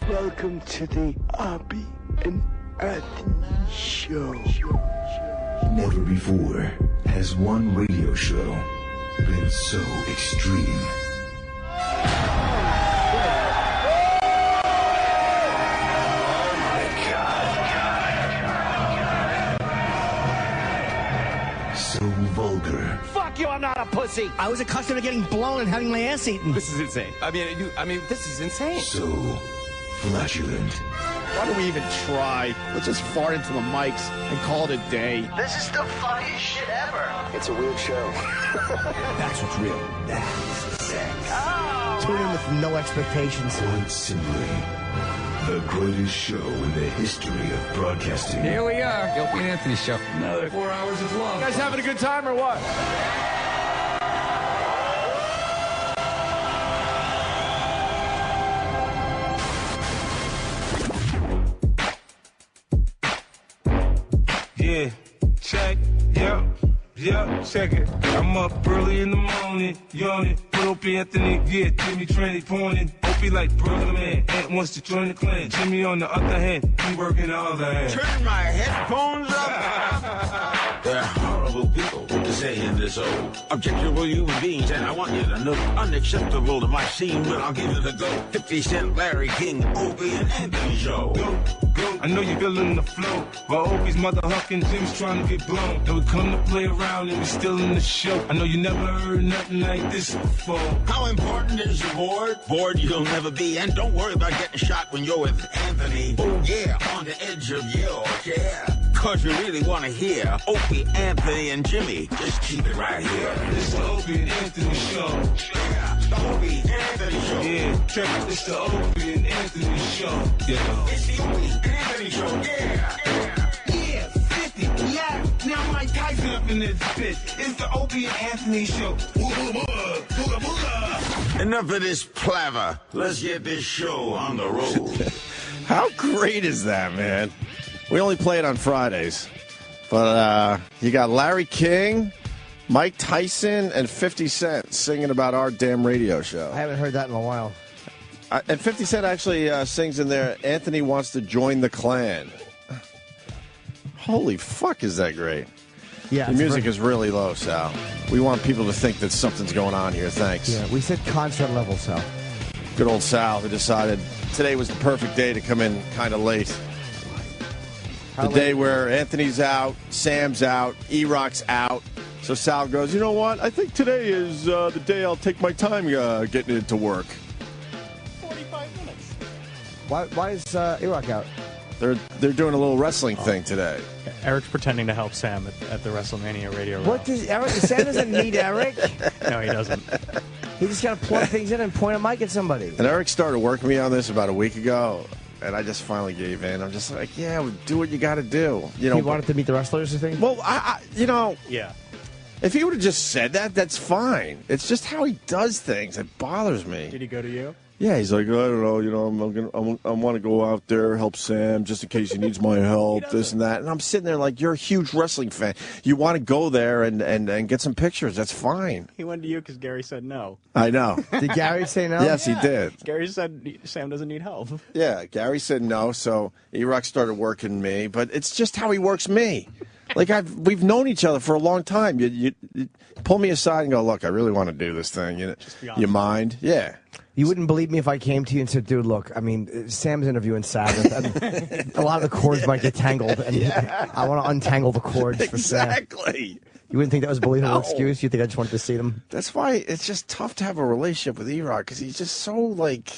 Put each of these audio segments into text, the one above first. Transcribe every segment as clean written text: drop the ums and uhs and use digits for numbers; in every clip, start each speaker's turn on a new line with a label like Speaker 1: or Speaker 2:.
Speaker 1: Welcome to the Opie and Anthony Show.
Speaker 2: Never before has one radio show been so extreme. So vulgar.
Speaker 3: Fuck you, I'm not a pussy. I was accustomed to getting blown and having my ass eaten.
Speaker 4: This is insane. I mean, this is insane.
Speaker 2: So flatulent.
Speaker 5: Why do we even try? Let's just fart into the mics and call it a day.
Speaker 1: This is the funniest shit ever. It's a weird show.
Speaker 2: That's what's real. That's sex.
Speaker 3: Tune in with no expectations.
Speaker 2: Quite simply, the greatest show in the history of broadcasting.
Speaker 6: Here we are, the Opie and Anthony Show.
Speaker 2: Another 4 hours of love.
Speaker 5: You guys having a good time or what?
Speaker 7: Yeah, check, yeah, check it. I'm up early in the morning, yawning. Put Opie Anthony, yeah, Jimmy Tranny pointing. Opie like brother man, Ant wants to join the clan. Jimmy on the other hand, he working the other hand.
Speaker 8: Turn my headphones up. They're horrible people to say in this old objectionable human beings, and I want you to know unacceptable to my scene, but I'll give it a go. 50 Cent, Larry King, Opie and Anthony Show.
Speaker 7: Go. I know you're feeling the flow, while Opie's mother hucking, Jim's trying to get blown. And we come to play around and we still in the show. I know you never heard nothing like this before.
Speaker 8: How important is your board? Bored you'll never be, and don't worry about getting shot when you're with Anthony. Oh yeah, on the edge of your chair. Cause you really want to hear Opie, Anthony, and Jimmy. Just keep it right here.
Speaker 7: It's the Opie and Anthony Show.
Speaker 8: Yeah, the Opie and Anthony Show.
Speaker 7: Yeah, check it. It's the Opie and Anthony Show. Yeah.
Speaker 8: It's the Opie and Anthony Show.
Speaker 7: Yeah, 50. Yeah, now Mike Tyson up in this bitch. It's the Opie and Anthony Show.
Speaker 8: Enough of this palaver. Let's get this show on the road.
Speaker 5: How great is that, man? We only play it on Fridays. But you got Larry King, Mike Tyson, and 50 Cent singing about our damn radio show.
Speaker 3: I haven't heard that in a while.
Speaker 5: And 50 Cent actually sings in there, Anthony wants to join the clan. Holy fuck, is that great.
Speaker 3: Yeah,
Speaker 5: the music is really low, Sal. We want people to think that something's going on here. Thanks.
Speaker 3: Yeah, we said concert level, Sal.
Speaker 5: Good old Sal, who decided today was the perfect day to come in kind of late. The day where Anthony's out, Sam's out, E-Rock's out. So Sal goes, you know what? I think today is the day I'll take my time getting into work. 45 minutes.
Speaker 3: Why is E-Rock out?
Speaker 5: They're doing a little wrestling thing today.
Speaker 9: Eric's pretending to help Sam at the WrestleMania radio row.
Speaker 3: What does Eric? Sam doesn't need Eric.
Speaker 9: No, he doesn't.
Speaker 3: He just got to plug things in and point a mic at somebody.
Speaker 5: And Eric started working me on this about a week ago, and I just finally gave in. I'm just like, yeah, do what you got to do. You know,
Speaker 3: he wanted to meet the wrestlers, you think?
Speaker 5: Well, I
Speaker 9: yeah.
Speaker 5: If he would have just said that, that's fine. It's just how he does things that bothers me.
Speaker 9: Did he go to you?
Speaker 5: Yeah, he's like, I don't know, I want to go out there, help Sam, just in case he needs my help, this and that. And I'm sitting there like, you're a huge wrestling fan. You want to go there and get some pictures. That's fine.
Speaker 9: He went to you because Gary said no.
Speaker 5: I know.
Speaker 3: Did Gary say no?
Speaker 5: Yes, he did.
Speaker 9: Gary said Sam doesn't need help.
Speaker 5: Yeah, Gary said no, so E-Rock started working me. But it's just how he works me. Like, we've known each other for a long time. You pull me aside and go, look, I really want to do this thing. You mind? Yeah.
Speaker 3: You wouldn't believe me if I came to you and said, dude, look, I mean, Sam's interviewing Sabbath. A lot of the cords might get tangled, and I want to untangle the cords for Sam.
Speaker 5: Exactly.
Speaker 3: You wouldn't think that was a believable excuse? You think I just wanted to see them?
Speaker 5: That's why it's just tough to have a relationship with E-Rock, because he's just so, like...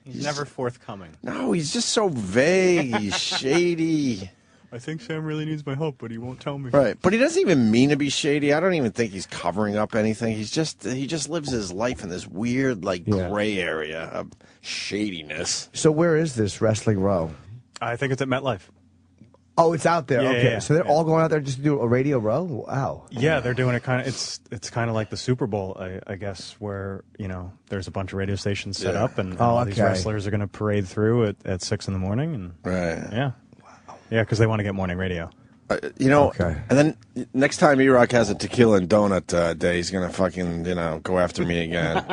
Speaker 9: He's never forthcoming.
Speaker 5: No, he's just so vague. He's shady.
Speaker 9: I think Sam really needs my help, but he won't tell me.
Speaker 5: Right, but he doesn't even mean to be shady. I don't even think he's covering up anything. He just lives his life in this weird, like, gray area of shadiness.
Speaker 3: So where is this Wrestling Row?
Speaker 9: I think it's at MetLife.
Speaker 3: Oh, it's out there.
Speaker 9: Yeah,
Speaker 3: okay,
Speaker 9: yeah,
Speaker 3: so they're all going out there just to do a radio row. Wow.
Speaker 9: Yeah, they're doing it kind of. It's kind of like the Super Bowl, I guess, where there's a bunch of radio stations set up, and all these wrestlers are going to parade through at 6 in the morning, and yeah. Yeah, because they want to get morning radio.
Speaker 5: And then next time E-Rock has a tequila and donut day, he's going to fucking, go after me again.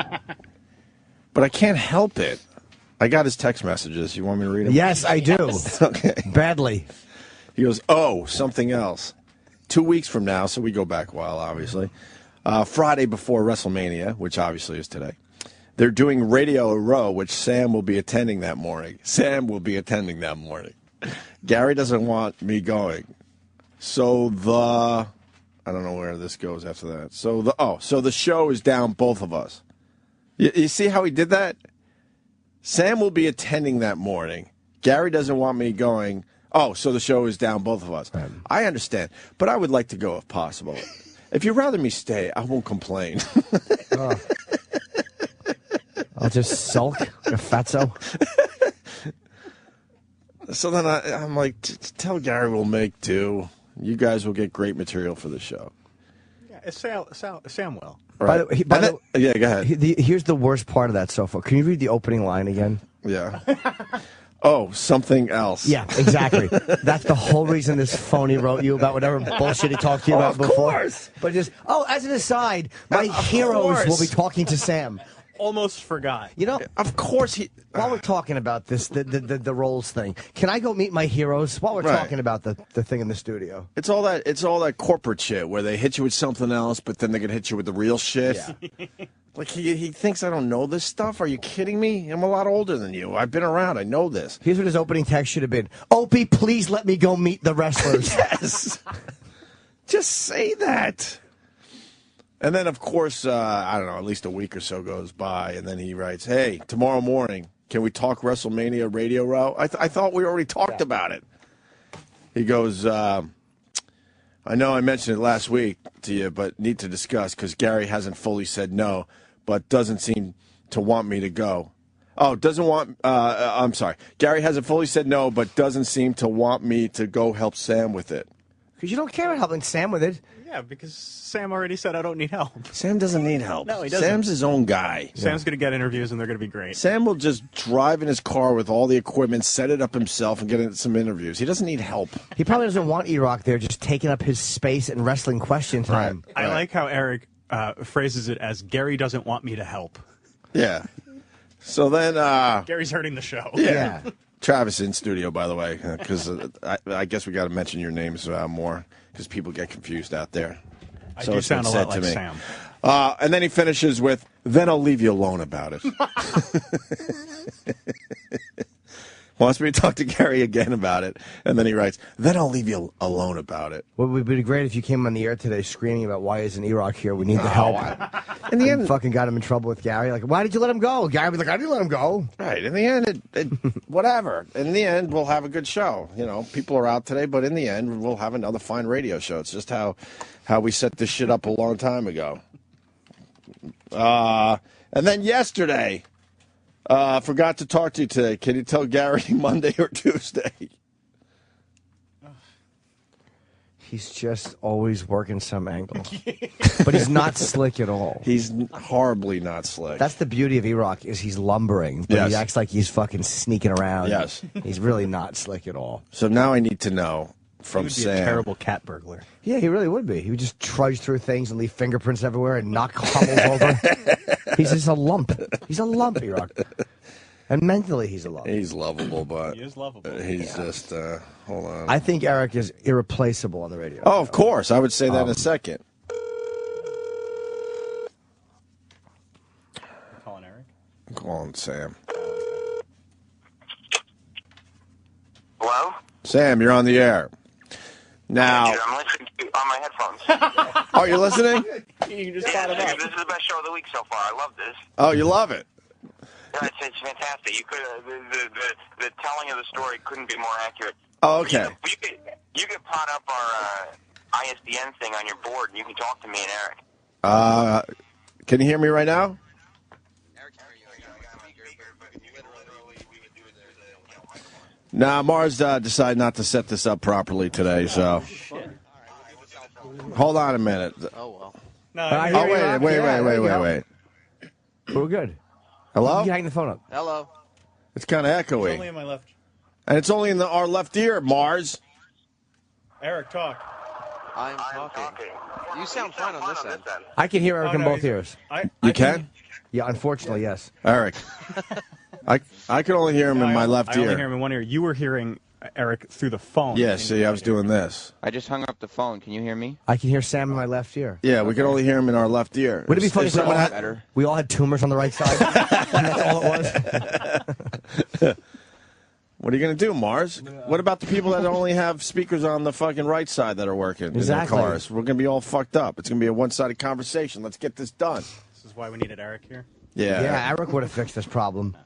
Speaker 5: But I can't help it. I got his text messages. You want me to read them?
Speaker 3: Yes, I do.
Speaker 5: Okay.
Speaker 3: Badly.
Speaker 5: He goes, oh, something else. 2 weeks from now, so we go back a while, obviously. Friday before WrestleMania, which obviously is today. They're doing Radio Row, which Sam will be attending that morning. Gary doesn't want me going. So I don't know where this goes after that. So the show is down both of us. You see how he did that? Sam will be attending that morning. Gary doesn't want me going. Oh, so the show is down both of us. I understand, but I would like to go if possible. If you'd rather me stay, I won't complain.
Speaker 3: I'll just sulk, a fatso.
Speaker 5: So then I'm like, tell Gary we'll make do. You guys will get great material for the show.
Speaker 9: Yeah, Sam will.
Speaker 5: Right.
Speaker 3: By the way,
Speaker 5: yeah, go ahead.
Speaker 3: Here's the worst part of that so far. Can you read the opening line again?
Speaker 5: Yeah. Oh, something else.
Speaker 3: Yeah, exactly. That's the whole reason this phony wrote you about whatever bullshit he talked to you about before.
Speaker 5: Of course.
Speaker 3: But just, as an aside, my heroes will be talking to Sam.
Speaker 9: Almost forgot.
Speaker 3: You know,
Speaker 5: of course
Speaker 3: while we're talking about this, the roles thing, can I go meet my heroes while we're talking about the thing in the studio?
Speaker 5: It's all that corporate shit where they hit you with something else, but then they're gonna hit you with the real shit. Yeah. Like he thinks I don't know this stuff. Are you kidding me? I'm a lot older than you. I've been around. I know this.
Speaker 3: Here's what his opening text should have been: Opie, please let me go meet the wrestlers.
Speaker 5: Yes. Just say that. And then, of course, I don't know, at least a week or so goes by, and then he writes, hey, tomorrow morning, can we talk WrestleMania Radio Row? I thought we already talked about it. He goes, I know I mentioned it last week to you, but need to discuss because Gary hasn't fully said no, but doesn't seem to want me to go. Oh, I'm sorry. Gary hasn't fully said no, but doesn't seem to want me to go help Sam with it.
Speaker 3: Because you don't care about helping Sam with it.
Speaker 9: Yeah, because Sam already said I don't need help.
Speaker 5: Sam doesn't need help.
Speaker 9: No, he doesn't.
Speaker 5: Sam's his own guy.
Speaker 9: Sam's going to get interviews, and they're going to be great.
Speaker 5: Sam will just drive in his car with all the equipment, set it up himself, and get some interviews. He doesn't need help.
Speaker 3: He probably doesn't want E-Rock there just taking up his space in wrestling question time.
Speaker 9: Right. I like how Eric phrases it as, Gary doesn't want me to help.
Speaker 5: Yeah. So then...
Speaker 9: Gary's hurting the show.
Speaker 5: Yeah. Travis in studio, by the way, because I guess we got to mention your names more, because people get confused out there.
Speaker 9: So I do sound a lot like Sam.
Speaker 5: And then he finishes with, then I'll leave you alone about it. Wants me to talk to Gary again about it. And then he writes, then I'll leave you alone about it.
Speaker 3: Well, it would be great if you came on the air today screaming about why isn't E-Rock here? We need the help. In the end, fucking got him in trouble with Gary. Like, why did you let him go? Gary was like, I didn't let him go.
Speaker 5: Right. In the end, whatever. In the end, we'll have a good show. You know, people are out today, but in the end, we'll have another fine radio show. It's just how we set this shit up a long time ago. And then yesterday... forgot to talk to you today. Can you tell Gary Monday or Tuesday?
Speaker 3: He's just always working some angle. But he's not slick at all.
Speaker 5: He's horribly not slick.
Speaker 3: That's the beauty of E-Rock, is he's lumbering, but he acts like he's fucking sneaking around.
Speaker 5: Yes.
Speaker 3: He's really not slick at all.
Speaker 5: So now I need to know from Sam.
Speaker 9: He would be a terrible cat burglar.
Speaker 3: Yeah, he really would be. He would just trudge through things and leave fingerprints everywhere and knock Hummels over. He's just a lump. He's a lump, E-Rock. And mentally, he's a lump.
Speaker 5: He's lovable, but
Speaker 9: he is lovable.
Speaker 5: He's just, hold on.
Speaker 3: I think Eric is irreplaceable on the radio.
Speaker 5: Oh, of course. I would say that in a second.
Speaker 9: Calling Eric?
Speaker 5: I'm calling Sam.
Speaker 10: Hello?
Speaker 5: Sam, you're on the air. Now,
Speaker 10: Dude, I'm listening to you on my headphones.
Speaker 5: Oh, you're listening?
Speaker 9: You just
Speaker 10: yeah, dude, this is the best show of the week so far. I love this.
Speaker 5: Oh, you love it?
Speaker 10: Yeah, it's fantastic. You could the telling of the story couldn't be more accurate.
Speaker 5: Oh, okay.
Speaker 10: You could pot up our ISDN thing on your board, and you can talk to me and Eric.
Speaker 5: Can you hear me right now? Nah, Mars decided not to set this up properly today, so... Hold on a minute.
Speaker 11: Oh, well.
Speaker 5: No, wait.
Speaker 3: We're good.
Speaker 5: Hello?
Speaker 3: You hang the phone up.
Speaker 11: Hello.
Speaker 5: It's kind of echoey.
Speaker 9: It's only in my left.
Speaker 5: And it's only in our left ear, Mars.
Speaker 9: Eric, talk.
Speaker 11: I'm talking. You sound fine on this end.
Speaker 3: I can hear Eric in both ears.
Speaker 5: You can?
Speaker 3: Yeah, unfortunately, yes.
Speaker 5: Eric. I could only hear him in my left
Speaker 9: I
Speaker 5: ear.
Speaker 9: only hear him in one ear. You were hearing Eric through the phone.
Speaker 5: Yeah, see, I was doing this.
Speaker 11: I just hung up the phone. Can you hear me?
Speaker 3: I can hear Sam in my left ear.
Speaker 5: Yeah, we could only hear him in our left ear.
Speaker 3: Would it be funny if
Speaker 5: someone
Speaker 3: we all had tumors on the right side? And that's all it was?
Speaker 5: What are you going to do, Mars? What about the people that only have speakers on the fucking right side that are working in their cars? We're going to be all fucked up. It's going to be a one-sided conversation. Let's get this done.
Speaker 9: This is why we needed Eric here.
Speaker 5: Yeah.
Speaker 3: Yeah, Eric would have fixed this problem.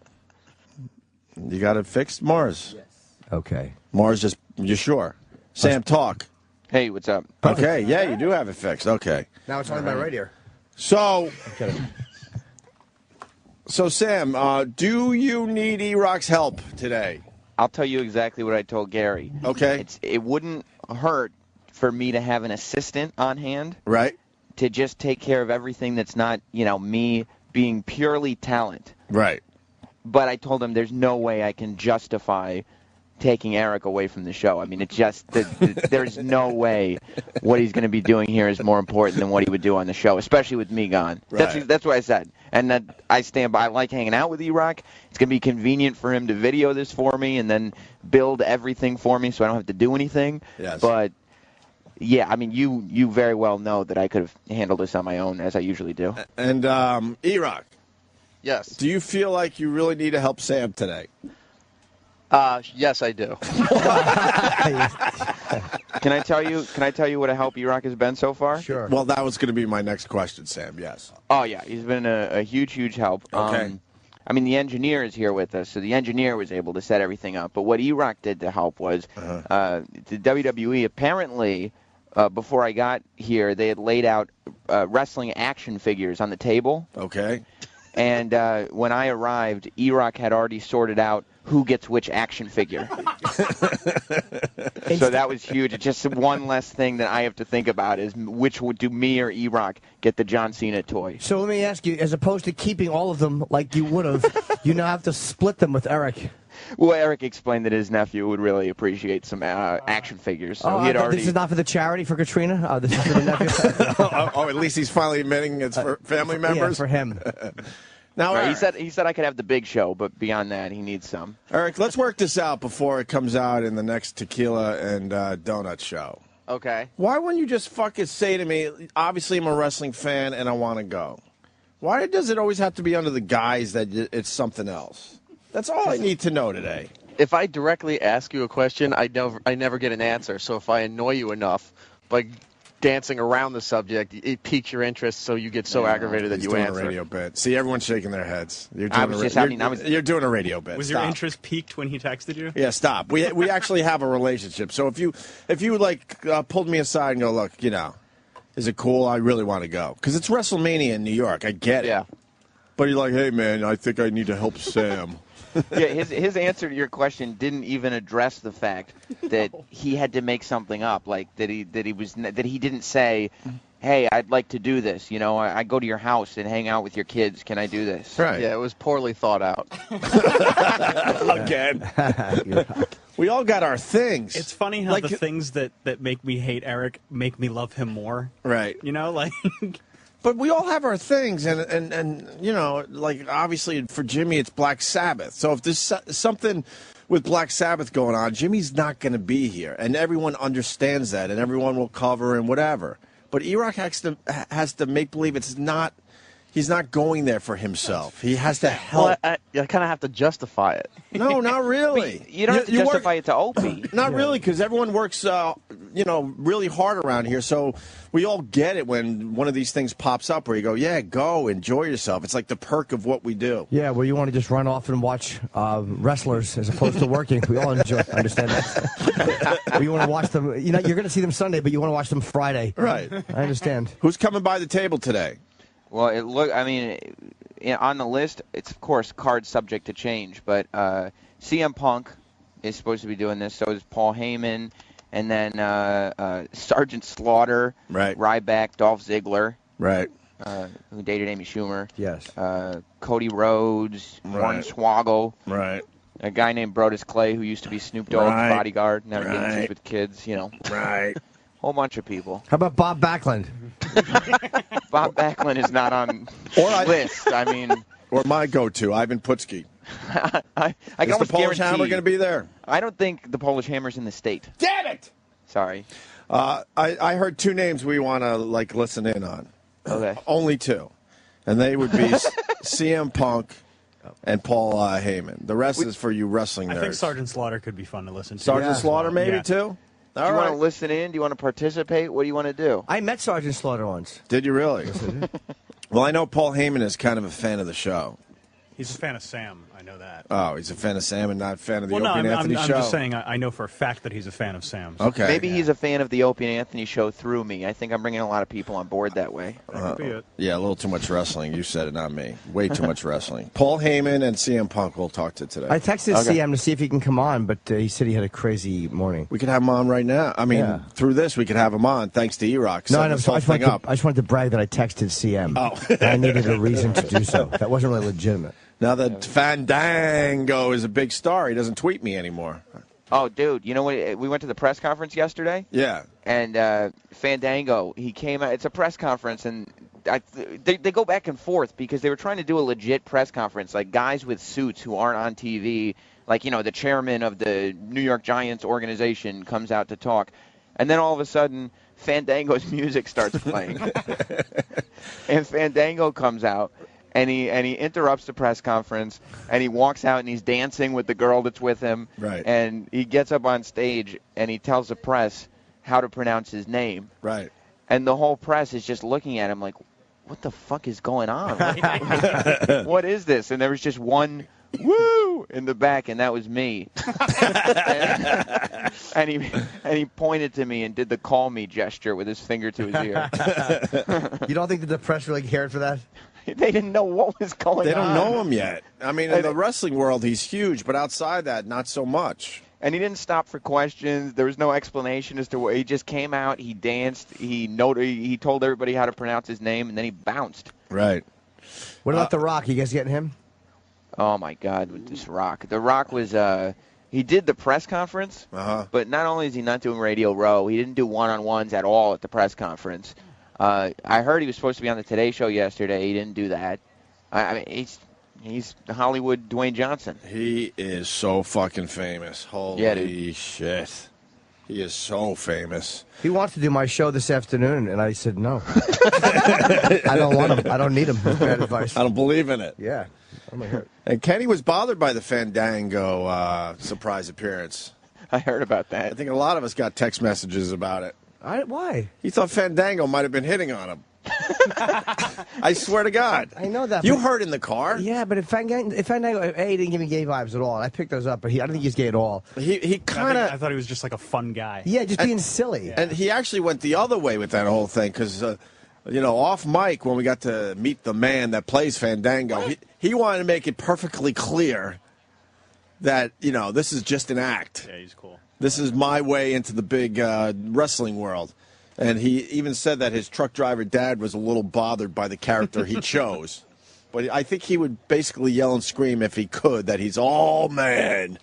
Speaker 5: You got it fixed, Mars?
Speaker 3: Yes. Okay.
Speaker 5: Mars, you sure? Sam, talk.
Speaker 11: Hey, what's up?
Speaker 5: Okay, yeah, you do have it fixed. Okay.
Speaker 3: Now it's on my right ear.
Speaker 5: So, Sam, do you need E-Rock's help today?
Speaker 11: I'll tell you exactly what I told Gary.
Speaker 5: Okay.
Speaker 11: It wouldn't hurt for me to have an assistant on hand.
Speaker 5: Right.
Speaker 11: To just take care of everything that's not, me being purely talent.
Speaker 5: Right.
Speaker 11: But I told him there's no way I can justify taking Eric away from the show. I mean, it's just there's no way what he's going to be doing here is more important than what he would do on the show, especially with me gone.
Speaker 5: Right.
Speaker 11: That's what I said. And that I stand by. I like hanging out with E-Rock. It's going to be convenient for him to video this for me and then build everything for me so I don't have to do anything.
Speaker 5: Yes.
Speaker 11: But, yeah, I mean, you very well know that I could have handled this on my own, as I usually do.
Speaker 5: And, E-Rock.
Speaker 12: Yes.
Speaker 5: Do you feel like you really need to help Sam today?
Speaker 12: Yes, I do.
Speaker 11: Can I tell you what a help E-Rock has been so far?
Speaker 3: Sure.
Speaker 5: Well, that was going to be my next question, Sam. Yes.
Speaker 11: Oh, yeah. He's been a huge, huge help.
Speaker 5: Okay.
Speaker 11: I mean, the engineer is here with us, so the engineer was able to set everything up. But what E-Rock did to help was the WWE apparently, before I got here, they had laid out wrestling action figures on the table.
Speaker 5: Okay.
Speaker 11: And when I arrived, E-Rock had already sorted out who gets which action figure. So that was huge. It's just one less thing that I have to think about is which would do me or E-Rock get the John Cena toy.
Speaker 3: So let me ask you, as opposed to keeping all of them like you would have, you now have to split them with Eric.
Speaker 11: Well, Eric explained that his nephew would really appreciate some action figures. So he had already...
Speaker 3: This is not for the charity for Katrina? This is for the nephew?
Speaker 5: At least he's finally admitting it's for family members?
Speaker 3: Yeah, for him.
Speaker 5: Now,
Speaker 11: right, he said I could have the big show, but beyond that, he needs some.
Speaker 5: Eric, let's work this out before it comes out in the next Tequila and Donut show.
Speaker 12: Okay.
Speaker 5: Why wouldn't you just fucking say to me, obviously I'm a wrestling fan and I want to go? Why does it always have to be under the guise that it's something else? That's all I need to know today.
Speaker 12: If I directly ask you a question, I never get an answer. So if I annoy you enough by dancing around the subject, it piques your interest, so you get so aggravated that you answer.
Speaker 5: He's doing a radio bit. See, everyone's shaking their heads. You're doing a radio bit.
Speaker 9: Was your interest piqued when he texted you?
Speaker 5: Yeah, stop. We actually have a relationship. So if you like pulled me aside and go, look, is it cool? I really want to go because it's WrestleMania in New York. I get it.
Speaker 11: Yeah.
Speaker 5: But you're like, hey man, I think I need to help Sam.
Speaker 11: Yeah, his answer to your question didn't even address the fact that he had to make something up, like that he didn't say, "Hey, I'd like to do this." I go to your house and hang out with your kids. Can I do this?
Speaker 5: Right.
Speaker 12: Yeah, it was poorly thought out.
Speaker 5: Again. We all got our things.
Speaker 9: It's funny how the things that make me hate Eric make me love him more.
Speaker 5: Right. But we all have our things, and like obviously for Jimmy it's Black Sabbath. So if there's something with Black Sabbath going on, Jimmy's not going to be here, and everyone understands that, and everyone will cover and whatever. But E-Rock has to make believe it's not. He's not going there for himself. He has to help.
Speaker 12: Well, I kind of have to justify it.
Speaker 5: No, not really.
Speaker 11: You don't have to justify it to Opie.
Speaker 5: Not really, because everyone works, really hard around here. So we all get it when one of these things pops up where you go, yeah, go, enjoy yourself. It's like the perk of what we do.
Speaker 3: Yeah, where you want to just run off and watch wrestlers as opposed to working. We all understand that. You want to watch them. You're going to see them Sunday, but you want to watch them Friday.
Speaker 5: Right.
Speaker 3: I understand.
Speaker 5: Who's coming by the table today?
Speaker 11: Well, on the list, it's, of course, card subject to change, but CM Punk is supposed to be doing this, so is Paul Heyman, and then Sergeant Slaughter,
Speaker 5: right.
Speaker 11: Ryback, Dolph Ziggler,
Speaker 5: right,
Speaker 11: who dated Amy Schumer,
Speaker 3: yes,
Speaker 11: Cody Rhodes, Hornswoggle,
Speaker 5: right,
Speaker 11: a guy named Brodus Clay who used to be Snoop Dogg's bodyguard, now getting issues with kids,
Speaker 5: right.
Speaker 11: Whole bunch of people.
Speaker 3: How about Bob Backlund?
Speaker 11: Bob Backlund is not on the list.
Speaker 5: Or my go-to, Ivan Putski.
Speaker 11: I can
Speaker 5: Is the
Speaker 11: almost
Speaker 5: Polish
Speaker 11: guarantee.
Speaker 5: Hammer going to be there?
Speaker 11: I don't think the Polish Hammer's in the state.
Speaker 5: Damn it!
Speaker 11: Sorry.
Speaker 5: I heard two names we want to listen in on.
Speaker 11: Okay.
Speaker 5: Only two, and they would be CM Punk and Paul Heyman. The rest is for you wrestling nerds.
Speaker 9: I think Sergeant Slaughter could be fun to listen to.
Speaker 5: Sergeant Slaughter maybe too?
Speaker 11: Do you want to listen in? Do you want to participate? What do you want to do?
Speaker 3: I met Sergeant Slaughter once.
Speaker 5: Did you really? Well, I know Paul Heyman is kind of a fan of the show.
Speaker 9: He's a fan of Sam. I know that.
Speaker 5: Oh, he's a fan of Sam and not a fan of the
Speaker 9: Well,
Speaker 5: Opie and Anthony
Speaker 9: I'm
Speaker 5: show.
Speaker 9: just saying I know for a fact that he's a fan of Sam's.
Speaker 5: Okay.
Speaker 11: Maybe he's a fan of the Opie and Anthony show through me. I think I'm bringing a lot of people on board that way.
Speaker 9: That could be it.
Speaker 5: Yeah, a little too much wrestling. You said it, not me. Way too much wrestling. Paul Heyman and CM Punk we'll talk to today.
Speaker 3: I texted CM to see if he can come on, but he said he had a crazy morning.
Speaker 5: We could have him on right now. I mean, through this, we could have him on, thanks to E-Rock.
Speaker 3: No, I
Speaker 5: setting
Speaker 3: just
Speaker 5: this
Speaker 3: wanted to brag that I texted CM. Oh. I needed a reason to do so. That wasn't really legitimate.
Speaker 5: Now that Fandango is a big star, he doesn't tweet me anymore.
Speaker 11: Oh, dude, you know what? We went to the press conference yesterday.
Speaker 5: Yeah.
Speaker 11: And Fandango, he came out. It's a press conference, and they go back and forth because they were trying to do a legit press conference, like guys with suits who aren't on TV, like, you know, the chairman of the New York Giants organization comes out to talk. And then all of a sudden, Fandango's music starts playing. And Fandango comes out. And he interrupts the press conference, and he walks out, and he's dancing with the girl that's with him.
Speaker 5: Right.
Speaker 11: And he gets up on stage, and he tells the press how to pronounce his name.
Speaker 5: Right.
Speaker 11: And the whole press is just looking at him like, what the fuck is going on? What is this? And there was just one woo in the back, and that was me. and he pointed to me and did the call me gesture with his finger to his ear.
Speaker 3: You don't think that the press really cared for that?
Speaker 11: They didn't know what was going on.
Speaker 5: They don't know him yet. I mean, in the wrestling world, he's huge, but outside that, not so much.
Speaker 11: And he didn't stop for questions. There was no explanation as to what. He just came out, he danced, he told everybody how to pronounce his name, and then he bounced.
Speaker 5: Right.
Speaker 3: What about The Rock? You guys getting him?
Speaker 11: Oh, my God, with this Rock. The Rock was, he did the press conference, but not only is he not doing Radio Row, he didn't do one-on-ones at all at the press conference. I heard he was supposed to be on the Today Show yesterday. He didn't do that. I mean, he's the Hollywood Dwayne Johnson.
Speaker 5: He is so fucking famous. Holy shit. He is so famous.
Speaker 3: He wants to do my show this afternoon, and I said no. I don't want him. I don't need him. That's bad advice.
Speaker 5: I don't believe in it.
Speaker 3: Yeah. Oh my God.
Speaker 5: And Kenny was bothered by the Fandango surprise appearance.
Speaker 11: I heard about that.
Speaker 5: I think a lot of us got text messages about it.
Speaker 3: Why?
Speaker 5: He thought Fandango might have been hitting on him. I swear to God.
Speaker 3: I know that.
Speaker 5: You heard in the car.
Speaker 3: Yeah, but if Fandango, he didn't give me gay vibes at all. I picked those up, but I don't think he's gay at all.
Speaker 5: He kind of.
Speaker 9: I thought he was just like a fun guy.
Speaker 3: Yeah, just being silly.
Speaker 9: Yeah.
Speaker 5: And he actually went the other way with that whole thing because, off mic when we got to meet the man that plays Fandango, he wanted to make it perfectly clear that this is just an act.
Speaker 9: Yeah, he's cool.
Speaker 5: This is my way into the big wrestling world. And he even said that his truck driver dad was a little bothered by the character he chose. But I think he would basically yell and scream if he could that he's all man.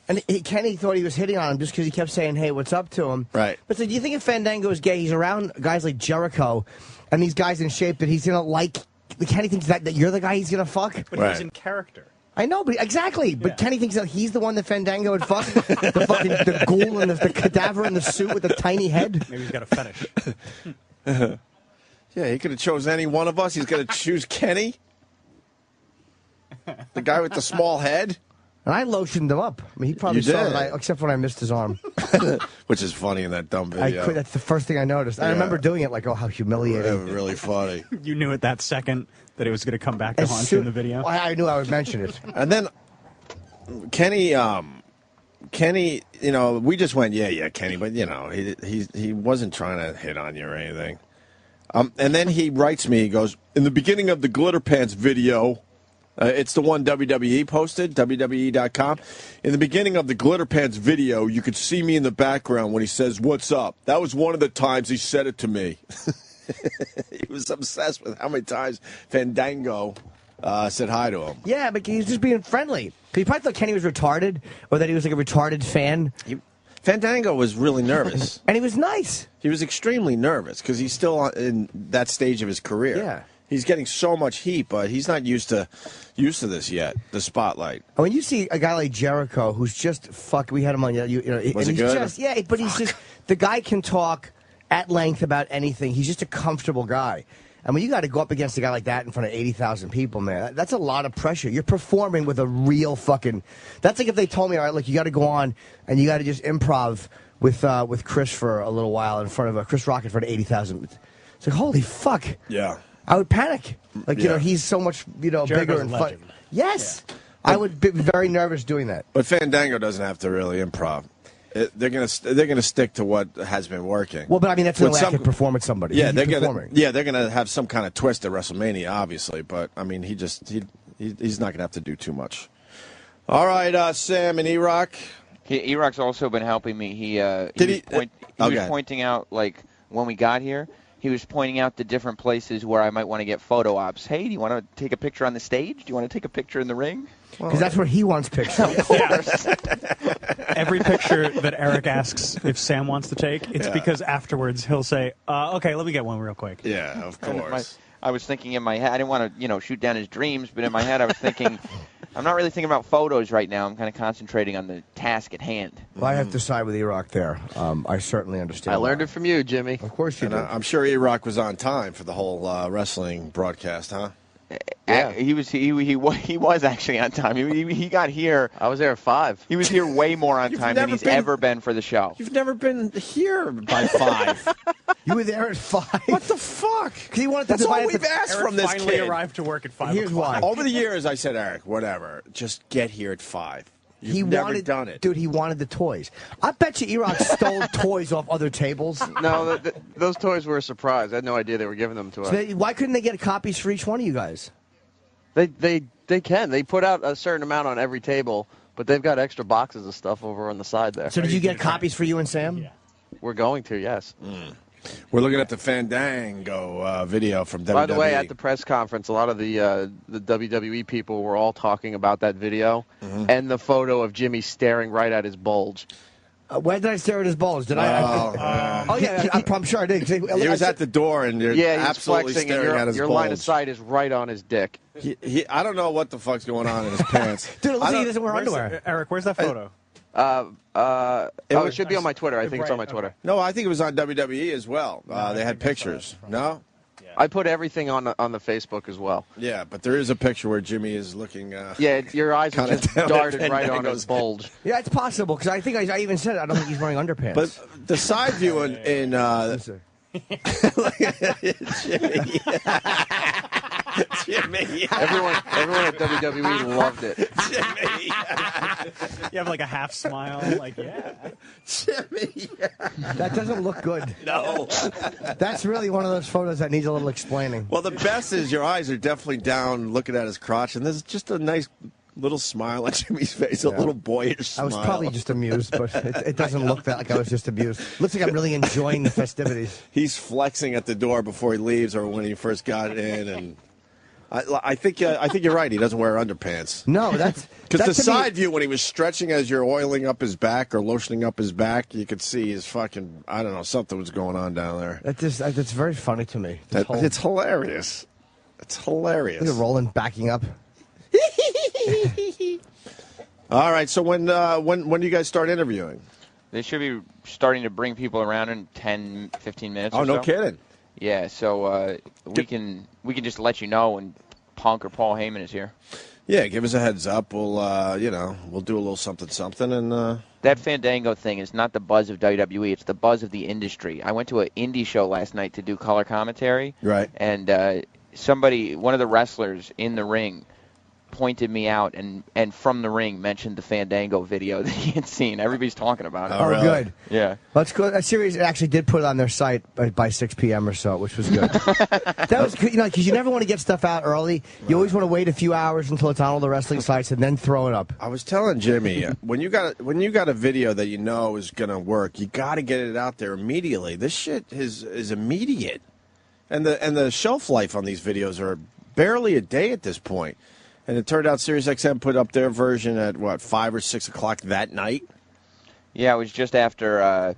Speaker 3: And Kenny thought he was hitting on him just because he kept saying, hey, what's up to him.
Speaker 5: Right.
Speaker 3: But so do you think if Fandango is gay, he's around guys like Jericho and these guys in shape that he's going to like, Kenny thinks that you're the guy he's going to fuck?
Speaker 9: But he's in character.
Speaker 3: I know, but exactly. But Kenny thinks that he's the one that Fandango would fuck. the ghoul and the cadaver in the suit with the tiny head.
Speaker 9: Maybe he's got a fetish.
Speaker 5: Yeah, he could have chose any one of us. He's going to choose Kenny, the guy with the small head.
Speaker 3: And I lotioned him up. I mean, he probably saw that, except when I missed his arm.
Speaker 5: Which is funny in that dumb video.
Speaker 3: That's the first thing I noticed. I remember doing it like, oh, how humiliating.
Speaker 5: Really funny.
Speaker 9: You knew at that second that it was going to come back to haunt you in the video?
Speaker 3: I knew I would mention it.
Speaker 5: And then Kenny, we just went, yeah, Kenny, but, he wasn't trying to hit on you or anything. And then he writes me, he goes, in the beginning of the Glitter Pants video, it's the one WWE posted, WWE.com. In the beginning of the Glitter Pants video, you could see me in the background when he says, what's up? That was one of the times he said it to me. He was obsessed with how many times Fandango said hi to him.
Speaker 3: Yeah, but he was just being friendly. He probably thought Kenny was retarded or that he was like a retarded fan.
Speaker 5: Fandango was really nervous.
Speaker 3: And he was nice.
Speaker 5: He was extremely nervous because he's still in that stage of his career.
Speaker 3: Yeah.
Speaker 5: He's getting so much heat, but he's not used to this yet. The spotlight.
Speaker 3: When you see a guy like Jericho, who's just we had him on.
Speaker 5: Was
Speaker 3: and
Speaker 5: it
Speaker 3: he's
Speaker 5: good?
Speaker 3: But he's just the guy can talk at length about anything. He's just a comfortable guy. And when you got to go up against a guy like that in front of 80,000 people, man, that's a lot of pressure. You're performing with a real fucking. That's like if they told me, all right, look, you got to go on and you got to just improv with Chris for a little while in front of Chris Rock in front of 80,000. It's like, holy fuck.
Speaker 5: Yeah.
Speaker 3: I would panic. Like, he's so much, bigger and fun. Yes. Yeah. I would be very nervous doing that.
Speaker 5: But Fandango doesn't have to really improv. They're gonna stick to what has been working.
Speaker 3: Well, but I mean that's the way I could perform with somebody.
Speaker 5: Yeah, they're gonna have some kind of twist at WrestleMania, obviously. But I mean, he's not gonna have to do too much. All right, Sam and E-Rock.
Speaker 11: E-Rock's also been helping me. He was pointing out, like, when we got here, he was pointing out the different places where I might want to get photo ops. Hey, do you want to take a picture on the stage? Do you want to take a picture in the ring?
Speaker 3: Because that's where he wants pictures.
Speaker 9: Every picture that Eric asks if Sam wants to take, it's because afterwards he'll say, okay, let me get one real quick.
Speaker 5: Yeah, of course.
Speaker 11: I was thinking in my head, I didn't want to, shoot down his dreams, but in my head I was thinking, I'm not really thinking about photos right now. I'm kind of concentrating on the task at hand.
Speaker 3: Well, I have to side with E-Rock there. I certainly understand.
Speaker 12: I learned it from you, Jimmy.
Speaker 3: Of course you did.
Speaker 5: I'm sure E-Rock was on time for the whole wrestling broadcast, huh?
Speaker 11: Yeah, he was actually on time. He got here.
Speaker 12: I was there at 5.
Speaker 11: He was here way more on time than he's ever been for the show.
Speaker 5: You've never been here by 5.
Speaker 3: You were there at 5.
Speaker 5: What the fuck?
Speaker 3: He wanted to
Speaker 5: That's all we've asked
Speaker 9: Eric
Speaker 5: from this
Speaker 9: finally
Speaker 5: kid.
Speaker 9: arrived to work at 5
Speaker 3: Here's
Speaker 9: o'clock.
Speaker 3: why.
Speaker 5: Over the years, I said, Eric, whatever, just get here at 5.
Speaker 3: He
Speaker 5: never
Speaker 3: wanted,
Speaker 5: done it.
Speaker 3: Dude, he wanted the toys. I bet you E-Rock stole toys off other tables.
Speaker 12: No, those toys were a surprise. I had no idea they were giving them to us.
Speaker 3: So why couldn't they get copies for each one of you guys?
Speaker 12: They can. They put out a certain amount on every table, but they've got extra boxes of stuff over on the side there.
Speaker 3: So did you get copies for you and Sam?
Speaker 9: Yeah.
Speaker 12: We're going to, yes.
Speaker 5: We're looking at the Fandango video from WWE.
Speaker 12: By the way, at the press conference, a lot of the WWE people were all talking about that video and the photo of Jimmy staring right at his bulge.
Speaker 3: Where did I stare at his balls? Did I? Oh, yeah, I'm sure I did.
Speaker 5: He was at the door, and you're absolutely
Speaker 12: flexing,
Speaker 5: staring
Speaker 12: and
Speaker 5: at his
Speaker 12: your
Speaker 5: bulge.
Speaker 12: line of sight is right on his dick.
Speaker 5: I don't know what the fuck's going on in his pants.
Speaker 3: Dude, it looks like he doesn't wear underwear.
Speaker 9: Eric, where's that photo?
Speaker 12: It should be on my Twitter. I think it's on my Twitter.
Speaker 5: No, I think it was on WWE as well. They had pictures. No?
Speaker 12: I put everything on the Facebook as well.
Speaker 5: Yeah, but there is a picture where Jimmy is looking.
Speaker 12: Your eyes are just darted right on his bulge.
Speaker 3: Yeah, it's possible because I think I even said it. I don't think he's wearing underpants.
Speaker 5: But the side view in Jimmy. Jimmy.
Speaker 12: Everyone at WWE loved it.
Speaker 5: Jimmy.
Speaker 9: You have like a half smile, like, yeah.
Speaker 5: Jimmy.
Speaker 3: That doesn't look good.
Speaker 5: No.
Speaker 3: That's really one of those photos that needs a little explaining.
Speaker 5: Well, the best is your eyes are definitely down looking at his crotch, and there's just a nice little smile on Jimmy's face, a little boyish smile.
Speaker 3: I was probably just amused, but it doesn't look that like I was just amused. Looks like I'm really enjoying the festivities.
Speaker 5: He's flexing at the door before he leaves or when he first got in, and I think you're right. He doesn't wear underpants.
Speaker 3: No, that's
Speaker 5: because the side view when he was stretching as you're oiling up his back or lotioning up his back, you could see his fucking something was going on down there.
Speaker 3: That's very funny to me.
Speaker 5: It's hilarious. It's hilarious.
Speaker 3: Look at Roland backing up.
Speaker 5: All right. So when do you guys start interviewing?
Speaker 11: They should be starting to bring people around in 10, 15 minutes.
Speaker 5: Oh,
Speaker 11: or so.
Speaker 5: no kidding.
Speaker 11: Yeah, so we can just let you know when Punk or Paul Heyman is here.
Speaker 5: Yeah, give us a heads up. We'll we'll do a little something and.
Speaker 11: That Fandango thing is not the buzz of WWE; it's the buzz of the industry. I went to an indie show last night to do color commentary.
Speaker 5: Right.
Speaker 11: And one of the wrestlers in the ring, pointed me out and from the ring mentioned the Fandango video that he had seen. Everybody's talking about it.
Speaker 3: Oh, really? Good.
Speaker 11: Yeah.
Speaker 3: Well, it's good. A series actually did put it on their site by 6 p.m. or so, which was good. That was good, because you never want to get stuff out early. You always want to wait a few hours until it's on all the wrestling sites and then throw it up.
Speaker 5: I was telling Jimmy, when you got a video that you know is going to work, you got to get it out there immediately. This shit is immediate. And the shelf life on these videos are barely a day at this point. And it turned out SiriusXM put up their version at, 5 or 6 o'clock that night?
Speaker 11: Yeah, it was just after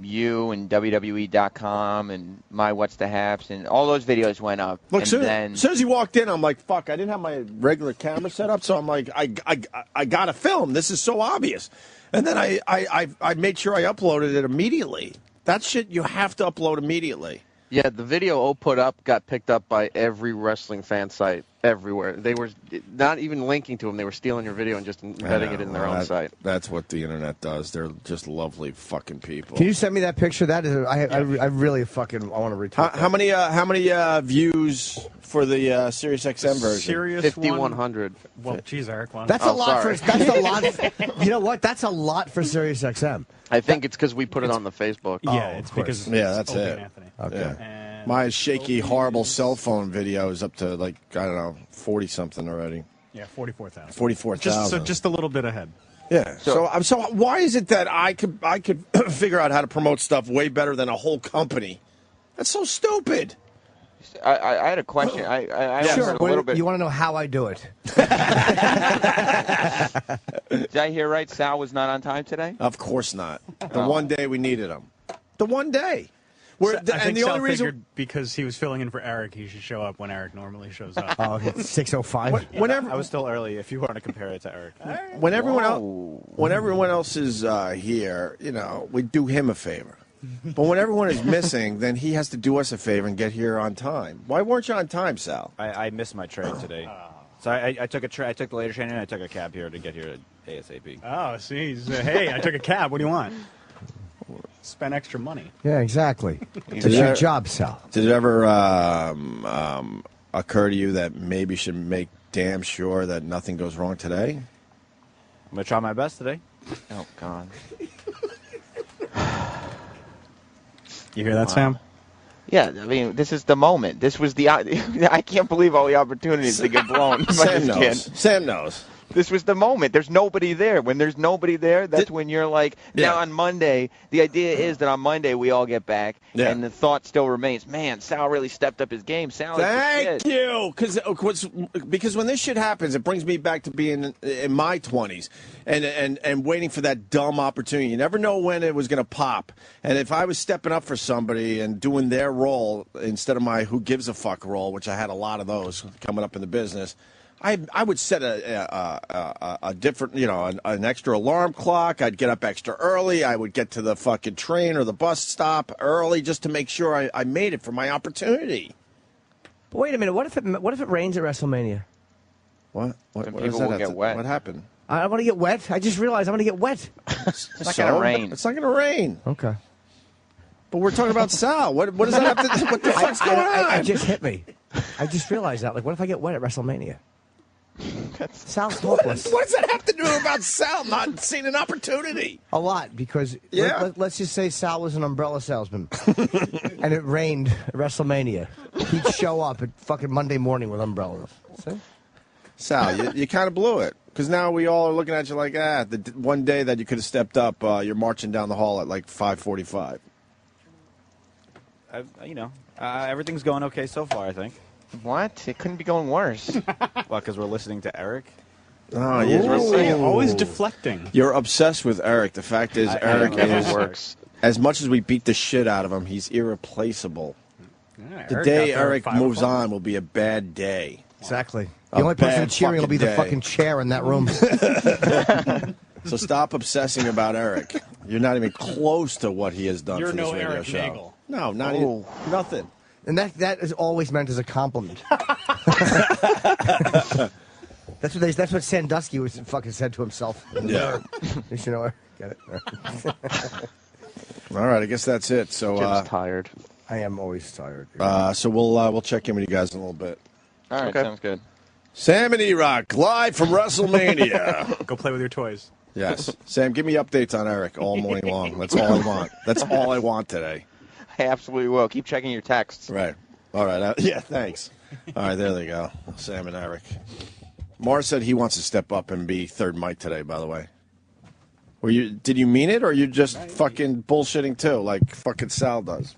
Speaker 11: you and WWE.com and My What's the Haps and all those videos went up.
Speaker 5: Look,
Speaker 11: and
Speaker 5: as soon as he walked in, I'm like, fuck, I didn't have my regular camera set up, so I'm like, I got to film. This is so obvious. And then I made sure I uploaded it immediately. That shit you have to upload immediately.
Speaker 12: Yeah, the video O put up got picked up by every wrestling fan site everywhere. They were not even linking to them. They were stealing your video and just embedding it in their own site.
Speaker 5: That's what the internet does. They're just lovely fucking people.
Speaker 3: Can you send me that picture? That is, I really fucking I want to retweet.
Speaker 5: How many views for the Sirius XM version?
Speaker 9: Sirius
Speaker 12: 5,100.
Speaker 9: Well, geez, Eric.
Speaker 3: That's a lot for. That's a lot. You know what? That's a lot for Sirius XM.
Speaker 12: I think it's because we put it on the Facebook.
Speaker 9: Yeah, it's because
Speaker 5: that's
Speaker 9: Opie
Speaker 5: it.
Speaker 9: and Anthony.
Speaker 3: Okay.
Speaker 9: And
Speaker 5: My shaky, horrible cell phone video is up to like I don't know 40 something already.
Speaker 9: Yeah, 44,000.
Speaker 5: 44,000.
Speaker 9: So just a little bit ahead.
Speaker 5: Yeah. So why is it that I could figure out how to promote stuff way better than a whole company? That's so stupid.
Speaker 11: I had a question. I
Speaker 3: sure.
Speaker 11: a little bit.
Speaker 3: You want to know how I do it?
Speaker 11: Did I hear right? Sal was not on time today?
Speaker 5: Of course not. The one day we needed him. The one day.
Speaker 9: I think Sal figured because he was filling in for Eric, he should show up when Eric normally shows up.
Speaker 3: Oh, it's 6:05.
Speaker 13: Whenever I was still early. If you want to compare it to Eric,
Speaker 5: when everyone else is here, you know, we do him a favor. But when everyone is missing, then he has to do us a favor and get here on time. Why weren't you on time, Sal?
Speaker 13: I missed my train today. So I took I took the later train and I took a cab here to get here ASAP.
Speaker 9: Oh, see, hey, I took a cab. What do you want? Spend extra money.
Speaker 3: Yeah, exactly. It's your job, Sal.
Speaker 5: Did it ever occur to you that maybe you should make damn sure that nothing goes wrong today?
Speaker 13: I'm gonna try my best today.
Speaker 11: Oh God.
Speaker 9: You hear that, Sam?
Speaker 11: Yeah, I mean, this is the moment. This was the. I can't believe all the opportunities that get blown.
Speaker 5: Sam knows. Sam knows.
Speaker 11: This was the moment. There's nobody there. When there's nobody there, that's when you're like. Now on Monday, the idea is that on Monday we all get back, and the thought still remains. Man, Sal really stepped up his game. Sal,
Speaker 5: thank you, because when this shit happens, it brings me back to being in my 20s and waiting for that dumb opportunity. You never know when it was going to pop. And if I was stepping up for somebody and doing their role instead of my who gives a fuck role, which I had a lot of those coming up in the business. I would set a different, you know, an extra alarm clock. I'd get up extra early. I would get to the fucking train or the bus stop early just to make sure I made it for my opportunity.
Speaker 3: But wait a minute. What if it rains at WrestleMania?
Speaker 5: What
Speaker 11: people will get wet.
Speaker 5: What happened?
Speaker 3: I want to get wet. I just realized I'm going to get wet.
Speaker 11: It's not going to rain.
Speaker 5: It's not going to rain.
Speaker 3: Okay.
Speaker 5: But we're talking about Sal. What does that have to? What the fuck's going on?
Speaker 3: It just hit me. I just realized that. Like, what if I get wet at WrestleMania? Sounds hopeless.
Speaker 5: What does that have to do about Sal not seeing an opportunity?
Speaker 3: A lot, because let's just say Sal was an umbrella salesman, and it rained at WrestleMania. He'd show up at fucking Monday morning with umbrellas. See?
Speaker 5: Sal, you kind of blew it, because now we all are looking at you like, the one day that you could have stepped up, you're marching down the hall at like 5:45.
Speaker 13: Everything's going okay so far, I think.
Speaker 11: What? It couldn't be going worse.
Speaker 13: Well, because we're listening to Eric.
Speaker 5: Oh, yes.
Speaker 9: Always deflecting.
Speaker 5: You're obsessed with Eric. The fact is, Eric
Speaker 11: works.
Speaker 5: As much as we beat the shit out of him, he's irreplaceable.
Speaker 9: Yeah,
Speaker 5: The day Eric moves on will be a bad day.
Speaker 3: Exactly. The only person cheering will be the fucking chair in that room.
Speaker 5: So stop obsessing about Eric. You're not even close to what he has done
Speaker 9: You're
Speaker 5: for this
Speaker 9: no
Speaker 5: radio
Speaker 9: Eric
Speaker 5: show.
Speaker 9: Nagel.
Speaker 5: No, not even. Nothing.
Speaker 3: And that is always meant as a compliment. That's what Sandusky was fucking said to himself.
Speaker 5: Yeah.
Speaker 3: You know, get it.
Speaker 5: All right, I guess that's it. So
Speaker 12: Jim's tired.
Speaker 3: I am always tired.
Speaker 5: So we'll check in with you guys in a little bit.
Speaker 11: All right, sounds good.
Speaker 5: Sam and E-Rock live from WrestleMania.
Speaker 9: Go play with your toys.
Speaker 5: Yes, Sam, give me updates on Eric all morning long. That's all I want. That's all I want today.
Speaker 11: I absolutely will. Keep checking your texts.
Speaker 5: Right. All right. Yeah, thanks. All right, there they go. Sam and Eric. Mars said he wants to step up and be third mic today, by the way. Did you mean it, or are you just fucking bullshitting too, like fucking Sal does?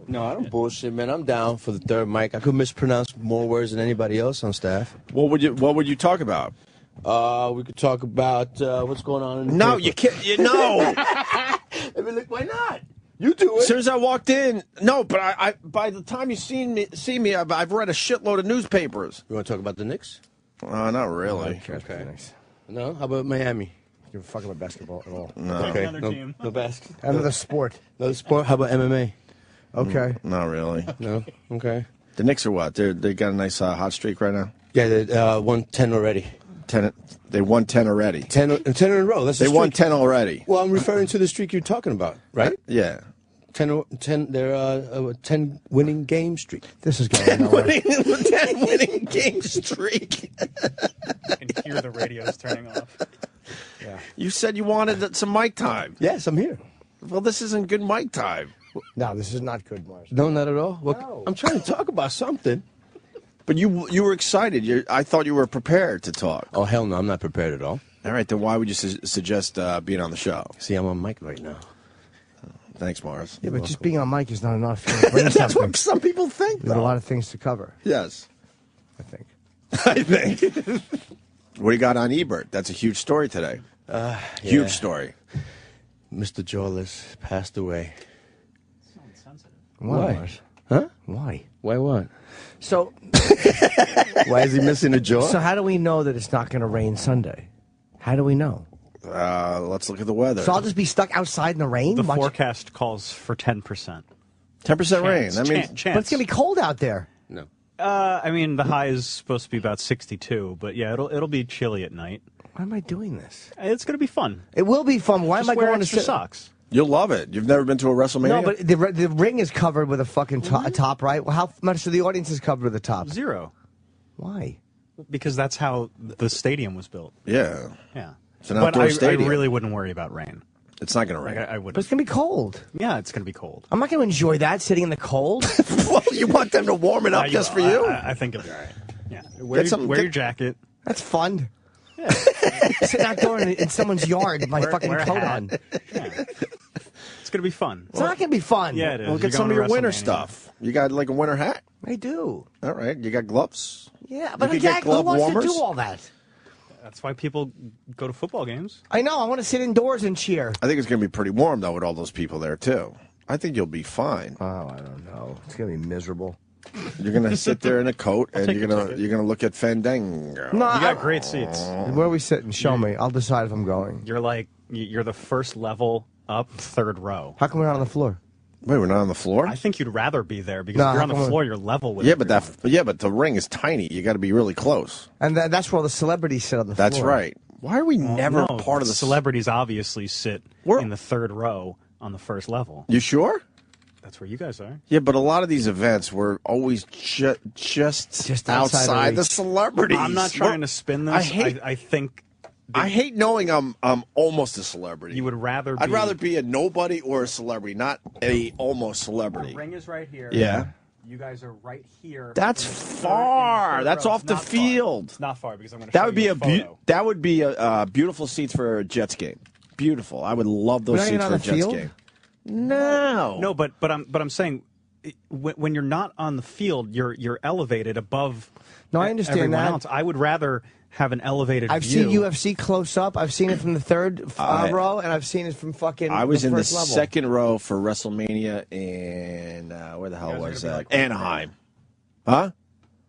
Speaker 14: No, I don't bullshit, man. I'm down for the third mic. I could mispronounce more words than anybody else on staff.
Speaker 5: What would you talk about?
Speaker 14: We could talk about what's going on in the
Speaker 5: No,
Speaker 14: paper.
Speaker 5: you can't. No.
Speaker 14: I mean, look, why not? You do it.
Speaker 5: As soon as I walked in, no, but I by the time you see me, I've read a shitload of newspapers.
Speaker 14: You want to talk about the Knicks?
Speaker 5: Not really.
Speaker 14: Okay. No? How about Miami?
Speaker 3: Give a fuck about basketball at all.
Speaker 5: No.
Speaker 14: Okay.
Speaker 9: Another team.
Speaker 14: No basketball.
Speaker 3: Another sport.
Speaker 14: Another sport? How about MMA?
Speaker 3: Okay.
Speaker 5: Not really.
Speaker 14: No? Okay.
Speaker 5: The Knicks are what? They got a nice hot streak right now.
Speaker 14: Yeah, they won 10 already.
Speaker 5: 10. They won 10 already.
Speaker 14: 10 in a row. That's
Speaker 5: They won 10 already.
Speaker 14: Well, I'm referring to the streak you're talking about, right?
Speaker 5: Yeah.
Speaker 14: 10. They're a 10 winning game streak.
Speaker 3: This is going nowhere.
Speaker 5: 10 winning game streak.
Speaker 9: You can hear the radios turning off.
Speaker 3: Yeah.
Speaker 5: You said you wanted some mic time.
Speaker 14: Yes, I'm here.
Speaker 5: Well, this isn't good mic time.
Speaker 3: No, this is not good, Mars.
Speaker 14: No, not at all. Well,
Speaker 3: No.
Speaker 14: I'm trying to talk about something.
Speaker 5: But you were excited. I thought you were prepared to talk.
Speaker 14: Oh, hell no, I'm not prepared at all.
Speaker 5: All right, then why would you suggest being on the show?
Speaker 14: See, I'm on mic right now.
Speaker 5: Thanks, Mars.
Speaker 3: Yeah, but just being on mic is not enough.
Speaker 5: That's what some people think,
Speaker 3: There's a
Speaker 5: though.
Speaker 3: lot of things to cover,
Speaker 5: Yes.
Speaker 3: I think.
Speaker 5: I think. What do you got on Ebert? That's a huge story today. Huge story.
Speaker 14: Mr. Jawless passed away.
Speaker 3: Why?
Speaker 14: Why?
Speaker 3: Mars?
Speaker 14: Huh?
Speaker 3: Why?
Speaker 14: Why what?
Speaker 3: So,
Speaker 14: Why is he missing a jaw?
Speaker 3: so how do we know that it's not going to rain Sunday? How do we know?
Speaker 5: Let's look at the weather.
Speaker 3: So I'll just be stuck outside in the rain?
Speaker 9: The
Speaker 3: watching-
Speaker 9: forecast calls for 10%.
Speaker 5: 10% rain.
Speaker 9: Chance,
Speaker 5: I mean,
Speaker 9: chance.
Speaker 3: But it's going to be cold out there.
Speaker 14: No.
Speaker 9: I mean, the high is supposed to be about 62, but yeah, it'll be chilly at night.
Speaker 3: Why am I doing this?
Speaker 9: It's going to be fun.
Speaker 3: It will be fun. Why
Speaker 9: Just
Speaker 3: am I
Speaker 9: wear
Speaker 3: going to
Speaker 9: extra
Speaker 3: sit?
Speaker 9: socks?
Speaker 5: you'll love it. You've never been to a WrestleMania?
Speaker 3: No, but the ring is covered with a fucking top, right? Well, how much of the audience is covered with the top?
Speaker 9: 0.
Speaker 3: Why?
Speaker 9: Because that's how the stadium was built.
Speaker 5: Yeah.
Speaker 9: Yeah.
Speaker 5: It's an
Speaker 9: But
Speaker 5: outdoor stadium.
Speaker 9: I really wouldn't worry about rain.
Speaker 5: It's not going to rain.
Speaker 9: I
Speaker 3: But
Speaker 9: wouldn't.
Speaker 3: it's going to be cold.
Speaker 9: Yeah, it's going to be cold.
Speaker 3: I'm not going to enjoy that, sitting in the cold.
Speaker 5: Well, you want them to warm it up just for you?
Speaker 9: I think it'll be all right. Yeah. Wear your jacket.
Speaker 3: That's fun. Yeah. Sitting outdoor in someone's yard with my fucking
Speaker 9: wear a
Speaker 3: coat
Speaker 9: hat.
Speaker 3: on.
Speaker 9: It's going to be fun.
Speaker 3: It's not going to be fun.
Speaker 9: Yeah, it is.
Speaker 5: Well,
Speaker 9: You're
Speaker 5: get some of
Speaker 9: going
Speaker 5: your
Speaker 9: to
Speaker 5: winter
Speaker 9: WrestleMania.
Speaker 5: stuff. You got like a winter hat?
Speaker 3: I do.
Speaker 5: All right. You got gloves?
Speaker 3: Yeah, but
Speaker 5: You could get
Speaker 3: exactly, who
Speaker 5: glove
Speaker 3: wants
Speaker 5: warmers?
Speaker 3: to do all that?
Speaker 9: That's why people go to football games.
Speaker 3: I know. I want to sit indoors and cheer.
Speaker 5: I think it's going to be pretty warm, though, with all those people there, too. I think you'll be fine.
Speaker 3: Oh, I don't know. It's going to be miserable.
Speaker 5: You're going to sit there in a coat, and
Speaker 9: take
Speaker 5: you're
Speaker 9: your
Speaker 5: going
Speaker 9: ticket.
Speaker 5: to look at Fandango.
Speaker 3: No,
Speaker 9: You got great seats.
Speaker 3: Where are we sitting? Show me. I'll decide if I'm going.
Speaker 9: You're the first level up, third row.
Speaker 3: How come we're not on the floor?
Speaker 5: Wait, we're not on the floor?
Speaker 9: I think you'd rather be there because
Speaker 3: No,
Speaker 9: if you're
Speaker 3: how
Speaker 9: on the
Speaker 3: come
Speaker 9: floor, you're level with.
Speaker 5: Yeah, but
Speaker 9: everyone.
Speaker 5: the ring is tiny. You got to be really close.
Speaker 3: And that's where all the celebrities sit on the floor.
Speaker 5: That's right. Why are we never
Speaker 9: No,
Speaker 5: part of the
Speaker 9: celebrities? Obviously, sit in the third row on the first level.
Speaker 5: You sure?
Speaker 9: That's where you guys are.
Speaker 5: Yeah, but a lot of these events were always just outside the celebrities.
Speaker 9: I'm not trying to spin this. I think
Speaker 5: I hate knowing I'm almost a celebrity.
Speaker 9: you would rather.
Speaker 5: I'd rather be a nobody or a celebrity, not a almost celebrity.
Speaker 9: The ring is right here.
Speaker 5: Yeah.
Speaker 9: You guys are right here.
Speaker 5: That's
Speaker 9: in the
Speaker 5: far.
Speaker 9: third
Speaker 5: That's
Speaker 9: row.
Speaker 5: off
Speaker 9: It's
Speaker 5: the
Speaker 9: not far.
Speaker 5: field.
Speaker 9: It's not far because I'm going to.
Speaker 5: That would be
Speaker 9: a
Speaker 5: that would be a beautiful seats for a Jets game. Beautiful. I would love those
Speaker 3: We're not even
Speaker 5: seats
Speaker 3: on
Speaker 5: for a
Speaker 3: the
Speaker 5: Jets
Speaker 3: field?
Speaker 5: game. No.
Speaker 9: No, but I'm saying when you're not on the field, you're elevated above.
Speaker 3: No, I understand
Speaker 9: everyone
Speaker 3: that.
Speaker 9: else. I would rather have an elevated
Speaker 3: I've
Speaker 9: view.
Speaker 3: seen UFC close up. I've seen it from the third row, and I've seen it from fucking.
Speaker 5: I was in the
Speaker 3: first level.
Speaker 5: second row for WrestleMania in where the hell
Speaker 9: You guys are
Speaker 5: was
Speaker 9: gonna
Speaker 5: that?
Speaker 9: be like
Speaker 5: Anaheim. Huh?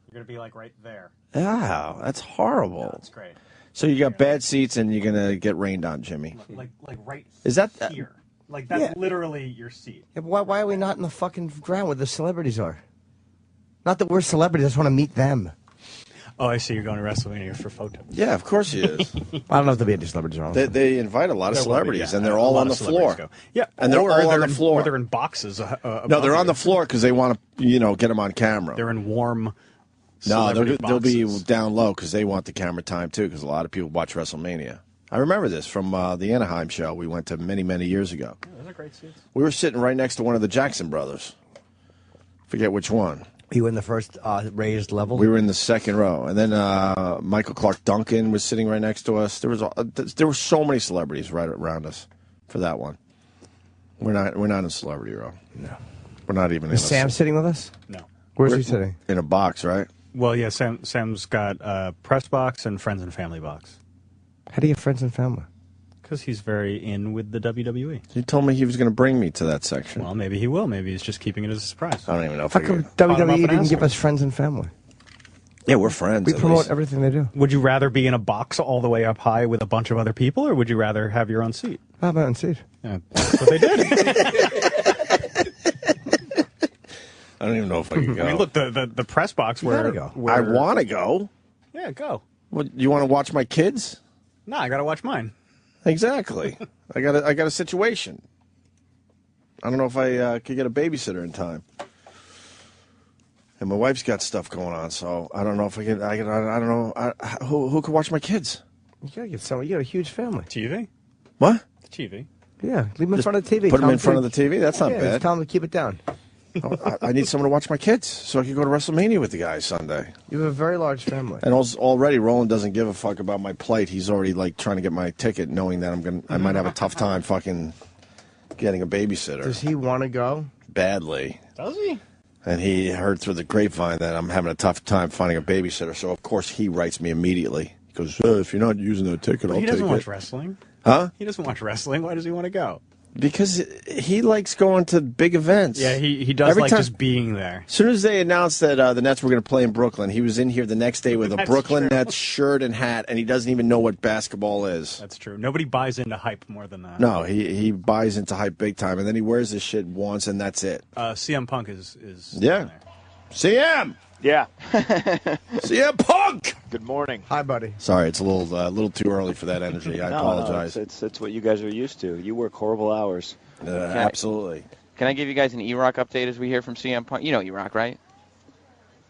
Speaker 9: You're going to be like right there.
Speaker 5: Wow, that's horrible.
Speaker 9: That's great.
Speaker 5: So you got bad seats and you're gonna get rained on, Jimmy.
Speaker 9: Like right.
Speaker 5: Is that
Speaker 9: here? Like that's
Speaker 3: Yeah.
Speaker 9: literally your seat.
Speaker 3: Yeah, but why are we not in the fucking ground where the celebrities are? Not that we're celebrities. I just want to meet them.
Speaker 9: Oh, I see. You're going to WrestleMania for photos.
Speaker 5: Yeah, of course he is.
Speaker 3: I don't know if there'll be any celebrities around.
Speaker 5: They invite a lot of
Speaker 9: There will be,
Speaker 5: celebrities,
Speaker 9: yeah.
Speaker 5: and they're
Speaker 9: A
Speaker 5: all
Speaker 9: lot
Speaker 5: on
Speaker 9: of
Speaker 5: the
Speaker 9: celebrities
Speaker 5: floor.
Speaker 9: go. Yeah,
Speaker 5: and they're
Speaker 9: or
Speaker 5: all on
Speaker 9: they're
Speaker 5: the floor.
Speaker 9: Or they're in boxes.
Speaker 5: No,
Speaker 9: above
Speaker 5: they're on
Speaker 9: you.
Speaker 5: the floor because they want to, get them on camera.
Speaker 9: They're in warm.
Speaker 5: No,
Speaker 9: celebrity
Speaker 5: they'll be
Speaker 9: boxes.
Speaker 5: down low because they want the camera time too. Because a lot of people watch WrestleMania. I remember this from the Anaheim show we went to many, many years ago.
Speaker 9: Yeah, those are great seats.
Speaker 5: We were sitting right next to one of the Jackson brothers. Forget which one.
Speaker 3: You were in the first raised level.
Speaker 5: We were in the second row, and then Michael Clark Duncan was sitting right next to us. There were so many celebrities right around us for that one. We're not in celebrity row.
Speaker 3: No,
Speaker 5: we're not even.
Speaker 3: Is
Speaker 5: in
Speaker 3: Sam sitting with us?
Speaker 9: No.
Speaker 3: Where's
Speaker 5: We're
Speaker 3: he sitting?
Speaker 5: In a box, right?
Speaker 9: Well, yeah. Sam's got press box and friends and family box.
Speaker 3: How do you get friends and family?
Speaker 9: Because he's very in with the WWE.
Speaker 5: He told me he was going to bring me to that section.
Speaker 9: Well, maybe he will. Maybe he's just keeping it as a surprise.
Speaker 5: I don't even know if
Speaker 3: How come WWE didn't give us friends and family?
Speaker 5: Yeah, we're friends.
Speaker 3: We
Speaker 5: at
Speaker 3: promote
Speaker 5: least.
Speaker 3: everything they do.
Speaker 9: Would you rather be in a box all the way up high with a bunch of other people, or would you rather have your own seat?
Speaker 3: How about on seat?
Speaker 9: Yeah, that's what they did.
Speaker 5: I don't even know if I can go.
Speaker 9: I mean, look, the press box where,
Speaker 5: I want to go.
Speaker 9: Yeah, go.
Speaker 5: What, you want to watch my kids?
Speaker 9: No, I got to watch mine.
Speaker 5: Exactly. I got a situation. I don't know if I could get a babysitter in time. And my wife's got stuff going on, so I don't know if I don't know who could watch my kids.
Speaker 3: You gotta get someone. You got a huge family.
Speaker 9: TV?
Speaker 5: What?
Speaker 9: TV.
Speaker 3: Yeah, leave them in
Speaker 5: Just
Speaker 3: front of the TV.
Speaker 5: Put them in front of the TV? That's not
Speaker 3: yeah,
Speaker 5: bad.
Speaker 3: Just tell them to keep it down.
Speaker 5: I need someone to watch my kids so I can go to WrestleMania with the guys Sunday.
Speaker 3: You have a very large family.
Speaker 5: And already Roland doesn't give a fuck about my plight. He's already like trying to get my ticket, knowing that I might have a tough time fucking getting a babysitter.
Speaker 3: Does he want to go?
Speaker 5: Badly.
Speaker 9: Does he?
Speaker 5: And he heard through the grapevine that I'm having a tough time finding a babysitter, so of course he writes me immediately. He goes, if you're not using that ticket, I'll take it.
Speaker 9: He doesn't watch wrestling.
Speaker 5: Huh?
Speaker 9: He doesn't watch wrestling. Why does he want to go?
Speaker 5: Because he likes going to big events.
Speaker 9: Yeah, he does
Speaker 5: Every
Speaker 9: like
Speaker 5: time-
Speaker 9: just being there.
Speaker 5: As soon as they announced that the Nets were going to play in Brooklyn, he was in here the next day with a
Speaker 9: That's
Speaker 5: Brooklyn
Speaker 9: true.
Speaker 5: Nets shirt and hat, and he doesn't even know what basketball is.
Speaker 9: That's true. Nobody buys into hype more than that.
Speaker 5: No, he buys into hype big time, and then he wears this shit once, and that's it.
Speaker 9: CM Punk is
Speaker 5: Yeah. CM!
Speaker 15: Yeah.
Speaker 5: CM Punk!
Speaker 15: Good morning.
Speaker 3: Hi, buddy.
Speaker 5: Sorry, it's a little too early for that energy. I apologize.
Speaker 15: No, it's what you guys are used to. You work horrible hours.
Speaker 5: Absolutely.
Speaker 11: Can I give you guys an E-Rock update as we hear from CM Punk? You know E-Rock, right?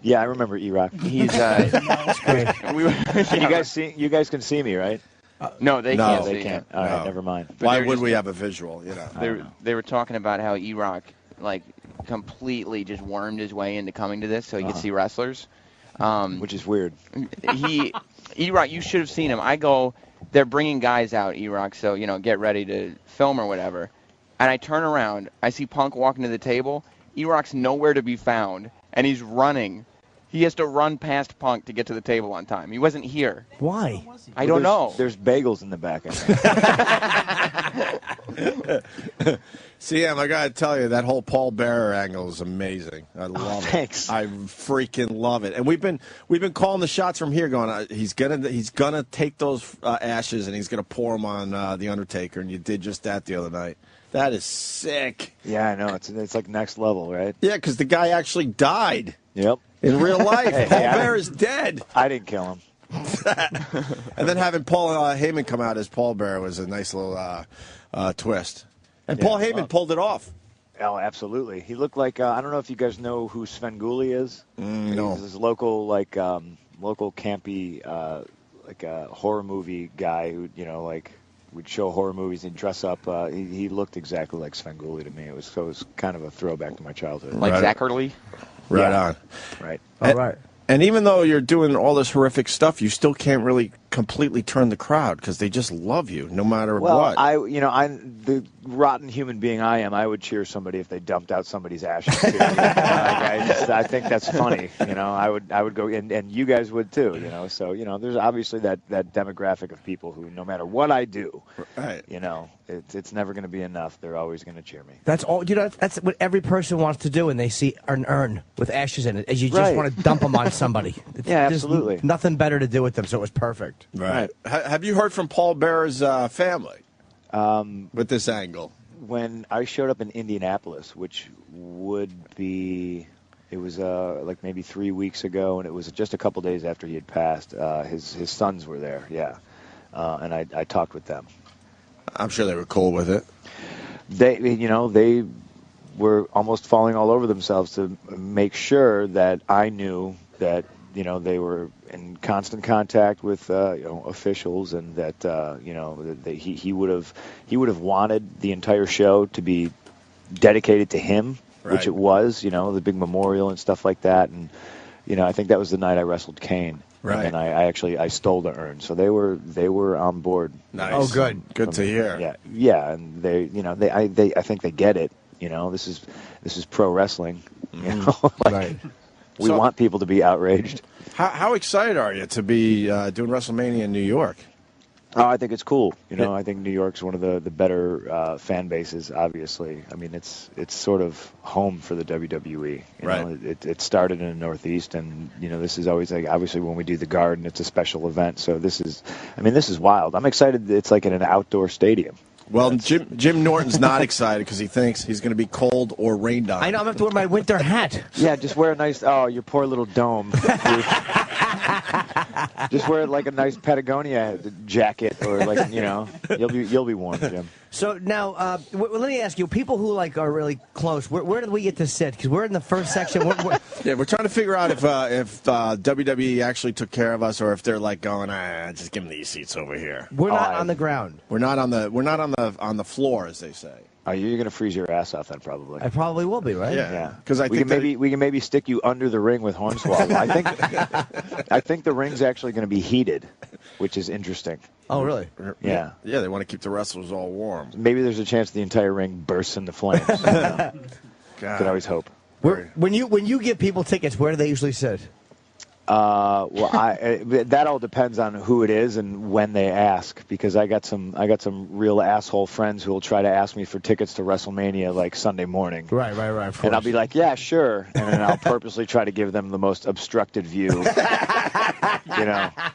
Speaker 15: Yeah, I remember E-Rock.
Speaker 11: He's
Speaker 15: You guys can see me, right?
Speaker 11: No, they
Speaker 5: No,
Speaker 11: can't.
Speaker 15: They
Speaker 11: see
Speaker 15: can't.
Speaker 11: you.
Speaker 15: All right, never mind.
Speaker 11: But
Speaker 5: Why
Speaker 11: they're
Speaker 5: would
Speaker 11: just-
Speaker 5: we have a visual? You know,
Speaker 11: They were talking about how E-Rock completely just wormed his way into coming to this so he could see wrestlers.
Speaker 15: Which is weird.
Speaker 11: E-Rock, you should have seen him. They're bringing guys out, E-Rock, so, get ready to film or whatever. And I turn around, I see Punk walking to the table. E-Rock's nowhere to be found, and he's running. He has to run past Punk to get to the table on time. He wasn't here.
Speaker 3: Why?
Speaker 11: I don't know.
Speaker 15: There's bagels in the back.
Speaker 5: CM, I gotta tell you, that whole Paul Bearer angle is amazing. I love it.
Speaker 15: Thanks.
Speaker 5: I freaking love it. And we've been calling the shots from here, going, he's gonna take those ashes and he's gonna pour them on the Undertaker, and you did just that the other night. That is sick.
Speaker 15: Yeah, I know. It's like next level, right?
Speaker 5: Yeah, because the guy actually died.
Speaker 15: Yep.
Speaker 5: In real life.
Speaker 15: Hey,
Speaker 5: Paul
Speaker 15: I
Speaker 5: Bearer
Speaker 15: didn't-
Speaker 5: is dead.
Speaker 15: I didn't kill him.
Speaker 5: And then having Paul Heyman come out as Paul Bearer was a nice little twist. And Paul Heyman pulled it off.
Speaker 15: Oh, absolutely. He looked like I don't know if you guys know who Sven Gulli is.
Speaker 5: No.
Speaker 15: He's this local local campy horror movie guy who would show horror movies and dress up. He looked exactly like Sven Gulli to me. It was kind of a throwback to my childhood.
Speaker 11: Like Zach Hurley?
Speaker 5: Right
Speaker 15: Yeah.
Speaker 5: on.
Speaker 15: Right.
Speaker 3: All right.
Speaker 5: And even though you're doing all this horrific stuff, you still can't really completely turn the crowd because they just love you no matter
Speaker 15: Well,
Speaker 5: what.
Speaker 15: I'm the rotten human being I am. I would cheer somebody if they dumped out somebody's ashes. Too. I think that's funny. I would go, and you guys would too. So there's obviously that demographic of people who, no matter what I do,
Speaker 5: right.
Speaker 15: It's never going to be enough. They're always going to cheer me.
Speaker 3: That's all. That's what every person wants to do when they see an urn with ashes in it. Is you just
Speaker 15: Right.
Speaker 3: want to dump them on somebody.
Speaker 15: Yeah,
Speaker 3: There's
Speaker 15: absolutely.
Speaker 3: Nothing better to do with them, so it was perfect.
Speaker 5: Right. Have you heard from Paul Bearer's family with this angle?
Speaker 15: When I showed up in Indianapolis, which would be, it was like maybe 3 weeks ago, and it was just a couple days after he had passed. His sons were there, yeah, and I talked with them.
Speaker 5: I'm sure they were cool with it.
Speaker 15: They were almost falling all over themselves to make sure that I knew that they were in constant contact with officials, and that that he would have wanted the entire show to be dedicated to him, which
Speaker 5: Right.
Speaker 15: it was. The big memorial and stuff like that, and I think that was the night I wrestled Kane.
Speaker 5: Right.
Speaker 15: And I stole the urn, so they were on board.
Speaker 5: Nice.
Speaker 3: Oh, good.
Speaker 5: Good to hear.
Speaker 15: Yeah, and I think they get it. This is pro wrestling.
Speaker 3: Right.
Speaker 15: We want people to be outraged.
Speaker 5: How excited are you to be doing WrestleMania in New York?
Speaker 15: Oh, I think it's cool. You know, I think New York's one of the better fan bases. Obviously, I mean, it's sort of home for the WWE. You know, it started in the Northeast, and you know, this is always like obviously when we do the Garden, it's a special event. So this is wild. I'm excited. It's like in an outdoor stadium.
Speaker 5: Well, Jim Norton's not excited because he thinks he's going to be cold or rained on.
Speaker 3: I know I'm going to have to wear my winter hat.
Speaker 15: Yeah, just wear a nice. Oh, your poor little dome. Just wear like a nice Patagonia jacket, or like you'll be warm, Jim.
Speaker 3: So now, let me ask you: people who like are really close, where did we get to sit? Because we're in the first section.
Speaker 5: Yeah, we're trying to figure out if WWE actually took care of us, or if they're like going, just give them these seats over here.
Speaker 3: We're not on the ground.
Speaker 5: We're not on the floor, as they say.
Speaker 15: Oh, you're gonna freeze your ass off then, probably.
Speaker 3: I probably will be, right?
Speaker 5: Yeah. Because
Speaker 15: we can maybe stick you under the ring with Hornswoggle. I think the ring's actually going to be heated, which is interesting.
Speaker 3: Oh, really?
Speaker 15: Yeah.
Speaker 5: Yeah, they want to keep the wrestlers all warm.
Speaker 15: Maybe there's a chance the entire ring bursts into flames. Could always hope.
Speaker 3: When you give people tickets, where do they usually sit?
Speaker 15: Well, that all depends on who it is and when they ask, because I got some real asshole friends who will try to ask me for tickets to WrestleMania like Sunday morning.
Speaker 3: Right.
Speaker 15: And I'll be like, yeah, sure, and then I'll purposely try to give them the most obstructed view.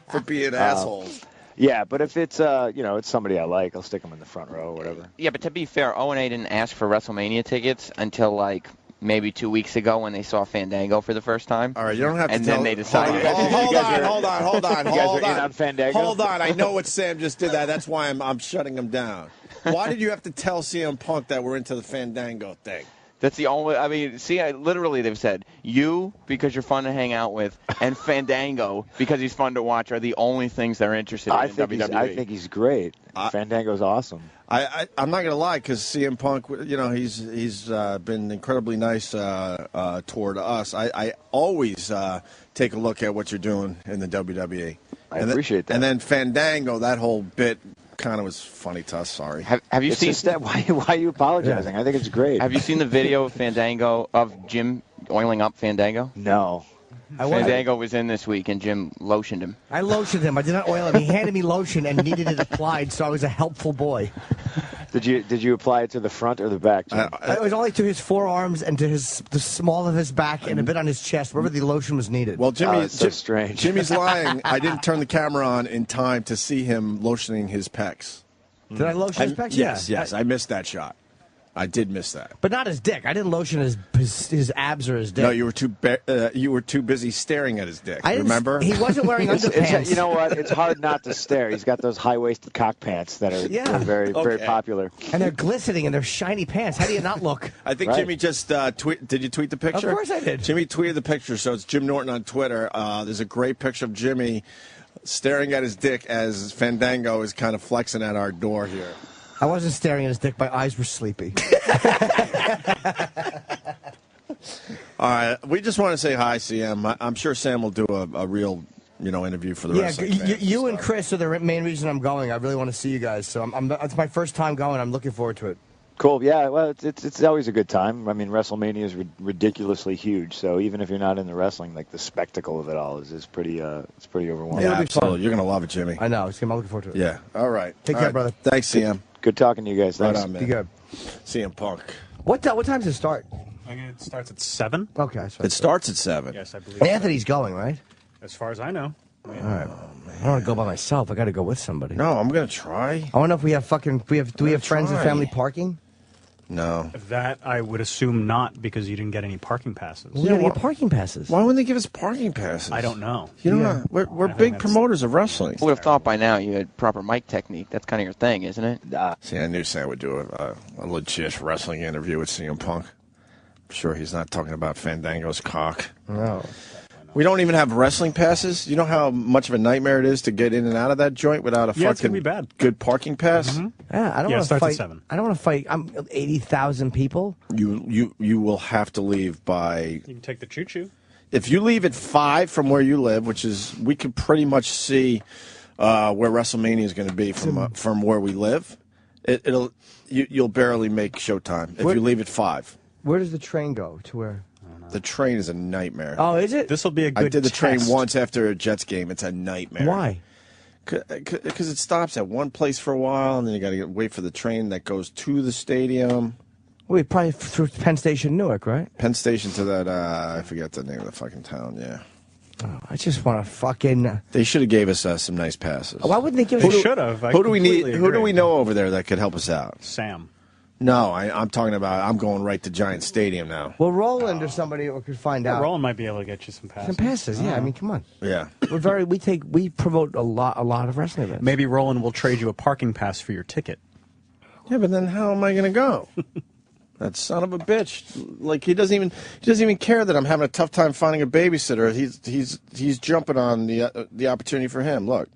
Speaker 5: For being assholes.
Speaker 15: Yeah, but if it's it's somebody I like, I'll stick them in the front row or whatever.
Speaker 11: Yeah, but to be fair, O&A didn't ask for WrestleMania tickets until like maybe 2 weeks ago when they saw Fandango for the first time.
Speaker 5: All right, you don't have to
Speaker 11: and
Speaker 5: tell.
Speaker 11: then they decided.
Speaker 5: Hold on.
Speaker 15: You guys are in on Fandango?
Speaker 5: Hold on. I know what Sam just did that. That's why I'm shutting him down. Why did you have to tell CM Punk that we're into the Fandango thing?
Speaker 11: That's the only. I mean, literally they've said you because you're fun to hang out with, and Fandango because he's fun to watch are the only things they're interested in WWE.
Speaker 15: I think he's great. Fandango's awesome.
Speaker 5: I'm not going to lie, because CM Punk, he's been incredibly nice toward us. I always take a look at what you're doing in the WWE.
Speaker 15: I appreciate that.
Speaker 5: And then Fandango, that whole bit kind of was funny to us. Sorry.
Speaker 11: Have you seen
Speaker 15: that? Why are you apologizing? I think it's great.
Speaker 11: Have you seen the video of Fandango of Jim oiling up Fandango?
Speaker 15: No.
Speaker 11: Fandango was in this week, and Jim lotioned him.
Speaker 3: I lotioned him. I did not oil him. He handed me lotion and needed it applied, so I was a helpful boy.
Speaker 15: Did you apply it to the front or the back, Jim?
Speaker 3: It was only to his forearms and to the small of his back and a bit on his chest, wherever the lotion was needed.
Speaker 5: Well,
Speaker 15: it's so strange.
Speaker 5: Jimmy's lying. I didn't turn the camera on in time to see him lotioning his pecs.
Speaker 3: Did I lotion his pecs?
Speaker 5: Yes. I missed that shot. I did miss that.
Speaker 3: But not his dick. I didn't lotion his abs or his dick.
Speaker 5: No, you were too busy staring at his dick. Remember?
Speaker 3: He wasn't wearing underpants.
Speaker 15: You know what? It's hard not to stare. He's got those high-waisted cock pants that are very popular.
Speaker 3: And they're glistening and they're shiny pants. How do you not look?
Speaker 5: I think Jimmy just did you tweet the picture?
Speaker 3: Of course I did.
Speaker 5: Jimmy tweeted the picture, so it's Jim Norton on Twitter. There's a great picture of Jimmy staring at his dick as Fandango is kind of flexing at our door here.
Speaker 3: I wasn't staring at his dick. My eyes were sleepy.
Speaker 5: All right. We just want to say hi, CM. I'm sure Sam will do a real, interview for the wrestling fans.
Speaker 3: You and Chris are the main reason I'm going. I really want to see you guys. So it's my first time going. I'm looking forward to it.
Speaker 15: Cool. Yeah. Well, it's always a good time. I mean, WrestleMania is ridiculously huge. So even if you're not into wrestling, like the spectacle of it all is pretty. It's pretty overwhelming.
Speaker 5: Yeah, absolutely. You're gonna love it, Jimmy.
Speaker 3: I know. I'm looking forward to it.
Speaker 5: Yeah. All right.
Speaker 3: Take care, brother.
Speaker 5: Thanks, CM.
Speaker 15: Good talking to you guys. Thanks.
Speaker 5: Right on, man.
Speaker 3: Be good.
Speaker 5: CM Punk.
Speaker 3: What time does it start?
Speaker 9: It starts at 7.
Speaker 3: Okay.
Speaker 5: It starts at 7.
Speaker 9: Yes, I believe.
Speaker 3: Anthony's going, right?
Speaker 9: As far as I know.
Speaker 3: All right. I don't want to go by myself. I got to go with somebody.
Speaker 5: No, I'm gonna try.
Speaker 3: I wonder if we have Do we have friends and family parking?
Speaker 5: No.
Speaker 9: That I would assume not, because you didn't get any parking passes.
Speaker 3: We gotta get parking passes.
Speaker 5: Why wouldn't they give us parking passes?
Speaker 9: I don't know.
Speaker 5: You know, we're big promoters of wrestling.
Speaker 11: I would have thought by now you had proper mic technique. That's kind of your thing, isn't it?
Speaker 5: See, I knew Sam would do a legit wrestling interview with CM Punk. I'm sure he's not talking about Fandango's cock.
Speaker 3: No.
Speaker 5: We don't even have wrestling passes. You know how much of a nightmare it is to get in and out of that joint without a
Speaker 9: it's gonna
Speaker 5: fucking
Speaker 9: be bad.
Speaker 5: good parking pass?
Speaker 9: Mm-hmm.
Speaker 3: Yeah, I don't want to fight.
Speaker 9: 7.
Speaker 3: I don't want to fight. I'm 80,000 people.
Speaker 5: You will have to leave by.
Speaker 9: You can take the choo-choo.
Speaker 5: If you leave at 5 from where you live, which is we can pretty much see where WrestleMania is going to be from where we live, you'll barely make showtime if you leave at 5.
Speaker 3: Where does the train go? To where?
Speaker 5: The train is a nightmare.
Speaker 3: Oh, is it?
Speaker 9: This will be a good
Speaker 5: I did the train
Speaker 9: test.
Speaker 5: once after a Jets game. It's a nightmare.
Speaker 3: Why?
Speaker 5: Because it stops at one place for a while, and then you got to wait for the train that goes to the stadium.
Speaker 3: Wait, probably through Penn Station, Newark, right?
Speaker 5: Penn Station to that, I forget the name of the fucking town, yeah.
Speaker 3: Oh, I just want to fucking...
Speaker 5: They should have gave us some nice passes.
Speaker 3: Why wouldn't they give us...
Speaker 9: They should have.
Speaker 5: Who do we need? Who do we know over there that could help us out?
Speaker 9: Sam.
Speaker 5: No, I'm talking about. I'm going right to Giant Stadium now.
Speaker 3: Well, Roland or somebody could find out.
Speaker 9: Roland might be able to get you some passes.
Speaker 3: Some passes, yeah. I mean, come on.
Speaker 5: Yeah.
Speaker 3: We promote a lot of wrestling events.
Speaker 9: Maybe Roland will trade you a parking pass for your ticket.
Speaker 5: Yeah, but then how am I going to go? That son of a bitch! Like he doesn't even care that I'm having a tough time finding a babysitter. He's jumping on the opportunity for him. Look,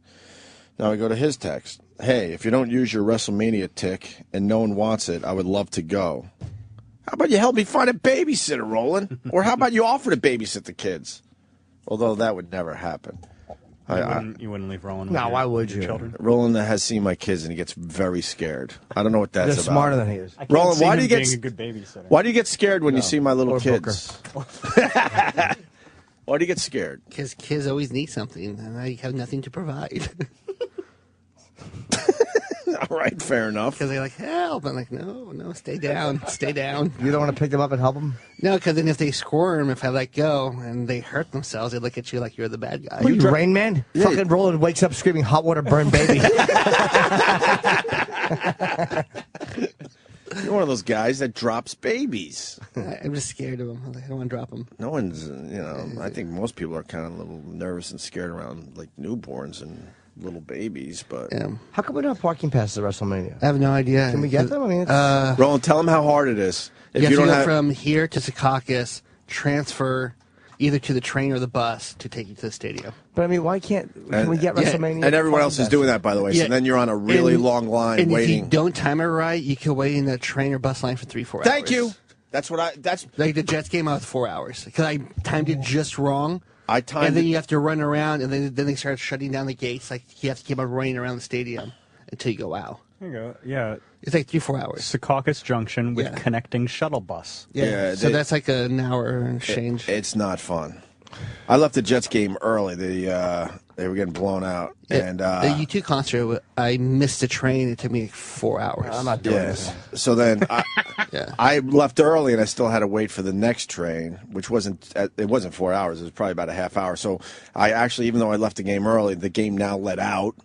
Speaker 5: now we go to his text. Hey, if you don't use your WrestleMania tick and no one wants it, I would love to go. How about you help me find a babysitter, Roland? Or how about you offer to babysit the kids? Although that would never happen.
Speaker 9: You wouldn't leave Roland.
Speaker 3: No, why would
Speaker 9: your
Speaker 3: you?
Speaker 9: Children?
Speaker 5: Roland has seen my kids and he gets very scared. I don't know what that's
Speaker 3: They're
Speaker 5: about.
Speaker 3: smarter than he is.
Speaker 5: Roland, why do you get
Speaker 9: being a good babysitter?
Speaker 5: Why do you get scared when you see my little
Speaker 3: Or
Speaker 5: kids? Why do you get scared?
Speaker 16: Because kids always need something, and I have nothing to provide.
Speaker 5: All right, fair enough.
Speaker 16: Because they're like, help. I'm like, no, stay down, stay down.
Speaker 3: You don't want to pick them up and help them?
Speaker 16: No, because then if they squirm, if I let go and they hurt themselves, they look at you like you're the bad guy.
Speaker 3: What are you, Rain Man?
Speaker 5: Yeah.
Speaker 3: Fucking Roland wakes up screaming, hot water burn baby.
Speaker 5: You're one of those guys that drops babies.
Speaker 16: I'm just scared of them. I don't want to drop them.
Speaker 5: No one's, I think most people are kind of a little nervous and scared around like newborns and little babies, but
Speaker 3: How come we don't have parking passes at WrestleMania?
Speaker 16: I have no idea.
Speaker 3: Can we get them? I mean, it's...
Speaker 5: Roland, tell them how hard it is. If
Speaker 16: you have to
Speaker 5: don't
Speaker 16: go
Speaker 5: have
Speaker 16: from here to Secaucus, transfer either to the train or the bus to take you to the stadium.
Speaker 3: But I mean, why can we get WrestleMania?
Speaker 5: And everyone else is doing that, by the way. So then you're on a really long line
Speaker 16: and
Speaker 5: waiting.
Speaker 16: if you don't time it right, you can wait in the train or bus line for 3-4 hours.
Speaker 5: Thank you. That's what that's
Speaker 16: like the Jets game out with 4 hours because I timed it just wrong.
Speaker 5: And
Speaker 16: then you have to run around, and then they start shutting down the gates. Like you have to keep on running around the stadium until you go out.
Speaker 9: There you go. Yeah.
Speaker 16: It's like 3-4 hours.
Speaker 9: Secaucus Junction with connecting shuttle bus.
Speaker 16: Yeah. So that's like an hour and change.
Speaker 5: It's not fun. I left the Jets game early. They were getting blown out. And
Speaker 16: the U2 concert, I missed the train. It took me like 4 hours.
Speaker 3: I'm not doing this.
Speaker 5: So then I left early, and I still had to wait for the next train, which wasn't 4 hours. It was probably about a half hour. So I actually, even though I left the game early, the game now let out.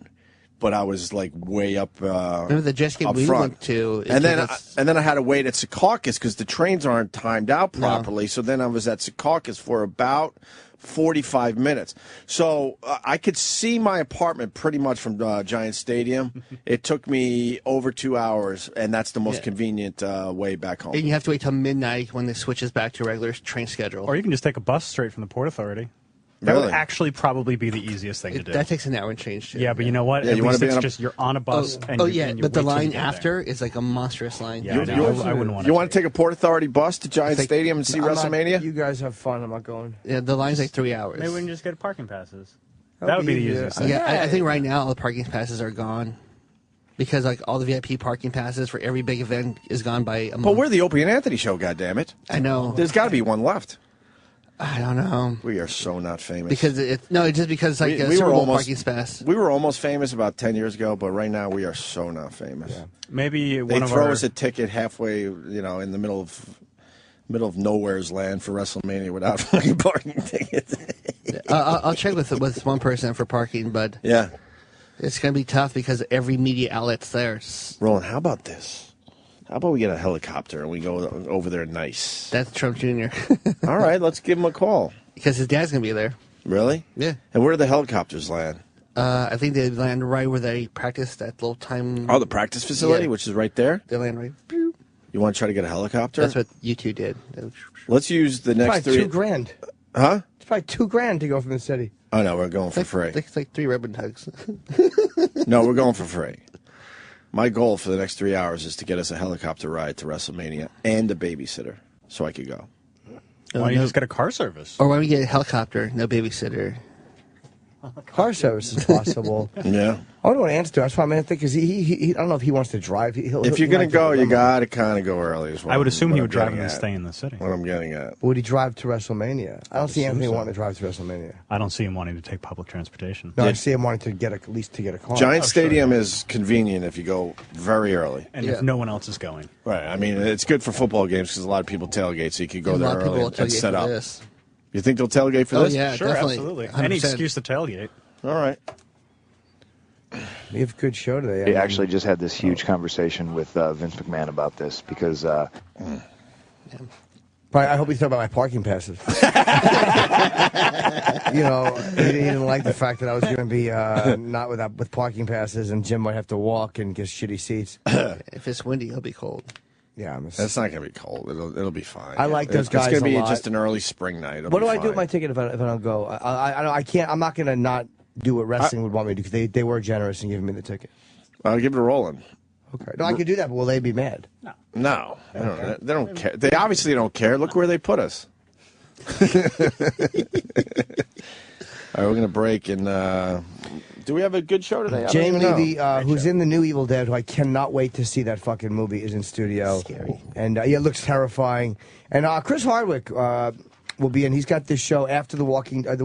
Speaker 5: But I was like way up.
Speaker 16: Remember the Jets game
Speaker 5: up
Speaker 16: we
Speaker 5: front.
Speaker 16: went to?
Speaker 5: And then I had to wait at Secaucus because the trains aren't timed out properly. So then I was at Secaucus for about 45 minutes. So I could see my apartment pretty much from Giant Stadium. It took me over 2 hours, and that's the most convenient way back home.
Speaker 16: And you have to wait till midnight when it switches back to a regular train schedule.
Speaker 9: Or you can just take a bus straight from the Port Authority. That
Speaker 5: Really?
Speaker 9: would actually probably be the easiest thing to do.
Speaker 16: That takes an hour and change, too.
Speaker 9: Yeah, but you know what?
Speaker 5: Yeah,
Speaker 9: At
Speaker 5: you wanna
Speaker 9: least
Speaker 5: be
Speaker 9: it's
Speaker 5: on a-
Speaker 9: just you're on a bus. and
Speaker 16: but
Speaker 9: you
Speaker 16: the
Speaker 9: wait till you
Speaker 16: line
Speaker 9: get there.
Speaker 16: after is like a monstrous line.
Speaker 9: Yeah, no, I wouldn't want
Speaker 5: You want to take a Port Authority bus to Giant
Speaker 16: It's like-
Speaker 5: Stadium and see
Speaker 3: I'm not-
Speaker 5: WrestleMania?
Speaker 3: You guys have fun. I'm not going.
Speaker 16: Yeah, the line's like 3 hours.
Speaker 9: Maybe we can just get parking passes.
Speaker 3: That'd
Speaker 9: That would
Speaker 3: be
Speaker 9: be the
Speaker 3: easier.
Speaker 9: easiest thing.
Speaker 16: Yeah, I think right now all the parking passes are gone. Because like all the VIP parking passes for every big event is gone by a month.
Speaker 5: But we're the Opie and Anthony show, goddammit.
Speaker 16: I know.
Speaker 5: There's got to be one left.
Speaker 16: I don't know.
Speaker 5: We are so not famous.
Speaker 16: Because it's just because like a
Speaker 5: we
Speaker 16: Super
Speaker 5: were
Speaker 16: Bowl
Speaker 5: almost
Speaker 16: parking pass.
Speaker 5: We were almost famous about 10 years ago, but right now we are so not famous.
Speaker 9: Maybe
Speaker 5: They
Speaker 9: one of
Speaker 5: throw
Speaker 9: our
Speaker 5: us a ticket halfway, in the middle of nowhere's land for WrestleMania without fucking parking tickets.
Speaker 16: I'll check with one person for parking, but
Speaker 5: Yeah.
Speaker 16: it's going to be tough because every media outlet's there.
Speaker 5: Roland, how about this? How about we get a helicopter and we go over there nice?
Speaker 16: That's Trump Jr.
Speaker 5: All right, let's give him a call.
Speaker 16: Because his dad's going to be there.
Speaker 5: Really?
Speaker 16: Yeah.
Speaker 5: And where do the helicopters land?
Speaker 16: I think they land right where they practice that little time.
Speaker 5: Oh, the practice facility,
Speaker 16: Yeah.
Speaker 5: which is right there?
Speaker 16: They land right.
Speaker 5: You want to try to get a helicopter?
Speaker 16: That's what U2 did.
Speaker 5: Let's use the next
Speaker 3: Probably
Speaker 5: three.
Speaker 3: $2,000.
Speaker 5: Huh?
Speaker 3: It's probably $2,000 to go from the city.
Speaker 5: Oh, no, we're going for free.
Speaker 16: It's like 3 ribbon tugs.
Speaker 5: No, we're going for free. My goal for the next 3 hours is to get us a helicopter ride to WrestleMania and a babysitter so I could go.
Speaker 9: Why don't you just get a car service?
Speaker 16: Or why don't we get a helicopter, no babysitter?
Speaker 3: Car service is possible.
Speaker 5: Yeah.
Speaker 3: I wonder what Ant's doing. That's why I'm thinking, because he I don't know if he wants to drive.
Speaker 5: If you're going to go, you got to kind of go early as well.
Speaker 9: I would assume he would drive and stay in the city.
Speaker 5: What I'm getting at.
Speaker 3: Would he drive to WrestleMania? I don't see Anthony
Speaker 9: so.
Speaker 3: wanting to drive to WrestleMania.
Speaker 9: I don't see him wanting to take public transportation.
Speaker 3: No, I see him wanting to get at least to get a car.
Speaker 5: Giant Stadium is convenient if you go very early.
Speaker 9: And if no one else is going.
Speaker 5: Right. I mean, it's good for football games because a lot of people tailgate, so you could go there early and set up.
Speaker 16: This.
Speaker 5: You think they'll tailgate for this?
Speaker 16: Yeah,
Speaker 9: sure,
Speaker 16: definitely.
Speaker 9: absolutely.
Speaker 16: 100%.
Speaker 9: Any excuse to tailgate.
Speaker 5: All right.
Speaker 3: We have a good show today.
Speaker 15: We actually just had this huge conversation with Vince McMahon about this because.
Speaker 3: I hope he's talking about my parking passes. You know, he didn't like the fact that I was going to be not with parking passes, and Jim might have to walk and get shitty seats.
Speaker 16: If it's windy, he'll be cold.
Speaker 3: Yeah,
Speaker 5: that's not going to be cold. It'll be fine.
Speaker 3: I like those guys.
Speaker 5: It's going to be
Speaker 3: a lot.
Speaker 5: just an early spring night.
Speaker 3: What do I do with my ticket if I don't go? I can't. I'm not going to not do what wrestling would want me to do because they were generous in giving me the ticket.
Speaker 5: I'll give it a rolling.
Speaker 3: Okay. No, I could do that, but will they be mad?
Speaker 5: No. They don't care. They obviously don't care. Look where they put us. All right, we're going to break. And do we have a good show today?
Speaker 3: Jane Levy, who's in the new Evil Dead, who I cannot wait to see that fucking movie, is in studio. Scary. And it looks terrifying. And Chris Hardwick will be in. He's got this show after The Walking Dead.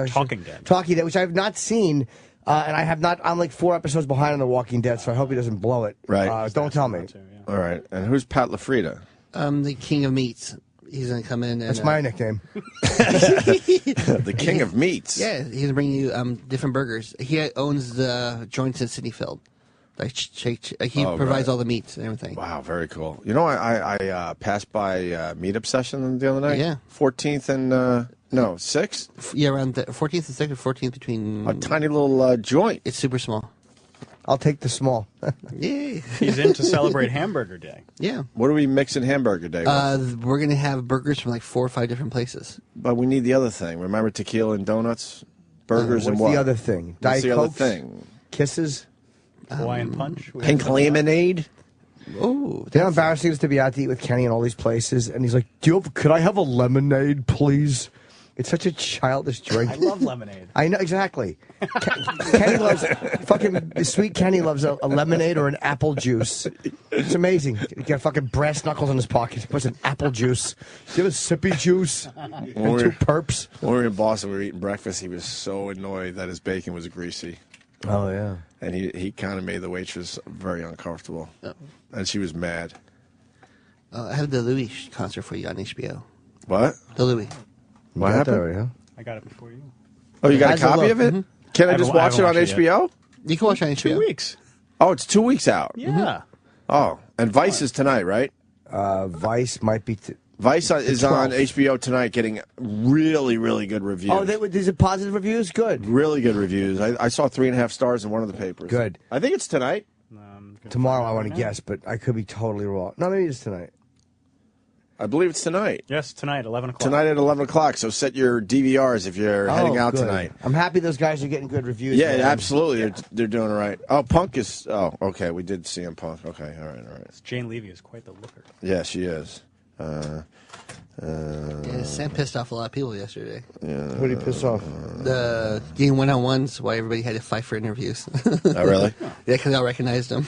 Speaker 3: Talking Dead, which I have not seen. And I have not. I'm like 4 episodes behind on The Walking Dead, so I hope he doesn't blow it.
Speaker 5: Right.
Speaker 3: Don't tell me.
Speaker 5: All right. And who's Pat LaFrida?
Speaker 16: The King of Meats. He's going to come in. And,
Speaker 3: That's my nickname.
Speaker 5: The King of Meats.
Speaker 16: Yeah, he's going to bring you different burgers. He owns the joints in City Field. Like he provides all the meats and everything.
Speaker 5: Wow, very cool. You know, I passed by Meat Obsession the other night.
Speaker 16: Yeah.
Speaker 5: 14th and 6th.
Speaker 16: Yeah, around the 14th and 6th or 14th between.
Speaker 5: A tiny little joint.
Speaker 16: It's super small.
Speaker 3: I'll take the small.
Speaker 16: Yay!
Speaker 9: He's in to celebrate Hamburger Day.
Speaker 16: Yeah.
Speaker 5: What are we mixing Hamburger Day with?
Speaker 16: We're going to have burgers from like 4 or 5 different places.
Speaker 5: But we need the other thing. Remember tequila and donuts? Burgers and what?
Speaker 3: What's the other thing?
Speaker 5: What's
Speaker 3: Diet
Speaker 5: the other
Speaker 3: Cokes?
Speaker 5: thing?
Speaker 3: Kisses?
Speaker 9: Hawaiian Punch?
Speaker 5: Pink lemonade?
Speaker 3: Oh, how embarrassing it is to be out to eat with Kenny in all these places, and he's like, could I have a lemonade, please? It's such a childish drink.
Speaker 9: I love lemonade.
Speaker 3: I know, exactly. Kenny loves, sweet Kenny loves a lemonade or an apple juice. It's amazing. He got fucking brass knuckles in his pocket. He puts an apple juice. Do you have a sippy juice? And 2 perps?
Speaker 5: When we were in Boston, we were eating breakfast. He was so annoyed that his bacon was greasy.
Speaker 3: Oh, yeah.
Speaker 5: And he kind of made the waitress very uncomfortable.
Speaker 16: Oh.
Speaker 5: And she was mad.
Speaker 16: I have the Louis concert for you on HBO.
Speaker 5: What?
Speaker 16: The Louis.
Speaker 5: What happened?
Speaker 3: Yeah.
Speaker 9: I got it before you.
Speaker 5: Oh, you got a copy of it?
Speaker 16: Mm-hmm.
Speaker 5: Can I just watch it on HBO?
Speaker 16: You can watch it on HBO.
Speaker 9: 2 weeks.
Speaker 5: Oh, it's 2 weeks out.
Speaker 9: Yeah.
Speaker 5: Oh, and Vice is tonight, right?
Speaker 3: Vice might be...
Speaker 5: Vice is on HBO tonight getting really, really good reviews.
Speaker 3: Oh, is it positive reviews? Good.
Speaker 5: Really good reviews. I saw 3.5 stars in one of the papers.
Speaker 3: Good.
Speaker 5: I think it's tonight.
Speaker 3: Tomorrow I want to guess, but I could be totally wrong. No, maybe it's tonight.
Speaker 5: I believe it's tonight.
Speaker 9: Yes, tonight, 11 o'clock.
Speaker 5: Tonight at 11 o'clock, so set your DVRs if you're heading out
Speaker 3: good.
Speaker 5: tonight.
Speaker 3: I'm happy those guys are getting good reviews.
Speaker 5: Yeah,
Speaker 3: man.
Speaker 5: absolutely. They're doing it right. Oh, Punk is... Oh, okay, we did see him, Punk. Okay, all right.
Speaker 9: Jane Levy is quite the looker.
Speaker 5: Yeah, she is.
Speaker 16: Sam pissed off a lot of people yesterday.
Speaker 5: Yeah.
Speaker 3: Who did he piss off?
Speaker 16: The getting one-on-ones, why everybody had to fight for interviews.
Speaker 5: Oh, really?
Speaker 16: Yeah, because they all recognized him.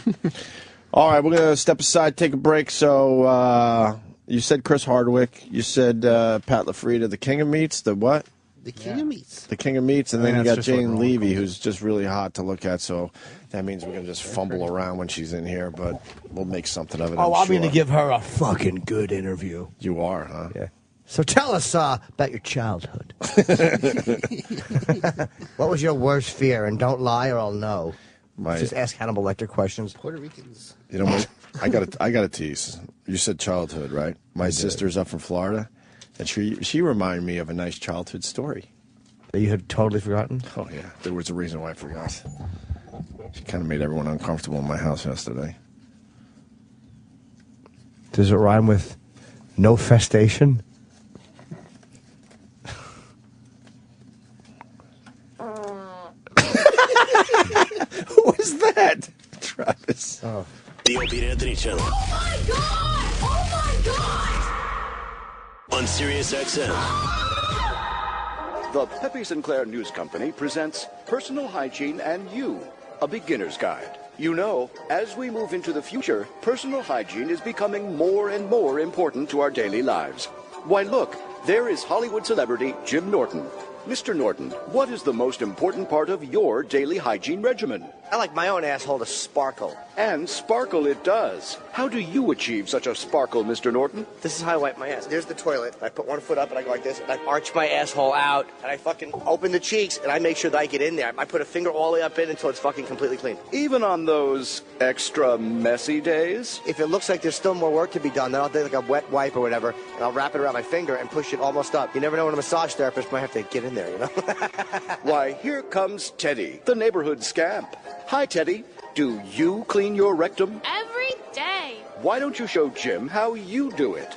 Speaker 5: All right, we're going to step aside, take a break. So you said Chris Hardwick. You said Pat LaFrida, the King of Meats. The what?
Speaker 16: The King of Meats.
Speaker 5: The King of Meats. And then you
Speaker 9: that's
Speaker 5: got
Speaker 9: just what
Speaker 5: Jane
Speaker 9: we're all
Speaker 5: Levy, who's just really hot to look at. So that means we're going to just fumble around when she's in here, but we'll make something of it.
Speaker 3: I'm going to give her a fucking good interview.
Speaker 5: You are, huh?
Speaker 3: Yeah. So tell us about your childhood. What was your worst fear? And don't lie or I'll know. Just ask Hannibal Lecter questions.
Speaker 16: Puerto Ricans.
Speaker 5: You know, I got to tease. You said childhood, right? My sister's up from Florida, and she reminded me of a nice childhood story.
Speaker 3: That you had totally forgotten?
Speaker 5: Oh, yeah. There was a reason why I forgot. She kind of made everyone uncomfortable in my house yesterday.
Speaker 3: Does it rhyme with no festation?
Speaker 5: Who was that? Travis.
Speaker 3: Oh.
Speaker 17: The Opie and Anthony channel.
Speaker 18: Oh my God! Oh my God!
Speaker 17: On Sirius XM. The Pepe Sinclair News Company presents Personal Hygiene and You, a beginner's guide. You know, as we move into the future, personal hygiene is becoming more and more important to our daily lives. Why, look, there is Hollywood celebrity Jim Norton. Mr. Norton, what is the most important part of your daily hygiene regimen?
Speaker 3: I like my own asshole to sparkle.
Speaker 17: And sparkle it does. How do you achieve such a sparkle, Mr. Norton?
Speaker 3: This is how I wipe my ass. There's the toilet. I put one foot up and I go like this, and I arch my asshole out, and I fucking open the cheeks, and I make sure that I get in there. I put a finger all the way up in until it's fucking completely clean.
Speaker 17: Even on those extra messy days?
Speaker 3: If it looks like there's still more work to be done, then I'll do like a wet wipe or whatever, and I'll wrap it around my finger and push it almost up. You never know when a massage therapist might have to get in there, you know?
Speaker 17: Why, here comes Teddy, the neighborhood scamp. Hi, Teddy. Do you clean your rectum?
Speaker 18: Every day.
Speaker 17: Why don't you show Jim how you do it?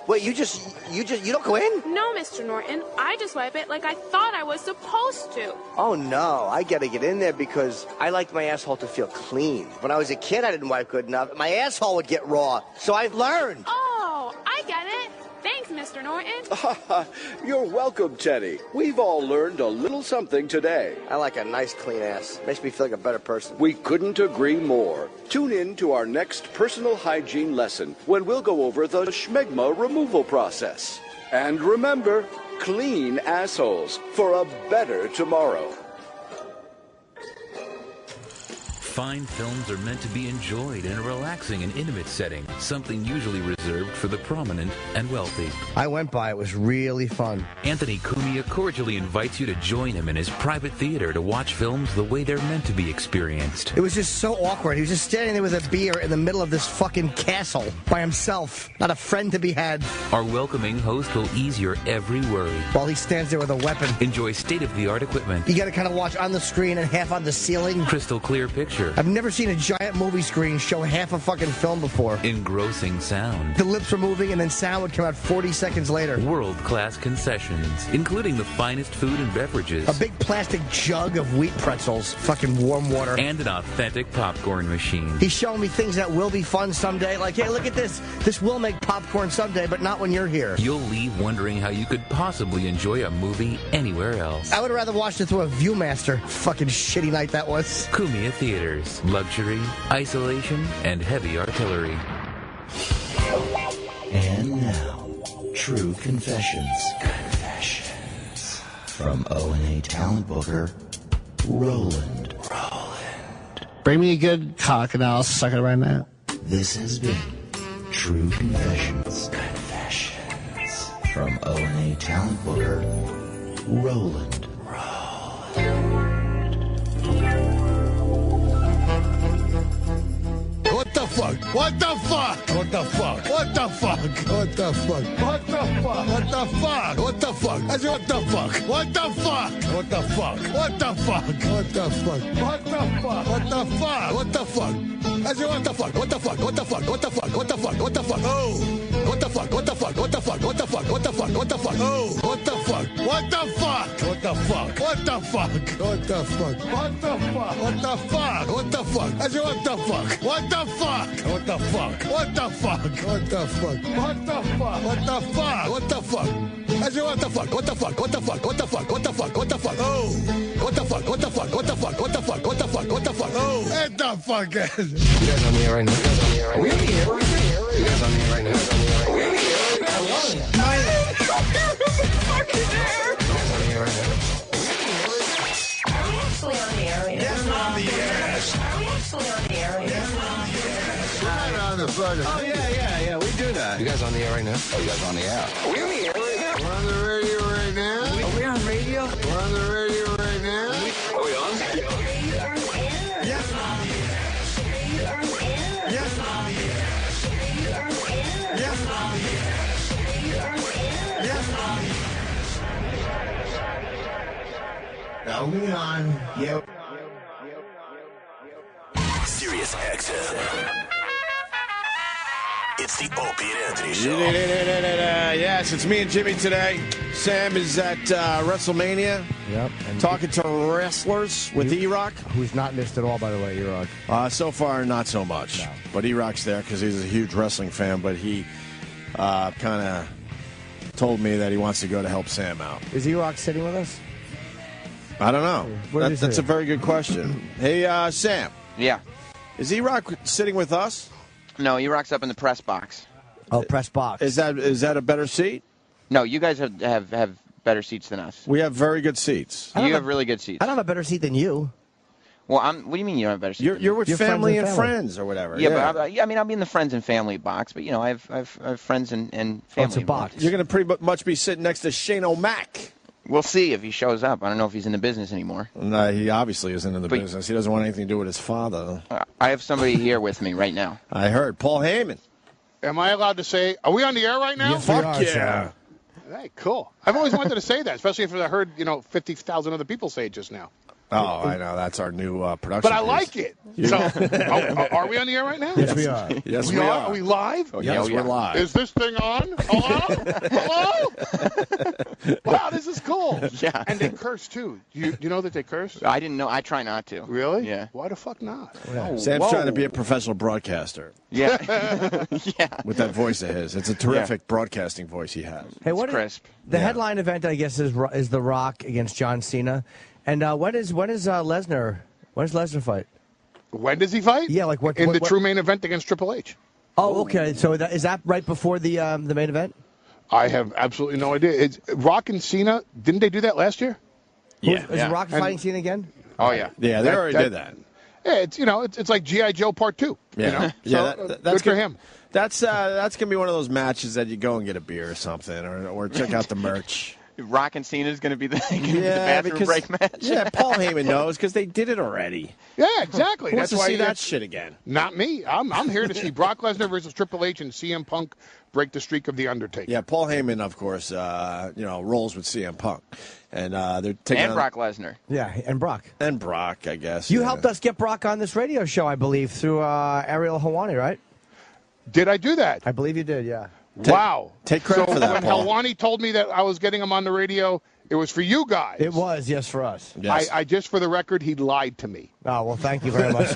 Speaker 3: Wait, you don't go in?
Speaker 18: No, Mr. Norton. I just wipe it like I thought I was supposed to.
Speaker 3: Oh, no. I gotta get in there because I like my asshole to feel clean. When I was a kid, I didn't wipe good enough. My asshole would get raw, so I've learned.
Speaker 18: Oh, I get it. Thanks, Mr. Norton.
Speaker 17: You're welcome, Teddy. We've all learned a little something today.
Speaker 3: I like a nice, clean ass. Makes me feel like a better person.
Speaker 17: We couldn't agree more. Tune in to our next personal hygiene lesson when we'll go over the schmegma removal process. And remember, clean assholes for a better tomorrow.
Speaker 19: Fine films are meant to be enjoyed in a relaxing and intimate setting, something usually reserved for the prominent and wealthy.
Speaker 3: I went by. It was really fun.
Speaker 19: Anthony Cumia cordially invites you to join him in his private theater to watch films the way they're meant to be experienced.
Speaker 3: It was just so awkward. He was just standing there with a beer in the middle of this fucking castle by himself. Not a friend to be had.
Speaker 19: Our welcoming host will ease your every worry.
Speaker 3: While he stands there with a weapon.
Speaker 19: Enjoy state-of-the-art equipment.
Speaker 3: You gotta kind of watch on the screen and half on the ceiling.
Speaker 19: Crystal clear picture.
Speaker 3: I've never seen a giant movie screen show half a fucking film before.
Speaker 19: Engrossing sound.
Speaker 3: The lips were moving and then sound would come out 40 seconds later.
Speaker 19: World-class concessions, including the finest food and beverages.
Speaker 3: A big plastic jug of wheat pretzels, fucking warm water.
Speaker 19: And an authentic popcorn machine.
Speaker 3: He's showing me things that will be fun someday. Like, hey, look at this. This will make popcorn someday, but not when you're here.
Speaker 19: You'll leave wondering how you could possibly enjoy a movie anywhere else.
Speaker 3: I would rather watch it through a Viewmaster. Fucking shitty night that was.
Speaker 19: Cumia Theaters. Luxury, isolation, and heavy artillery.
Speaker 20: And now, True Confessions. Confessions. From O&A talent booker, Roland.
Speaker 16: Bring me a good cock and I'll suck it right now.
Speaker 20: This has been True Confessions. Confessions. From O&A talent booker, Roland.
Speaker 21: What the fuck? What the fuck? What the fuck? What the fuck? What the fuck? What the fuck? What the fuck? What the fuck? I said, what the fuck? What the fuck? What the fuck? What the fuck? What the fuck? What the fuck? What the fuck? What the fuck? I said, what the fuck? What the fuck? What the fuck? What the fuck? What the fuck? What the fuck? Oh! What the fuck? What the fuck? What the fuck? What the fuck? What the fuck? What the fuck? Oh! What the fuck? What the fuck? What the fuck? What the fuck? What the fuck? What the fuck? What the fuck? What the fuck? I said, what the fuck? What the fuck? What the fuck? What the fuck? What the fuck? What the fuck? What the fuck? What the fuck? I said, what the fuck? What the fuck? What the fuck? What the fuck? What the fuck? What the fuck? Oh! What the fuck? What the fuck? What the fuck? What the fuck? What the fuck? What the fuck? Oh! What the fuck?
Speaker 22: You guys on the air right now? Are we on the air? You guys on the air right now? Are we on the air right now? I love it.
Speaker 21: Fucking air!
Speaker 22: You guys on the air right now?
Speaker 23: Are we actually on the air right now?
Speaker 21: Yes, we're on the air.
Speaker 23: Are we actually on the air right now?
Speaker 21: Yes, we're on the air. We're on the fucking. Oh, yeah, we do that.
Speaker 22: You guys on the air right now?
Speaker 21: Oh, you guys on the air? Are we on the air right now? We're on the radio right now.
Speaker 23: Are we on radio?
Speaker 21: We're on the radio right now. Are we on?
Speaker 23: Are you on the air?
Speaker 21: Yes, we're on the air.
Speaker 23: Are you on the air?
Speaker 21: Yes, we're on the air.
Speaker 23: Are you on the air?
Speaker 21: Yes, we're on the air.
Speaker 23: Are you on the air?
Speaker 21: Yes, we're on the air.
Speaker 22: Are we on? Yep.
Speaker 2: Sirius XM. It's the Opie and Anthony Show.
Speaker 5: Yes, it's me and Jimmy today. Sam is at WrestleMania.
Speaker 3: Yep. And
Speaker 5: talking to wrestlers with E-Rock.
Speaker 3: Who's not missed at all, by the way, E-Rock.
Speaker 5: So far, not so much.
Speaker 3: No.
Speaker 5: But E-Rock's there because he's a huge wrestling fan, but he kind of told me that he wants to go to help Sam out.
Speaker 3: Is E-Rock sitting with us?
Speaker 5: I don't know.
Speaker 3: Where is
Speaker 5: That's
Speaker 3: he?
Speaker 5: a very good question. Hey, Sam.
Speaker 11: Yeah.
Speaker 5: Is E-Rock sitting with us?
Speaker 11: No, E-Rock's up in the press box.
Speaker 3: Oh, press box.
Speaker 5: Is that a better seat?
Speaker 11: No, you guys have better seats than us.
Speaker 5: We have very good seats.
Speaker 11: You have really good seats.
Speaker 3: I don't have a better seat than you.
Speaker 11: Well, what do you mean you don't have a better seat?
Speaker 5: You're with
Speaker 3: Your
Speaker 5: family and
Speaker 3: friends and
Speaker 5: friends or whatever.
Speaker 11: Yeah, but I mean, I'll be in the friends and family box, but I have friends and family.
Speaker 3: box.
Speaker 5: You're going to pretty much be sitting next to Shane O'Mac.
Speaker 11: We'll see if he shows up. I don't know if he's in the business anymore.
Speaker 5: No, he obviously isn't in the business. He doesn't want anything to do with his father.
Speaker 11: I have somebody here with me right now.
Speaker 5: I heard Paul Heyman.
Speaker 1: Am I allowed to say? Are we on the air right now?
Speaker 3: Yes, we
Speaker 5: Fuck
Speaker 3: are,
Speaker 5: yeah.
Speaker 3: Sam.
Speaker 1: Hey, cool. I've always wanted to say that, especially if I heard 50,000 other people say it just now.
Speaker 5: Oh, I know. That's our new production.
Speaker 1: But I
Speaker 5: piece.
Speaker 1: like it. So, are we on the air right now?
Speaker 3: Yes, we are.
Speaker 5: Yes,
Speaker 1: we are. Are we live?
Speaker 5: Oh, yes, we're live.
Speaker 1: Is this thing on? Hello? Hello? Wow, this is cool.
Speaker 11: Yeah.
Speaker 1: And they curse, too. You know that they curse?
Speaker 11: I didn't know. I try not to.
Speaker 1: Really?
Speaker 11: Yeah.
Speaker 1: Why the fuck not?
Speaker 5: Sam's trying to be a professional broadcaster.
Speaker 11: Yeah. Yeah.
Speaker 5: With that voice of his. It's a terrific broadcasting voice he has.
Speaker 3: Hey, what
Speaker 11: crisp.
Speaker 3: The headline event, I guess, is The Rock against John Cena. And when is Lesnar? When does Lesnar fight?
Speaker 1: When does he fight?
Speaker 3: Yeah, like what?
Speaker 1: In
Speaker 3: what,
Speaker 1: the true main event against Triple H.
Speaker 3: Oh, okay. So is that right before the main event?
Speaker 1: I have absolutely no idea. It's Rock and Cena. Didn't they do that last year?
Speaker 5: Yeah.
Speaker 3: Is Rock fighting Cena again?
Speaker 1: Oh yeah.
Speaker 5: Yeah, they already did that.
Speaker 1: Yeah, it's like G.I. Joe Part 2.
Speaker 5: Yeah.
Speaker 1: So,
Speaker 5: that's
Speaker 1: good for him.
Speaker 5: That's gonna be one of those matches that you go and get a beer or something, or check out the merch.
Speaker 11: Rock and Cena is going to be the bathroom break match.
Speaker 5: Yeah, Paul Heyman knows because they did it already.
Speaker 1: Yeah, exactly.
Speaker 5: Who wants
Speaker 1: That's
Speaker 5: to
Speaker 1: why
Speaker 5: see that shit again?
Speaker 1: Not me. I'm here to see Brock Lesnar versus Triple H and CM Punk break the streak of the Undertaker.
Speaker 5: Yeah, Paul Heyman, of course, rolls with CM Punk, and they're taking
Speaker 11: and Brock Lesnar.
Speaker 3: Yeah, and Brock.
Speaker 5: And Brock, I guess.
Speaker 3: You helped us get Brock on this radio show, I believe, through Ariel Helwani, right?
Speaker 1: Did I do that?
Speaker 3: I believe you did. Yeah.
Speaker 1: Wow.
Speaker 5: Take credit for that,
Speaker 1: when
Speaker 5: Paul.
Speaker 1: Helwani told me that I was getting him on the radio, it was for you guys.
Speaker 3: It was, yes, for us.
Speaker 5: Yes.
Speaker 1: I just, for the record, he lied to me.
Speaker 3: Oh, well, thank you very much.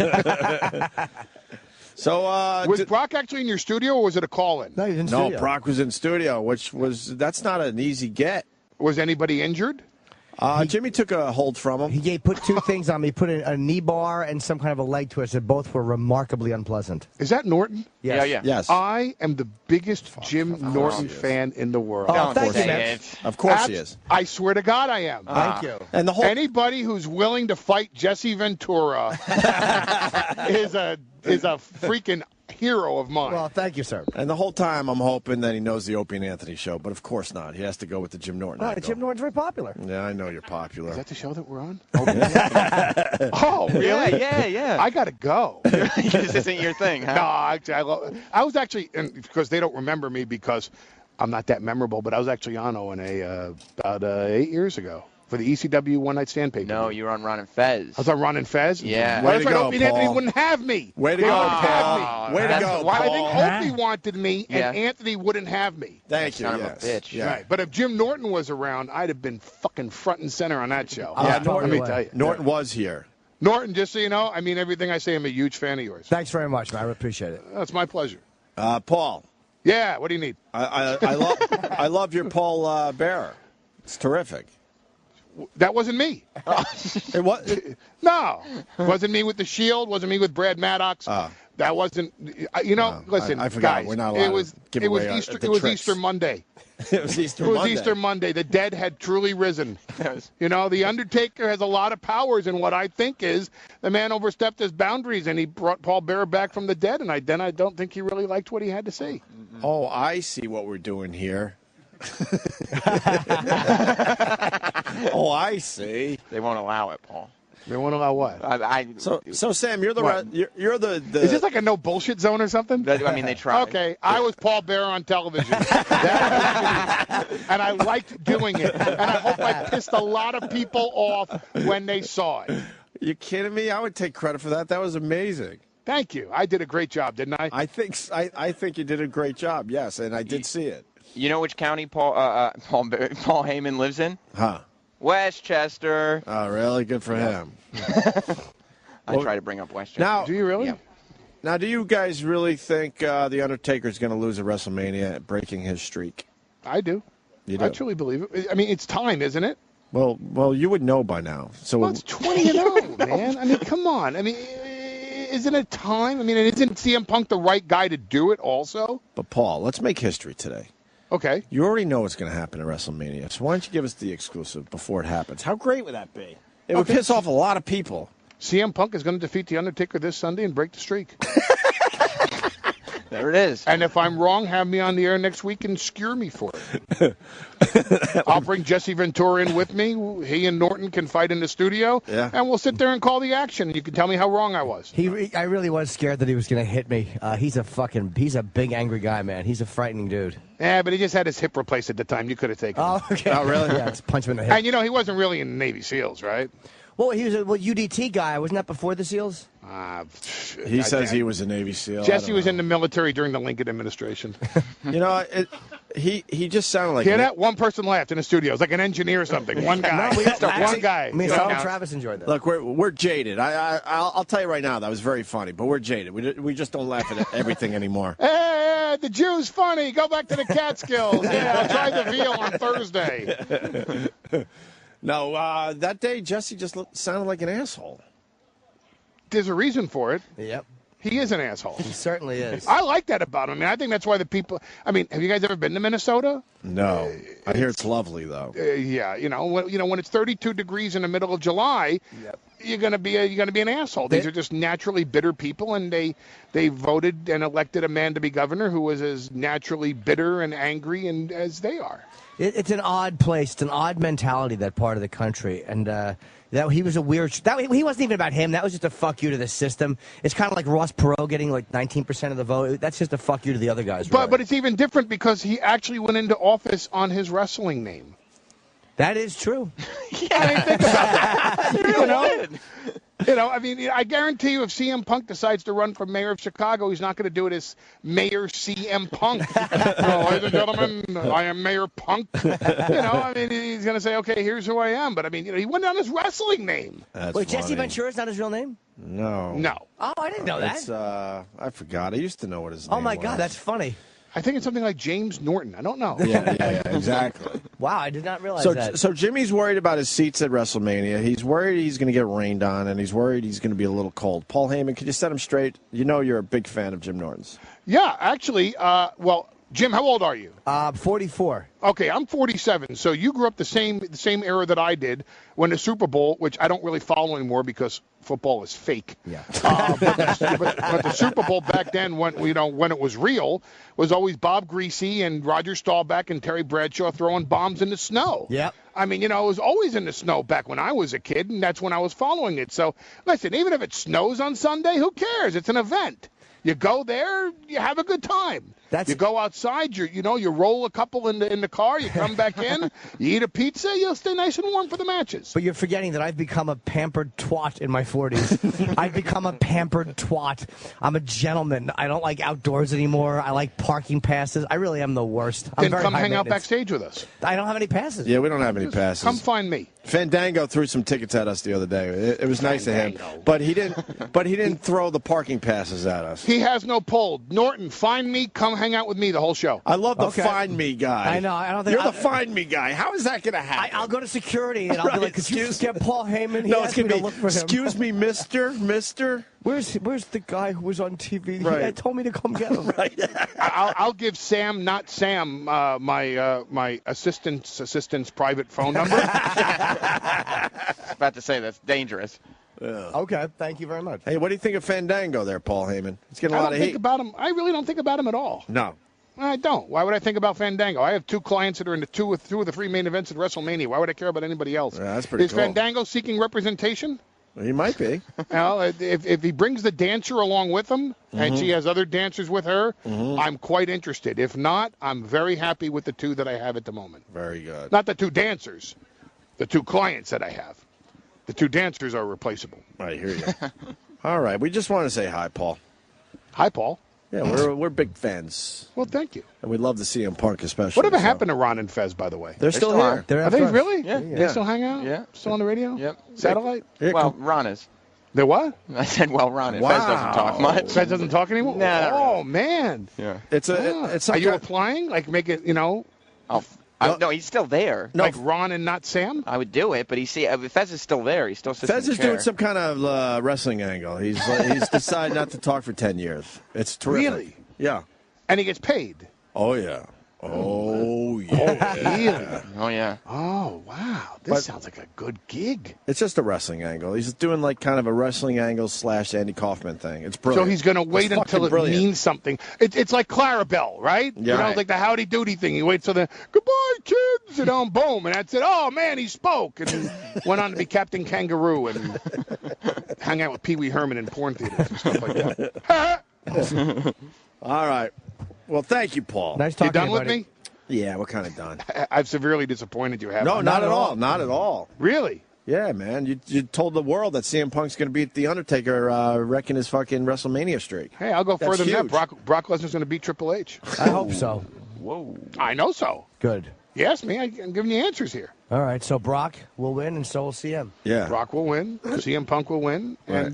Speaker 5: So,
Speaker 1: was Brock actually in your studio, or was it a call-in?
Speaker 3: No, he was in
Speaker 5: No,
Speaker 3: studio.
Speaker 5: Brock was in studio, that's not an easy get.
Speaker 1: Was anybody injured?
Speaker 5: Jimmy took a hold from him.
Speaker 3: He put two things on me. He put a knee bar and some kind of a leg twist. That both were remarkably unpleasant.
Speaker 1: Is that Norton?
Speaker 3: Yes.
Speaker 11: Yeah.
Speaker 5: Yes.
Speaker 1: I am the biggest Jim Norton fan in the world.
Speaker 3: Oh, thank you, man.
Speaker 5: Of course he is.
Speaker 1: I swear to God, I am.
Speaker 3: Thank you.
Speaker 5: And the whole
Speaker 1: Anybody who's willing to fight Jesse Ventura is a freaking hero of mine.
Speaker 3: Well, thank you, sir.
Speaker 5: And the whole time, I'm hoping that he knows the Opie and Anthony show, but of course not. He has to go with the Jim Norton.
Speaker 3: No, Jim Norton's very popular.
Speaker 5: Yeah, I know you're popular.
Speaker 1: Is that the show that we're on? Oh, really?
Speaker 11: Yeah.
Speaker 1: I got to go.
Speaker 11: This isn't your thing, huh?
Speaker 1: No, I was actually, and because they don't remember me because I'm not that memorable, but I was actually on O&A about 8 years ago for the ECW One Night Stand pay-per-view.
Speaker 11: No, you were on Ron and Fez.
Speaker 1: I was on Ron and Fez?
Speaker 11: Yeah.
Speaker 1: Well,
Speaker 5: Way
Speaker 1: that's
Speaker 5: to
Speaker 1: why
Speaker 5: go,
Speaker 1: Opie and Anthony
Speaker 5: Paul.
Speaker 1: wouldn't have me.
Speaker 5: Way to
Speaker 1: They
Speaker 5: go,
Speaker 1: wouldn't
Speaker 5: Paul.
Speaker 1: have me.
Speaker 5: Way to go,
Speaker 1: Why I
Speaker 5: Paul.
Speaker 1: think Opie wanted me, and Anthony wouldn't have me.
Speaker 5: Thank you.
Speaker 11: Son of a
Speaker 5: Yes.
Speaker 11: bitch.
Speaker 5: Yeah.
Speaker 1: Right. But if Jim Norton was around, I'd have been fucking front and center on that show.
Speaker 5: Yeah,
Speaker 1: Let me tell you.
Speaker 5: Norton was here.
Speaker 1: Norton, just so you know, I mean everything I say, I'm a huge fan of yours.
Speaker 3: Thanks very much, man. I appreciate it.
Speaker 1: That's my pleasure.
Speaker 5: Paul.
Speaker 1: Yeah, what do you need?
Speaker 5: I love your Paul Bearer. It's terrific.
Speaker 1: That wasn't me.
Speaker 5: It was.
Speaker 1: No, wasn't me with the Shield. Wasn't me with Brad Maddox. That wasn't. Listen,
Speaker 5: I forgot.
Speaker 1: guys.
Speaker 5: We're not allowed to give away
Speaker 1: Easter.
Speaker 5: the
Speaker 1: It was
Speaker 5: tricks.
Speaker 1: Easter Monday.
Speaker 5: It was Easter
Speaker 1: It was
Speaker 5: Monday.
Speaker 1: Easter Monday. The dead had truly risen. The Undertaker has a lot of powers, and what I think is the man overstepped his boundaries, and he brought Paul Bearer back from the dead, and I don't think he really liked what he had to say.
Speaker 5: Oh, I see what we're doing here. Oh, I see.
Speaker 11: They won't allow it, Paul.
Speaker 1: They won't allow what?
Speaker 5: So Sam, you're the
Speaker 1: What?
Speaker 5: you're the.
Speaker 1: Is this like a no bullshit zone or something?
Speaker 11: I mean, they tried.
Speaker 1: Okay, I was Paul Bearer on television, and I liked doing it, and I hope I pissed a lot of people off when they saw it.
Speaker 5: You kidding me? I would take credit for that. That was amazing.
Speaker 1: Thank you. I did a great job, didn't I?
Speaker 5: I think you did a great job. Yes, and I did see it.
Speaker 11: You know which county Paul Heyman lives in?
Speaker 5: Huh?
Speaker 11: Westchester.
Speaker 5: Oh, really? Good for him.
Speaker 11: I try to bring up Westchester.
Speaker 5: Now,
Speaker 1: do you really?
Speaker 11: Yeah.
Speaker 5: Now, do you guys really think the Undertaker's going to lose at WrestleMania, breaking his streak?
Speaker 1: I do.
Speaker 5: You do.
Speaker 1: I truly believe it. I mean, it's time, isn't it?
Speaker 5: Well, you would know by now. So
Speaker 1: Well, it's 20-0, man. I mean, come on. I mean, isn't it time? I mean, isn't CM Punk the right guy to do it also?
Speaker 5: But, Paul, let's make history today.
Speaker 1: Okay.
Speaker 5: You already know what's going to happen at WrestleMania, so why don't you give us the exclusive before it happens? How great would that be? It would piss off a lot of people.
Speaker 1: CM Punk is going to defeat The Undertaker this Sunday and break the streak.
Speaker 11: There it is.
Speaker 1: And if I'm wrong, have me on the air next week and skewer me for it. I'll bring Jesse Ventura in with me. He and Norton can fight in the studio.
Speaker 5: Yeah.
Speaker 1: And we'll sit there and call the action. You can tell me how wrong I was.
Speaker 3: I really was scared that he was going to hit me. He's a big angry guy, man. He's a frightening dude.
Speaker 1: Yeah, but he just had his hip replaced at the time. You could have taken him.
Speaker 3: Oh, okay.
Speaker 5: Oh, really?
Speaker 3: Yeah, just punch him in the hip.
Speaker 1: And, he wasn't really in the Navy SEALs, right?
Speaker 3: Well, he was a UDT guy. Wasn't that before the SEALs?
Speaker 5: He says he was a Navy SEAL.
Speaker 1: Jesse was in the military during the Lincoln administration.
Speaker 5: He just sounded like...
Speaker 1: Hear that? One person laughed in the studio. It was like an engineer or something. One guy. One guy.
Speaker 3: Me and Travis enjoyed that.
Speaker 5: Look, we're jaded. I'll tell you right now, that was very funny, but we're jaded. We just don't laugh at everything anymore.
Speaker 1: Hey, the Jew's funny. Go back to the Catskills. Yeah, I'll try the veal on Thursday.
Speaker 5: No, that day, Jesse just sounded like an asshole.
Speaker 1: There's a reason for it.
Speaker 3: Yep.
Speaker 1: He is an asshole.
Speaker 3: He certainly is.
Speaker 1: I like that about him. I mean, I think that's why the people... I mean, have you guys ever been to Minnesota?
Speaker 5: No. I hear it's lovely, though.
Speaker 1: Yeah. When it's 32 degrees in the middle of July, you're going to be an asshole. These are just naturally bitter people, and they voted and elected a man to be governor who was as naturally bitter and angry as they are.
Speaker 3: It's an odd place. It's an odd mentality, that part of the country. And that he was a weird... he wasn't even about him. That was just a fuck you to the system. It's kind of like Ross Perot getting like 19% of the vote. That's just a fuck you to the other guys.
Speaker 1: But it's even different because he actually went into office on his wrestling name.
Speaker 3: That is true.
Speaker 1: I mean, think about that. I mean, I guarantee you if CM Punk decides to run for mayor of Chicago, he's not going to do it as Mayor CM Punk. Ladies and gentlemen, I am Mayor Punk. I mean, he's going to say, okay, here's who I am. But, I mean, he went on his wrestling name.
Speaker 5: That's
Speaker 3: Wait,
Speaker 5: funny.
Speaker 3: Jesse Ventura's not his real name?
Speaker 5: No.
Speaker 1: No.
Speaker 3: Oh, I didn't know that.
Speaker 5: I forgot. I used to know what his name was.
Speaker 3: Oh, my God, that's funny.
Speaker 1: I think it's something like James Norton. I don't know.
Speaker 5: Yeah, exactly.
Speaker 3: Wow, I did not realize that.
Speaker 5: So Jimmy's worried about his seats at WrestleMania. He's worried he's going to get rained on, and he's worried he's going to be a little cold. Paul Heyman, could you set him straight? You know you're a big fan of Jim Norton's.
Speaker 1: Yeah, actually, Jim, how old are you?
Speaker 3: 44.
Speaker 1: Okay, I'm 47. So you grew up the same era that I did when the Super Bowl, which I don't really follow anymore because football is fake.
Speaker 3: Yeah.
Speaker 1: But the Super Bowl back then, when it was real, was always Bob Greasy and Roger Staubach and Terry Bradshaw throwing bombs in the snow.
Speaker 3: Yep.
Speaker 1: I mean, it was always in the snow back when I was a kid, and that's when I was following it. So listen, even if it snows on Sunday, who cares? It's an event. You go there, you have a good time. You go outside, you roll a couple in the car, you come back in, you eat a pizza, you'll stay nice and warm for the matches.
Speaker 3: But you're forgetting that I've become a pampered twat in my 40s. I've become a pampered twat. I'm a gentleman. I don't like outdoors anymore. I like parking passes. I really am the worst.
Speaker 1: Then come hang out backstage with us.
Speaker 3: I don't have any passes.
Speaker 5: Yeah, we don't have any passes.
Speaker 1: Come find me.
Speaker 5: Fandango threw some tickets at us the other day. It was nice of him, but he didn't throw the parking passes at us.
Speaker 1: He has no pull. Norton, find me. Come hang out with me the whole show.
Speaker 5: I love the find me guy.
Speaker 3: I know. I don't think
Speaker 5: you're the find me guy. How is that going to happen?
Speaker 3: I'll go to security and I'll be like, "Could you get Paul Heyman?" He asked me to look for him.
Speaker 5: Excuse me, Mister.
Speaker 3: Where's the guy who was on TV?
Speaker 5: Right.
Speaker 3: He told me to come get him.
Speaker 5: Right.
Speaker 1: I'll give Sam, not Sam, my assistant's private phone number.
Speaker 11: I was about to say that's dangerous.
Speaker 3: Okay, thank you very much.
Speaker 5: Hey, what do you think of Fandango there, Paul Heyman? He's getting a lot of heat.
Speaker 1: I really don't think about him at all.
Speaker 5: No.
Speaker 1: I don't. Why would I think about Fandango? I have 2 clients that are in the two of the 3 main events at WrestleMania. Why would I care about anybody else?
Speaker 5: Yeah, that's pretty
Speaker 1: Is
Speaker 5: cool.
Speaker 1: Fandango seeking representation?
Speaker 5: He might be.
Speaker 1: Well, if he brings the dancer along with him, and she has other dancers with her, I'm quite interested. If not, I'm very happy with the 2 that I have at the moment.
Speaker 5: Very good.
Speaker 1: Not the 2 dancers, the 2 clients that I have. The 2 dancers are replaceable.
Speaker 5: I hear you. All right, we just want to say hi, Paul.
Speaker 1: Hi, Paul.
Speaker 5: Yeah, we're big fans.
Speaker 1: Well, thank you.
Speaker 5: And we love to see CM Punk especially.
Speaker 1: Whatever happened to Ron and Fez, by the way?
Speaker 5: They're still here.
Speaker 1: Are they really?
Speaker 11: Yeah.
Speaker 1: They still hang out?
Speaker 11: Yeah.
Speaker 1: Still on the radio?
Speaker 11: Yep.
Speaker 1: Satellite?
Speaker 11: Well, Ron is.
Speaker 1: They're what?
Speaker 11: I said, Ron is.
Speaker 5: Wow.
Speaker 11: Fez doesn't talk much.
Speaker 1: Fez doesn't talk anymore?
Speaker 11: No.
Speaker 1: Oh, man.
Speaker 11: Yeah.
Speaker 5: It's
Speaker 1: Are you applying? Like, make it,
Speaker 11: I'll No, he's still there.
Speaker 1: Like Ron and not Sam?
Speaker 11: I would do it, but Fez is still there. He still sits
Speaker 5: Fez
Speaker 11: in
Speaker 5: is
Speaker 11: the chair.
Speaker 5: doing some kind of wrestling angle. He's decided not to talk for 10 years. It's terrific.
Speaker 1: Really?
Speaker 5: Yeah.
Speaker 1: And he gets paid?
Speaker 5: Oh, yeah. Oh, yeah.
Speaker 1: Oh, really?
Speaker 11: Oh, yeah.
Speaker 1: Oh, wow. This sounds like a good gig.
Speaker 5: It's just a wrestling angle. He's doing like kind of a wrestling angle / Andy Kaufman thing. It's brilliant.
Speaker 1: So he's going to wait until it means something. It's like Clarabelle, right?
Speaker 5: Yeah.
Speaker 1: You know, it's like the howdy doody thing. He waits till the goodbye, kids, and boom, and that's it. Oh, man, he spoke. And he went on to be Captain Kangaroo and hang out with Pee Wee Herman in porn theaters and stuff like that.
Speaker 5: All right. Well, thank you, Paul.
Speaker 3: Nice
Speaker 1: You
Speaker 3: talking
Speaker 1: done
Speaker 3: to you,
Speaker 1: with
Speaker 3: buddy.
Speaker 1: me?
Speaker 5: Yeah, we're kind of done.
Speaker 1: I've severely disappointed you, haven't
Speaker 5: No,
Speaker 1: I?
Speaker 5: not at all. Not at all.
Speaker 1: Really?
Speaker 5: Yeah, man. You told the world that CM Punk's going to beat The Undertaker, wrecking his fucking WrestleMania streak.
Speaker 1: Hey, I'll go
Speaker 5: That's
Speaker 1: further than
Speaker 5: huge.
Speaker 1: that. Brock Lesnar's going to beat Triple H.
Speaker 3: I hope so.
Speaker 11: Whoa.
Speaker 1: I know so.
Speaker 3: Good.
Speaker 1: Yes, me. I'm giving you answers here.
Speaker 3: All right, so Brock will win, and so will CM.
Speaker 5: Yeah.
Speaker 1: Brock will win. CM Punk will win. And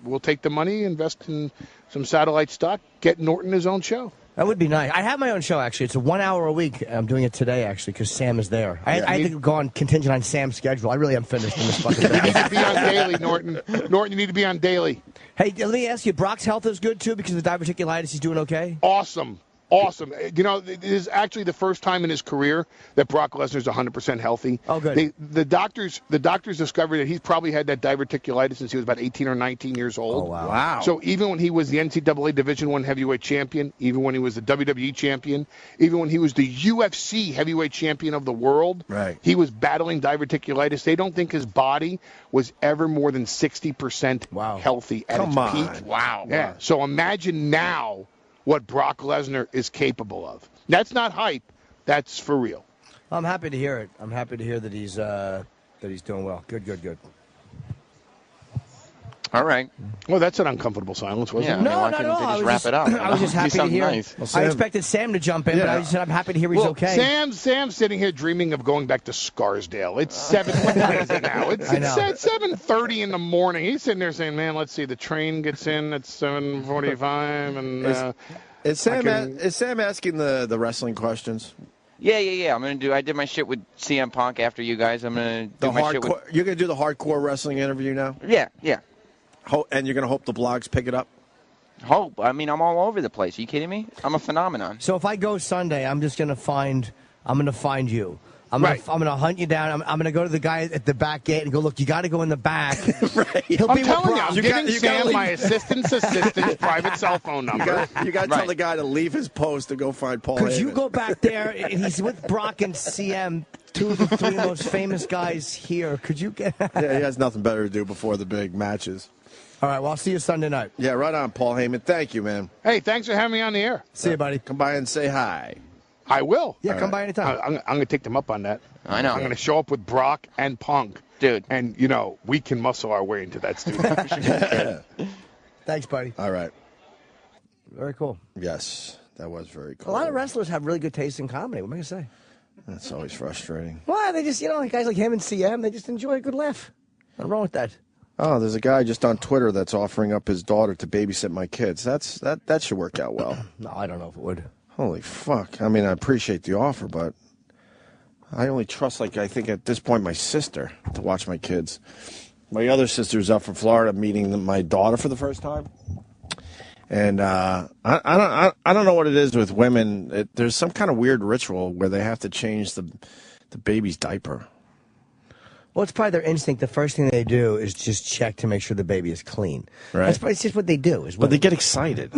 Speaker 1: we'll take the money, invest in some satellite stock, get Norton his own show.
Speaker 3: That would be nice. I have my own show, actually. It's a 1 hour a week. I'm doing it today, actually, because Sam is there. I had to go on contingent on Sam's schedule. I really am finished in this fucking
Speaker 1: You
Speaker 3: thing.
Speaker 1: need to be on daily, Norton. Norton, you need to be on daily.
Speaker 3: Hey, let me ask you, Brock's health is good, too, because of the diverticulitis? He's doing okay?
Speaker 1: Awesome. Awesome. You know, it is actually the first time in his career that Brock Lesnar's 100% healthy.
Speaker 3: Oh, good.
Speaker 1: The doctors discovered that he's probably had that diverticulitis since he was about 18 or 19 years old.
Speaker 3: Oh, wow.
Speaker 5: Wow.
Speaker 1: So even when he was the NCAA Division I heavyweight champion, even when he was the WWE champion, even when he was the UFC heavyweight champion of the world,
Speaker 5: right,
Speaker 1: he was battling diverticulitis. They don't think his body was ever more than 60% healthy at its peak.
Speaker 11: Wow.
Speaker 1: Yeah. So imagine now what Brock Lesnar is capable of. That's not hype. That's for real.
Speaker 3: I'm happy to hear it. I'm happy to hear that he's doing well. Good.
Speaker 11: All right.
Speaker 1: Well, that's an uncomfortable silence, wasn't it?
Speaker 3: No, not at all.
Speaker 11: They just wrap it up?
Speaker 3: I was just happy to hear.
Speaker 11: Nice.
Speaker 3: Well, I expected Sam to jump in, but I just said I'm happy to hear he's
Speaker 1: Well,
Speaker 3: okay.
Speaker 1: Sam's sitting here dreaming of going back to Scarsdale. It's 7. What time is it now? It's 7:30 in the morning. He's sitting there saying, "Man, let's see. The train gets in at 7:45, and
Speaker 5: Is Sam asking the wrestling questions?
Speaker 11: Yeah. I did my shit with CM Punk after you guys. I'm gonna do my shit with.
Speaker 5: You're gonna do the hardcore wrestling interview now?
Speaker 11: Yeah.
Speaker 5: And you're gonna hope the blogs pick it up?
Speaker 11: Hope. I mean, I'm all over the place. Are you kidding me? I'm a phenomenon.
Speaker 3: So if I go Sunday, I'm gonna find you. I'm gonna hunt you down. I'm gonna go to the guy at the back gate and go, look, you got to go in the back.
Speaker 5: Right.
Speaker 3: He'll
Speaker 1: I'm
Speaker 3: be
Speaker 1: telling
Speaker 3: with
Speaker 1: you, I'm
Speaker 3: Brock.
Speaker 1: giving Sam my assistant's private cell phone number.
Speaker 5: You got to tell the guy to leave his post to go find Paul.
Speaker 3: Because you
Speaker 5: Heyman.
Speaker 3: go back there, and he's with Brock and CM, two of the 3 most famous guys here. Could you get?
Speaker 5: Yeah, he has nothing better to do before the big matches.
Speaker 3: All right, well, I'll see you Sunday night.
Speaker 5: Yeah, right on, Paul Heyman. Thank you, man.
Speaker 1: Hey, thanks for having me on the air.
Speaker 3: See you, buddy.
Speaker 5: Come by and say hi.
Speaker 1: I will.
Speaker 3: Yeah, come by anytime.
Speaker 1: I'm going to take them up on that.
Speaker 11: I know.
Speaker 1: I'm going to show up with Brock and Punk.
Speaker 11: Dude.
Speaker 1: And, we can muscle our way into that studio.
Speaker 3: Thanks, buddy.
Speaker 5: All right.
Speaker 3: Very cool.
Speaker 5: Yes, that was very cool.
Speaker 3: A lot of wrestlers have really good taste in comedy. What am I going to say?
Speaker 5: That's always frustrating.
Speaker 3: Why? They just, guys like him and CM, they just enjoy a good laugh. Nothing wrong with that.
Speaker 5: Oh, there's a guy just on Twitter that's offering up his daughter to babysit my kids. That should work out well.
Speaker 3: No, I don't know if it would.
Speaker 5: Holy fuck. I mean, I appreciate the offer, but I only trust, I think at this point, my sister to watch my kids. My other sister's up from Florida meeting my daughter for the first time. And I don't know what it is with women. There's some kind of weird ritual where they have to change the baby's diaper.
Speaker 3: Well, it's probably their instinct. The first thing they do is just check to make sure the baby is clean.
Speaker 5: Right.
Speaker 3: That's probably just what they do.
Speaker 5: But they get excited.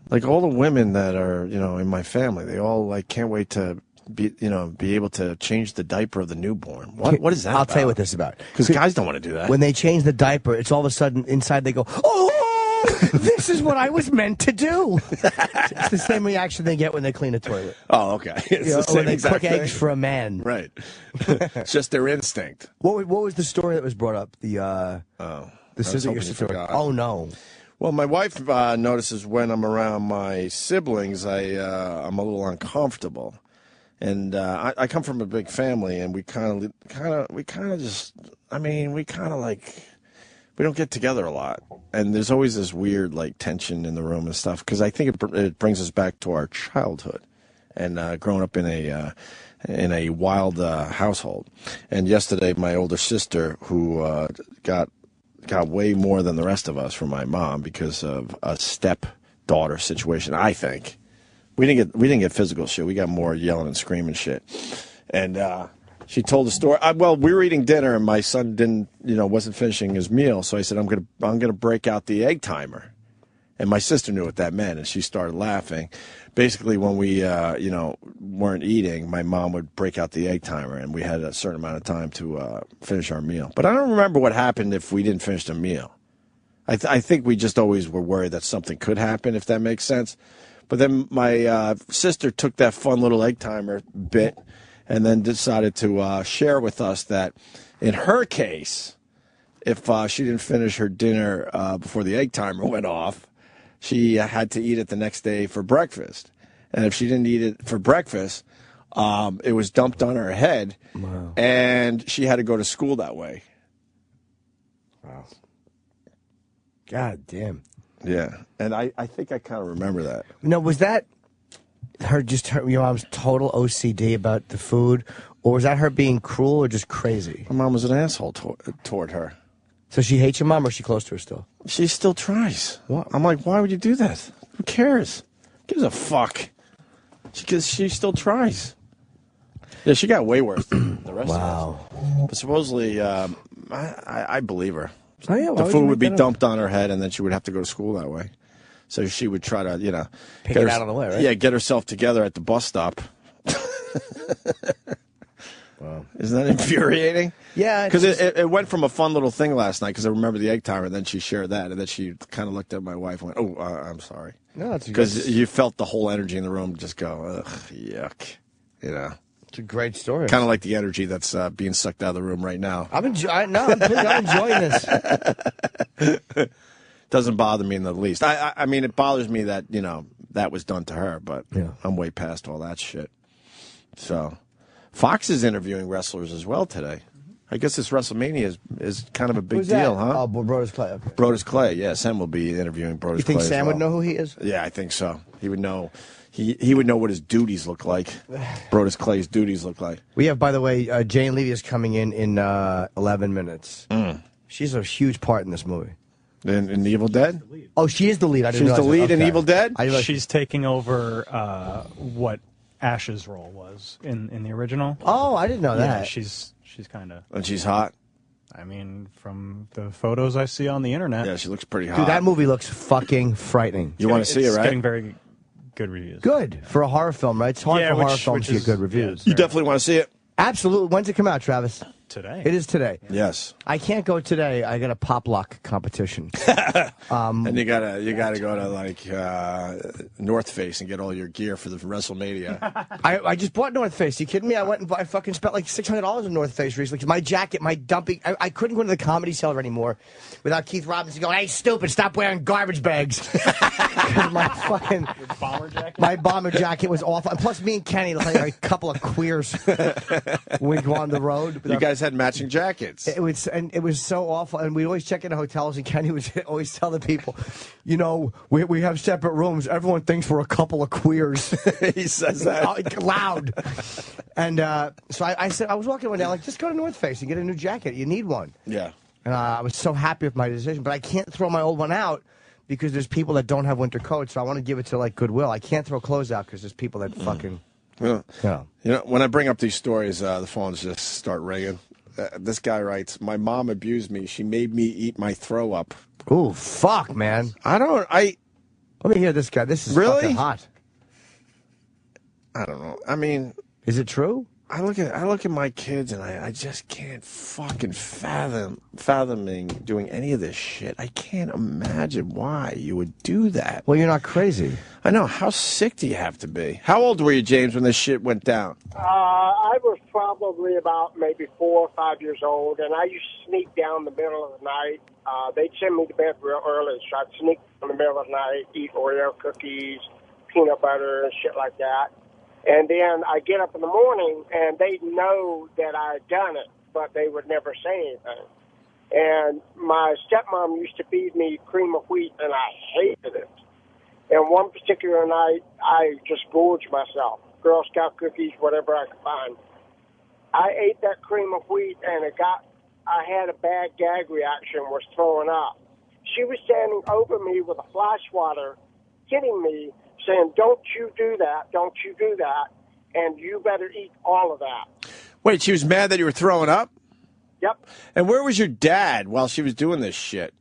Speaker 5: Like all the women that are, in my family, they all can't wait to be able to change the diaper of the newborn. What is that?
Speaker 3: I'll tell you what this is about.
Speaker 5: Because guys don't want to do that.
Speaker 3: When they change the diaper, it's all of a sudden inside they go, oh, this is what I was meant to do. It's the same reaction they get when they clean a toilet.
Speaker 5: Oh, okay. It's the same
Speaker 3: when they
Speaker 5: exact
Speaker 3: cook
Speaker 5: thing.
Speaker 3: eggs for a man.
Speaker 5: Right. It's just their instinct.
Speaker 3: What was the story that was brought up? The scissor your sister. Oh no.
Speaker 5: Well, my wife notices when I'm around my siblings, I'm a little uncomfortable, and I come from a big family, and we kind of we don't get together a lot, and there's always this weird tension in the room and stuff because I think it brings us back to our childhood, and growing up in a wild household. And yesterday, my older sister, who got way more than the rest of us from my mom because of a stepdaughter situation, I think. We didn't get physical shit. We got more yelling and screaming shit. And she told the story. Well, we were eating dinner, and my son wasn't finishing his meal. So I said, I'm gonna break out the egg timer. And my sister knew what that meant, and she started laughing. Basically, when we weren't eating, my mom would break out the egg timer, and we had a certain amount of time to finish our meal. But I don't remember what happened if we didn't finish the meal. I think we just always were worried that something could happen, if that makes sense. But then my sister took that fun little egg timer bit and then decided to share with us that in her case, if she didn't finish her dinner before the egg timer went off, she had to eat it the next day for breakfast. And if she didn't eat it for breakfast, it was dumped on her head, and she had to go to school that way.
Speaker 3: Wow. God damn.
Speaker 5: Yeah, and I think I kind of remember that.
Speaker 3: No, was that her your mom's total OCD about the food, or was that her being cruel or just crazy?
Speaker 5: My mom was an asshole toward her.
Speaker 3: So she hates your mom, or is she close to her still?
Speaker 5: She still tries. What? I'm like, why would you do that? Who cares? Gives a fuck. Because she still tries. Yeah, she got way worse than the rest of us. But supposedly, I believe her.
Speaker 3: Oh, yeah,
Speaker 5: the food would be dumped on her head, and then she would have to go to school that way. So she would try to,
Speaker 3: pick it out of the way, right?
Speaker 5: Yeah, get herself together at the bus stop. Wow. Isn't that infuriating?
Speaker 3: Yeah.
Speaker 5: Because it went from a fun little thing last night, because I remember the egg timer, and then she shared that, and then she kind of looked at my wife and went, I'm sorry.
Speaker 3: No, that's
Speaker 5: because you felt the whole energy in the room just go, ugh, yuck.
Speaker 3: It's a great story.
Speaker 5: Kind of like the energy that's being sucked out of the room right now.
Speaker 3: I'm enjoying this.
Speaker 5: Doesn't bother me in the least. I mean, it bothers me that, that was done to her, but I'm way past all that shit. So, Fox is interviewing wrestlers as well today. I guess this WrestleMania is kind of a big deal, huh?
Speaker 3: Oh, Brodus Clay. Okay.
Speaker 5: Brodus Clay, yeah. Sam will be interviewing Brodus Clay.
Speaker 3: You think Sam would know who he is?
Speaker 5: Yeah, I think so. He would know. He would know what his duties look like. Brodus Clay's duties look like.
Speaker 3: We have, by the way, Jane Levy is coming in 11 minutes. She's a huge part in this movie.
Speaker 5: In Evil Dead?
Speaker 3: Oh, she is the lead.
Speaker 5: She's the lead in Evil Dead?
Speaker 9: She's taking over what Ash's role was in the original.
Speaker 3: Oh, I didn't know that.
Speaker 9: Yeah, she's kind of...
Speaker 5: And she's hot?
Speaker 9: I mean, from the photos I see on the internet.
Speaker 5: Yeah, she looks pretty hot.
Speaker 3: Dude, that movie looks fucking frightening.
Speaker 5: You want to see it, right?
Speaker 9: It's getting very good reviews.
Speaker 3: Good. For a horror film, right? It's hard for horror films to get good reviews.
Speaker 5: You definitely want to see it?
Speaker 3: Absolutely. When's it come out, Travis?
Speaker 9: Today.
Speaker 3: It is today.
Speaker 5: Yes.
Speaker 3: I can't go today. I got a pop lock competition.
Speaker 5: And you gotta go to like North Face and get all your gear for the WrestleMania.
Speaker 3: I just bought North Face. You kidding me? I went and I fucking spent like $600 on North Face recently. 'Cause my jacket, my dumping, I couldn't go to the Comedy Cellar anymore without Keith Robinson going, "Hey, stupid, stop wearing garbage bags." my fucking my bomber jacket was awful. And plus, me and Kenny looked like a couple of queers. We go on the road.
Speaker 5: You guys had matching jackets.
Speaker 3: It was so awful, and we'd always check into hotels, and Kenny would always tell the people, we have separate rooms. Everyone thinks we're a couple of queers.
Speaker 5: He says that
Speaker 3: loud. And so I said, I was walking one day, like, just go to North Face and get a new jacket. You need one.
Speaker 5: Yeah.
Speaker 3: And I was so happy with my decision, but I can't throw my old one out because there's people that don't have winter coats. So I want to give it to like Goodwill. I can't throw clothes out because there's people that fucking.
Speaker 5: When I bring up these stories, the phones just start ringing. This guy writes, "My mom abused me. She made me eat my throw up."
Speaker 3: Ooh, fuck, man.
Speaker 5: Let
Speaker 3: me hear this guy. This is
Speaker 5: really
Speaker 3: fucking hot.
Speaker 5: I don't know. I mean,
Speaker 3: is it true?
Speaker 5: I look at my kids and I just can't fucking fathoming doing any of this shit. I can't imagine why you would do that.
Speaker 3: Well, you're not crazy.
Speaker 5: I know. How sick do you have to be? How old were you, James, when this shit went down?
Speaker 4: I was probably about maybe 4 or 5 years old, and I used to sneak down the middle of the night. They'd send me to bed real early, so I'd sneak in the middle of the night, eat Oreo cookies, peanut butter, and shit like that. And then I get up in the morning, and they'd know that I had done it, but they would never say anything. And my stepmom used to feed me cream of wheat, and I hated it. And one particular night, I just gorged myself. Girl Scout cookies, whatever I could find. I ate that cream of wheat, and I had a bad gag reaction, was throwing up. She was standing over me with a fly swatter, hitting me, saying, "Don't you do that, don't you do that, and you better eat all of that."
Speaker 5: Wait, she was mad that you were throwing up?
Speaker 4: Yep.
Speaker 5: And where was your dad while she was doing this shit?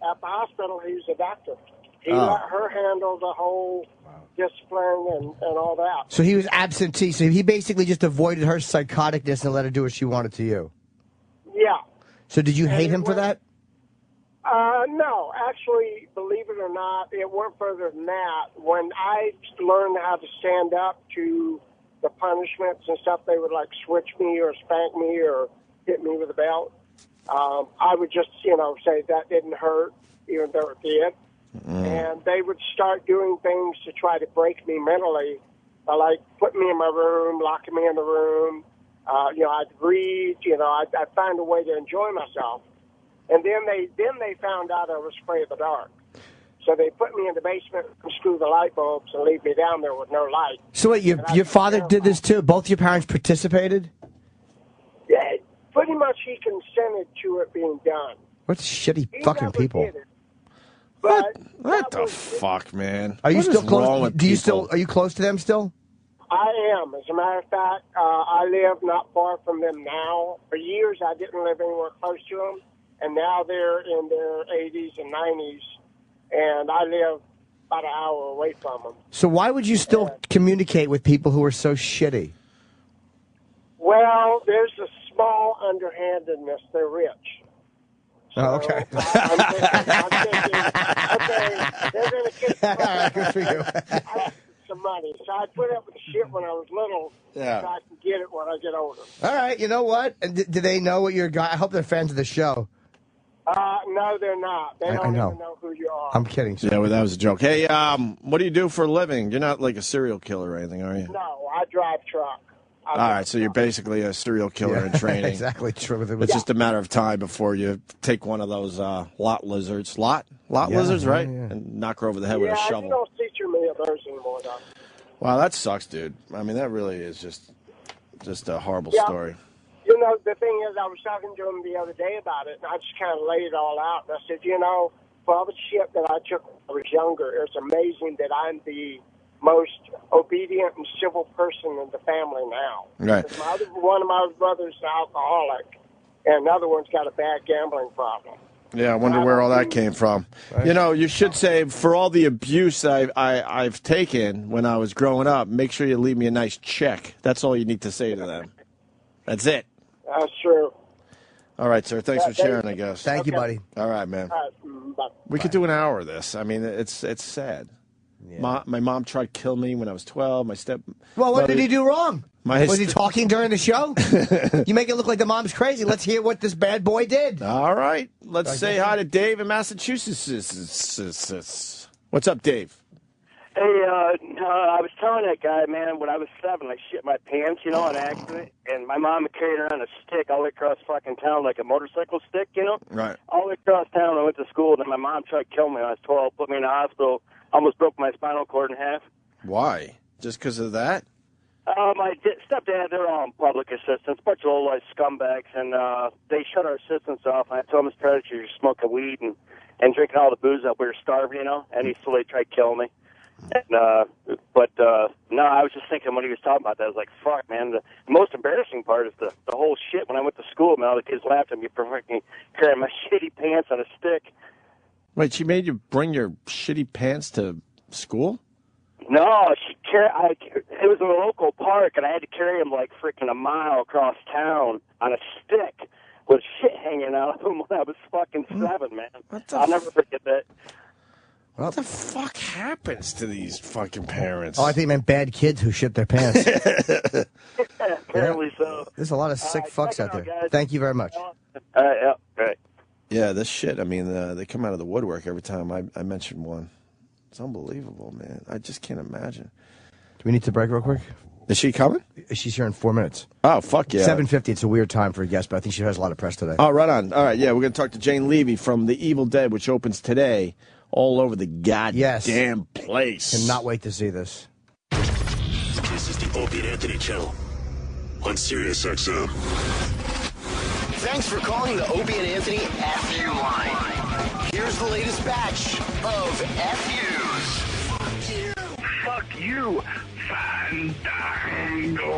Speaker 4: At the hospital, he was a doctor. He
Speaker 5: Oh.
Speaker 4: let her handle the whole discipline and all that.
Speaker 3: So he was absentee. So he basically just avoided her psychoticness and let her do what she wanted to you.
Speaker 4: Yeah.
Speaker 3: So did you hate him for that?
Speaker 4: No, actually, believe it or not, it went further than that. When I learned how to stand up to the punishments and stuff, they would like switch me or spank me or hit me with a belt. I would just, say that didn't hurt, even though it did. And they would start doing things to try to break me mentally, like putting me in my room, locking me in the room. I'd read. I'd find a way to enjoy myself. And then they found out I was afraid of the dark. So they put me in the basement and screw the light bulbs and leave me down there with no light.
Speaker 3: So wait, your father did this too? Both your parents participated?
Speaker 4: Yeah, pretty much he consented to it being done.
Speaker 3: What shitty
Speaker 4: He
Speaker 3: fucking
Speaker 4: never
Speaker 3: people.
Speaker 4: did it. But
Speaker 5: What the fuck, man?
Speaker 3: Are you
Speaker 5: What
Speaker 3: still
Speaker 5: is wrong
Speaker 3: close?
Speaker 5: with
Speaker 3: Do you
Speaker 5: people?
Speaker 3: are you close to them still?
Speaker 4: I am. As a matter of fact, I live not far from them now. For years, I didn't live anywhere close to them, and now they're in their 80s and 90s, and I live about an hour away from them.
Speaker 3: So why would you still communicate with people who are so shitty?
Speaker 4: Well, there's a small underhandedness. They're rich.
Speaker 3: Oh, okay.
Speaker 4: I'm thinking, okay, they're going to kick
Speaker 3: All right, good for you.
Speaker 4: some money. So I put up with the shit when I was little,
Speaker 3: Yeah.
Speaker 4: so I can get it when I get older.
Speaker 3: All right, you know what? And do they know what you're? I hope they're fans of the show.
Speaker 4: No, they're not. They
Speaker 3: I
Speaker 4: don't
Speaker 3: know.
Speaker 4: even know who you are.
Speaker 3: I'm kidding.
Speaker 5: Yeah, well, that was a joke. Hey, what do you do for a living? You're not like a serial killer or anything, are you?
Speaker 4: No, I drive truck.
Speaker 5: All right, so you're basically a serial killer in training.
Speaker 3: Exactly true.
Speaker 5: It's just a matter of time before you take one of those lot lizards. Lot lizards, right? And knock her over the head with a
Speaker 4: You
Speaker 5: shovel.
Speaker 4: don't see too many of those anymore, though.
Speaker 5: Wow, that sucks, dude. I mean, that really is just a horrible
Speaker 4: Yeah.
Speaker 5: story.
Speaker 4: The thing is, I was talking to him the other day about it, and I just kind of laid it all out. And I said, for all the shit that I took when I was younger, it's amazing that I'm the most obedient and civil person in the family now.
Speaker 5: Right.
Speaker 4: One of my brothers is an alcoholic, and another one's got a bad gambling problem.
Speaker 5: Yeah, I wonder where all that came from.
Speaker 4: Right.
Speaker 5: You should say, for all the abuse I've taken when I was growing up, make sure you leave me a nice check. That's all you need to say to them. That's it.
Speaker 4: That's true.
Speaker 5: All right, sir. Thanks for sharing, I guess.
Speaker 3: Thank you, buddy.
Speaker 5: All right, man.
Speaker 4: All right, bye.
Speaker 5: We could do an hour of this. I mean, it's sad. My mom tried to kill me when I was 12. My
Speaker 3: Well, what did he do wrong? Was he
Speaker 5: st-
Speaker 3: talking during the show? You make it look like the mom's crazy. Let's hear what this bad boy did.
Speaker 5: All right. Let's say hi to Dave in Massachusetts. What's up, Dave?
Speaker 6: Hey, I was telling that guy, man, when I was 7, I shit my pants, on accident, and my mom had carried around a stick all the way across fucking town, like a motorcycle stick,
Speaker 5: Right.
Speaker 6: all the way across town. I went to school, and then my mom tried to kill me when I was 12, put me in the hospital, almost broke my spinal cord in half.
Speaker 5: Why? Just because of that?
Speaker 6: My stepdad, they're all on public assistance, bunch of low-life scumbags, and they shut our assistance off, and I told them as predators, you're smoking weed and drinking all the booze up. We were starving, and he slowly tried to kill me. And, no, I was just thinking when he was talking about that, I was like, fuck, man, the most embarrassing part is the whole shit. When I went to school, man, all the kids laughed at me for fucking carrying my shitty pants on a stick.
Speaker 5: Wait, she made you bring your shitty pants to school?
Speaker 6: No, it was in a local park, and I had to carry him like freaking a mile across town on a stick with shit hanging out of him when I was fucking 7, man. I'll never forget that.
Speaker 5: What the fuck happens to these fucking parents?
Speaker 3: Oh, I think it meant bad kids who shit their pants.
Speaker 6: Apparently so.
Speaker 3: There's a lot of sick fucks out there. Thank you very much.
Speaker 6: Right.
Speaker 5: Yeah, this shit, I mean, they come out of the woodwork every time I mention one. It's unbelievable, man. I just can't imagine.
Speaker 3: Do we need to break real quick?
Speaker 5: Is she coming?
Speaker 3: She's here in 4 minutes.
Speaker 5: Oh, fuck yeah.
Speaker 3: 7:50. It's a weird time for a guest, but I think she has a lot of press today.
Speaker 5: Oh, right on. All right, yeah, we're going to talk to Jane Levy from The Evil Dead, which opens today all over the goddamn place.
Speaker 3: Cannot wait to see this.
Speaker 7: This is the Opie and Anthony channel on Sirius XM.
Speaker 8: Thanks for calling the Opie and Anthony FU line. Here's the latest batch of FUs.
Speaker 10: Fuck you, Fandango.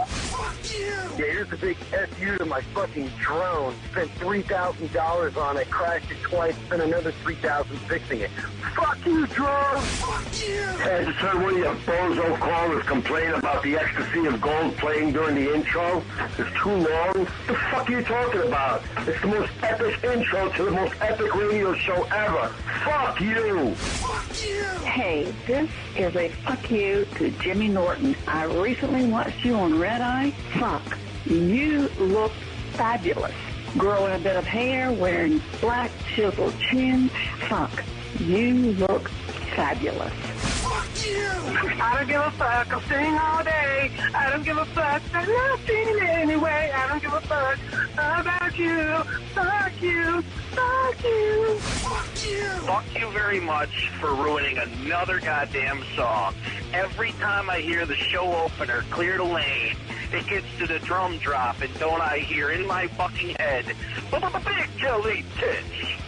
Speaker 10: Fuck you. Yeah, here's a big FU to my fucking drone. Spent $3,000 on it, crashed it twice, spent another $3,000 fixing it. Fuck you, drone. Fuck you. Hey, I just heard one of your bozo callers complain about the ecstasy of gold playing during the intro. It's too long. What the fuck are you talking about? It's the most epic intro to the most epic radio show ever. Fuck you. Fuck you.
Speaker 24: Hey, this is a fuck you to Jimmy Norton. I recently watched you on Red Eye. Fuck, you look fabulous. Growing a bit of hair, wearing black chiseled chin. Fuck, you look fabulous.
Speaker 10: Fuck you. I don't give a fuck. I'll sing all day. I don't give a fuck. I'm not singing anyway. I don't give a fuck about you. Fuck you. Fuck you. Fuck you.
Speaker 25: Fuck you very much for ruining another goddamn song. Every time I hear the show opener, Clear the Lane, it gets to the drum drop, and don't I hear in my fucking head, big jelly tits.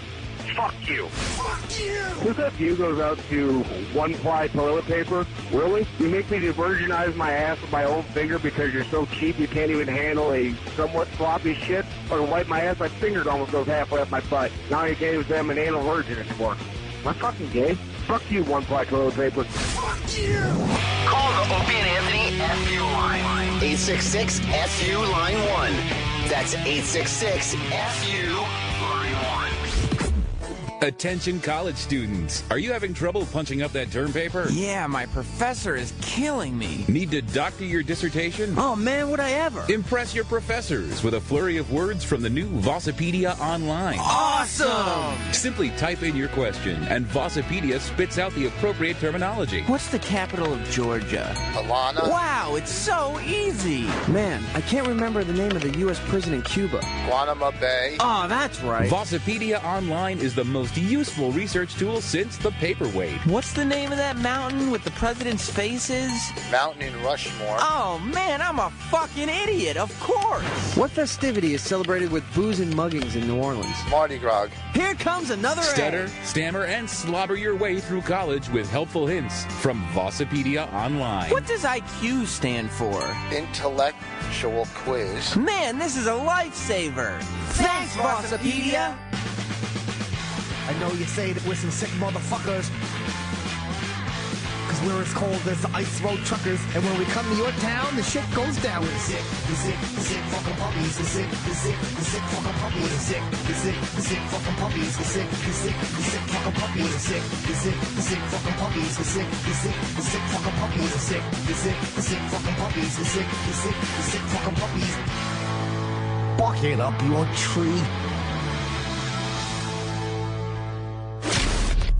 Speaker 25: Fuck you.
Speaker 10: Fuck you.
Speaker 26: This FU goes out to one-ply toilet paper. Really? You make me virginize my ass with my own finger because you're so cheap you can't even handle a somewhat sloppy shit? Or wipe my ass, my fingers almost goes halfway up my butt. Now you can't even say I'm an anal virgin anymore. Am I fucking gay? Fuck you, one-ply toilet paper.
Speaker 10: Fuck you.
Speaker 8: Call the Opie and Anthony FU line. 866-FU line 1. That's 866-FU line 1.
Speaker 19: Attention college students. Are you having trouble punching up that term paper?
Speaker 27: Yeah, my professor is killing me.
Speaker 19: Need to doctor your dissertation?
Speaker 27: Oh man, would I ever?
Speaker 19: Impress your professors with a flurry of words from the new Vossopedia Online.
Speaker 27: Awesome!
Speaker 19: Simply type in your question, and Vossopedia spits out the appropriate terminology.
Speaker 27: What's the capital of Georgia?
Speaker 28: Havana.
Speaker 27: Wow, it's so easy. Man, I can't remember the name of the U.S. prison in Cuba.
Speaker 28: Guantanamo Bay.
Speaker 27: Oh, that's right.
Speaker 19: Vossopedia Online is the most useful research tool since the paperweight.
Speaker 27: What's the name of that mountain with the president's faces?
Speaker 28: Mountain in Rushmore.
Speaker 27: Oh, man, I'm a fucking idiot, of course. What festivity is celebrated with booze and muggings in New Orleans?
Speaker 28: Mardi Gras.
Speaker 27: Here comes another
Speaker 19: Stutter, stammer, and slobber your way through college with helpful hints from Vossopedia Online.
Speaker 27: What does IQ stand for?
Speaker 28: Intellectual quiz.
Speaker 27: Man, this is a lifesaver. Thanks, Vossopedia.
Speaker 3: I know you say that we're some sick motherfuckers. Cause we're as cold as the ice road truckers. And when we come to your town, the shit goes down. We're sick, fucking puppies. We're sick fucking puppies. We're sick fucking puppies. We're sick fucking puppies. We're sick fucking puppies. We're sick fucking puppies. We're sick fucking puppies. We're sick fucking puppies. Bark it up, you old tree.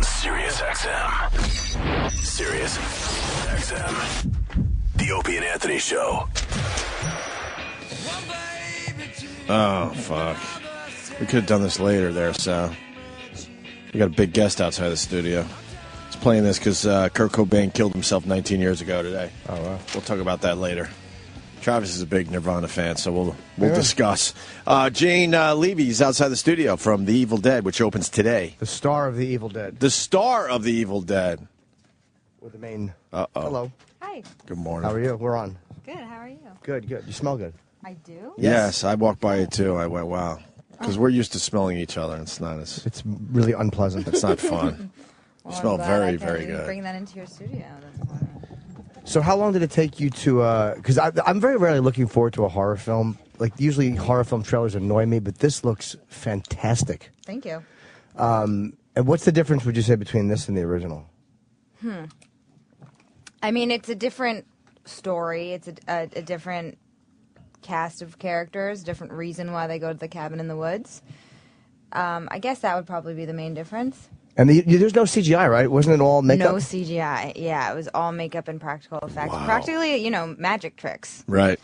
Speaker 7: Sirius XM. Sirius XM. The Opie and Anthony Show.
Speaker 5: Oh, fuck. We could have done this later there, Sal. We got a big guest outside the studio. He's playing this because Kurt Cobain killed himself 19 years ago today.
Speaker 3: Oh, wow.
Speaker 5: We'll talk about that later. Travis is a big Nirvana fan, so we'll discuss. Jane Levy's outside the studio from The Evil Dead, which opens today.
Speaker 3: The star of The Evil Dead.
Speaker 5: The star of The Evil Dead.
Speaker 3: With the main...
Speaker 5: Uh-oh.
Speaker 3: Hello.
Speaker 29: Hi.
Speaker 5: Good morning.
Speaker 3: How are you? We're on.
Speaker 29: Good, how are you?
Speaker 3: Good. You smell good.
Speaker 29: I do?
Speaker 5: Yes, I walked by it too. I went, wow. Because we're used to smelling each other. It's not as...
Speaker 3: It's really unpleasant.
Speaker 5: It's not fun.
Speaker 29: Well,
Speaker 5: You smell
Speaker 29: I'm glad
Speaker 5: very,
Speaker 29: I can
Speaker 5: very good.
Speaker 29: Bring that into your studio. That's why.
Speaker 3: So how long did it take you to... Because I'm very rarely looking forward to a horror film. Like, usually horror film trailers annoy me, but this looks fantastic.
Speaker 29: Thank you.
Speaker 3: And what's the difference, would you say, between this and the original?
Speaker 29: I mean, it's a different story. It's a different cast of characters, different reason why they go to the cabin in the woods. I guess that would probably be the main difference.
Speaker 3: And there's no CGI, right? Wasn't it all makeup?
Speaker 29: No CGI. Yeah, it was all makeup and practical effects.
Speaker 3: Wow.
Speaker 29: Practically, magic tricks.
Speaker 5: Right.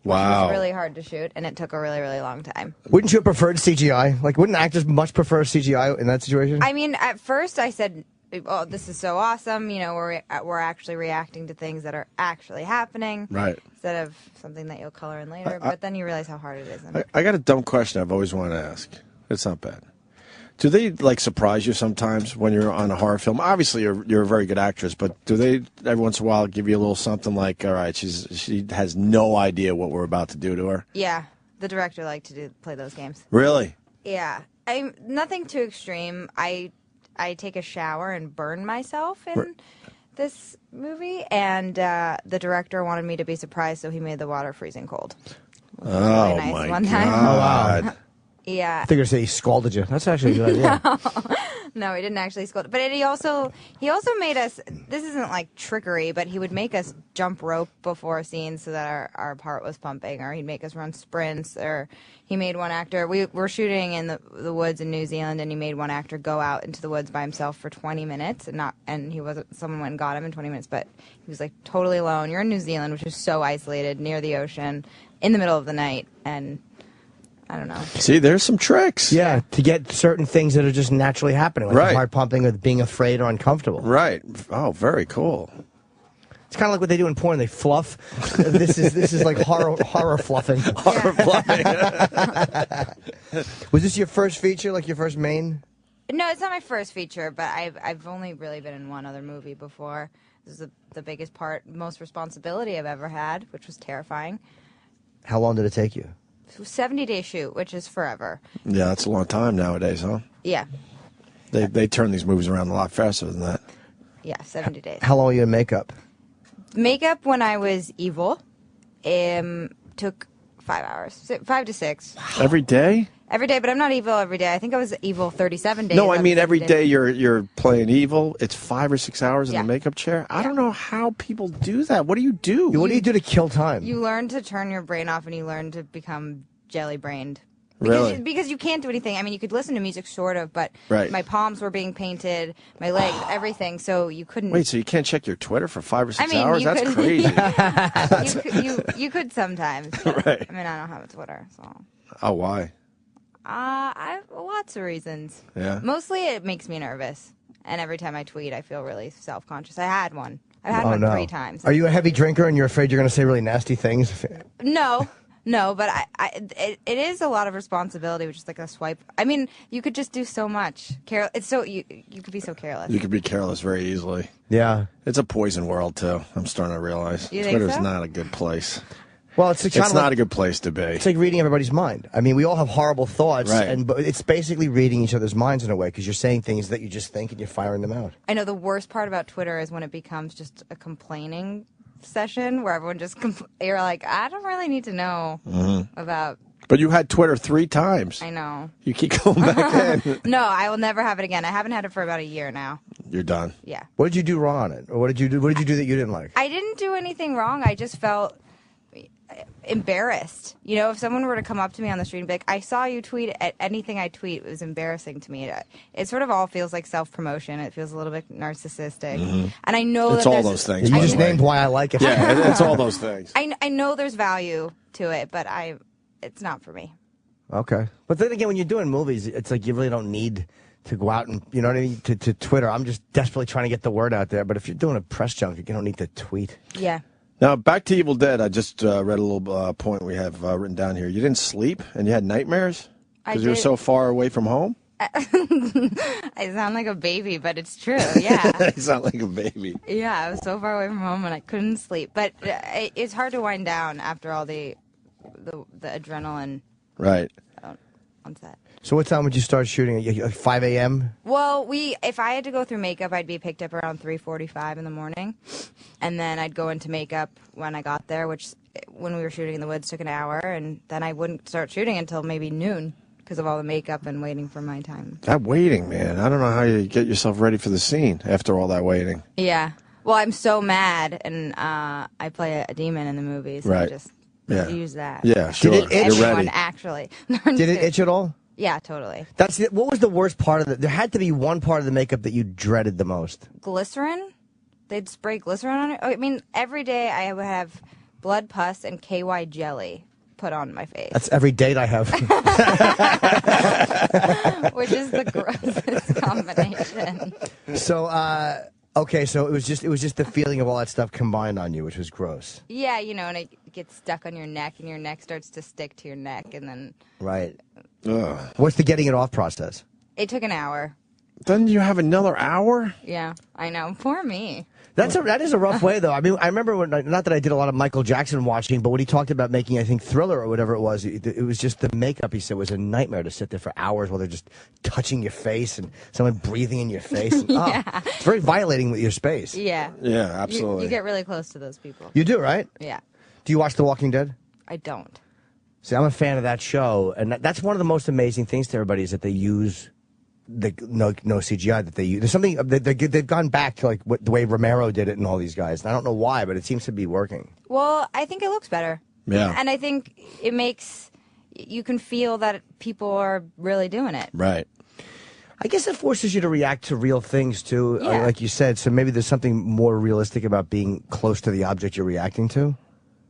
Speaker 5: Wow.
Speaker 29: It was really hard to shoot, and it took a really, really long time.
Speaker 3: Wouldn't you have preferred CGI? Like, wouldn't actors much prefer CGI in that situation?
Speaker 29: I mean, at first I said oh, this is so awesome. You know, we're actually reacting to things that are actually happening,
Speaker 5: Right.
Speaker 29: instead of something that you'll color in later. But then you realize how hard it is.
Speaker 5: I got a dumb question I've always wanted to ask. It's not bad. Do they like surprise you sometimes when you're on a horror film? Obviously, you're a very good actress, but do they every once in a while give you a little something like, all right, she has no idea what we're about to do to her?
Speaker 29: Yeah, the director liked to play those games.
Speaker 5: Really?
Speaker 29: Yeah, nothing too extreme. I take a shower and burn myself in this movie, and the director wanted me to be surprised, so he made the water freezing cold.
Speaker 5: Oh,
Speaker 29: really nice
Speaker 5: my
Speaker 29: one time.
Speaker 5: God.
Speaker 29: Yeah.
Speaker 3: I figured to say he scalded you. That's actually a good idea.
Speaker 29: No, he didn't actually scold. But he also made us. This isn't like trickery, but he would make us jump rope before scenes so that our heart was pumping, or he'd make us run sprints, or he made one actor. We were shooting in the woods in New Zealand, and he made one actor go out into the woods by himself for 20 minutes, and he wasn't. Someone went and got him in 20 minutes, but he was like totally alone. You're in New Zealand, which is so isolated, near the ocean, in the middle of the night, and I don't know.
Speaker 5: See, there's some tricks.
Speaker 3: Yeah, to get certain things that are just naturally happening, like
Speaker 5: Right.
Speaker 3: the heart pumping or being afraid or uncomfortable.
Speaker 5: Right. Oh, very cool.
Speaker 3: It's kind of like what they do in porn. They fluff. This is like horror fluffing.
Speaker 5: Horror fluffing.
Speaker 3: Was this your first feature, like your first main?
Speaker 29: No, it's not my first feature, but I've only really been in one other movie before. This is the biggest part, most responsibility I've ever had, which was terrifying.
Speaker 3: How long did it take you?
Speaker 29: It was a 70-day shoot, which is forever.
Speaker 5: Yeah, that's a long time nowadays, huh?
Speaker 29: Yeah.
Speaker 5: They turn these movies around a lot faster than that.
Speaker 29: Yeah, 70 days.
Speaker 3: How long were you in makeup?
Speaker 29: Makeup when I was evil took 5 hours, 5 to 6.
Speaker 5: Every day?
Speaker 29: Every day, but I'm not evil every day. I think I was evil 37 days.
Speaker 5: No, I mean every
Speaker 29: 70
Speaker 5: day you're playing evil. It's 5 or 6 hours in
Speaker 29: Yeah.
Speaker 5: the makeup chair. I don't know how people do that. What do you do?
Speaker 3: What do you do to kill time?
Speaker 29: You learn to turn your brain off, and you learn to become jelly-brained.
Speaker 5: Really?
Speaker 29: Because you can't do anything. I mean, you could listen to music, sort of, but
Speaker 5: Right.
Speaker 29: my palms were being painted, my legs, everything, so you couldn't...
Speaker 5: Wait, so you can't check your Twitter for 5 or 6
Speaker 29: I mean,
Speaker 5: hours?
Speaker 29: you
Speaker 5: That's
Speaker 29: could-
Speaker 5: crazy.
Speaker 29: you could sometimes. But,
Speaker 5: Right.
Speaker 29: I mean, I don't have a Twitter, so...
Speaker 5: Oh, why?
Speaker 29: I have lots of reasons.
Speaker 5: Yeah.
Speaker 29: Mostly it makes me nervous. And every time I tweet, I feel really self-conscious. I had one. I've had
Speaker 3: Oh,
Speaker 29: one
Speaker 3: no.
Speaker 29: 3 times.
Speaker 3: Are you a heavy drinker and you're afraid you're going to say really nasty things?
Speaker 29: No, but it is a lot of responsibility, which is like a swipe. I mean, you could just do so much. It's so you could be so careless.
Speaker 5: You could be careless very easily.
Speaker 3: Yeah.
Speaker 5: It's a poison world, too. I'm starting to realize.
Speaker 29: You think
Speaker 5: Twitter's
Speaker 29: so?
Speaker 5: not a good place.
Speaker 3: Well, it's
Speaker 5: It's not a good place to be.
Speaker 3: It's like reading everybody's mind. I mean, we all have horrible thoughts,
Speaker 5: Right.
Speaker 3: but it's basically reading each other's minds in a way because you're saying things that you just think and you're firing them out.
Speaker 29: I know the worst part about Twitter is when it becomes just a complaining session where everyone just you're like, I don't really need to know about.
Speaker 5: But you had Twitter 3 times.
Speaker 29: I know.
Speaker 5: You keep going back in.
Speaker 29: No, I will never have it again. I haven't had it for about a year now.
Speaker 5: You're done.
Speaker 29: Yeah.
Speaker 3: What did you do wrong on it? Or what did you do that you didn't like?
Speaker 29: I didn't do anything wrong. I just felt embarrassed. You know, if someone were to come up to me on the street and be like, I saw you tweet at anything I tweet, it was embarrassing to me. It sort of all feels like self-promotion. It feels a little bit narcissistic. And I know
Speaker 5: It's
Speaker 29: that
Speaker 5: all
Speaker 29: there's-
Speaker 5: those things.
Speaker 3: You
Speaker 5: by
Speaker 3: just
Speaker 5: the way.
Speaker 3: named why I like it.
Speaker 5: Yeah, it's all those things.
Speaker 29: I know there's value to it, but it's not for me.
Speaker 3: Okay. But then again, when you're doing movies, it's like you really don't need to go out and, you know what I mean, to Twitter. I'm just desperately trying to get the word out there. But if you're doing a press junket, you don't need to tweet.
Speaker 29: Yeah.
Speaker 5: Now, back to Evil Dead. I just read a little point we have written down here. You didn't sleep and you had nightmares because you were
Speaker 29: did.
Speaker 5: so far away from home?
Speaker 29: I sound like a baby, but it's true. Yeah.
Speaker 5: You sound like a baby.
Speaker 29: Yeah, I was so far away from home and I couldn't sleep. But it's hard to wind down after all the adrenaline
Speaker 5: Right.
Speaker 29: on set.
Speaker 3: So what time would you start shooting? Like 5 a.m.?
Speaker 29: Well, if I had to go through makeup, I'd be picked up around 3:45 in the morning, and then I'd go into makeup when I got there, which when we were shooting in the woods took an hour, and then I wouldn't start shooting until maybe noon because of all the makeup and waiting for my time.
Speaker 5: That waiting, man. I don't know how you get yourself ready for the scene after all that waiting.
Speaker 29: Yeah. Well, I'm so mad, and I play a demon in the movie, so I
Speaker 5: Right.
Speaker 29: just
Speaker 5: Yeah.
Speaker 29: use that.
Speaker 5: Yeah, sure.
Speaker 3: Did it itch?
Speaker 5: You're
Speaker 29: Everyone
Speaker 5: ready.
Speaker 29: actually.
Speaker 3: Did it itch at all?
Speaker 29: Yeah, totally.
Speaker 3: What was the worst part of it? There had to be one part of the makeup that you dreaded the most.
Speaker 29: Glycerin? They'd spray glycerin on it. I mean, every day I would have blood pus and KY jelly put on my face.
Speaker 3: That's every date I have.
Speaker 29: Which is the grossest combination.
Speaker 3: So, okay, so it was just the feeling of all that stuff combined on you, which was gross.
Speaker 29: Yeah, you know, and it gets stuck on your neck, and your neck starts to stick to your neck, and then
Speaker 3: Right.
Speaker 5: Ugh.
Speaker 3: What's the getting it off process?
Speaker 29: it took an hour.
Speaker 5: Then you have another hour?
Speaker 29: Yeah, I know. Poor me.
Speaker 3: That is a rough way, though. I mean, I remember when, not that I did a lot of Michael Jackson watching, but when he talked about making, I think, Thriller or whatever it was was just the makeup, he said, was a nightmare to sit there for hours while they're just touching your face and someone breathing in your face. And,
Speaker 29: Yeah.
Speaker 3: it's very violating with your space.
Speaker 29: Yeah.
Speaker 5: Yeah, absolutely.
Speaker 29: You get really close to those people.
Speaker 3: You do, right?
Speaker 29: Yeah.
Speaker 3: Do you watch The Walking Dead?
Speaker 29: I don't.
Speaker 3: See, I'm a fan of that show, and that's one of the most amazing things to everybody is that they use no CGI that they use. There's something they've gone back to like the way Romero did it and all these guys. And I don't know why, but it seems to be working.
Speaker 29: Well, I think it looks better.
Speaker 3: Yeah.
Speaker 29: And I think it makes you can feel that people are really doing it.
Speaker 5: Right.
Speaker 3: I guess it forces you to react to real things too,
Speaker 29: Yeah.
Speaker 3: like you said. So maybe there's something more realistic about being close to the object you're reacting to.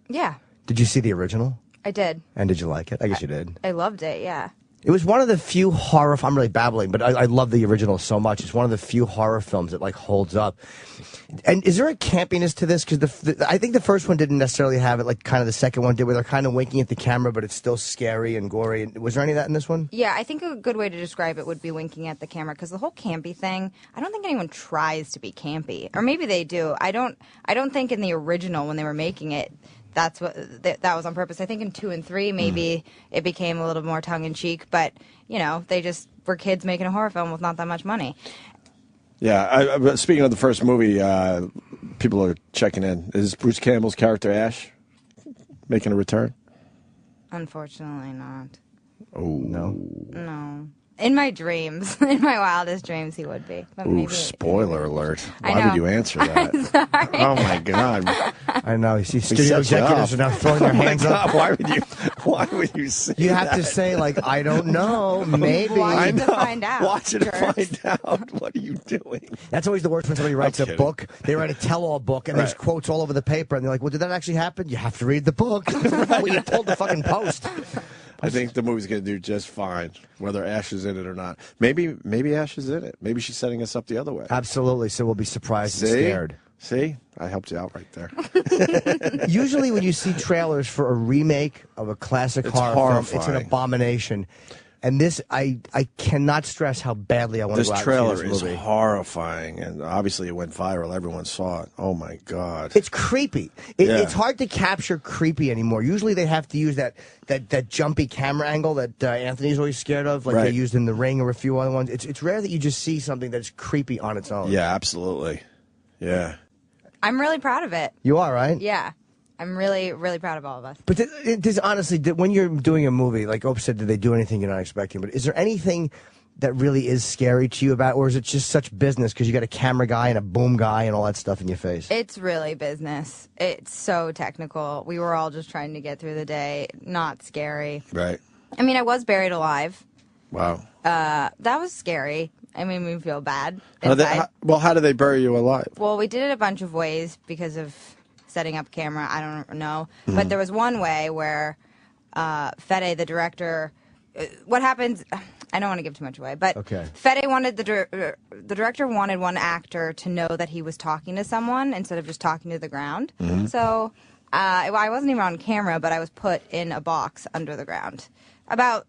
Speaker 29: Yeah,
Speaker 3: Did you see the original?
Speaker 29: I did.
Speaker 3: And did you like it? I guess you did.
Speaker 29: I loved it. Yeah.
Speaker 3: It was one of the few horror. I'm really babbling, but I love the original so much. It's one of the few horror films that like holds up. And is there a campiness to this? Because I think the first one didn't necessarily have it like kind of the second one did, where they're kind of winking at the camera, but it's still scary and gory. Was there any of that in this one?
Speaker 29: Yeah, I think a good way to describe it would be winking at the camera, because the whole campy thing, I don't think anyone tries to be campy, or maybe they do. I don't think in the original when they were making it, that's what that was on purpose. I think in 2 and 3 maybe it became a little more tongue in cheek, but you know they just were kids making a horror film with not that much money.
Speaker 5: Yeah, but speaking of the first movie, people are checking in. Is Bruce Campbell's character Ash making a return?
Speaker 29: Unfortunately, not.
Speaker 5: Oh no,
Speaker 29: No. In my dreams, in my wildest dreams, he would be. But
Speaker 5: Ooh,
Speaker 29: maybe
Speaker 5: spoiler alert.
Speaker 29: I
Speaker 5: Why
Speaker 29: know.
Speaker 5: would you answer that?
Speaker 29: I'm sorry.
Speaker 5: Oh, my God.
Speaker 3: I know. You see,
Speaker 5: We
Speaker 3: studio
Speaker 5: set you
Speaker 3: executives
Speaker 5: up.
Speaker 3: are now throwing their
Speaker 5: Oh, my
Speaker 3: hands up.
Speaker 5: God, Why would you say
Speaker 3: You have to
Speaker 5: that?
Speaker 3: say, like, I don't know, maybe.
Speaker 29: Watch it to find out.
Speaker 5: Watch it to
Speaker 29: jerks.
Speaker 5: find out. What are you doing?
Speaker 3: That's always the worst when somebody writes a
Speaker 5: kidding.
Speaker 3: book. They write a tell-all book, and there's
Speaker 5: Right.
Speaker 3: quotes all over the paper, and they're like, well, did that actually happen? You have to read the book. Well, you told the fucking Post.
Speaker 5: I think the movie's going to do just fine, whether Ash is in it or not. Maybe Ash is in it. Maybe she's setting us up the other way.
Speaker 3: Absolutely, so we'll be surprised and
Speaker 5: See?
Speaker 3: scared.
Speaker 5: See? I helped you out right there.
Speaker 3: Usually when you see trailers for a remake of a classic
Speaker 5: It's
Speaker 3: horror film, it's an
Speaker 5: horrifying.
Speaker 3: abomination. And this, I cannot stress how badly I want to
Speaker 5: This
Speaker 3: go out
Speaker 5: trailer
Speaker 3: and see this
Speaker 5: is
Speaker 3: movie.
Speaker 5: horrifying, and obviously it went viral. Everyone saw it. Oh, my God.
Speaker 3: It's creepy.
Speaker 5: Yeah.
Speaker 3: It's hard to capture creepy anymore. Usually they have to use that jumpy camera angle that Anthony's always scared of, like they
Speaker 5: Right.
Speaker 3: used in The Ring or a few other ones. It's rare that you just see something that's creepy on its own.
Speaker 5: Yeah, absolutely. Yeah.
Speaker 29: I'm really proud of it.
Speaker 3: You are, right?
Speaker 29: Yeah. I'm really, really proud of all of us.
Speaker 3: But honestly, when you're doing a movie, like Ope said, did they do anything you're not expecting? But is there anything that really is scary to you about, or is it just such business because you got a camera guy and a boom guy and all that stuff in your face?
Speaker 29: It's really business. It's so technical. We were all just trying to get through the day. Not scary.
Speaker 5: Right.
Speaker 29: I mean, I was buried alive.
Speaker 5: Wow.
Speaker 29: That was scary. I made me feel bad.
Speaker 5: How
Speaker 29: inside.
Speaker 5: do they bury you alive?
Speaker 29: Well, we did it a bunch of ways because of setting up camera. I don't know. But there was one way where Fede, the director, what happens, I don't want to give too much away, but
Speaker 3: Okay.
Speaker 29: Fede wanted, the director wanted one actor to know that he was talking to someone instead of just talking to the ground. So I wasn't even on camera, but I was put in a box under the ground, about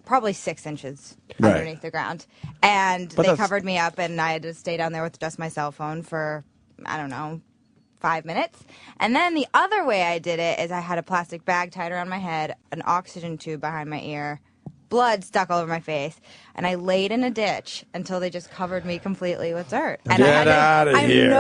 Speaker 29: probably 6 inches
Speaker 5: Right.
Speaker 29: underneath the ground. And
Speaker 5: But
Speaker 29: they
Speaker 5: that's-
Speaker 29: covered me up, and I had to stay down there with just my cell phone for, I don't know, 5 minutes. And then the other way I did it is I had a plastic bag tied around my head, an oxygen tube behind my ear, blood stuck all over my face, and I laid in a ditch until they just covered me completely with dirt. And I
Speaker 5: Get
Speaker 29: had
Speaker 5: outta here.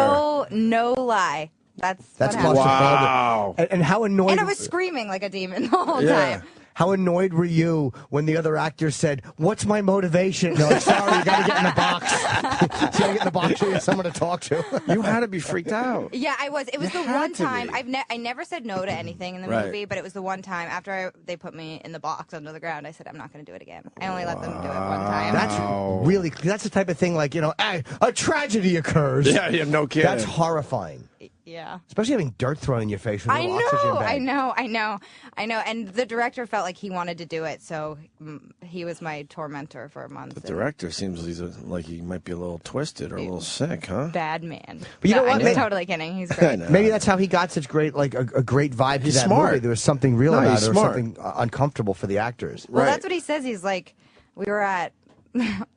Speaker 29: No lie. That's what
Speaker 3: That's
Speaker 29: happened.
Speaker 3: claustrophobic.
Speaker 5: Wow.
Speaker 3: And how annoyed?
Speaker 29: And I was screaming like a demon the whole
Speaker 5: Yeah.
Speaker 29: time.
Speaker 3: How annoyed were you when the other actor said, "What's my motivation?" And they're like, "Sorry, you got to get in the box. You got to get in the box so you have someone to talk to."
Speaker 5: You had to be freaked out.
Speaker 29: Yeah, I was. It was
Speaker 5: You
Speaker 29: the
Speaker 5: had
Speaker 29: one
Speaker 5: to
Speaker 29: time
Speaker 5: be.
Speaker 29: I never said no to anything in the
Speaker 5: Right.
Speaker 29: movie, but it was the one time after they put me in the box under the ground. I said I'm not going to do it again. I only let them do it one time.
Speaker 3: That's the type of thing like, a tragedy occurs.
Speaker 5: Yeah, no kidding.
Speaker 3: That's horrifying.
Speaker 29: Yeah.
Speaker 3: Especially having dirt thrown in your face with a little oxygen bag.
Speaker 29: I know. And the director felt like he wanted to do it, so he was my tormentor for a month.
Speaker 5: The director seems like he might be a little twisted or a little sick, huh?
Speaker 29: Bad man.
Speaker 3: But you know what?
Speaker 29: I'm just totally kidding. He's great.
Speaker 3: Maybe that's how he got such great, like a great vibe to that
Speaker 5: smart.
Speaker 3: movie. There was something real about
Speaker 5: he's
Speaker 3: it, or
Speaker 5: smart.
Speaker 3: something uncomfortable for the actors.
Speaker 29: Well, that's what he says. He's like, we were at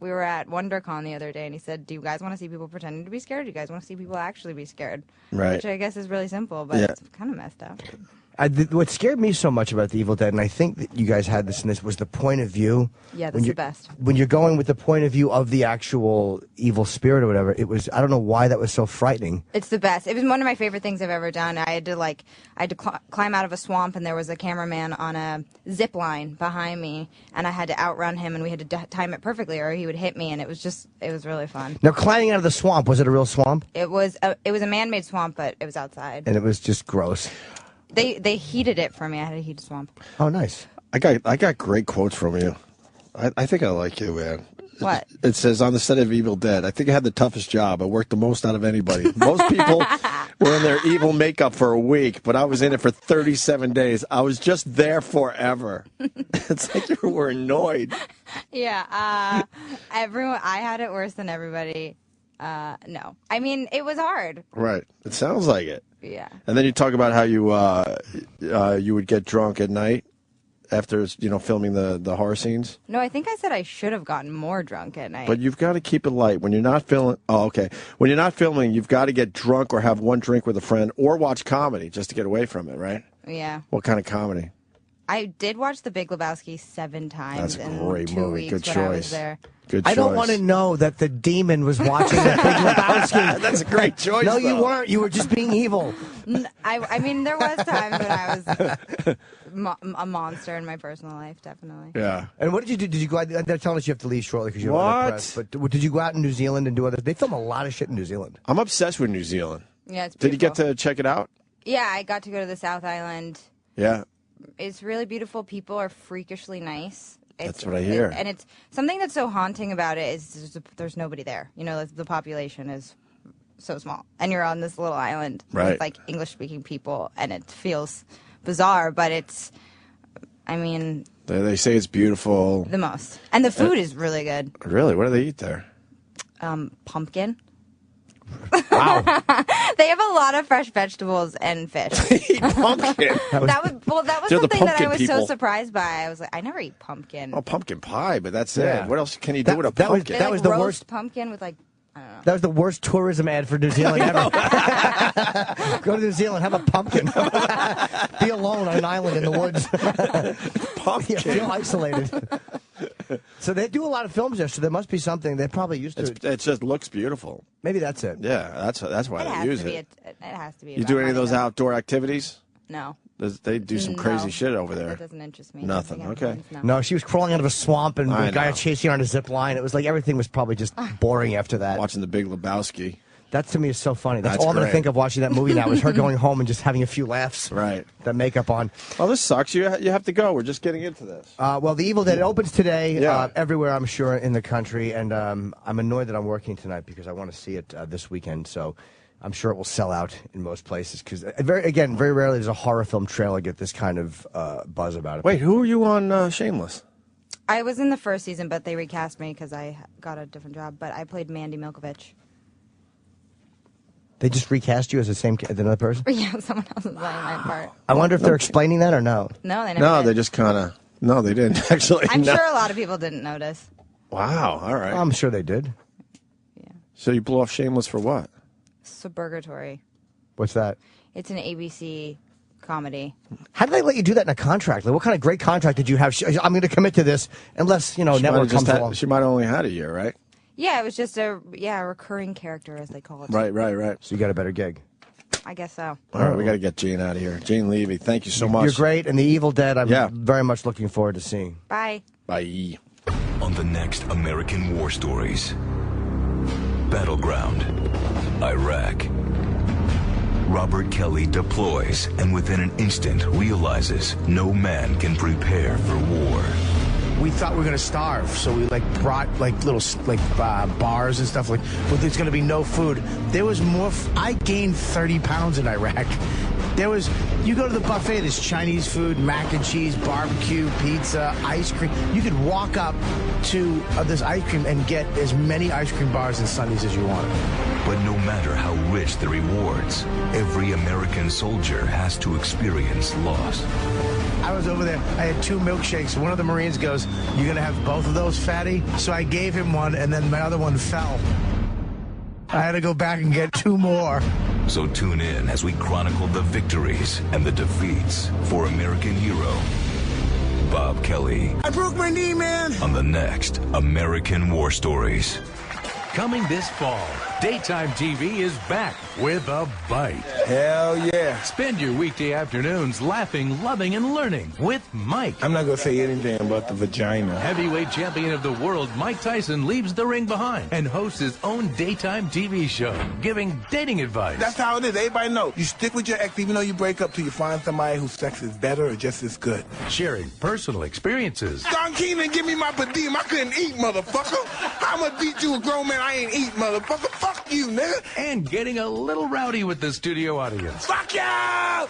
Speaker 29: WonderCon the other day, and he said, "Do you guys want to see people pretending to be scared? Or do you guys want to see people actually be scared?"
Speaker 5: Right.
Speaker 29: Which I guess is really simple, but it's kind of messed up.
Speaker 3: What scared me so much about The Evil Dead, and I think that you guys had this in this, was the point of view.
Speaker 29: Yeah, that's the best.
Speaker 3: When you're going with the point of view of the actual evil spirit or whatever, it was, I don't know why that was so frightening.
Speaker 29: It's the best. It was one of my favorite things I've ever done. I had to climb out of a swamp, and there was a cameraman on a zip line behind me, and I had to outrun him, and we had to time it perfectly, or he would hit me, and it was really fun.
Speaker 3: Now, climbing out of the swamp, was it a real swamp?
Speaker 29: It was a man-made swamp, but it was outside.
Speaker 3: And it was just gross.
Speaker 29: They heated it for me. I had to heat a swamp.
Speaker 3: Oh, nice.
Speaker 5: I got great quotes from you. I think I like you, man.
Speaker 29: What?
Speaker 5: It says, on the set of Evil Dead, I think I had the toughest job. I worked the most out of anybody. Most people were in their evil makeup for a week, but I was in it for 37 days. I was just there forever. It's like you were annoyed.
Speaker 29: Yeah. I had it worse than everybody. No. I mean, it was hard.
Speaker 5: Right. It sounds like it.
Speaker 29: Yeah.
Speaker 5: And then you talk about how you would get drunk at night after filming the horror scenes.
Speaker 29: No, I think I said I should have gotten more drunk at night.
Speaker 5: But you've got to keep it light when you're not filming. Oh, okay. When you're not filming, you've got to get drunk or have one drink with a friend or watch comedy just to get away from it, right?
Speaker 29: Yeah.
Speaker 5: What kind of comedy?
Speaker 29: I did watch The Big Lebowski 7 times.
Speaker 5: That's a great
Speaker 29: in 2
Speaker 5: movie.
Speaker 29: weeks
Speaker 5: Good
Speaker 29: when
Speaker 5: choice.
Speaker 29: I was there.
Speaker 5: Good
Speaker 3: I don't
Speaker 5: choice.
Speaker 3: want to know that the demon was watching The Big Lebowski.
Speaker 5: That's a great choice.
Speaker 3: No, you
Speaker 5: though.
Speaker 3: weren't. You were just being evil.
Speaker 29: I mean, there was times when I was a monster in my personal life, definitely.
Speaker 5: Yeah.
Speaker 3: And what did you do? Did you go out? They're telling us you have to leave shortly because you have other press. But did you go out in New Zealand and do other? They film a lot of shit in New Zealand.
Speaker 5: I'm obsessed with New Zealand.
Speaker 29: Yeah, it's
Speaker 5: Did you
Speaker 29: beautiful.
Speaker 5: get to check it out?
Speaker 29: Yeah, I got to go to the South Island.
Speaker 5: Yeah.
Speaker 29: It's really beautiful. People are freakishly nice.
Speaker 5: That's what I hear.
Speaker 29: And it's something that's so haunting about it is there's nobody there. You know, the population is so small, and you're on this little island
Speaker 5: Right.
Speaker 29: with like English-speaking people, and it feels bizarre, but it's. I mean,
Speaker 5: They say it's beautiful.
Speaker 29: the most, and the food is really good.
Speaker 5: Really? What do they eat there?
Speaker 29: Pumpkin.
Speaker 3: Wow.
Speaker 29: They have a lot of fresh vegetables and fish.
Speaker 5: Pumpkin.
Speaker 29: That was
Speaker 5: They're the
Speaker 29: something that I
Speaker 5: pumpkin
Speaker 29: was
Speaker 5: people.
Speaker 29: so surprised by. I was like, I never eat pumpkin.
Speaker 5: Oh, pumpkin pie, but that's
Speaker 3: Yeah.
Speaker 5: it. What else can you do with a
Speaker 3: that was-
Speaker 5: pumpkin?
Speaker 29: They
Speaker 3: that
Speaker 29: like
Speaker 3: was the
Speaker 29: roast
Speaker 3: worst.
Speaker 29: pumpkin with like. I don't know.
Speaker 3: That was the worst tourism ad for New Zealand ever. Go to New Zealand, have a pumpkin. Be alone on an island in the woods.
Speaker 5: Pumpkin.
Speaker 3: Yeah, feel isolated. So they do a lot of films there, so there must be something. They're probably used to it.
Speaker 5: It just looks beautiful.
Speaker 3: Maybe that's it.
Speaker 5: Yeah, that's why
Speaker 29: It
Speaker 5: they
Speaker 29: has
Speaker 5: use
Speaker 29: to be.
Speaker 5: it.
Speaker 29: It has to be.
Speaker 5: You
Speaker 29: about
Speaker 5: do any of
Speaker 29: money,
Speaker 5: those
Speaker 29: though.
Speaker 5: outdoor activities?
Speaker 29: No.
Speaker 5: They do some crazy shit over there.
Speaker 29: That doesn't interest me.
Speaker 5: Nothing.
Speaker 29: Jumping
Speaker 5: Okay.
Speaker 29: on planes, no.
Speaker 3: No, she was crawling out of a swamp, and
Speaker 5: I
Speaker 3: the guy
Speaker 5: know.
Speaker 3: was chasing her on a zip line. It was like everything was probably just boring after that.
Speaker 5: Watching The Big Lebowski.
Speaker 3: That to me is so funny. That's
Speaker 5: That's
Speaker 3: all I'm going to
Speaker 5: great.
Speaker 3: think of watching that movie now is her going home and just having a few laughs.
Speaker 5: Right.
Speaker 3: That makeup on.
Speaker 5: Oh, this sucks. You have to go. We're just getting into this.
Speaker 3: Well, The Evil Dead opens today
Speaker 5: Yeah.
Speaker 3: everywhere, I'm sure, in the country. And I'm annoyed that I'm working tonight because I want to see it this weekend. So I'm sure it will sell out in most places. Because, very rarely does a horror film trailer get this kind of buzz about it.
Speaker 5: Wait, who are you on Shameless?
Speaker 29: I was in the first season, but they recast me because I got a different job. But I played Mandy Milkovich.
Speaker 3: They just recast you as the another person?
Speaker 29: Yeah, someone else is playing my part.
Speaker 3: I wonder if they're explaining that or no.
Speaker 29: No, they never
Speaker 5: No,
Speaker 29: did.
Speaker 5: they just kind of. No, they didn't actually.
Speaker 29: I'm
Speaker 5: No.
Speaker 29: sure a lot of people didn't notice.
Speaker 5: Wow. All right.
Speaker 3: I'm sure they did.
Speaker 5: So you blew off Shameless for what?
Speaker 29: Suburgatory.
Speaker 3: What's that?
Speaker 29: It's an ABC comedy.
Speaker 3: How did they let you do that in a contract? Like, what kind of great contract did you have? I'm going to commit to this unless, network comes along.
Speaker 5: She might have only had a year, right?
Speaker 29: Yeah, it was just a recurring character, as they call it.
Speaker 5: Right.
Speaker 3: So you got a better gig.
Speaker 29: I guess so.
Speaker 5: All right, we got to get Jane out of here. Jane Levy, thank you so much.
Speaker 3: You're great, and The Evil Dead, I'm
Speaker 5: Yeah.
Speaker 3: very much looking forward to seeing.
Speaker 29: Bye.
Speaker 5: Bye.
Speaker 2: On the next American War Stories. Battleground, Iraq. Robert Kelly deploys and within an instant realizes no man can prepare for war.
Speaker 3: we thought we were going to starve. So we brought little bars and stuff but there's going to be no food. There was more. I gained 30 pounds in Iraq. You go to the buffet, there's Chinese food, mac and cheese, barbecue, pizza, ice cream. You could walk up to this ice cream and get as many ice cream bars and sundaes as you wanted.
Speaker 2: But no matter how rich the rewards, every American soldier has to experience loss.
Speaker 3: I was over there. I had 2 milkshakes. One of the Marines goes, "You going to have both of those, fatty?" So I gave him one, and then my other one fell. I had to go back and get 2 more.
Speaker 2: So tune in as we chronicle the victories and the defeats for American hero Bob Kelly.
Speaker 21: I broke my knee, man.
Speaker 2: On the next American War Stories.
Speaker 12: Coming this fall, daytime TV is back with a bite.
Speaker 21: Hell yeah.
Speaker 12: Spend your weekday afternoons laughing, loving, and learning with Mike.
Speaker 21: I'm not going to say anything about the vagina.
Speaker 12: Heavyweight champion of the world, Mike Tyson leaves the ring behind and hosts his own daytime TV show, giving dating advice.
Speaker 21: That's how it is. Everybody knows. You stick with your ex even though you break up till you find somebody whose sex is better or just as good.
Speaker 12: Sharing personal experiences.
Speaker 21: Don Keenan, give me my per diem. I couldn't eat, motherfucker. I'm going to beat you a grown man. I ain't eat, motherfucker. Fuck you, nigga.
Speaker 12: And getting a little rowdy with the studio audience.
Speaker 21: Fuck you!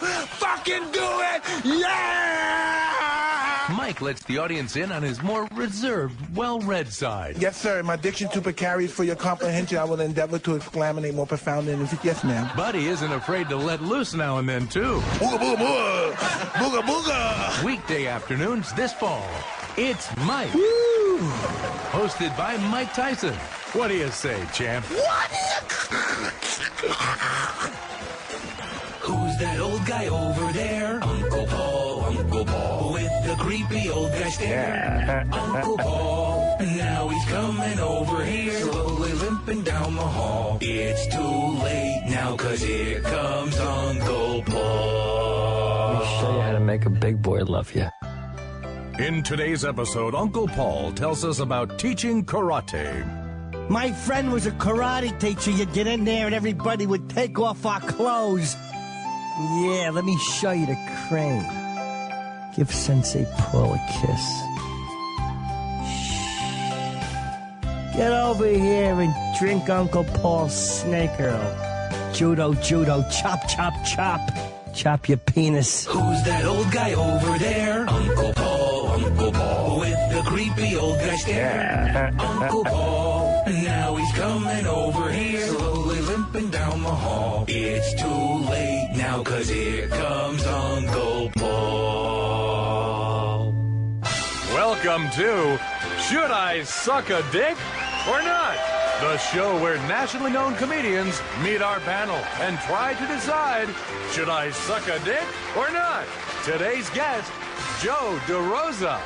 Speaker 21: Fucking do it! Yeah!
Speaker 12: Mike lets the audience in on his more reserved, well-read side.
Speaker 21: Yes, sir. My diction super carries for your comprehension. I will endeavor to exclaimate more profoundly. Yes, ma'am.
Speaker 12: Buddy isn't afraid to let loose now and then, too.
Speaker 21: Booga, booga, booga. Booga, booga.
Speaker 12: Weekday afternoons this fall. It's Mike.
Speaker 21: Woo!
Speaker 12: Hosted by Mike Tyson. What do you say, champ?
Speaker 7: Who's that old guy over there? Uncle Paul, with the creepy old guy stare. Uncle Paul, now he's coming over here, slowly limping down the hall. It's too late now, 'cause here comes Uncle Paul.
Speaker 13: Let me show you how to make a big boy love you.
Speaker 12: In today's episode, Uncle Paul tells us about teaching karate.
Speaker 3: My friend was a karate teacher. You'd get in there and everybody would take off our clothes. Yeah, let me show you the crane. Give Sensei Paul a kiss. Shh. Get over here and drink Uncle Paul's snake oil. Judo, judo, chop, chop, chop. Chop your penis.
Speaker 7: Who's that old guy over there? Uncle Paul, with the creepy old guy stare. Uncle Paul, now he's coming over here, slowly limping down the hall. It's too late now, 'cause here comes Uncle Paul.
Speaker 12: Welcome to Should I Suck a Dick or Not? The show where nationally known comedians meet our panel and try to decide, should I suck a dick or not? Today's guest, Joe DeRosa.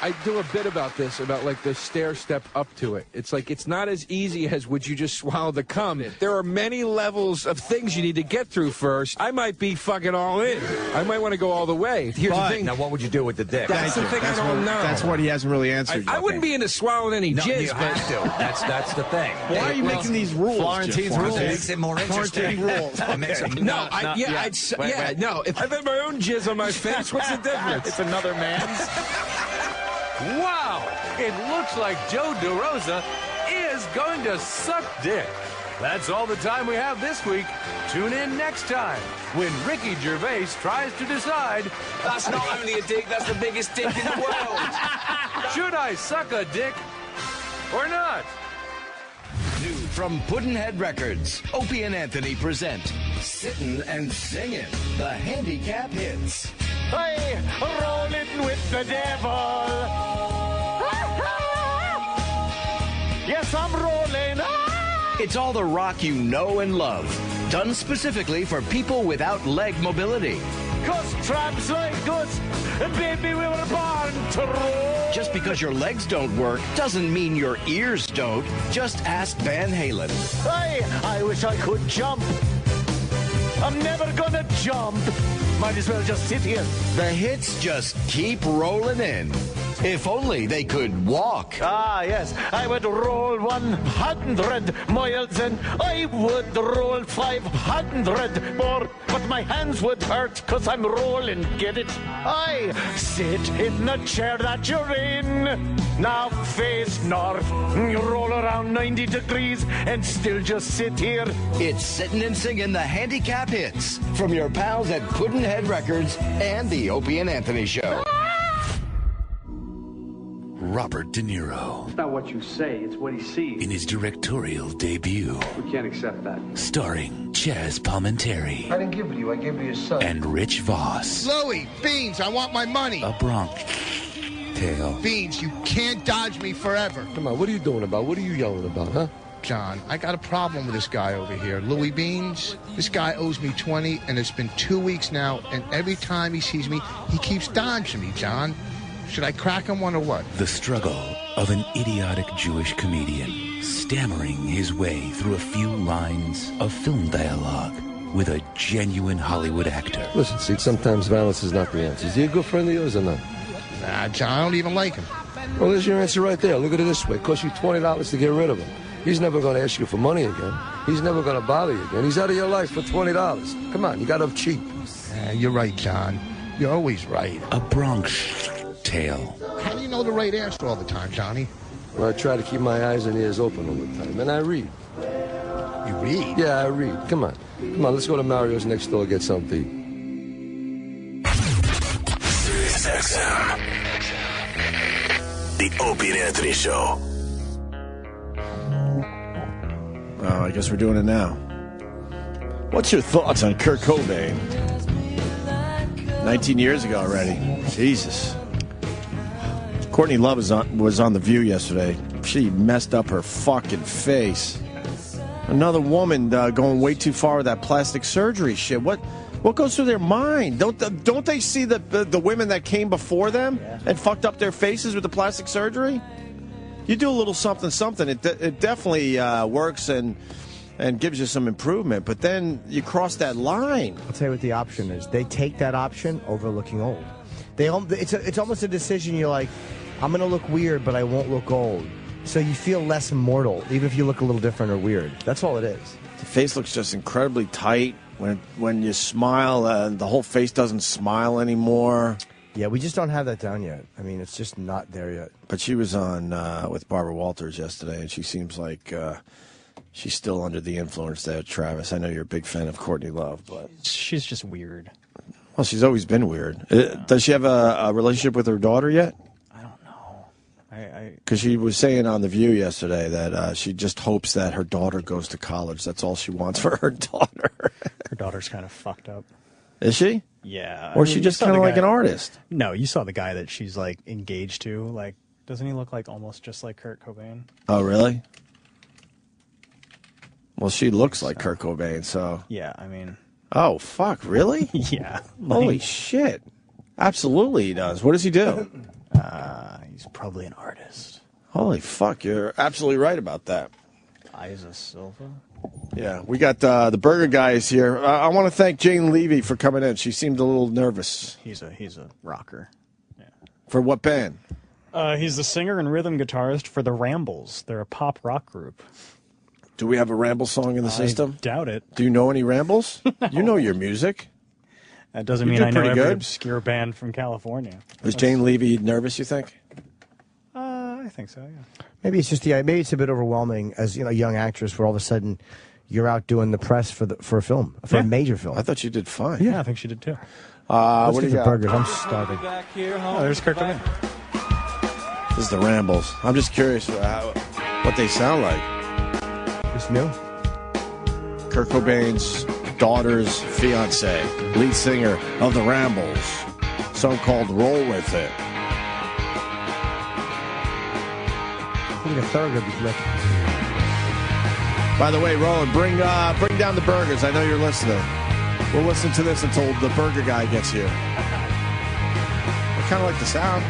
Speaker 14: I do a bit about this, about like the stair step up to it. It's like it's not as easy as would you just swallow the cum. There are many levels of things you need to get through first. I might be fucking all in. I might want to go all the way. Here's the thing.
Speaker 15: Now, what would you do with the dick?
Speaker 14: That's the thing I don't know.
Speaker 5: That's what he hasn't really answered.
Speaker 14: I wouldn't be into swallowing any jizz.
Speaker 15: You have to. That's the thing.
Speaker 5: Why are you making these rules?
Speaker 15: Florentine's rules. It makes it more interesting.
Speaker 5: Rules.
Speaker 14: If I've had my own jizz on my face, what's the difference?
Speaker 15: It's another man's.
Speaker 12: Wow! It looks like Joe DeRosa is going to suck dick. That's all the time we have this week. Tune in next time when Ricky Gervais tries to decide.
Speaker 14: That's not only a dick, that's the biggest dick in the world.
Speaker 12: Should I suck a dick or not?
Speaker 16: New from Puddinhead Records, Opie and Anthony present Sittin' and Singin', the handicap hits.
Speaker 21: Hey, rolling with the devil. Yes, I'm rolling.
Speaker 16: It's all the rock you know and love, done specifically for people without leg mobility.
Speaker 21: 'Cause tramps like us, baby, we were born to roll.
Speaker 16: Just because your legs don't work doesn't mean your ears don't. Just ask Van Halen.
Speaker 21: Hey, I wish I could jump. I'm never gonna jump. Might as well just sit here.
Speaker 16: The hits just keep rolling in. If only they could walk.
Speaker 1: Ah, yes. I would roll 100 miles and I would roll 500 more. But my hands would hurt because I'm rolling, get it? I sit in the chair that you're in. Now face north. You roll around 90 degrees and still just sit here.
Speaker 16: It's Sitting and Singing the Handicap Hits from your pals at Pudd'nhead Records and the Opie and Anthony Show.
Speaker 19: Robert De Niro
Speaker 4: It's not what you say, it's what he sees.
Speaker 19: in his directorial debut,
Speaker 4: We can't accept that.
Speaker 19: starring Chaz Palminteri
Speaker 21: I didn't give it to you. I gave it to your son.
Speaker 19: and Rich Voss.
Speaker 21: Louie, Beans, I want my money.
Speaker 19: A Bronx Tale.
Speaker 21: Beans, you can't dodge me forever. Come on, what are you doing about? What are you yelling about, huh? John, I got a problem with this guy over here. Louie Beans, this guy owes me 20, and it's been 2 weeks now, and every time he sees me, he keeps dodging me, John. Should I crack him one or what?
Speaker 19: The struggle of an idiotic Jewish comedian stammering his way through a few lines of film dialogue with a genuine Hollywood actor.
Speaker 21: Listen, see, sometimes violence is not the answer. Is he a good friend of yours or not? Nah, John, I don't even like him. Well, there's your answer right there. Look at it this way. It costs you $20 to get rid of him. He's never going to ask you for money again. He's never going to bother you again. He's out of your life for $20. Come on, you got him cheap. You're right, John. You're always right.
Speaker 19: A Bronx Tale.
Speaker 21: How do you know the right answer all the time, Johnny? Well, I try to keep my eyes and ears open all the time, and I read. You read? Yeah, I read. Come on. Come on, let's go to Mario's next door and get something to eat.
Speaker 2: Sirius XM. The Opie and Anthony Show.
Speaker 5: Oh, I guess we're doing it now. What's your thoughts on Kurt Cobain? 19 years ago already. Jesus. Courtney Love was on The View yesterday. She messed up her fucking face. Another woman going way too far with that plastic surgery shit. What goes through their mind? Don't they see the women that came before them and fucked up their faces with the plastic surgery? You do a little something. It definitely works and gives you some improvement. But then you cross that line.
Speaker 3: I'll tell you what the option is. They take that option over looking old. It's almost a decision. You're like, I'm going to look weird, but I won't look old. So you feel less mortal, even if you look a little different or weird. That's all it is.
Speaker 5: The face looks just incredibly tight. When you smile, the whole face doesn't smile anymore.
Speaker 3: Yeah, we just don't have that down yet. I mean, it's just not there yet.
Speaker 5: But she was on with Barbara Walters yesterday, and she seems like she's still under the influence there, Travis. I know you're a big fan of Courtney Love, but
Speaker 9: she's just weird.
Speaker 5: Well, she's always been weird. Does she have a relationship with her daughter yet?
Speaker 9: I don't know.
Speaker 5: Because she was saying on The View yesterday that she just hopes that her daughter goes to college. That's all she wants for her daughter.
Speaker 9: Her daughter's kind of fucked up.
Speaker 5: Is she?
Speaker 9: Yeah.
Speaker 5: Or is she just kind of like an artist?
Speaker 9: No, you saw the guy that she's like engaged to. Like, doesn't he look like almost just like Kurt Cobain?
Speaker 5: Oh, really? Well, she looks like Kurt Cobain, so.
Speaker 9: Yeah, I mean.
Speaker 5: Oh, fuck, really?
Speaker 9: Yeah.
Speaker 5: Holy shit. Absolutely he does. What does he do?
Speaker 9: He's probably an artist.
Speaker 5: Holy fuck, you're absolutely right about that.
Speaker 9: Isa Silva?
Speaker 5: Yeah, we got the burger guys here. I want to thank Jane Levy for coming in. She seemed a little nervous.
Speaker 9: He's a rocker. Yeah.
Speaker 5: For what band?
Speaker 9: He's the singer and rhythm guitarist for the Rambles. They're a pop rock group.
Speaker 5: Do we have a Ramble song in the system?
Speaker 9: I doubt it.
Speaker 5: Do you know any Rambles? No. You know your music.
Speaker 9: That doesn't mean I know every obscure band from California.
Speaker 5: Was Jane Levy nervous, you think?
Speaker 9: I think so, yeah.
Speaker 3: Maybe it's just maybe it's a bit overwhelming as a young actress where all of a sudden you're out doing the press for a film, for a major film.
Speaker 5: I thought she did fine.
Speaker 9: Yeah, I think she did too.
Speaker 3: Let's
Speaker 5: what do
Speaker 3: get
Speaker 5: you
Speaker 3: the
Speaker 5: got?
Speaker 3: burgers. I'm starving.
Speaker 9: Oh, there's Kurt Cobain.
Speaker 5: This is the Rambles. I'm just curious what they sound like.
Speaker 3: It's new.
Speaker 5: Kurt Cobain's daughter's fiance, lead singer of the Rambles, song called "Roll With It."
Speaker 3: I think a third would be quick.
Speaker 5: By the way, Roland, bring down the burgers. I know you're listening. We'll listen to this until the burger guy gets here. I kind of like the sound.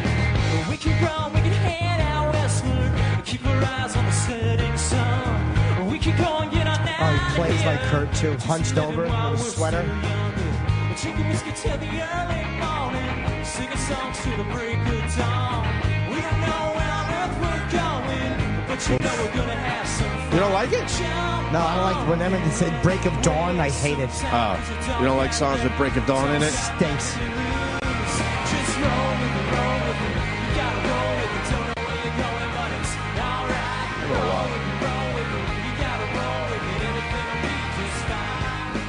Speaker 7: We can run, we can head out westward, keep our eyes on the setting sun. We can go and get on
Speaker 3: Oh, he plays like Kurt too, hunched over with a sweater.
Speaker 7: Drinking whiskey till the early morning, singing songs to the break of dawn.
Speaker 5: You don't like it?
Speaker 3: No, I don't like when they say Break of Dawn. I hate it.
Speaker 5: Oh, you don't like songs with Break of Dawn in it?
Speaker 3: Stinks.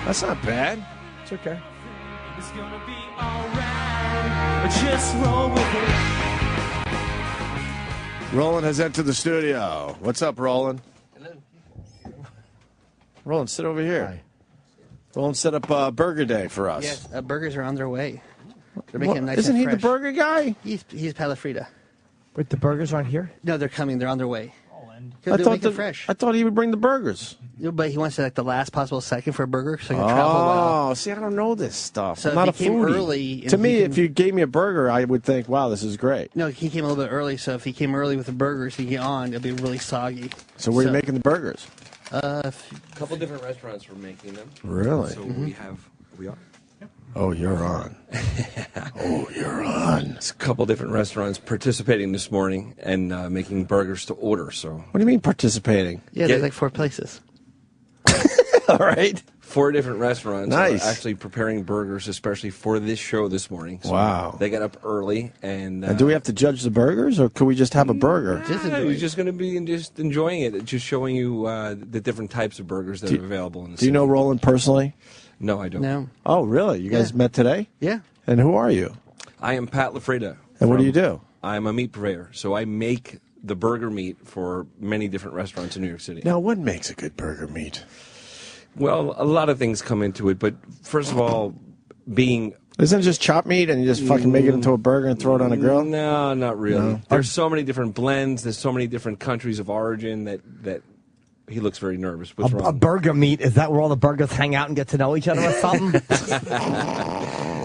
Speaker 5: That's not bad.
Speaker 3: It's okay.
Speaker 7: Just roll with it.
Speaker 5: Roland has entered the studio. What's up, Roland? Roland, sit over here. Roland set up Burger Day for us.
Speaker 6: Yes, burgers are on their way. They're
Speaker 5: Well,
Speaker 6: making them nice
Speaker 5: isn't
Speaker 6: and
Speaker 5: he the
Speaker 6: fresh.
Speaker 5: burger guy?
Speaker 6: He's Palafrida.
Speaker 3: Wait, the burgers aren't here?
Speaker 6: No, they're coming. They're on their way.
Speaker 5: I
Speaker 6: They're
Speaker 5: thought
Speaker 6: making fresh.
Speaker 5: I thought he would bring the burgers.
Speaker 6: No, but he wants to, like the last possible second for a burger, so he can travel well.
Speaker 5: Oh, see, I don't know this stuff.
Speaker 6: So
Speaker 5: I'm not a
Speaker 6: if he came
Speaker 5: foodie.
Speaker 6: early and
Speaker 5: To
Speaker 6: he
Speaker 5: me,
Speaker 6: can-
Speaker 5: if you gave me a burger, I would think, wow, this is great.
Speaker 6: No, he came a little bit early, so if he came early with the burgers he get on, it'll be really soggy.
Speaker 5: So where are you making the burgers?
Speaker 6: Uh,
Speaker 11: A couple different restaurants were making them.
Speaker 5: Really?
Speaker 11: So we are.
Speaker 5: Oh, you're on. Oh, you're on.
Speaker 11: It's a couple different restaurants participating this morning and making burgers to order. So
Speaker 5: What do you mean participating?
Speaker 6: yeah, there's like 4 places.
Speaker 5: All right.
Speaker 11: 4 different restaurants
Speaker 5: Nice.
Speaker 11: are actually preparing burgers, especially for this show this morning. So
Speaker 5: Wow.
Speaker 11: They got up early and.
Speaker 5: And do we have to judge the burgers, or could we just have a burger?
Speaker 11: We're just going to be just enjoying it, just showing you the different types of burgers that
Speaker 5: Do-
Speaker 11: are available in the
Speaker 5: Do you know Roland personally?
Speaker 11: No, I don't.
Speaker 6: No.
Speaker 5: Oh, really? You guys met today?
Speaker 6: Yeah.
Speaker 5: And who are you?
Speaker 11: I am Pat Lafreda.
Speaker 5: And what do you do?
Speaker 11: I'm a meat purveyor, so I make the burger meat for many different restaurants in New York City.
Speaker 5: Now, what makes a good burger meat?
Speaker 11: Well, a lot of things come into it, but first of all, being
Speaker 5: Isn't it just chopped meat and you just fucking make it into a burger and throw it on a grill?
Speaker 11: No, not really.
Speaker 5: No?
Speaker 11: There's so many different blends. There's so many different countries of origin that he looks very nervous. What's
Speaker 3: A
Speaker 11: wrong?
Speaker 3: burger meet, is that where all the burgers hang out and get to know each other or something?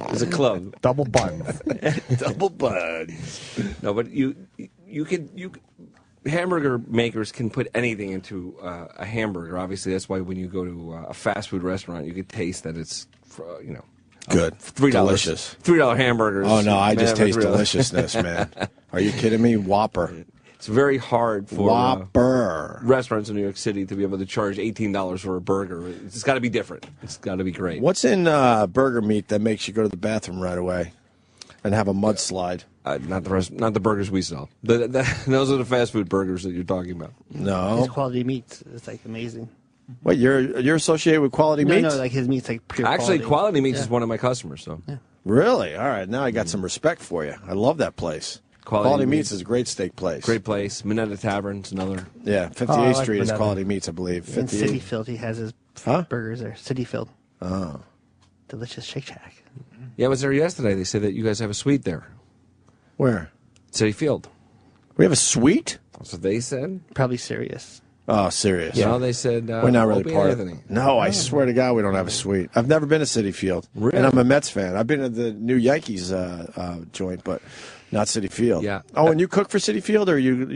Speaker 11: There's a club.
Speaker 3: Double buns.
Speaker 11: Double buns. No, but you hamburger makers can put anything into a hamburger. Obviously, that's why when you go to a fast food restaurant, you can taste that it's
Speaker 5: Good.
Speaker 11: $3.
Speaker 5: Delicious.
Speaker 11: $3 hamburgers.
Speaker 5: Oh, no, I just
Speaker 11: Man,
Speaker 5: taste
Speaker 11: $3.
Speaker 5: deliciousness, man. Are you kidding me? Whopper.
Speaker 11: It's very hard for
Speaker 5: Whopper.
Speaker 11: restaurants in New York City to be able to charge $18 for a burger. It's got to be different. It's got to be great.
Speaker 5: What's in burger meat that makes you go to the bathroom right away and have a mudslide?
Speaker 11: Not the burgers we sell. Those are the fast food burgers that you're talking about.
Speaker 5: No.
Speaker 6: His quality meats. It's like amazing.
Speaker 5: What, you're associated with quality
Speaker 6: No,
Speaker 5: meats?
Speaker 6: no, like his meat's like pure
Speaker 11: Actually, Quality Meats
Speaker 6: Yeah.
Speaker 11: is one of my customers. So
Speaker 5: Really? All right. Now I got some respect for you. I love that place.
Speaker 11: Quality
Speaker 5: Meats
Speaker 11: Meats.
Speaker 5: is a great steak place.
Speaker 11: great place. Minetta Tavern's another.
Speaker 5: Yeah, 58th
Speaker 6: Oh, I like
Speaker 5: Street is
Speaker 6: Minetta.
Speaker 5: Quality Meats, I believe.
Speaker 6: In
Speaker 5: 58th.
Speaker 6: City Field, he has his burgers there. City Field.
Speaker 5: Oh.
Speaker 6: Delicious Shake Shack.
Speaker 11: Yeah, I was there yesterday. They said that you guys have a suite there.
Speaker 5: Where?
Speaker 11: City Field.
Speaker 5: We have a suite?
Speaker 11: That's what they said.
Speaker 6: Probably serious.
Speaker 5: Oh, serious.
Speaker 11: No, they said
Speaker 5: We're not really
Speaker 11: Opie
Speaker 5: part
Speaker 11: and
Speaker 5: of it.
Speaker 11: Anthony.
Speaker 5: No, I swear to God, we don't have a suite. I've never been to City Field.
Speaker 11: Really?
Speaker 5: And I'm a Mets fan. I've been to the new Yankees joint, but not City Field.
Speaker 11: Yeah.
Speaker 5: Oh, and you cook for City Field, or you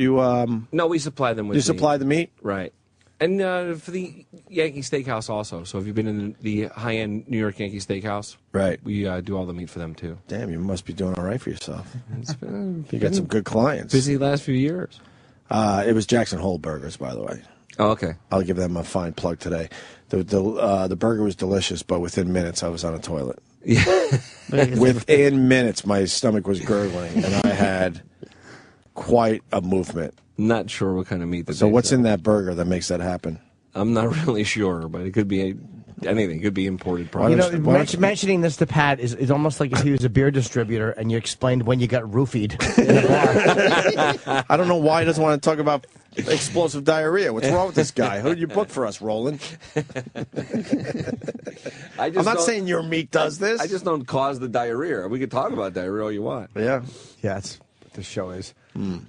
Speaker 11: No, we supply them with
Speaker 5: you
Speaker 11: meat.
Speaker 5: supply the meat?
Speaker 11: Right. And for the Yankee Steakhouse also. So if you've been in the high-end New York Yankee Steakhouse,
Speaker 5: right,
Speaker 11: we do all the meat for them too.
Speaker 5: Damn, you must be doing all right for yourself.
Speaker 11: You
Speaker 5: got some good clients.
Speaker 11: Busy last few years.
Speaker 5: It was Jackson Hole Burgers, by the way.
Speaker 11: Oh, okay.
Speaker 5: I'll give them a fine plug today. The burger was delicious, but within minutes I was on a toilet.
Speaker 11: Yeah.
Speaker 5: Within minutes, my stomach was gurgling, and I had quite a movement.
Speaker 11: Not sure what kind of meat.
Speaker 5: So what's in that burger that makes that happen?
Speaker 11: I'm not really sure, but it could be anything. It could be imported
Speaker 3: You
Speaker 11: products.
Speaker 3: know, mentioning this to Pat is almost like if he was a beer distributor and you explained when you got roofied in a bar.
Speaker 5: I don't know why he doesn't want to talk about explosive diarrhea. What's wrong with this guy? Who did you book for us, Roland? I'm not saying your meat does this.
Speaker 11: I just don't cause the diarrhea. We could talk about diarrhea all you want.
Speaker 5: Yeah.
Speaker 3: Yeah, that's what the show is.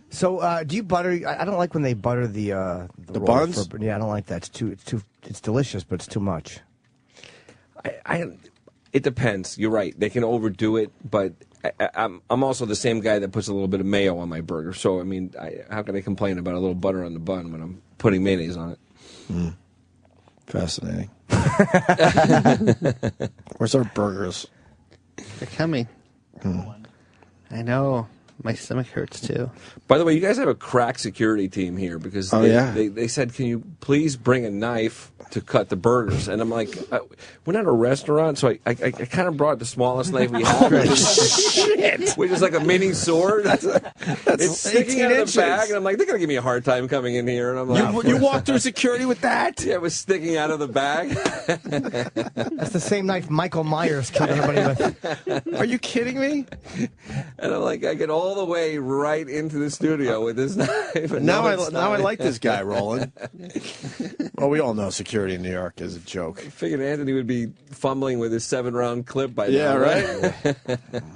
Speaker 3: So, do you butter? I don't like when they butter the roll
Speaker 5: buns?
Speaker 3: yeah, I don't like that. It's delicious, but it's too much.
Speaker 11: It depends. You're right. They can overdo it, but I'm also the same guy that puts a little bit of mayo on my burger. So I mean, how can I complain about a little butter on the bun when I'm putting mayonnaise on it?
Speaker 5: Fascinating. Where's our burgers?
Speaker 6: They're coming. I know. My stomach hurts too.
Speaker 11: By the way, you guys have a crack security team here because they said, can you please bring a knife to cut the burgers? And I'm like, we're not a restaurant, so I kind of brought the smallest knife we have.
Speaker 5: Shit.
Speaker 11: Which is like a mini sword. It's sticking out of the
Speaker 5: inches.
Speaker 11: bag, and I'm like, they're going to give me a hard time coming in here. And I'm like,
Speaker 5: You walked through security with that?
Speaker 11: Yeah, it was sticking out of the bag.
Speaker 3: That's the same knife Michael Myers killed everybody with.
Speaker 5: Are you kidding me?
Speaker 11: And I'm like, I get all the way right into the studio with this knife. And
Speaker 5: Now
Speaker 11: it's
Speaker 5: I
Speaker 11: not.
Speaker 5: like this guy, Roland. Well, we all know security in New York is a joke.
Speaker 11: I figured Anthony would be fumbling with his 7-round clip by
Speaker 5: Yeah,
Speaker 11: now.
Speaker 5: right?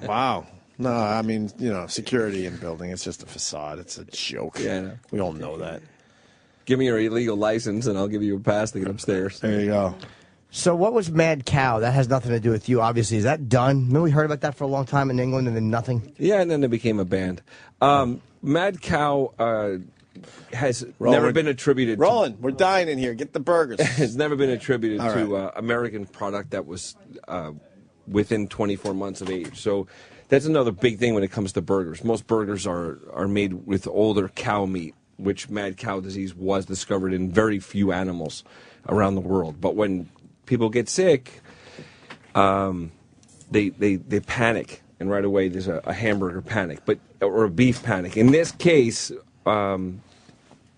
Speaker 5: Wow. No, I mean, security in building, it's just a facade. It's a joke.
Speaker 11: Yeah, I know.
Speaker 5: We all know that.
Speaker 11: Give me your illegal license, and I'll give you a pass to get upstairs.
Speaker 5: There you go.
Speaker 3: So what was Mad Cow? That has nothing to do with you, obviously. Is that done? Remember we heard about that for a long time in England and then nothing?
Speaker 11: Yeah, and then it became a band. Mad Cow has
Speaker 5: Roland,
Speaker 11: never been attributed
Speaker 5: Roland, we're dying in here. Get the burgers.
Speaker 11: It's never been attributed
Speaker 5: All
Speaker 11: to American product that was within 24 months of age. So that's another big thing when it comes to burgers. Most burgers are made with older cow meat, which mad cow disease was discovered in very few animals around the world. But when people get sick, they panic, and right away there's a hamburger panic, or a beef panic. In this case,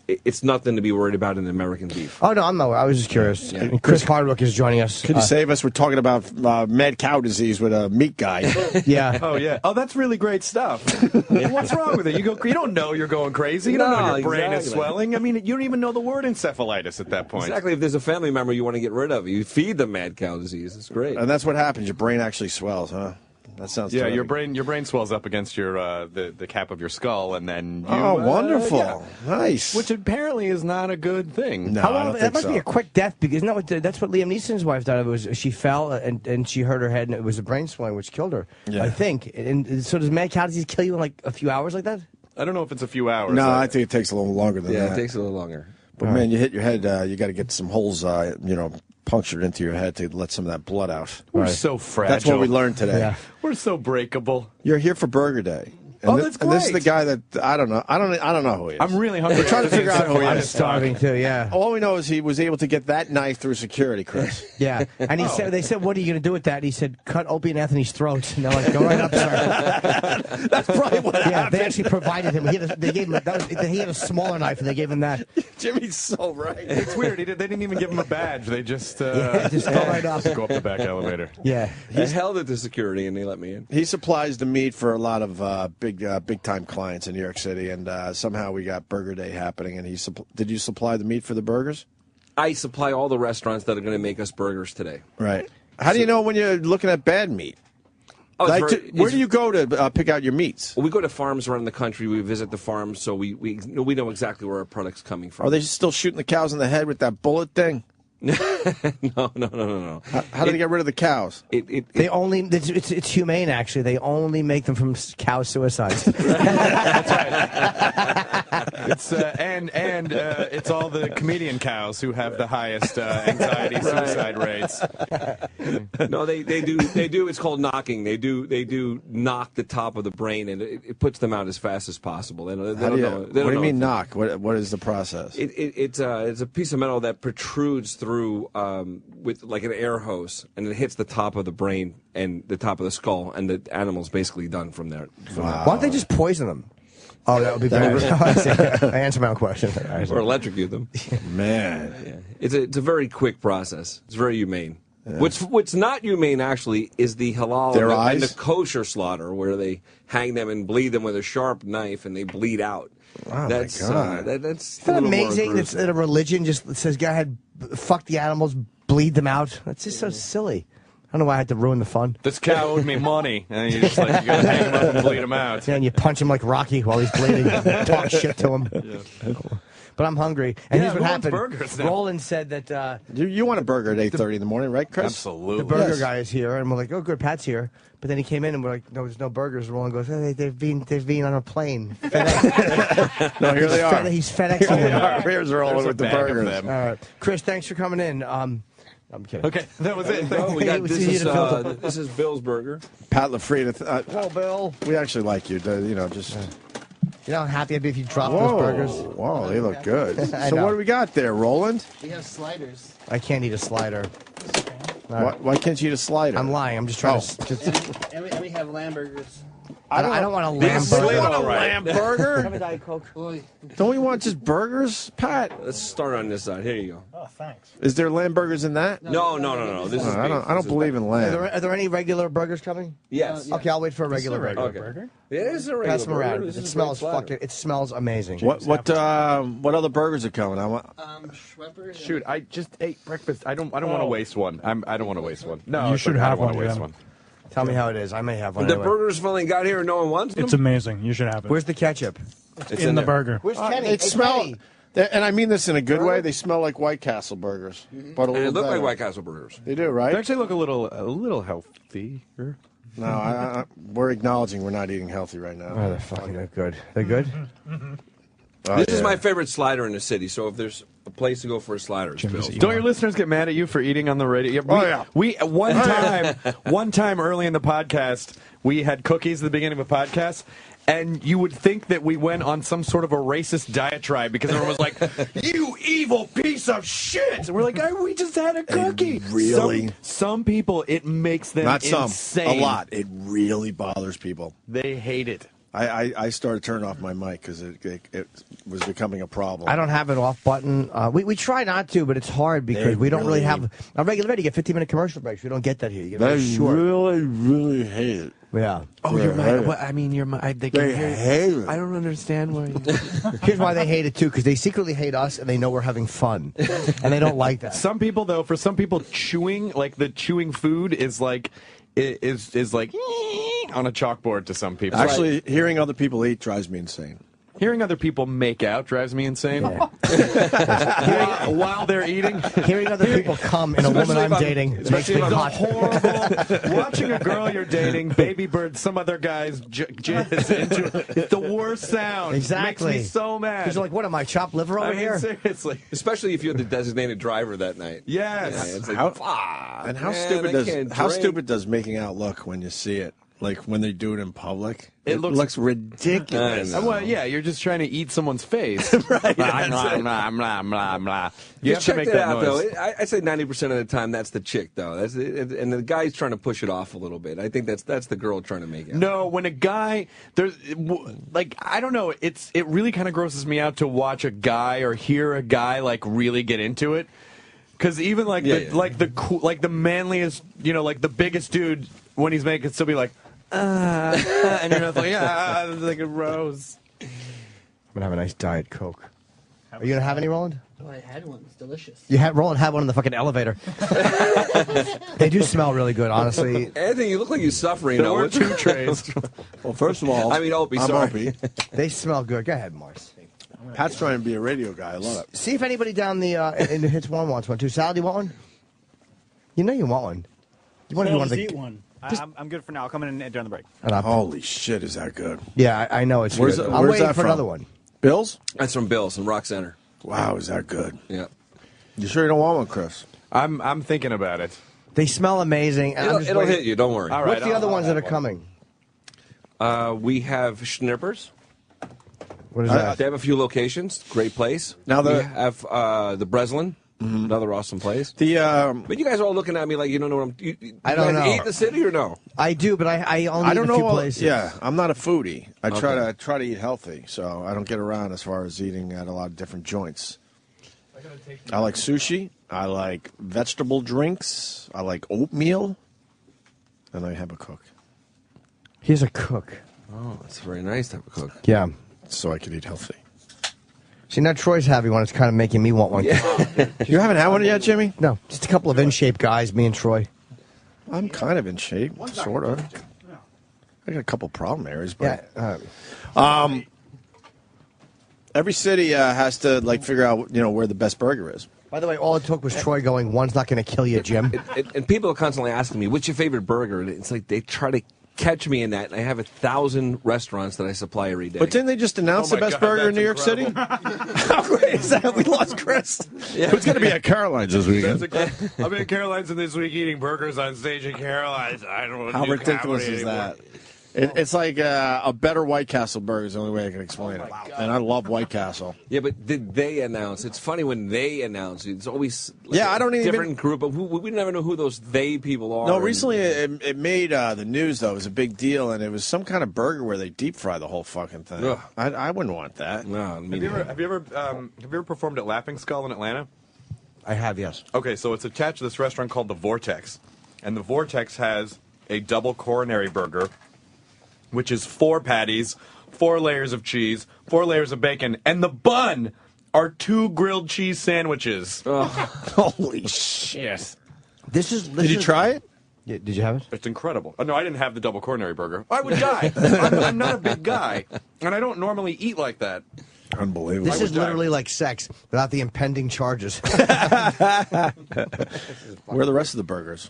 Speaker 11: it's nothing to be worried about in American beef.
Speaker 3: Oh, no, I'm not. I was just curious.
Speaker 11: Yeah.
Speaker 3: And Chris Hardwick is joining us.
Speaker 5: Could you save us? We're talking about mad cow disease with a meat guy.
Speaker 3: Yeah.
Speaker 10: Oh, yeah. Oh, that's really great stuff. What's wrong with it? You don't know you're going crazy. You don't know your brain is swelling. I mean, you don't even know the word encephalitis at that point.
Speaker 11: Exactly. If there's a family member you want to get rid of, you feed them mad cow disease. It's great.
Speaker 5: And that's what happens. Your brain actually swells, huh? That sounds
Speaker 10: Yeah,
Speaker 5: terrific.
Speaker 10: your brain swells up against your the cap of your skull, and then you,
Speaker 5: wonderful.
Speaker 10: yeah.
Speaker 5: Nice.
Speaker 10: Which apparently is not a good thing.
Speaker 5: No,
Speaker 3: How
Speaker 5: I
Speaker 3: long,
Speaker 5: don't
Speaker 3: that
Speaker 5: think
Speaker 3: must
Speaker 5: so.
Speaker 3: be a quick death because that's what Liam Neeson's wife died of. Was she fell and she hurt her head and it was a brain swelling which killed her.
Speaker 5: Yeah.
Speaker 3: I think. And so does mad cow disease kill you in like a few hours like that?
Speaker 10: I don't know if it's a few hours.
Speaker 5: No, I think it takes a little longer than that.
Speaker 11: Yeah, it takes a little longer.
Speaker 5: But man, you hit your head. You got to get some holes, punctured into your head to let some of that blood out.
Speaker 10: We're so fragile.
Speaker 5: That's what we learned today.
Speaker 3: Yeah.
Speaker 10: We're so breakable.
Speaker 5: You're here for Burger Day. And
Speaker 10: that's
Speaker 5: And this is the
Speaker 10: great.
Speaker 5: guy that I don't know. I don't know who he is.
Speaker 10: I'm really hungry.
Speaker 5: We're trying to figure out who he
Speaker 3: I'm
Speaker 5: is.
Speaker 3: starving too. Yeah.
Speaker 5: All we know is he was able to get that knife through security, Chris.
Speaker 3: Yeah. And he said, they said, "What are you going to do with that?" And he said, "Cut Opie and Anthony's throats." And they're like, "Go right up, sir."
Speaker 5: That's probably what
Speaker 3: Yeah.
Speaker 5: happened.
Speaker 3: They actually provided him. They gave him. He had a smaller knife, and they gave him that.
Speaker 5: Jimmy's so right.
Speaker 10: It's weird. They didn't even give him a badge. They just
Speaker 3: Just go right up.
Speaker 10: go up the back elevator.
Speaker 3: Yeah.
Speaker 11: I held it to security, and they let me in.
Speaker 5: He supplies the meat for a lot of big time clients in New York City, and somehow we got Burger Day happening. And did you supply the meat for the burgers?
Speaker 11: I supply all the restaurants that are going to make us burgers today.
Speaker 5: Right. How do you know when you're looking at bad meat?
Speaker 11: Oh, it's
Speaker 5: Like,
Speaker 11: very-
Speaker 5: where
Speaker 11: it's-
Speaker 5: do you go to pick out your meats?
Speaker 11: Well, we go to farms around the country. We visit the farms, so we know exactly where our product's coming from.
Speaker 5: Are they still shooting the cows in the head with that bullet thing?
Speaker 11: No.
Speaker 5: How do they get rid of the cows?
Speaker 3: They only it's humane actually. They only make them from cow suicides.
Speaker 10: It's and it's all the comedian cows who have the highest anxiety suicide rates.
Speaker 11: No, they do. It's called knocking. They do knock the top of the brain, and it puts them out as fast as possible. They don't know.
Speaker 5: What do you mean knock? What is the process?
Speaker 11: It's a piece of metal that protrudes through with like an air hose, and it hits the top of the brain and the top of the skull, and the animal's basically done from there.
Speaker 3: Why don't they just poison them? Oh, that would be better. I answered my own question.
Speaker 11: Or electrocute them.
Speaker 5: Man,
Speaker 11: yeah. It's a very quick process. It's very humane. Yeah. What's not humane actually is the halal and the kosher slaughter, where they hang them and bleed them with a sharp knife and they bleed out.
Speaker 5: Oh
Speaker 11: That's
Speaker 5: my God.
Speaker 11: That's
Speaker 3: Isn't that amazing that a religion just says, "Go ahead, fuck the animals, bleed them out." That's just so silly. I don't know why I had to ruin the fun.
Speaker 10: This cow owed me money, and you just like you gotta hang him up and bleed him out.
Speaker 3: Yeah, and you punch him like Rocky while he's bleeding. Talk shit to him.
Speaker 10: Yeah.
Speaker 3: But I'm hungry. And
Speaker 10: Yeah,
Speaker 3: here's what
Speaker 10: who wants
Speaker 3: happened.
Speaker 10: burgers now?
Speaker 3: Roland said that
Speaker 5: you want a burger at 8:30 in the morning, right, Chris?
Speaker 10: Absolutely.
Speaker 3: the burger guy is here, and we're like, "Oh, good, Pat's here." But then he came in, and we're like, "No, there's no burgers." Roland goes, "Hey, they've been on a plane." FedEx.
Speaker 5: No, here they are.
Speaker 3: He's FedExing
Speaker 5: Here they
Speaker 3: them.
Speaker 5: are. Here's Roland with the burgers.
Speaker 3: All right, Chris, thanks for coming in. I'm kidding.
Speaker 10: Okay, that was it.
Speaker 11: Oh, we got, this is Bill's Burger.
Speaker 5: Pat LaFrida.
Speaker 3: Whoa, Bill.
Speaker 5: We actually like you. You know, just.
Speaker 3: You know how happy I'd be if you dropped
Speaker 5: Whoa,
Speaker 3: those burgers?
Speaker 5: whoa, they look good.
Speaker 3: I
Speaker 5: So
Speaker 3: know.
Speaker 5: what do we got there, Roland?
Speaker 6: We have sliders.
Speaker 3: I can't eat a slider.
Speaker 5: Why can't you eat a slider?
Speaker 3: I'm lying. I'm just trying
Speaker 6: And we have lamb burgers.
Speaker 3: I don't want a lamb
Speaker 5: Yes, they
Speaker 3: burger.
Speaker 5: want a lamb burger?
Speaker 6: Have a Diet Coke.
Speaker 5: Don't we want just burgers, Pat?
Speaker 11: Let's start on this side. Here you go.
Speaker 9: Oh, thanks.
Speaker 5: Is there lamb burgers in that?
Speaker 11: No. This is
Speaker 5: I
Speaker 11: beef.
Speaker 5: don't
Speaker 11: This is
Speaker 5: believe in
Speaker 3: Are
Speaker 5: lamb.
Speaker 3: there any regular burgers coming?
Speaker 11: Yes.
Speaker 3: Okay, I'll wait for a regular burger.
Speaker 11: Okay. It is a regular
Speaker 3: Pass them
Speaker 11: burger.
Speaker 3: around.
Speaker 11: This
Speaker 3: It
Speaker 11: is a
Speaker 3: smells
Speaker 11: great slider.
Speaker 3: fucking. It smells amazing.
Speaker 5: What other burgers are coming? I want.
Speaker 6: Schweppes.
Speaker 10: Shoot, I just ate breakfast. I don't want to waste one. I don't want to waste one. No,
Speaker 9: You
Speaker 10: it's
Speaker 9: should
Speaker 10: okay, I
Speaker 9: have
Speaker 10: don't wanna
Speaker 9: one,
Speaker 10: waste
Speaker 9: Jim.
Speaker 10: one.
Speaker 3: Tell me how it is. I may have one.
Speaker 11: The
Speaker 3: anyway.
Speaker 11: burgers finally got here and no one wants them?
Speaker 9: It's amazing. You should have it.
Speaker 3: Where's the ketchup?
Speaker 11: It's
Speaker 9: in the
Speaker 11: there.
Speaker 9: burger.
Speaker 3: Where's Kenny?
Speaker 5: It
Speaker 3: Hey,
Speaker 5: smell,
Speaker 3: Kenny.
Speaker 5: and I mean this in a good way. They smell like White Castle burgers, but a
Speaker 11: And
Speaker 5: little
Speaker 11: it looked like
Speaker 5: better.
Speaker 11: White Castle burgers.
Speaker 5: They do, right?
Speaker 10: They actually look a little healthier.
Speaker 5: No, we're acknowledging we're not eating healthy right now.
Speaker 3: Oh, they're fucking good. They're good.
Speaker 5: Oh,
Speaker 11: This is
Speaker 5: yeah.
Speaker 11: my favorite slider in the city, so if there's a place to go for a slider, it's Bill's.
Speaker 10: Don't your listeners get mad at you for eating on the radio? We one time early in the podcast, we had cookies at the beginning of a podcast, and you would think that we went on some sort of a racist diatribe because everyone was like, "You evil piece of shit!" And we're like, "We just had a cookie."
Speaker 5: really?
Speaker 10: Some people, it makes them
Speaker 5: Not some,
Speaker 10: insane.
Speaker 5: a lot. It really bothers people.
Speaker 10: They hate it.
Speaker 5: I started turning off my mic because it was becoming a problem.
Speaker 3: I don't have an off button. We try not to, but it's hard because
Speaker 5: They
Speaker 3: we don't really
Speaker 5: really-
Speaker 3: have on regular radio. You get 15-minute commercial breaks. We don't get that here. You get very
Speaker 5: They
Speaker 3: short.
Speaker 5: really hate it.
Speaker 3: Yeah.
Speaker 10: Oh,
Speaker 5: They
Speaker 10: you're
Speaker 5: hate
Speaker 10: mad.
Speaker 5: it.
Speaker 10: Well, I mean, you're mad. They can
Speaker 5: They
Speaker 10: hear
Speaker 5: hate it.
Speaker 10: I don't understand why.
Speaker 3: Here's why they hate it too, because they secretly hate us and they know we're having fun, and they don't like that.
Speaker 10: Some people, though, for some people, chewing food is like is like on a chalkboard to some people.
Speaker 5: Actually, hearing other people eat drives me insane.
Speaker 10: Hearing other people make out drives me insane. While they're eating,
Speaker 3: hearing other people come in a woman I'm dating makes me hot.
Speaker 10: horrible. Watching a girl you're dating, baby bird, some other guy's jizz into it's the worst sound.
Speaker 3: Exactly.
Speaker 10: Makes me so mad.
Speaker 3: Because you're like, what am I, chopped liver over
Speaker 11: I mean,
Speaker 3: here?
Speaker 10: Seriously.
Speaker 11: Especially if you're the designated driver that night.
Speaker 10: Yes.
Speaker 11: Yeah, it's like,
Speaker 5: How
Speaker 11: man, I can't drink.
Speaker 5: stupid does making out look when you see it? Like when they do it in public,
Speaker 10: It looks
Speaker 5: ridiculous.
Speaker 10: Well, yeah, you're just trying to eat someone's face.
Speaker 5: Right,
Speaker 10: Blah,
Speaker 5: that's
Speaker 10: blah, blah, blah, blah. You have
Speaker 11: Just
Speaker 10: to
Speaker 11: check
Speaker 10: make
Speaker 11: that
Speaker 10: that
Speaker 11: out,
Speaker 10: noise.
Speaker 11: though. I say 90% of the time that's the chick, though. That's it, and the guy's trying to push it off a little bit. I think that's the girl trying to make it.
Speaker 10: No, when a guy I don't know, it really kind of grosses me out to watch a guy or hear a guy like really get into it. Because even like the manliest, like the biggest dude when he's making, still be like, and you're not like, like a rose.
Speaker 3: I'm gonna have a nice Diet Coke. Are you gonna have any, Roland?
Speaker 6: Oh, I had one. It's delicious.
Speaker 3: Roland had one in the fucking elevator. They do smell really good, honestly.
Speaker 11: Anthony, you look like you're suffering.
Speaker 10: There were 2 trays.
Speaker 5: Well, first of all,
Speaker 11: I mean, Opie,
Speaker 5: I'm
Speaker 11: sorry.
Speaker 5: Opie.
Speaker 3: They smell good. Go ahead, Mars.
Speaker 5: Pat's trying to be a radio guy. I love it.
Speaker 3: See if anybody down the in the Hits 1 wants one too. Sal, do you want one? You know you want one. You want to be one of the.
Speaker 9: eat one. I'm good for now. I'll come in during the break.
Speaker 5: Holy shit, is that good?
Speaker 3: Yeah, I know it's good. I'm waiting for another one.
Speaker 5: Bill's?
Speaker 11: That's from Bill's in Rock Center.
Speaker 5: Wow, is that good?
Speaker 11: Yeah.
Speaker 5: You sure you don't want one, Chris?
Speaker 10: I'm thinking about it.
Speaker 3: They smell amazing. and I'm just
Speaker 11: It'll
Speaker 3: waiting-
Speaker 11: hit you. Don't worry.
Speaker 10: All right,
Speaker 3: What's the other ones that are coming?
Speaker 11: We have Schnippers.
Speaker 3: What is that?
Speaker 11: They have a few locations. Great place.
Speaker 5: Now
Speaker 11: we have the Breslin. Another awesome place.
Speaker 5: The
Speaker 11: But you guys are all looking at me like you don't know what I'm.
Speaker 3: I don't
Speaker 11: guys
Speaker 3: know.
Speaker 11: Eat in the city or no?
Speaker 3: I do, but I only
Speaker 5: I don't
Speaker 3: eat a few
Speaker 5: know.
Speaker 3: places.
Speaker 5: Yeah, I'm not a foodie. I
Speaker 11: Okay.
Speaker 5: try to eat healthy, so I don't get around as far as eating at a lot of different joints. I like sushi. I like vegetable drinks. I like oatmeal, and I have a cook.
Speaker 3: Here's a cook.
Speaker 11: Oh, that's very nice to have a cook.
Speaker 3: Yeah.
Speaker 5: So I can eat healthy.
Speaker 3: See, now Troy's having one. It's kind of making me want one.
Speaker 5: You haven't had one yet, Jimmy?
Speaker 3: No, just a couple of in-shape guys, me and Troy.
Speaker 5: I'm kind of in shape, sort of. I got a couple problem areas, but every city has to figure out where the best burger is.
Speaker 3: By the way, all it took was Troy going, one's not going to kill you, Jim.
Speaker 11: And people are constantly asking me, "What's your favorite burger?" And it's like they try to catch me in that. And I have 1,000 restaurants that I supply every day.
Speaker 5: But didn't they just announce the best burger in New York City? How great is that? We lost Chris. Who's going to be at Caroline's this weekend?
Speaker 10: I'll be at Caroline's this week eating burgers on stage at Caroline's. I don't
Speaker 5: How
Speaker 10: do
Speaker 5: ridiculous
Speaker 10: comedy
Speaker 5: is
Speaker 10: anymore.
Speaker 5: that? It's like a better White Castle burger is the only way I can explain it. And I love White Castle.
Speaker 11: Yeah, but did they announce? It's funny when they announce. It's always
Speaker 5: I don't even
Speaker 11: different group of we never know who those they people are.
Speaker 5: No, recently it made the news though. It was a big deal, and it was some kind of burger where they deep fry the whole fucking thing.
Speaker 11: Ugh.
Speaker 5: I wouldn't want that.
Speaker 11: No,
Speaker 10: Have you ever performed at Laughing Skull in Atlanta?
Speaker 3: I have, yes.
Speaker 10: Okay, so it's attached to this restaurant called the Vortex, and the Vortex has a double coronary burger, which is 4 patties, 4 layers of cheese, 4 layers of bacon, and the bun are 2 grilled cheese sandwiches.
Speaker 5: Holy shit!
Speaker 3: Did
Speaker 5: you try it?
Speaker 3: Yeah, did you have it?
Speaker 10: It's incredible. Oh, no, I didn't have the double coronary burger. I would die. I'm not a big guy, and I don't normally eat like that.
Speaker 5: Unbelievable.
Speaker 3: This is literally like sex without the impending charges.
Speaker 5: Where are the rest of the burgers?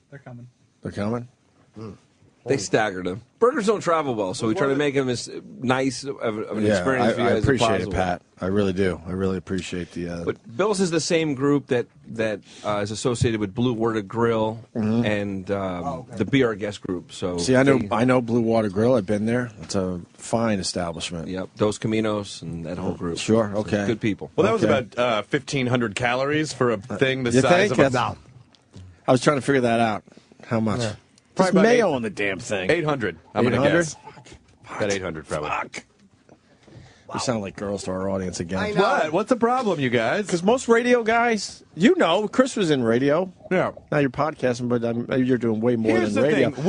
Speaker 9: They're coming.
Speaker 5: They're coming?
Speaker 11: They staggered them. Burgers don't travel well, so we try to make them as nice of an experience for you
Speaker 5: I
Speaker 11: guys
Speaker 5: appreciate
Speaker 11: as
Speaker 5: it,
Speaker 11: possible.
Speaker 5: Pat. I really do. I really appreciate the.
Speaker 11: But Bill's is the same group that is associated with Blue Water Grill and the Be Our Guest group. So
Speaker 5: See, I know Blue Water Grill. I've been there. It's a fine establishment.
Speaker 11: Yep, Dos Caminos and that whole group.
Speaker 5: Sure,
Speaker 11: So
Speaker 5: okay.
Speaker 11: good people.
Speaker 10: Well, that was about 1,500 calories for a thing the
Speaker 5: You
Speaker 10: size
Speaker 5: think?
Speaker 10: of a...
Speaker 5: I was trying to figure that out. How much?
Speaker 10: Yeah.
Speaker 5: There's
Speaker 10: Probably about
Speaker 5: mayo on the damn thing.
Speaker 10: 800. I'm going to
Speaker 5: 800?
Speaker 10: guess. About 800, probably.
Speaker 5: We sound like girls to our audience again.
Speaker 10: I know. What? What's the problem, you guys?
Speaker 5: Because most radio guys, Chris was in radio.
Speaker 10: Yeah.
Speaker 5: Now you're podcasting, but you're doing way more
Speaker 10: Here's
Speaker 5: than
Speaker 10: the
Speaker 5: radio.
Speaker 10: thing: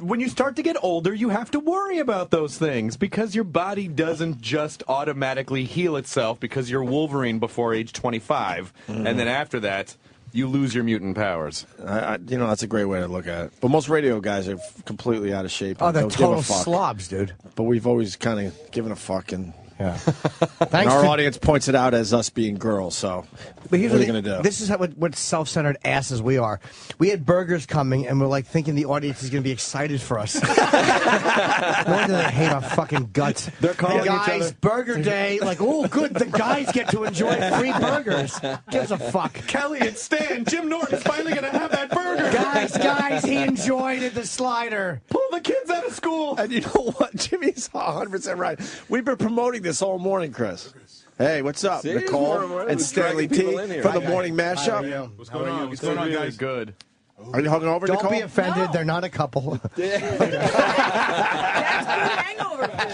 Speaker 10: when you start to get older, you have to worry about those things because your body doesn't just automatically heal itself because you're Wolverine before age 25, and then after that, you lose your mutant powers.
Speaker 5: That's a great way to look at it. But most radio guys are completely out of shape.
Speaker 3: Oh,
Speaker 5: and
Speaker 3: they're
Speaker 5: don't give a
Speaker 3: total
Speaker 5: fuck.
Speaker 3: slobs, dude.
Speaker 5: But we've always kind of given a fuck, and
Speaker 3: Thanks
Speaker 5: our
Speaker 3: for-
Speaker 5: audience points it out as us being girls. So
Speaker 3: But here's
Speaker 5: what are
Speaker 3: the
Speaker 5: you going to do?
Speaker 3: This is what self-centered asses we are. We had burgers coming, and we're like thinking the audience is going to be excited for us. No wonder they hate our fucking guts.
Speaker 10: They're calling
Speaker 3: hey
Speaker 10: each
Speaker 3: guys,
Speaker 10: other-
Speaker 3: Burger Day. Like, oh, good, the guys get to enjoy free burgers. Gives a fuck.
Speaker 10: Kelly and Stan, Jim Norton's finally going to have that burger.
Speaker 3: Guys, he enjoyed it. The slider.
Speaker 10: Pull the kids out of school.
Speaker 5: And you know what? Jimmy's 100% right. We've been promoting this all morning, Chris. Hey, what's up?
Speaker 11: See,
Speaker 5: Nicole
Speaker 11: we're
Speaker 5: and Stanley
Speaker 11: dragging
Speaker 5: T
Speaker 11: people in here.
Speaker 5: for the
Speaker 11: Hi,
Speaker 5: morning
Speaker 3: How are
Speaker 5: mashup.
Speaker 3: you?
Speaker 10: What's going on? What's going on, guys? Good.
Speaker 5: Are you hungover,
Speaker 3: Don't
Speaker 5: Nicole?
Speaker 3: be offended. They're not a couple.
Speaker 8: Hangover food.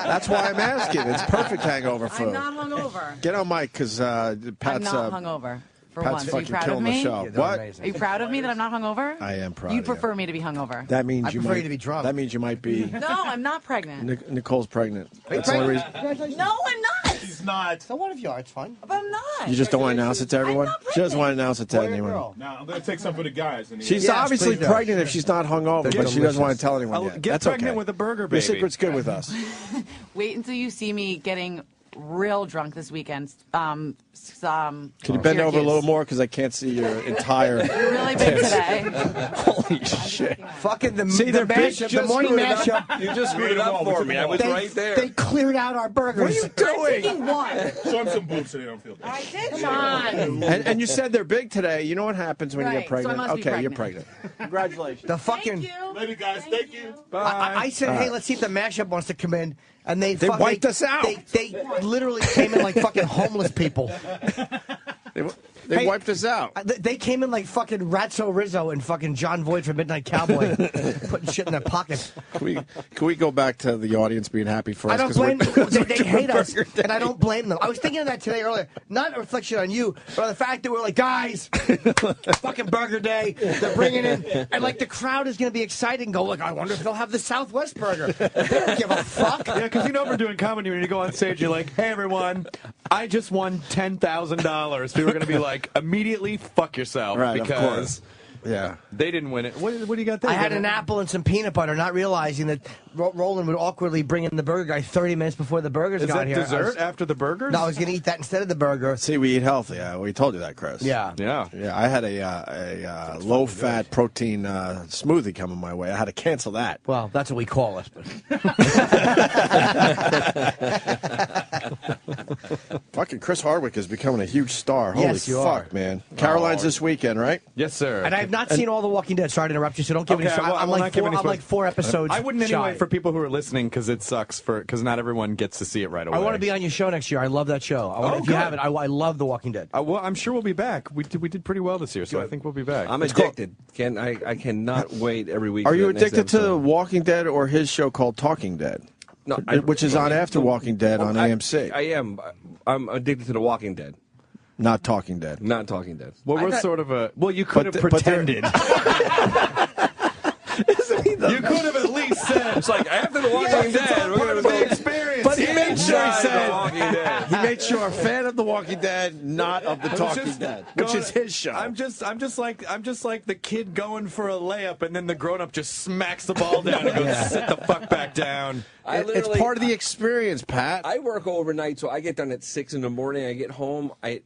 Speaker 5: That's why I'm asking. It's perfect hangover food.
Speaker 8: I'm not hungover.
Speaker 5: Get on mic because
Speaker 8: I'm
Speaker 5: Pat's
Speaker 8: not hungover. For
Speaker 5: Pat's
Speaker 8: once, are you
Speaker 5: fucking
Speaker 8: proud of
Speaker 5: killing the
Speaker 8: me?
Speaker 5: show.
Speaker 3: Yeah, they're
Speaker 5: What?
Speaker 3: amazing.
Speaker 8: Are you proud of me that I'm not hungover?
Speaker 5: I am proud.
Speaker 8: You'd
Speaker 5: of you.
Speaker 8: prefer me to be hungover.
Speaker 5: That means
Speaker 3: I
Speaker 5: you
Speaker 3: prefer
Speaker 5: might
Speaker 3: you to be drunk.
Speaker 5: That means you might be.
Speaker 8: No, I'm not pregnant.
Speaker 5: Nicole's pregnant. That's the only reason.
Speaker 8: No, I'm not.
Speaker 21: He's not.
Speaker 3: So what if you are? It's fine.
Speaker 8: But I'm not.
Speaker 5: You just don't want to announce it to everyone. She doesn't want to announce it to
Speaker 3: Boy or
Speaker 5: anyone.
Speaker 3: girl?
Speaker 21: Now I'm gonna take some for the guys.
Speaker 5: She's
Speaker 3: Yes,
Speaker 5: obviously
Speaker 3: please do.
Speaker 5: pregnant if she's not hungover,
Speaker 3: They're
Speaker 5: but she doesn't want to tell anyone
Speaker 10: I'll
Speaker 5: yet.
Speaker 10: get
Speaker 5: That's
Speaker 10: pregnant
Speaker 5: okay.
Speaker 10: with a burger,
Speaker 5: Your
Speaker 10: baby.
Speaker 5: secret's good with us.
Speaker 8: Wait until you see me getting real drunk this weekend.
Speaker 5: Can you bend over a little more because I can't see your entire.
Speaker 8: You're really big
Speaker 5: tits.
Speaker 8: today.
Speaker 5: Holy shit!
Speaker 3: Fucking the,
Speaker 5: See,
Speaker 3: the
Speaker 5: they're big.
Speaker 3: mashup, the morning mashup.
Speaker 11: You just screwed it up for me. I was
Speaker 3: They,
Speaker 11: right there.
Speaker 3: they cleared out our burgers.
Speaker 5: What are you doing?
Speaker 8: Taking one.
Speaker 21: Show him some boobs so they don't feel bad.
Speaker 8: I did. Come on.
Speaker 5: And you said they're big today. You know what happens when you
Speaker 8: Right,
Speaker 5: get pregnant?
Speaker 8: so I must be
Speaker 5: Okay, you're
Speaker 8: pregnant.
Speaker 5: pregnant. Congratulations.
Speaker 3: The fucking.
Speaker 8: Thank you.
Speaker 21: Later, guys. Thank you.
Speaker 3: I said, hey, let's see if the mashup wants to come in, and they
Speaker 5: wiped us out.
Speaker 3: They literally came in like fucking homeless people.
Speaker 5: They
Speaker 3: Hey,
Speaker 5: wiped us out.
Speaker 3: They came in like fucking Ratso Rizzo and fucking John Voight from Midnight Cowboy, putting shit in their pockets.
Speaker 5: Can we go back to the audience being happy for us?
Speaker 3: I don't
Speaker 5: 'cause
Speaker 3: blame
Speaker 5: we're-
Speaker 3: them. They hate us, and I don't blame them. I was thinking of that today earlier. Not a reflection on you, but on the fact that we're like, guys, fucking Burger Day. They're bringing in, and like the crowd is going to be excited and go, look, I wonder if they'll have the Southwest Burger. They don't give a fuck.
Speaker 10: Yeah, because you know we're doing comedy when you go on stage, you're like, hey, everyone, I just won $10,000. People are going to be like, immediately fuck yourself.
Speaker 5: Right, of
Speaker 10: because
Speaker 5: course. Yeah.
Speaker 10: They didn't win it. What do you got there?
Speaker 3: I had an apple and some peanut butter, not realizing that Roland would awkwardly bring in the burger guy 30 minutes before the burgers
Speaker 10: Is
Speaker 3: got
Speaker 10: that
Speaker 3: here.
Speaker 10: dessert after the burgers?
Speaker 3: No, I was going to eat that instead of the burger.
Speaker 5: See, we eat healthy. We told you that, Chris.
Speaker 3: Yeah.
Speaker 10: Yeah.
Speaker 5: Yeah, I had a low-fat protein smoothie coming my way. I had to cancel that.
Speaker 3: Well, that's what we call it.
Speaker 5: Fucking Chris Hardwick is becoming a huge star.
Speaker 3: Yes,
Speaker 5: Holy
Speaker 3: you
Speaker 5: fuck,
Speaker 3: are.
Speaker 5: man. Caroline's this weekend, right?
Speaker 10: Yes, sir.
Speaker 3: And I have not seen all The Walking Dead. Sorry to interrupt you, so don't give
Speaker 10: Okay,
Speaker 3: any.
Speaker 10: I
Speaker 3: I'm
Speaker 10: will not give any
Speaker 3: I'm like 4 episodes.
Speaker 10: I wouldn't anyway
Speaker 3: shy.
Speaker 10: for people who are listening because it sucks because not everyone gets to see it right away.
Speaker 3: I want to be on your show next year. I love that show. If you
Speaker 10: good.
Speaker 3: haven't, I love The Walking Dead.
Speaker 10: Well, I'm sure we'll be back. We did pretty well this year, so I think we'll be back.
Speaker 11: I'm addicted. I cannot wait every week.
Speaker 5: Are
Speaker 11: for
Speaker 5: you
Speaker 11: that next
Speaker 5: addicted to
Speaker 11: episode.
Speaker 5: Walking Dead or his show called Talking Dead?
Speaker 11: No,
Speaker 5: which is on after Walking Dead on AMC.
Speaker 11: I am. I'm addicted to The Walking Dead.
Speaker 5: Not Talking Dead.
Speaker 11: Not Talking Dead.
Speaker 10: Well, we're sort of a. Well, you could have
Speaker 5: But they're-
Speaker 10: pretended. You could have at least said.
Speaker 11: It's like after The Walking Dead, we're going to
Speaker 10: the experience.
Speaker 5: But he made sure he
Speaker 11: The Walking
Speaker 5: said
Speaker 11: Dead.
Speaker 5: he made sure fan of The Walking Dead, not of the Talking Dead, which is his show.
Speaker 10: I'm just like the kid going for a layup, and then the grown up just smacks the ball down and goes, "Sit the fuck back down."
Speaker 5: It's part of the experience, Pat.
Speaker 11: I work overnight, so I get done at 6 in the morning. I get home, I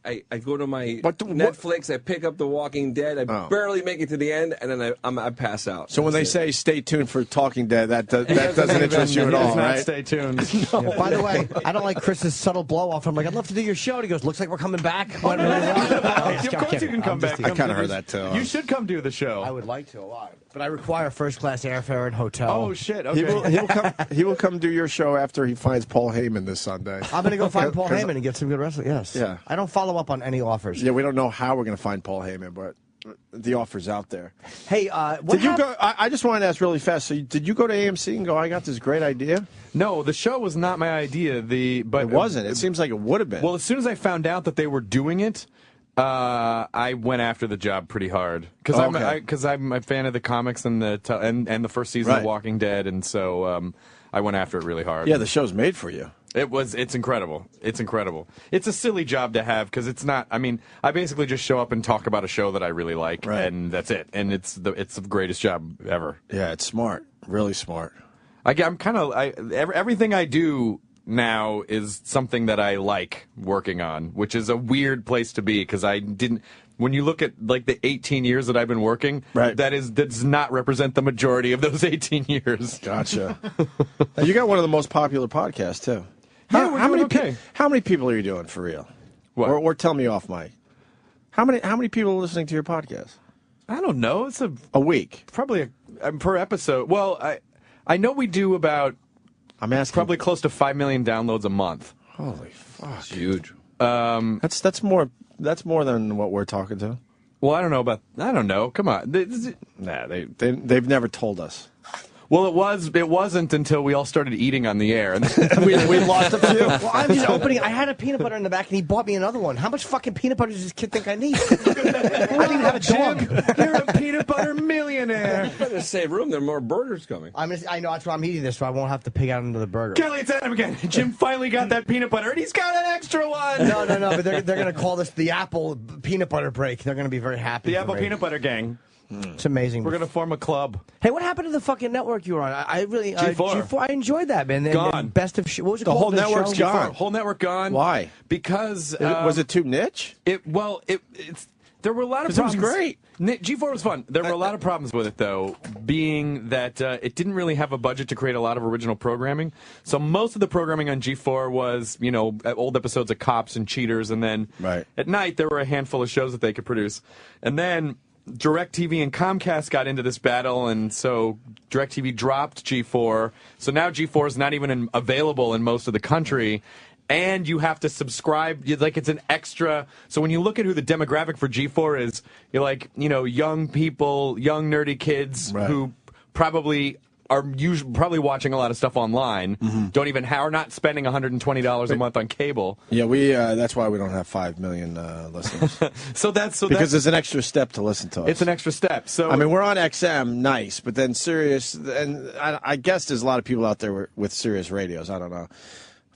Speaker 11: go to my Netflix, I pick up The Walking Dead, I barely make it to the end, and then I pass out.
Speaker 5: So when they say stay tuned for Talking Dead, that doesn't interest you at all, right?
Speaker 10: Stay tuned.
Speaker 3: Yeah, by the way, I don't like Chris's subtle blow off. I'm like, I'd love to do your show. And he goes, looks like we're coming back. Went really well.
Speaker 10: Of course you can come back.
Speaker 5: I kind of heard that too.
Speaker 10: You should come do the show.
Speaker 3: I would like to a lot, but I require first-class airfare and hotel.
Speaker 10: Oh shit! Okay.
Speaker 5: He will come do your show after he finds Paul Heyman this Sunday.
Speaker 3: I'm going to go find Paul Heyman and get some good wrestling. Yes.
Speaker 5: Yeah.
Speaker 3: I don't follow up on any offers.
Speaker 5: Yeah, we don't know how we're going to find Paul Heyman, but the offer's out there.
Speaker 3: Hey, what
Speaker 5: did you go? I just wanted to ask really fast. So, did you go to AMC and go? I got this great idea.
Speaker 10: No, the show was not my idea. But
Speaker 5: it wasn't. It seems like it would have been.
Speaker 10: Well, as soon as I found out that they were doing it, I went after the job pretty hard because I'm a fan of the comics and the first season of Walking Dead, and so I went after it really hard.
Speaker 5: Yeah, the show's made for you.
Speaker 10: It's incredible. It's incredible. It's a silly job to have because it's not. I mean, I basically just show up and talk about a show that I really like, and that's it. And it's the greatest job ever.
Speaker 5: Yeah, it's smart. Really smart.
Speaker 10: I'm kind of everything I do now is something that I like working on, which is a weird place to be because I didn't. When you look at like the 18 years that I've been working, that does not represent the majority of those 18 years.
Speaker 5: Gotcha. You got one of the most popular podcasts too.
Speaker 10: How
Speaker 5: many people are you doing for real?
Speaker 10: What?
Speaker 5: Or tell me off mic. How many people are listening to your podcast?
Speaker 10: I don't know. It's
Speaker 5: a week.
Speaker 10: Probably per episode. Well, I know we do about.
Speaker 5: I'm asking.
Speaker 10: Probably close to 5 million downloads a month.
Speaker 5: Holy fuck! It's
Speaker 11: huge.
Speaker 5: That's more than what we're talking to.
Speaker 10: Well, I don't know. Come on.
Speaker 5: Nah, they've never told us.
Speaker 10: Well, it wasn't until we all started eating on the air, and
Speaker 5: we lost a few.
Speaker 3: Well, I'm just opening. I had a peanut butter in the back, and he bought me another one. How much fucking peanut butter does this kid think I need? I didn't even have a dog.
Speaker 10: You're a peanut butter millionaire.
Speaker 11: You better save room. There are more burgers coming.
Speaker 3: I know that's why I'm eating this, so I won't have to pig out into the burger.
Speaker 10: Kelly, it's Adam again. Jim finally got that peanut butter, and he's got an extra one.
Speaker 3: No, but they're going to call this the Apple peanut butter break. They're going to be very happy.
Speaker 10: The Apple peanut butter gang.
Speaker 3: It's amazing.
Speaker 10: We're going to form a club.
Speaker 3: Hey, what happened to the fucking network you were on? I really
Speaker 10: G4.
Speaker 3: I enjoyed that, man.
Speaker 10: Gone.
Speaker 3: Best of what was it
Speaker 5: The
Speaker 3: called?
Speaker 5: whole network's
Speaker 3: show?
Speaker 5: gone.
Speaker 10: Whole network gone.
Speaker 5: Why?
Speaker 10: Because
Speaker 5: was it too niche?
Speaker 10: There were a lot of problems.
Speaker 5: It was great.
Speaker 10: G4 was fun. There were a lot of problems with it, though, being that it didn't really have a budget to create a lot of original programming. So most of the programming on G4 was, old episodes of Cops and Cheaters, and then at night there were a handful of shows that they could produce. And then DirecTV and Comcast got into this battle, and so DirecTV dropped G4. So now G4 is not even available in most of the country. And you have to subscribe, like it's an extra. So when you look at who the demographic for G4 is, you're like, young people, young nerdy kids who probably are probably watching a lot of stuff online. Don't even are not spending $120 a month on cable.
Speaker 5: Yeah, we. That's why we don't have 5 million listeners. Because there's an extra step to listen to us.
Speaker 10: It's an extra step. So
Speaker 5: I mean, we're on XM, nice, but then Sirius, and I guess there's a lot of people out there with Sirius radios. I don't know.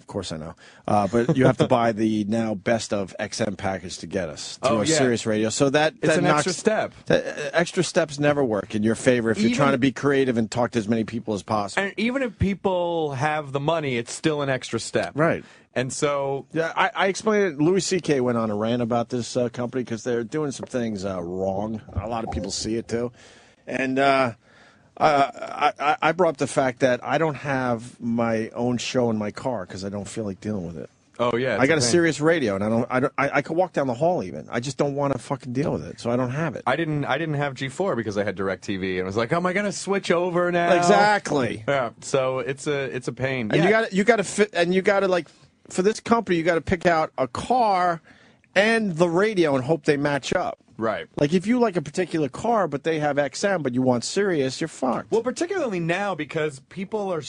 Speaker 5: Of course I know. But you have to buy the now best of XM package to get us to a Sirius Radio. So it's
Speaker 10: an extra step.
Speaker 5: Extra steps never work in your favor if you're trying to be creative and talk to as many people as possible.
Speaker 10: And even if people have the money, it's still an extra step.
Speaker 5: Right.
Speaker 10: And so...
Speaker 5: Yeah, I explained it. Louis C.K. went on a rant about this company because they're doing some things wrong. A lot of people see it, too. And I brought up the fact that I don't have my own show in my car because I don't feel like dealing with it.
Speaker 10: Oh, yeah.
Speaker 5: I got a Sirius Radio, and I could walk down the hall even. I just don't want to fucking deal with it, so I don't have it.
Speaker 10: I didn't have G4 because I had DirecTV, and I was like, am I going to switch over now?
Speaker 5: Exactly.
Speaker 10: Yeah. So it's a pain.
Speaker 5: And you got to fit, and you got to, like, for this company, you got to pick out a car and the radio and hope they match up.
Speaker 10: Right.
Speaker 5: Like, if you like a particular car, but they have XM, but you want Sirius, you're fucked.
Speaker 10: Well, particularly now because people we're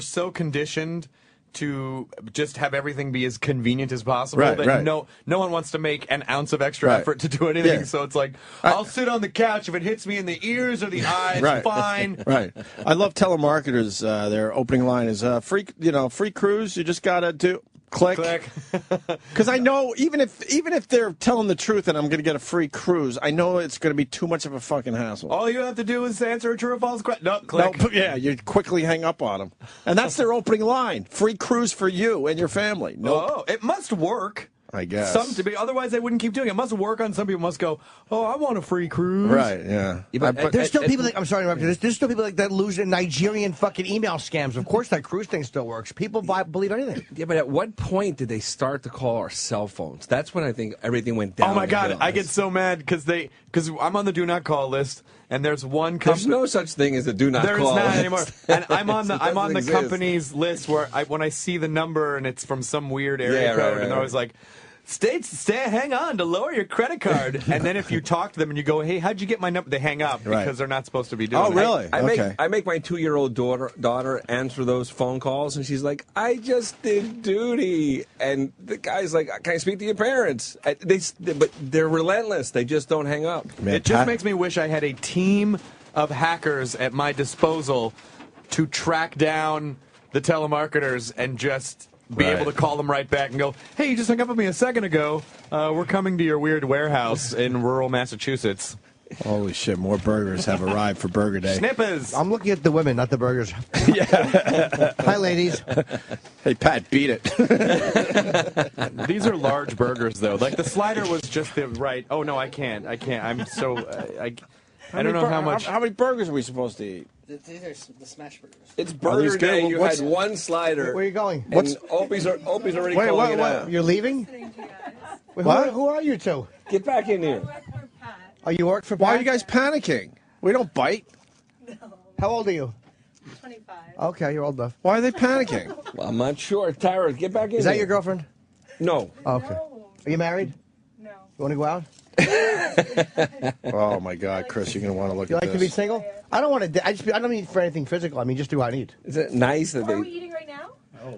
Speaker 10: so conditioned to just have everything be as convenient as possible that no one wants to make an ounce of extra effort to do anything. Yeah. So it's like, I'll sit on the couch. If it hits me in the ears or the eyes, fine.
Speaker 5: Right. I love telemarketers. Their opening line is free cruise. You just got to do... Click. Because I know even if they're telling the truth and I'm going to get a free cruise, I know it's going to be too much of a fucking hassle.
Speaker 10: All you have to do is answer a true or false question. No, click.
Speaker 5: No, yeah, you quickly hang up on them. And that's their opening line. Free cruise for you and your family. Nope.
Speaker 10: Oh, it must work.
Speaker 5: I guess.
Speaker 10: Otherwise, they wouldn't keep doing it. It must work on some people. Must go, oh, I want a free cruise.
Speaker 5: Right, yeah.
Speaker 3: But there's still people I'm sorry to interrupt you. There's still people like that losing Nigerian fucking email scams. Of course that cruise thing still works. People believe anything.
Speaker 11: Yeah, but at what point did they start to call our cell phones? That's when I think everything went down.
Speaker 10: Oh, my God. I get so mad because I'm on the do not call list. And there's one company.
Speaker 11: There's no such thing as a do not call.
Speaker 10: There's not anymore. And I'm on the company's list where when I see the number and it's from some weird area code, and they're always like, hang on to lower your credit card. And then if you talk to them and you go, hey, how'd you get my number? They hang up because they're not supposed to be doing
Speaker 5: it. Oh, really?
Speaker 11: I make my 2-year-old daughter answer those phone calls, and she's like, I just did duty. And the guy's like, can I speak to your parents? But they're relentless. They just don't hang up.
Speaker 10: Man, it just makes me wish I had a team of hackers at my disposal to track down the telemarketers and just... be able to call them right back and go, hey, you just hung up with me a second ago. We're coming to your weird warehouse in rural Massachusetts.
Speaker 5: Holy shit, more burgers have arrived for Burger Day.
Speaker 10: Snippers.
Speaker 3: I'm looking at the women, not the burgers. Hi, ladies.
Speaker 5: Hey, Pat, beat it.
Speaker 10: These are large burgers, though. Like, the slider was just the right... Oh, no, I can't. I'm so... I don't know how much...
Speaker 5: How many burgers are we supposed to eat?
Speaker 27: These are the smash burgers.
Speaker 11: It's Burger Day. You had one slider.
Speaker 3: Where are you going?
Speaker 11: And Opie's already calling it out.
Speaker 3: You're leaving? Wait, who are you two?
Speaker 11: Get back in here.
Speaker 3: Oh, you work for Pat?
Speaker 5: Why are you guys panicking? We don't bite.
Speaker 3: No. How old are you?
Speaker 17: 25.
Speaker 3: Okay, you're old enough.
Speaker 5: Why are they panicking?
Speaker 11: Well, I'm not sure. Tara, get back in
Speaker 3: Is that
Speaker 11: here.
Speaker 3: your girlfriend?
Speaker 11: No.
Speaker 3: Oh, okay. Are you married?
Speaker 17: No.
Speaker 3: You want to go out?
Speaker 5: Oh my God, Chris, you're gonna want to look
Speaker 3: you
Speaker 5: at
Speaker 3: like
Speaker 5: this.
Speaker 3: to be single? I don't want to. I don't need for anything physical. I mean, just do what I need.
Speaker 11: Is it nice that
Speaker 17: Are we eating right now?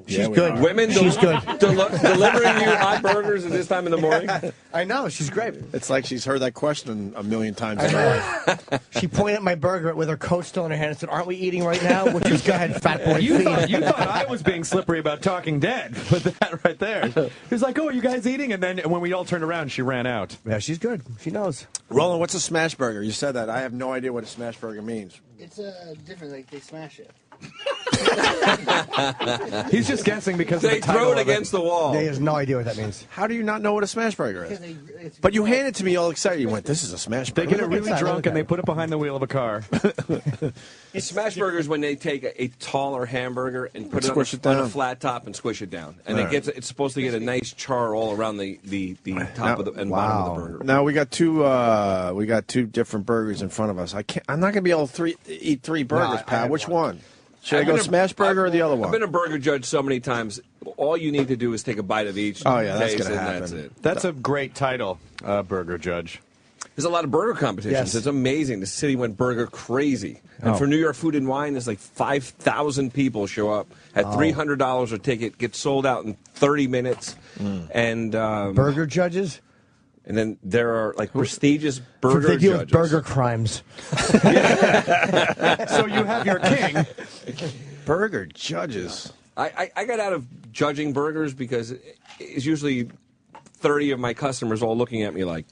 Speaker 3: She's good.
Speaker 11: Women,
Speaker 3: she's good.
Speaker 11: Delivering you hot burgers at this time in the morning.
Speaker 3: I know she's great.
Speaker 5: It's like she's heard that question a million times in her life.
Speaker 3: She pointed at my burger with her coat still in her hand and said, "Aren't we eating right now?" Which is, go ahead, fat boy.
Speaker 10: You thought I was being slippery about Talking Dead with that right there. He was like, "Oh, are you guys eating?" And then when we all turned around, she ran out.
Speaker 3: Yeah, she's good. She knows.
Speaker 5: Roland, what's a smash burger? You said that. I have no idea what a smash burger means.
Speaker 27: It's different. Like they smash it.
Speaker 10: He's just guessing because
Speaker 11: they
Speaker 10: of the title
Speaker 11: throw it
Speaker 10: of
Speaker 11: against the wall.
Speaker 3: He has no idea what that means.
Speaker 5: How do you not know what a smash burger is? But you handed it to me all excited. You went, "This is a smash burger."
Speaker 10: They get it really drunk and they put it behind the wheel of a car.
Speaker 11: Smash burgers when they take a taller hamburger and put
Speaker 5: Squish
Speaker 11: it
Speaker 5: it
Speaker 11: on a
Speaker 5: down.
Speaker 11: flat top and squish it down, and
Speaker 5: All right.
Speaker 11: it's supposed to get a nice char all around the top of the and bottom of the burger.
Speaker 5: Now we got two different burgers in front of us. I'm not gonna be able to eat three burgers, Pat. Which one? Should I go smash burger or the other one?
Speaker 11: I've been a burger judge so many times. All you need to do is take a bite of each.
Speaker 5: Oh, yeah, that's
Speaker 11: taste,
Speaker 5: gonna
Speaker 11: and
Speaker 5: happen.
Speaker 11: That's it.
Speaker 10: That's a great title, burger judge.
Speaker 11: There's a lot of burger competitions.
Speaker 3: Yes.
Speaker 11: It's amazing. The city went burger crazy. And
Speaker 10: Oh.
Speaker 11: for New York Food and Wine, there's like 5,000 people show up at $300 a ticket, get sold out in 30 minutes. And
Speaker 3: Burger judges?
Speaker 11: and then there are like prestigious burger
Speaker 3: They deal with
Speaker 11: judges.
Speaker 3: burger crimes.
Speaker 10: So you have your king.
Speaker 5: Burger judges.
Speaker 11: I got out of judging burgers because it's usually 30 of my customers all looking at me like,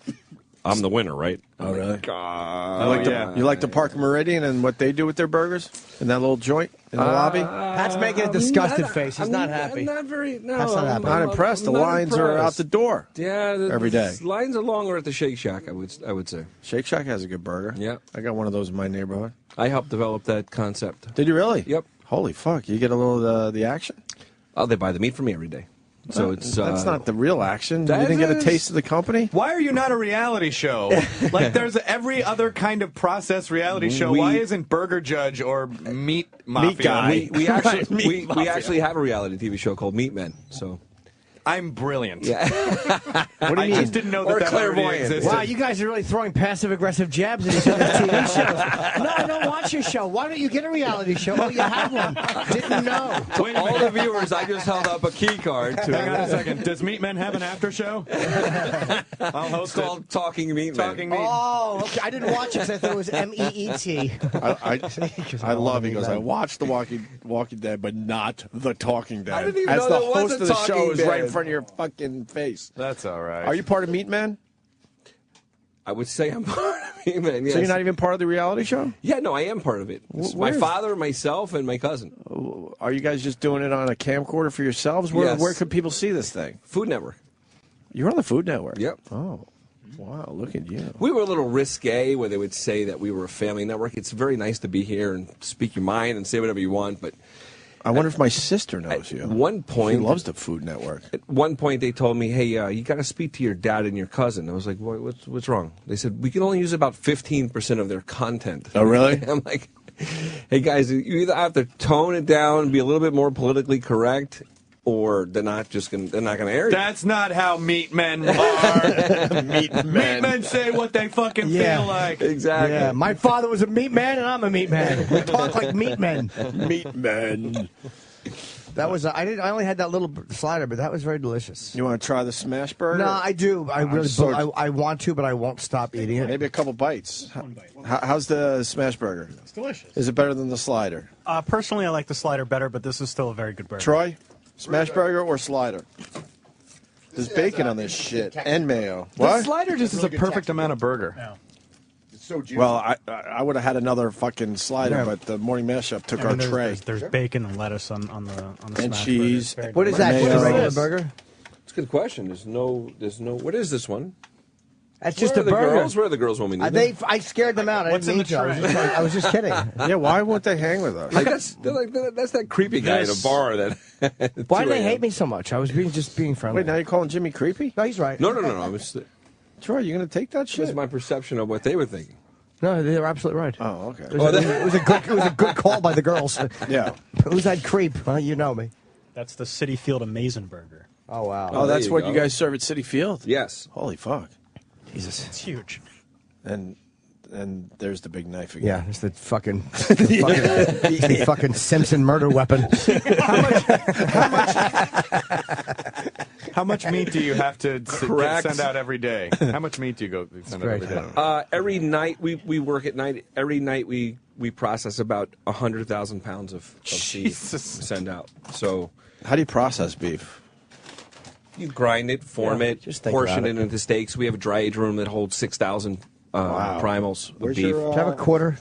Speaker 11: I'm the winner, right?
Speaker 5: Oh, really?
Speaker 11: God.
Speaker 5: You like the Park Meridian and what they do with their burgers in that little joint in the lobby?
Speaker 3: Pat's making a disgusted face. He's not happy.
Speaker 11: I'm not very. No,
Speaker 3: Pat's not happy.
Speaker 5: I'm not impressed. The
Speaker 11: not
Speaker 5: lines are out the door.
Speaker 11: Yeah,
Speaker 5: every day.
Speaker 11: The lines are longer at the Shake Shack. I would say.
Speaker 5: Shake Shack has a good burger.
Speaker 11: Yeah,
Speaker 5: I got one of those in my neighborhood.
Speaker 11: I helped develop that concept.
Speaker 5: Did you really?
Speaker 11: Yep.
Speaker 5: Holy fuck! You get a little of the action.
Speaker 11: Oh, they buy the meat from me every day. So it's
Speaker 5: that's not the real action. You
Speaker 10: That
Speaker 5: didn't get a
Speaker 10: is-
Speaker 5: taste of the company.
Speaker 10: Why are you not a reality show? Like, there's every other kind of process reality show.
Speaker 11: We-
Speaker 10: Why isn't Burger Judge or Meat Mafia?
Speaker 11: Guy. We actually
Speaker 10: Meat
Speaker 11: we
Speaker 10: Mafia.
Speaker 11: actually have a reality TV show called Meat Men. So
Speaker 10: I'm brilliant.
Speaker 11: Yeah.
Speaker 3: What do you mean?
Speaker 10: I just didn't know that already existed.
Speaker 3: Wow, you guys are really throwing passive-aggressive jabs at each other's TV shows. No, I don't watch your show. Why don't you get a reality show? Oh, you have one. Didn't know.
Speaker 11: To all the viewers, I just held up a key card to.
Speaker 10: Hang on a second. Does Meat Men have an after show? I'll host
Speaker 11: It's called Talking Meat Men.
Speaker 10: Talking Meat.
Speaker 3: Oh, okay. I didn't watch it because I thought it was M-E-E-T.
Speaker 5: I love. He goes. I watched The Walking Dead, but not The Talking Dead.
Speaker 11: I didn't even
Speaker 5: As
Speaker 11: know
Speaker 5: the
Speaker 11: there was
Speaker 5: host
Speaker 11: a
Speaker 5: of the show
Speaker 11: Talking
Speaker 5: is right in
Speaker 11: Dead.
Speaker 5: front of your fucking face.
Speaker 10: That's all right.
Speaker 5: Are you part of Meat Men?
Speaker 11: I would say I'm part of Meat Men. Yes.
Speaker 5: So you're not even part of the reality show?
Speaker 11: Yeah, no, I am part of it. It's my
Speaker 5: where's-
Speaker 11: father, myself, and my cousin.
Speaker 5: Are you guys just doing it on a camcorder for yourselves? Where
Speaker 11: Yes.
Speaker 5: could people see this thing?
Speaker 11: Food Network.
Speaker 5: You're on the Food Network.
Speaker 11: Yep.
Speaker 5: Oh, wow! Look at you.
Speaker 11: We were a little risque where they would say that we were a family network. It's very nice to be here and speak your mind and say whatever you want, but
Speaker 5: I wonder if my sister knows you.
Speaker 11: At one point,
Speaker 5: She loves the Food Network.
Speaker 11: At one point, they told me, "Hey, you got to speak to your dad and your cousin." I was like, "What's wrong?" They said, "We can only use about 15% of their content."
Speaker 5: Oh, really?
Speaker 11: I'm like, "Hey guys, you either have to tone it down, be a little bit more politically correct, or they're not going to air you."
Speaker 10: That's not how Meat Men are.
Speaker 5: Meat
Speaker 10: Meat Men say what they fucking
Speaker 3: Yeah.
Speaker 10: feel like.
Speaker 11: Exactly.
Speaker 3: Yeah, my father was a meat man, and I'm a meat man. We talk like meat men.
Speaker 5: Meat Men.
Speaker 3: That was I only had that little slider, but that was very delicious.
Speaker 5: You want to try the smash burger?
Speaker 3: No, I do. I really, I want to, but I won't stop eating it.
Speaker 5: Maybe a couple bites. How's the smash burger?
Speaker 9: It's delicious.
Speaker 5: Is it better than the slider?
Speaker 9: Personally, I like the slider better, but this is still a very good burger.
Speaker 5: Troy, smash burger or slider? There's bacon on this shit and mayo.
Speaker 10: The
Speaker 5: What?
Speaker 10: slider just is a perfect amount of burger.
Speaker 21: It's so juicy.
Speaker 5: Well, I would have had another fucking slider, but the morning mashup took
Speaker 9: And
Speaker 5: our
Speaker 9: then
Speaker 5: tray.
Speaker 9: There's bacon and lettuce on the
Speaker 5: And
Speaker 9: smash
Speaker 5: cheese.
Speaker 9: burger. It's very
Speaker 3: What is that?
Speaker 5: Mayo.
Speaker 3: Just a regular burger?
Speaker 11: It's a good question. There's no. What is this one?
Speaker 3: That's just
Speaker 11: Where
Speaker 3: a
Speaker 11: are the
Speaker 3: burger.
Speaker 11: girls? Where are the girls when we need them?
Speaker 3: I scared them out. I
Speaker 9: What's
Speaker 3: didn't
Speaker 9: in
Speaker 3: mean
Speaker 9: the
Speaker 3: to. I was just kidding.
Speaker 5: Yeah, why won't they hang with us?
Speaker 11: Like that's that creepy guy in a bar that.
Speaker 3: Why do
Speaker 11: 2
Speaker 3: they hate
Speaker 11: a.m.
Speaker 3: me so much? I was just being friendly.
Speaker 5: Wait, now you're calling Jimmy creepy?
Speaker 3: No, he's right.
Speaker 11: No. I was.
Speaker 5: Troy, you going to take that
Speaker 11: This is
Speaker 5: shit?
Speaker 11: my perception of what they were thinking.
Speaker 3: No, they were absolutely right.
Speaker 5: Oh, okay.
Speaker 3: It was a good call by the girls.
Speaker 5: Yeah.
Speaker 3: Who's that creep? Well, you know me.
Speaker 9: That's the City Field Amazing Burger.
Speaker 3: Oh wow.
Speaker 5: Oh, that's
Speaker 11: there
Speaker 5: what
Speaker 11: you
Speaker 5: you
Speaker 11: go.
Speaker 5: guys serve at City Field?
Speaker 11: Yes.
Speaker 5: Holy fuck.
Speaker 3: Jesus.
Speaker 9: It's huge.
Speaker 5: And there's the big knife again.
Speaker 3: Yeah, it's the fucking, the fucking Simpson murder weapon.
Speaker 10: How much meat do you have to
Speaker 11: Correct.
Speaker 10: send out every day? How much meat do you go send out every day?
Speaker 11: Every night we work at night. Every night we process about 100,000 pounds of beef. We send out. So
Speaker 5: how do you process beef?
Speaker 11: You grind it, form
Speaker 3: Yeah,
Speaker 11: it,
Speaker 3: just think
Speaker 11: portion
Speaker 3: about
Speaker 11: it
Speaker 3: it.
Speaker 11: into steaks. We have a dry age room that holds 6,000 primals of
Speaker 5: Where's
Speaker 11: beef.
Speaker 5: your,
Speaker 3: Do you have a quarter?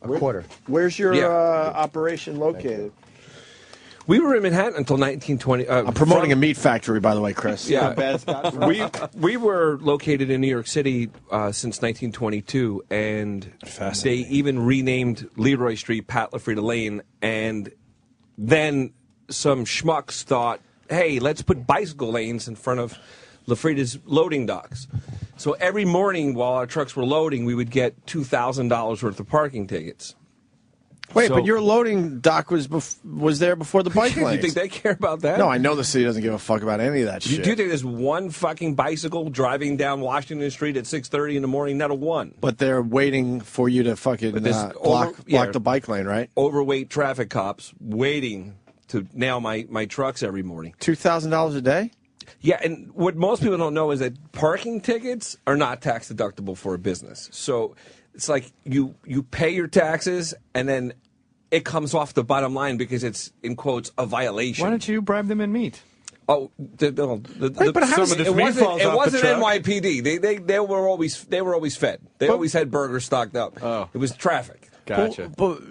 Speaker 3: A quarter.
Speaker 5: Where's your
Speaker 11: Yeah.
Speaker 5: operation located?
Speaker 11: We were in Manhattan until 1920.
Speaker 5: I'm promoting a meat factory, by the way, Chris.
Speaker 11: Yeah,
Speaker 5: How bad it's got?
Speaker 11: we were located in New York City since 1922, and they even renamed Leroy Street Pat LaFrida Lane. And then some schmucks thought, "Hey, let's put bicycle lanes in front of LaFrida's loading docks." So every morning while our trucks were loading, we would get $2,000 worth of parking tickets.
Speaker 5: Wait,
Speaker 11: So-
Speaker 5: but your loading dock was there before the bike lanes.
Speaker 11: You think they care about that?
Speaker 5: No, I know the city doesn't give a fuck about any of that
Speaker 11: You
Speaker 5: shit.
Speaker 11: do think there's one fucking bicycle driving down Washington Street at 6:30 in the morning? Not a one.
Speaker 5: But they're waiting for you to fucking
Speaker 11: But this
Speaker 5: block
Speaker 11: yeah.
Speaker 5: the bike lane, right?
Speaker 11: Overweight traffic cops waiting to nail my trucks every morning.
Speaker 5: $2,000 a day?
Speaker 11: Yeah, and what most people don't know is that parking tickets are not tax deductible for a business. So it's like you pay your taxes, and then it comes off the bottom line because it's, in quotes, a violation.
Speaker 10: Why don't you bribe them in meat?
Speaker 11: Oh,
Speaker 10: But how does
Speaker 11: it wasn't NYPD. They were always fed. They always had burgers stocked up.
Speaker 10: Oh.
Speaker 11: It was traffic.
Speaker 10: Gotcha.
Speaker 5: But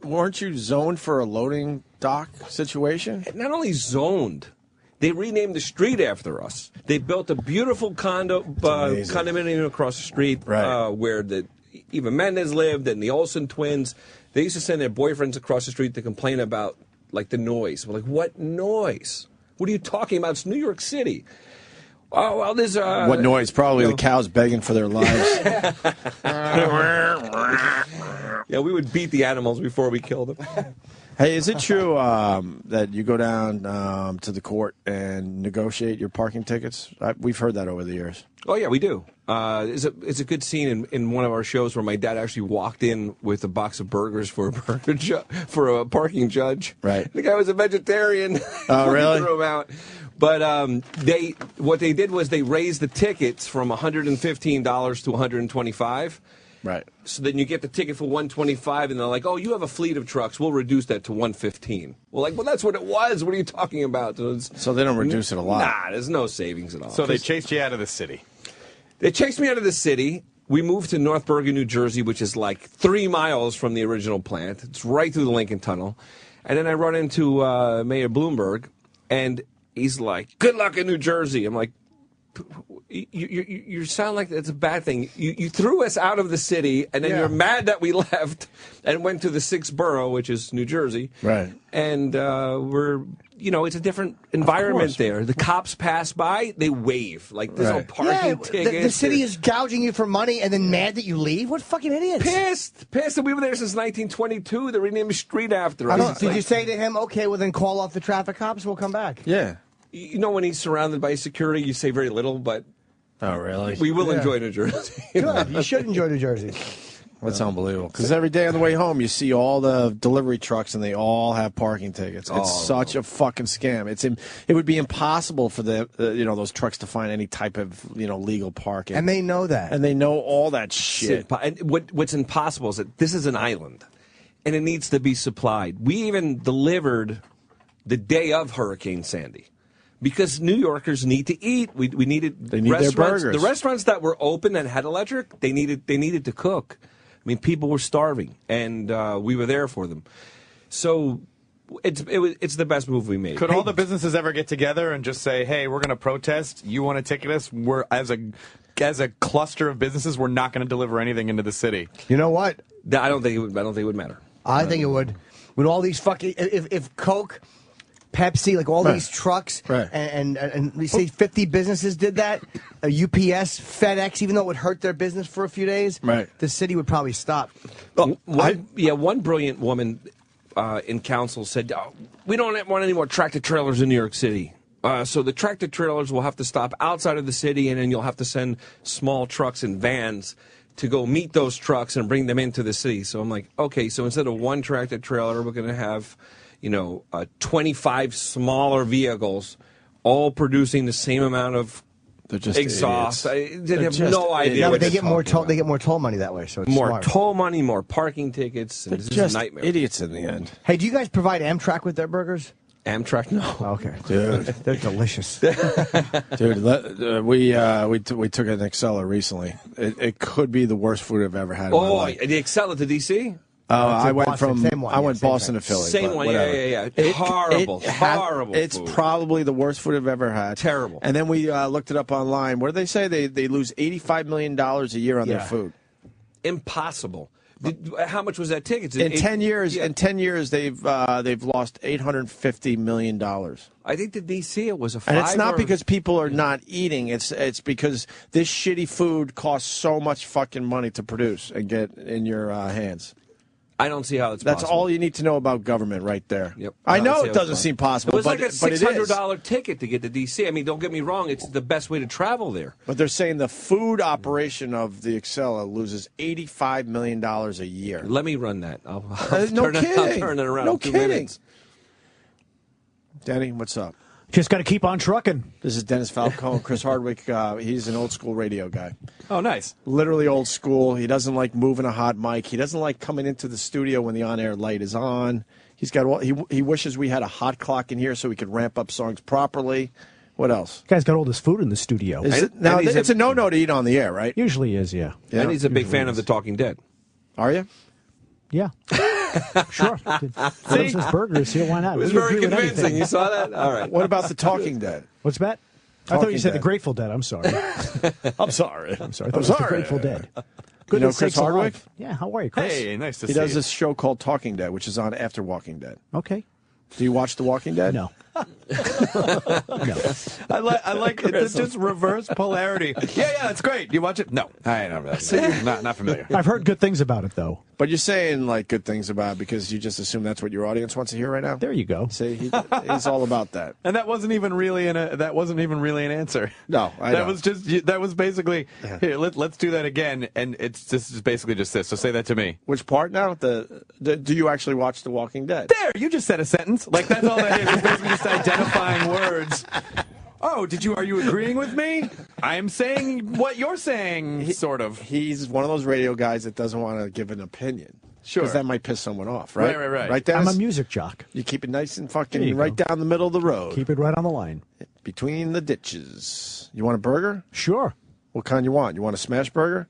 Speaker 5: weren't you zoned for a loading dock situation?
Speaker 11: Not only zoned, they renamed the street after us. They built a beautiful condominium across the street where the Eva Mendes lived and the Olsen twins. They used to send their boyfriends across the street to complain about like the noise. We're like, what noise? What are you talking about? It's New York City. Oh, well, there's
Speaker 5: what noise? Probably the cows begging for their lives.
Speaker 11: Yeah, we would beat the animals before we killed them.
Speaker 5: Hey, is it true that you go down to the court and negotiate your parking tickets? We've heard that over the years.
Speaker 11: Oh, yeah, we do. It's a good scene in one of our shows where my dad actually walked in with a box of burgers for a parking judge.
Speaker 5: Right.
Speaker 11: The guy was a vegetarian.
Speaker 5: Oh, really?
Speaker 11: Threw him out. But what they did was they raised the tickets from $115 to $125.
Speaker 5: Right.
Speaker 11: So then you get the ticket for $125, and they're like, "Oh, you have a fleet of trucks. We'll reduce that to $115." Well, that's what it was. What are you talking about?
Speaker 5: So they don't reduce it a lot.
Speaker 11: Nah, there's no savings at all.
Speaker 10: So they chased you out of the city.
Speaker 11: They chased me out of the city. We moved to North Bergen, New Jersey, which is like 3 miles from the original plant. It's right through the Lincoln Tunnel. And then I run into Mayor Bloomberg, and he's like, "Good luck in New Jersey." I'm like, you sound like it's a bad thing. You threw us out of the city, and then you're mad that we left and went to the 6th borough, which is New Jersey.
Speaker 5: Right.
Speaker 11: And it's a different environment there. The cops pass by, they wave. Like, there's no parking tickets.
Speaker 3: The city is gouging you for money and then mad that you leave? What fucking idiots?
Speaker 11: Pissed that we were there since 1922. They renamed the street after us.
Speaker 3: Did you say to him, okay, well then call off the traffic cops, we'll come back?
Speaker 5: Yeah.
Speaker 11: You know, when he's surrounded by security, you say very little, but...
Speaker 5: Oh, really?
Speaker 11: We will enjoy New Jersey.
Speaker 3: Good. You should enjoy New Jersey.
Speaker 5: That's unbelievable. Because every day on the way home, you see all the delivery trucks, and they all have parking tickets. It's such a fucking scam. It would be impossible for those trucks to find any type of legal parking.
Speaker 3: And they know that.
Speaker 5: And they know all that shit.
Speaker 11: And what's impossible is that this is an island, and it needs to be supplied. We even delivered the day of Hurricane Sandy. Because New Yorkers need to eat. They need their burgers. The restaurants that were open and had electric, they needed to cook. I mean, people were starving, and we were there for them. So it's the best move we made.
Speaker 10: Could all the businesses ever get together and just say, "Hey, we're going to protest. You want to ticket us? We're as a cluster of businesses, we're not going to deliver anything into the city."
Speaker 3: You know what?
Speaker 11: I don't think it would matter.
Speaker 3: I think it would. With all these fucking if Coke, Pepsi, like all these trucks, and we say 50 businesses did that. UPS, FedEx, even though it would hurt their business for a few days, the city would probably stop.
Speaker 11: Well, one brilliant woman in council said, "We don't want any more tractor trailers in New York City. So the tractor trailers will have to stop outside of the city, and then you'll have to send small trucks and vans to go meet those trucks and bring them into the city." So I'm like, okay, so instead of one tractor trailer, we're going to have 25 smaller vehicles, all producing the same amount of exhaust. They have no idea.
Speaker 3: Yeah, but they get more toll money that way. So it's
Speaker 11: more
Speaker 3: smart.
Speaker 11: toll money, more parking tickets. And this is a nightmare.
Speaker 5: Idiots in the end.
Speaker 3: Hey, do you guys provide Amtrak with their burgers?
Speaker 11: Amtrak, no.
Speaker 3: Okay,
Speaker 5: dude,
Speaker 3: they're delicious.
Speaker 5: Dude, we took an Excella recently. It could be the worst food I've ever had in my life.
Speaker 11: The Excella to DC?
Speaker 5: I went Boston to Philly.
Speaker 11: Same one, yeah. Horrible.
Speaker 5: It's probably the worst food I've ever had.
Speaker 11: Terrible.
Speaker 5: And then we looked it up online. What do they say? They lose $85 million a year on their food.
Speaker 11: Impossible. How much was that ticket?
Speaker 5: In 10 years, they've lost $850 million.
Speaker 11: I think the DC it was a 5.
Speaker 5: And it's not because people are not eating. It's because this shitty food costs so much fucking money to produce and get in your hands.
Speaker 11: I don't see how it's
Speaker 5: That's
Speaker 11: possible.
Speaker 5: all you need to know about government right there.
Speaker 11: Yep.
Speaker 5: I know it doesn't seem possible,
Speaker 11: It was like a
Speaker 5: but it is.
Speaker 11: $600 ticket to get to D.C. I mean, don't get me wrong. It's the best way to travel there.
Speaker 5: But they're saying the food operation of the Excella loses $85 million a year.
Speaker 11: Let me run that. I'll
Speaker 5: no
Speaker 11: turn
Speaker 5: kidding.
Speaker 11: I'll turn it around
Speaker 5: No
Speaker 11: in 2
Speaker 5: kidding.
Speaker 11: minutes.
Speaker 5: Danny, what's up?
Speaker 17: Just got to keep on trucking.
Speaker 5: This is Dennis Falcone, Chris Hardwick. He's an old school radio guy.
Speaker 10: Oh, nice.
Speaker 5: Literally old school. He doesn't like moving a hot mic. He doesn't like coming into the studio when the on-air light is on. He's got. He wishes we had a hot clock in here so we could ramp up songs properly. What else?
Speaker 17: Guy's got all this food in the studio.
Speaker 5: Now it's a no-no to eat on the air, right?
Speaker 17: Usually is, yeah.
Speaker 11: And he's a big fan of The Talking Dead.
Speaker 5: Are you?
Speaker 17: Yeah. Sure. Those burgers here, why not?
Speaker 11: It was
Speaker 17: We
Speaker 11: very
Speaker 17: agree with
Speaker 11: convincing.
Speaker 17: anything.
Speaker 11: You saw that? All right.
Speaker 5: What about The Talking Dead?
Speaker 17: What's that? I thought
Speaker 5: Talking
Speaker 17: you said
Speaker 5: Dead.
Speaker 17: The Grateful Dead. I'm sorry.
Speaker 5: I'm sorry.
Speaker 17: I'm sorry. I thought it was The Grateful Dead.
Speaker 5: You know Chris Hardwick?
Speaker 17: Yeah, how are you, Chris?
Speaker 10: Hey, nice to
Speaker 5: He
Speaker 10: see
Speaker 5: does
Speaker 10: you.
Speaker 5: this show called Talking Dead, which is on after Walking Dead.
Speaker 17: Okay.
Speaker 5: Do you watch The Walking Dead?
Speaker 17: No.
Speaker 10: I like it. It's just reverse polarity. Yeah, that's great. You watch it? No, I ain't not familiar.
Speaker 17: I've heard good things about it, though.
Speaker 5: But you're saying like good things about it because you just assume that's what your audience wants to hear right now.
Speaker 17: There you go.
Speaker 5: See, he's all about that.
Speaker 10: And that wasn't even really an answer.
Speaker 5: No,
Speaker 10: that was basically here. Let's do that again. And this is basically just this. So say that to me.
Speaker 5: Which part now? Do you actually watch The Walking Dead?
Speaker 10: There, you just said a sentence. Like that's all that is. It's basically just identifying words. Oh, are you agreeing with me? I'm saying what you're saying, sort of.
Speaker 5: He's one of those radio guys that doesn't want to give an opinion.
Speaker 10: Sure.
Speaker 5: Because that might piss someone off, right?
Speaker 10: Right.
Speaker 5: Right, Dennis?
Speaker 17: I'm a music jock.
Speaker 5: You keep it nice and fucking right down the middle of the road.
Speaker 17: Keep it right on the line.
Speaker 5: Between the ditches. You want a burger?
Speaker 17: Sure.
Speaker 5: What kind you want? You want a smash burger?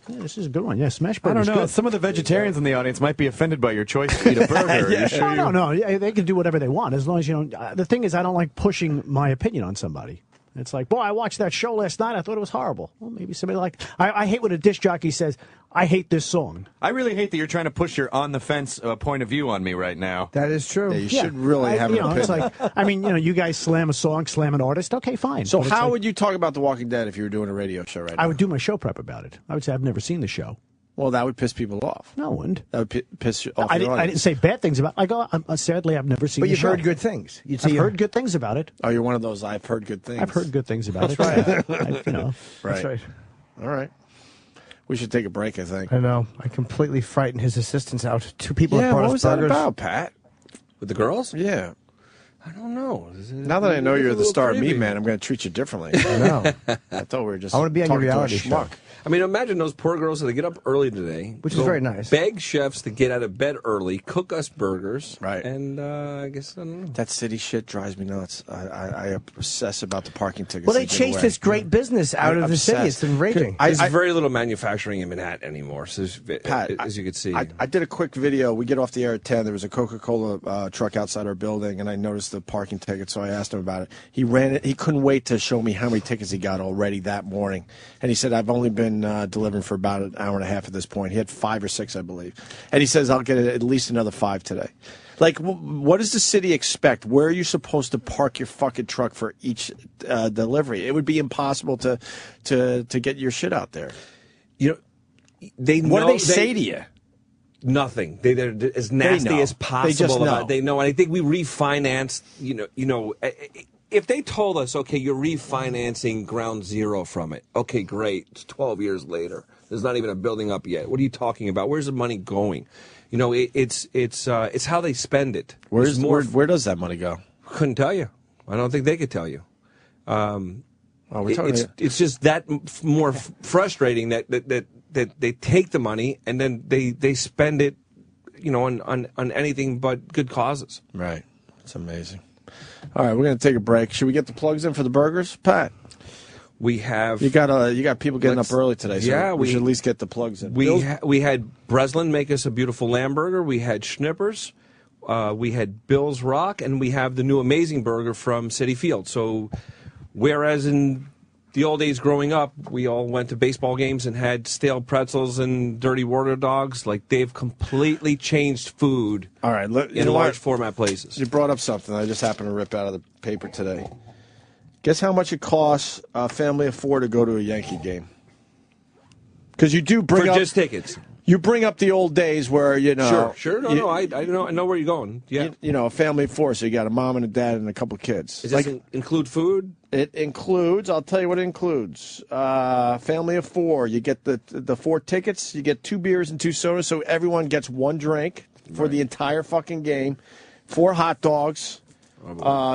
Speaker 17: Yeah, this is a good one. Yeah, smash
Speaker 10: I
Speaker 17: burger's
Speaker 10: don't know.
Speaker 17: good.
Speaker 10: Some of the vegetarians in the audience might be offended by your choice to eat a burger. Are you sure?
Speaker 17: No. Yeah, they can do whatever they want as long as you don't. The thing is, I don't like pushing my opinion on somebody. It's like, boy, I watched that show last night. I thought it was horrible. Well, maybe somebody I hate when a disc jockey says, I hate this song.
Speaker 10: I really hate that you're trying to push your on-the-fence point of view on me right now.
Speaker 3: That is true.
Speaker 5: Yeah, you should really have an opinion.
Speaker 17: It's like, I mean, you guys slam a song, slam an artist. Okay, fine.
Speaker 5: So
Speaker 17: But it's
Speaker 5: how
Speaker 17: like,
Speaker 5: would you talk about The Walking Dead if you were doing a radio show right now?
Speaker 17: I would do my show prep about it. I would say I've never seen the show.
Speaker 5: Well, that would piss people off.
Speaker 17: No, it wouldn't.
Speaker 5: That would piss you off.
Speaker 17: I didn't say bad things about it. I go, sadly, I've never seen
Speaker 3: But
Speaker 17: the
Speaker 3: you've
Speaker 17: show.
Speaker 3: heard good things.
Speaker 17: I've heard good things about it.
Speaker 5: Oh, you're one of those I've heard good things.
Speaker 17: I've heard good things about it.
Speaker 3: That's
Speaker 17: Right.
Speaker 5: Right.
Speaker 3: That's right.
Speaker 5: All right. We should take a break, I think.
Speaker 3: I know. I completely frightened his assistants out. Two people
Speaker 5: Yeah,
Speaker 3: have brought
Speaker 5: what
Speaker 3: us
Speaker 5: was that
Speaker 3: burgers.
Speaker 5: about, Pat?
Speaker 11: With the girls?
Speaker 5: Yeah.
Speaker 11: I don't know.
Speaker 5: Now that I know you're the star of Me Man, I'm going to treat you differently.
Speaker 3: I know.
Speaker 5: I thought we were just
Speaker 3: I want to be on your
Speaker 5: talking to a
Speaker 3: reality show.
Speaker 5: schmuck.
Speaker 11: I mean, imagine those poor girls that they get up early today.
Speaker 3: Which is
Speaker 11: go
Speaker 3: very nice.
Speaker 11: Beg chefs to get out of bed early, cook us burgers.
Speaker 5: Right.
Speaker 11: And I guess, I don't know.
Speaker 5: That city shit drives me nuts. I obsess about the parking tickets.
Speaker 3: Well, they
Speaker 5: give
Speaker 3: chased
Speaker 5: away.
Speaker 3: this great business out
Speaker 5: I'm
Speaker 3: of the city.
Speaker 5: obsessed.
Speaker 3: It's enraging.
Speaker 11: There's very little manufacturing in Manhattan anymore, so
Speaker 5: Pat,
Speaker 11: as you could see.
Speaker 5: I did a quick video. We get off the air at 10. There was a Coca-Cola truck outside our building, and I noticed the parking ticket, so I asked him about it. He ran it. He couldn't wait to show me how many tickets he got already that morning. And he said, I've only been delivering for about an hour and a half at this point. He had 5 or 6, I believe. And he says, I'll get at least another 5 today. Like, what does the city expect? Where are you supposed to park your fucking truck for each delivery? It would be impossible to get your shit out there.
Speaker 11: You know,
Speaker 5: What do they say to you?
Speaker 11: Nothing. They're as nasty
Speaker 5: know.
Speaker 11: as possible.
Speaker 5: They just know.
Speaker 11: About it. They know, and I think we refinanced. If they told us, okay, you're refinancing ground zero from it. Okay, great. It's 12 years later. There's not even a building up yet. What are you talking about? Where's the money going? You know, it's how they spend it.
Speaker 5: Where does that money go?
Speaker 11: Couldn't tell you. I don't think they could tell you. It's just that more frustrating that they take the money and then they spend it, on anything but good causes.
Speaker 5: Right. It's amazing. All right, we're going to take a break. Should we get the plugs in for the burgers, Pat?
Speaker 11: We have.
Speaker 5: You got people getting up early today, so
Speaker 11: yeah,
Speaker 5: we should at least get the plugs in.
Speaker 11: We had Breslin make us a beautiful lamb burger. We had Schnippers. We had Bill's Rock, and we have the new amazing burger from City Field. So, whereas in the old days growing up, we all went to baseball games and had stale pretzels and dirty water dogs, like they've completely changed food.
Speaker 5: All right,
Speaker 11: in large format places.
Speaker 5: You brought up something I just happened to rip out of the paper today. Guess how much it costs a family of 4 to go to a Yankee game? Because you do bring up
Speaker 11: just tickets.
Speaker 5: You bring up the old days where
Speaker 11: Sure. No, I know where you're going. Yeah,
Speaker 5: a family of 4, so you got a mom and a dad and a couple of kids.
Speaker 11: Does that include food?
Speaker 5: It includes. I'll tell you what it includes. Family of 4. You get the 4 tickets. You get 2 beers and 2 sodas, so everyone gets 1 drink for the entire fucking game. 4 hot dogs.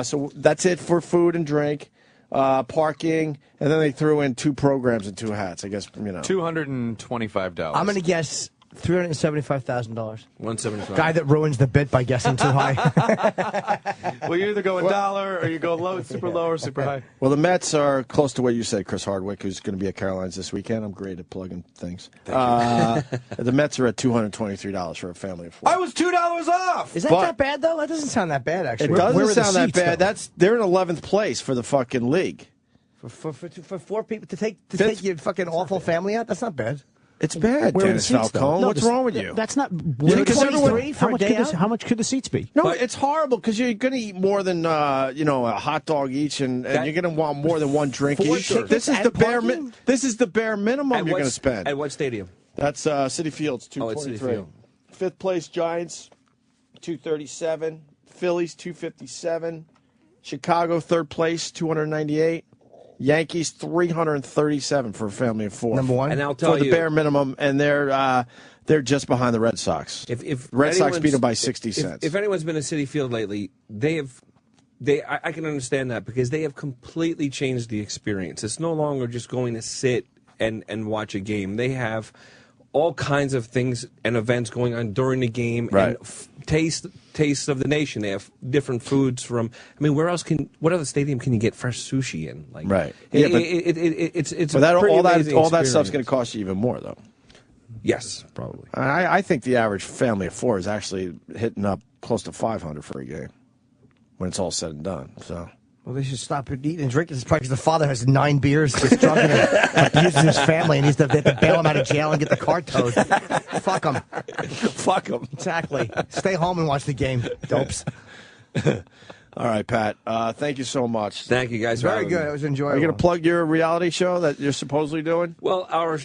Speaker 5: So that's it for food and drink, parking, and then they threw in 2 programs and 2 hats. I guess
Speaker 10: $225.
Speaker 3: I'm going to guess $375,000.
Speaker 11: 175.
Speaker 3: Guy that ruins the bit by guessing too high.
Speaker 10: Well, you either go a dollar or you go low, super low, or super high.
Speaker 5: Well, the Mets are close to what you said, Chris Hardwick, who's going to be at Caroline's this weekend. I'm great at plugging things. The Mets are at $223 for a family of 4.
Speaker 10: I was $2 off.
Speaker 3: Is that bad, though? That doesn't sound that bad, actually.
Speaker 5: It doesn't
Speaker 3: Where are the
Speaker 5: sound that
Speaker 3: seats,
Speaker 5: bad.
Speaker 3: though?
Speaker 5: They're in 11th place for the fucking league.
Speaker 3: For 4 people to take your fucking awful family out? That's not bad.
Speaker 5: It's bad,
Speaker 17: Where are the
Speaker 5: Dennis
Speaker 17: seats, though?
Speaker 5: Falcone.
Speaker 17: No,
Speaker 5: What's wrong with you?
Speaker 17: That's not.
Speaker 5: Because everyone-
Speaker 17: How much could the seats be?
Speaker 5: No, it's horrible because you're going to eat more than a hot dog each, and you're going to want more than 1 drink
Speaker 11: 4
Speaker 5: each.
Speaker 11: tickets
Speaker 5: This is
Speaker 11: and
Speaker 5: the bare.
Speaker 11: parking?
Speaker 5: This is the bare minimum you're going to spend.
Speaker 11: At what stadium?
Speaker 5: That's City Fields,
Speaker 11: Oh, it's
Speaker 5: 223.
Speaker 11: Citi Field.
Speaker 5: 5th place Giants, 237. Phillies, 257. Chicago, 3rd place, 298. Yankees, 337 for a family of 4.
Speaker 3: Number 1.
Speaker 11: And I'll tell
Speaker 5: for the
Speaker 11: you,
Speaker 5: bare minimum, and they're just behind the Red Sox.
Speaker 11: If
Speaker 5: Red Sox
Speaker 11: anyone's-
Speaker 5: beat them by 60 cents.
Speaker 11: If anyone's been to Citi Field lately, I can understand that because they have completely changed the experience. It's no longer just going to sit and watch a game. They have all kinds of things and events going on during the game,
Speaker 5: Right.
Speaker 11: and taste of the nation. They have different foods from. I mean, what other stadium can you get fresh sushi in? Like,
Speaker 5: Right.
Speaker 11: Yeah,
Speaker 5: Yeah, but-
Speaker 11: it's
Speaker 5: But
Speaker 11: a pretty amazing
Speaker 5: all that stuff's
Speaker 11: experience.
Speaker 5: going to cost you even more, though.
Speaker 11: Yes, probably.
Speaker 5: I think the average family of 4 is actually hitting up close to $500 for a game when it's all said and done. So.
Speaker 3: Well, they should stop eating and drinking. It's probably because the father has 9 beers, gets drunk, and abuses his family, and they have to bail him out of jail and get the car towed. Fuck him.
Speaker 5: Fuck him.
Speaker 3: Exactly. Stay home and watch the game, dopes.
Speaker 5: All right, Pat. Thank you so much.
Speaker 11: Thank you guys. for
Speaker 3: Very
Speaker 11: having
Speaker 3: good.
Speaker 11: me.
Speaker 3: It was
Speaker 5: Are
Speaker 3: enjoyable.
Speaker 5: you going to plug your reality show that you're supposedly doing?
Speaker 11: Well, our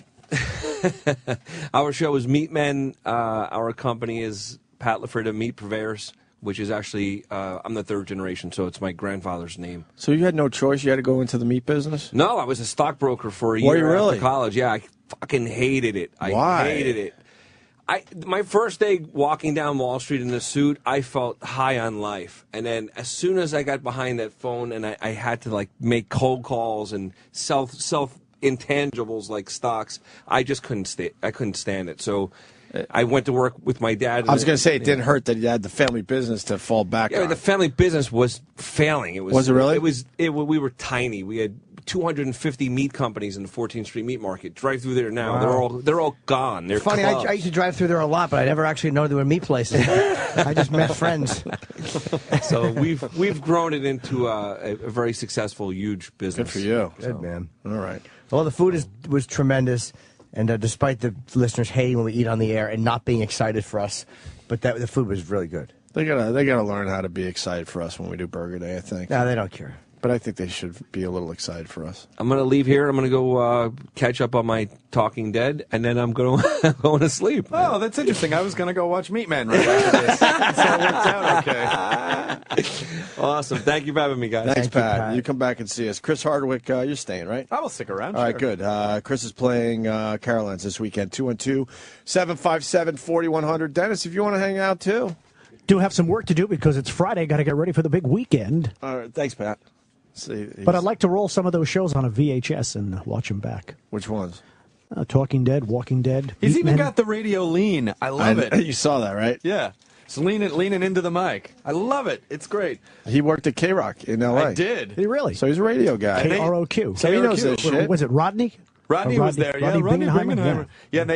Speaker 11: show is Meat Men. Our company is Pat LaFrida Meat Purveyors, which is actually, I'm the 3rd generation, so it's my grandfather's name.
Speaker 5: So you had no choice? You had to go into the meat business?
Speaker 11: No, I was a stockbroker for a
Speaker 5: Were
Speaker 11: year
Speaker 5: you really?
Speaker 11: after college. Yeah, I fucking hated it. I
Speaker 5: Why?
Speaker 11: hated it. My first day walking down Wall Street in a suit, I felt high on life. And then as soon as I got behind that phone and I had to like make cold calls and self intangibles like stocks, I just couldn't stand it. So I went to work with my dad.
Speaker 5: I was going to say it didn't hurt that you had the family business to fall back
Speaker 11: Yeah,
Speaker 5: on.
Speaker 11: the family business was failing.
Speaker 5: Was it really?
Speaker 11: We were tiny. We had 250 meat companies in the 14th Street Meat Market. Drive through there now.
Speaker 3: Wow.
Speaker 11: They're all gone. They're
Speaker 3: Funny,
Speaker 11: clubs.
Speaker 3: I used to drive through there a lot, but I never actually know there were meat places. I just met friends.
Speaker 11: So we've grown it into a very successful, huge business.
Speaker 5: Good for you.
Speaker 3: Good, man.
Speaker 5: All right.
Speaker 3: Well, the food was tremendous, and despite the listeners hating when we eat on the air and not being excited for us, but the food was really good.
Speaker 5: They gotta learn how to be excited for us when we do Burger Day, I think.
Speaker 3: No, they don't care.
Speaker 5: But I think they should be a little excited for us.
Speaker 11: I'm going to leave here. I'm going to go catch up on my Talking Dead, and then I'm going to sleep.
Speaker 10: Oh, that's interesting. I was going to go watch Meat Man right after this. So it worked out okay.
Speaker 11: Awesome. Thank you for having me, guys.
Speaker 5: Thanks,
Speaker 3: Thank you,
Speaker 5: Pat.
Speaker 3: Pat.
Speaker 5: You come back and see us. Chris Hardwick, you're staying, right?
Speaker 10: I will stick around.
Speaker 5: All right, good. Chris is playing Caroline's this weekend, 212-757-4100. Dennis, if you want to hang out, too.
Speaker 17: Do have some work to do because it's Friday. Got to get ready for the big weekend.
Speaker 5: All right, thanks, Pat. See,
Speaker 17: But I'd like to roll some of those shows on a VHS and watch them back.
Speaker 5: Which ones?
Speaker 17: Talking Dead, Walking Dead.
Speaker 10: He's
Speaker 17: Meat
Speaker 10: even
Speaker 17: Men.
Speaker 10: got the radio lean. I love it.
Speaker 5: You saw that, right?
Speaker 10: Yeah. It's leaning into the mic. I love it. It's great.
Speaker 5: He worked at K-Rock in L.A.
Speaker 10: I did.
Speaker 17: Did he really?
Speaker 5: So he's a radio guy.
Speaker 17: KROQ.
Speaker 5: So he knows this
Speaker 10: KROQ.
Speaker 5: shit.
Speaker 17: Was it Rodney?
Speaker 10: Rodney was there. Yeah, Rodney
Speaker 17: Bingenheimer?
Speaker 10: Bingenheimer. Yeah, and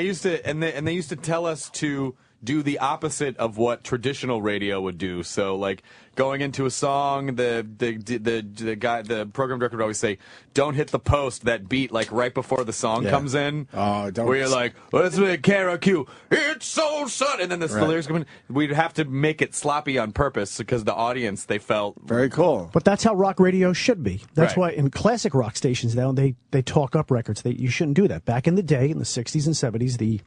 Speaker 10: they used to tell us to do the opposite of what traditional radio would do. So, like going into a song, the program director would always say, "Don't hit the post, that beat like right before the song comes in."
Speaker 5: Oh, don't.
Speaker 10: Where you're like, "Let's make KROQ. It's so sun," and then the lyrics come in. We'd have to make it sloppy on purpose because the audience they felt
Speaker 5: very cool.
Speaker 17: But that's how rock radio should be. That's
Speaker 10: Right.
Speaker 17: why in classic rock stations now they talk up records. You shouldn't do that. Back in the day, in the 60s and 70s, the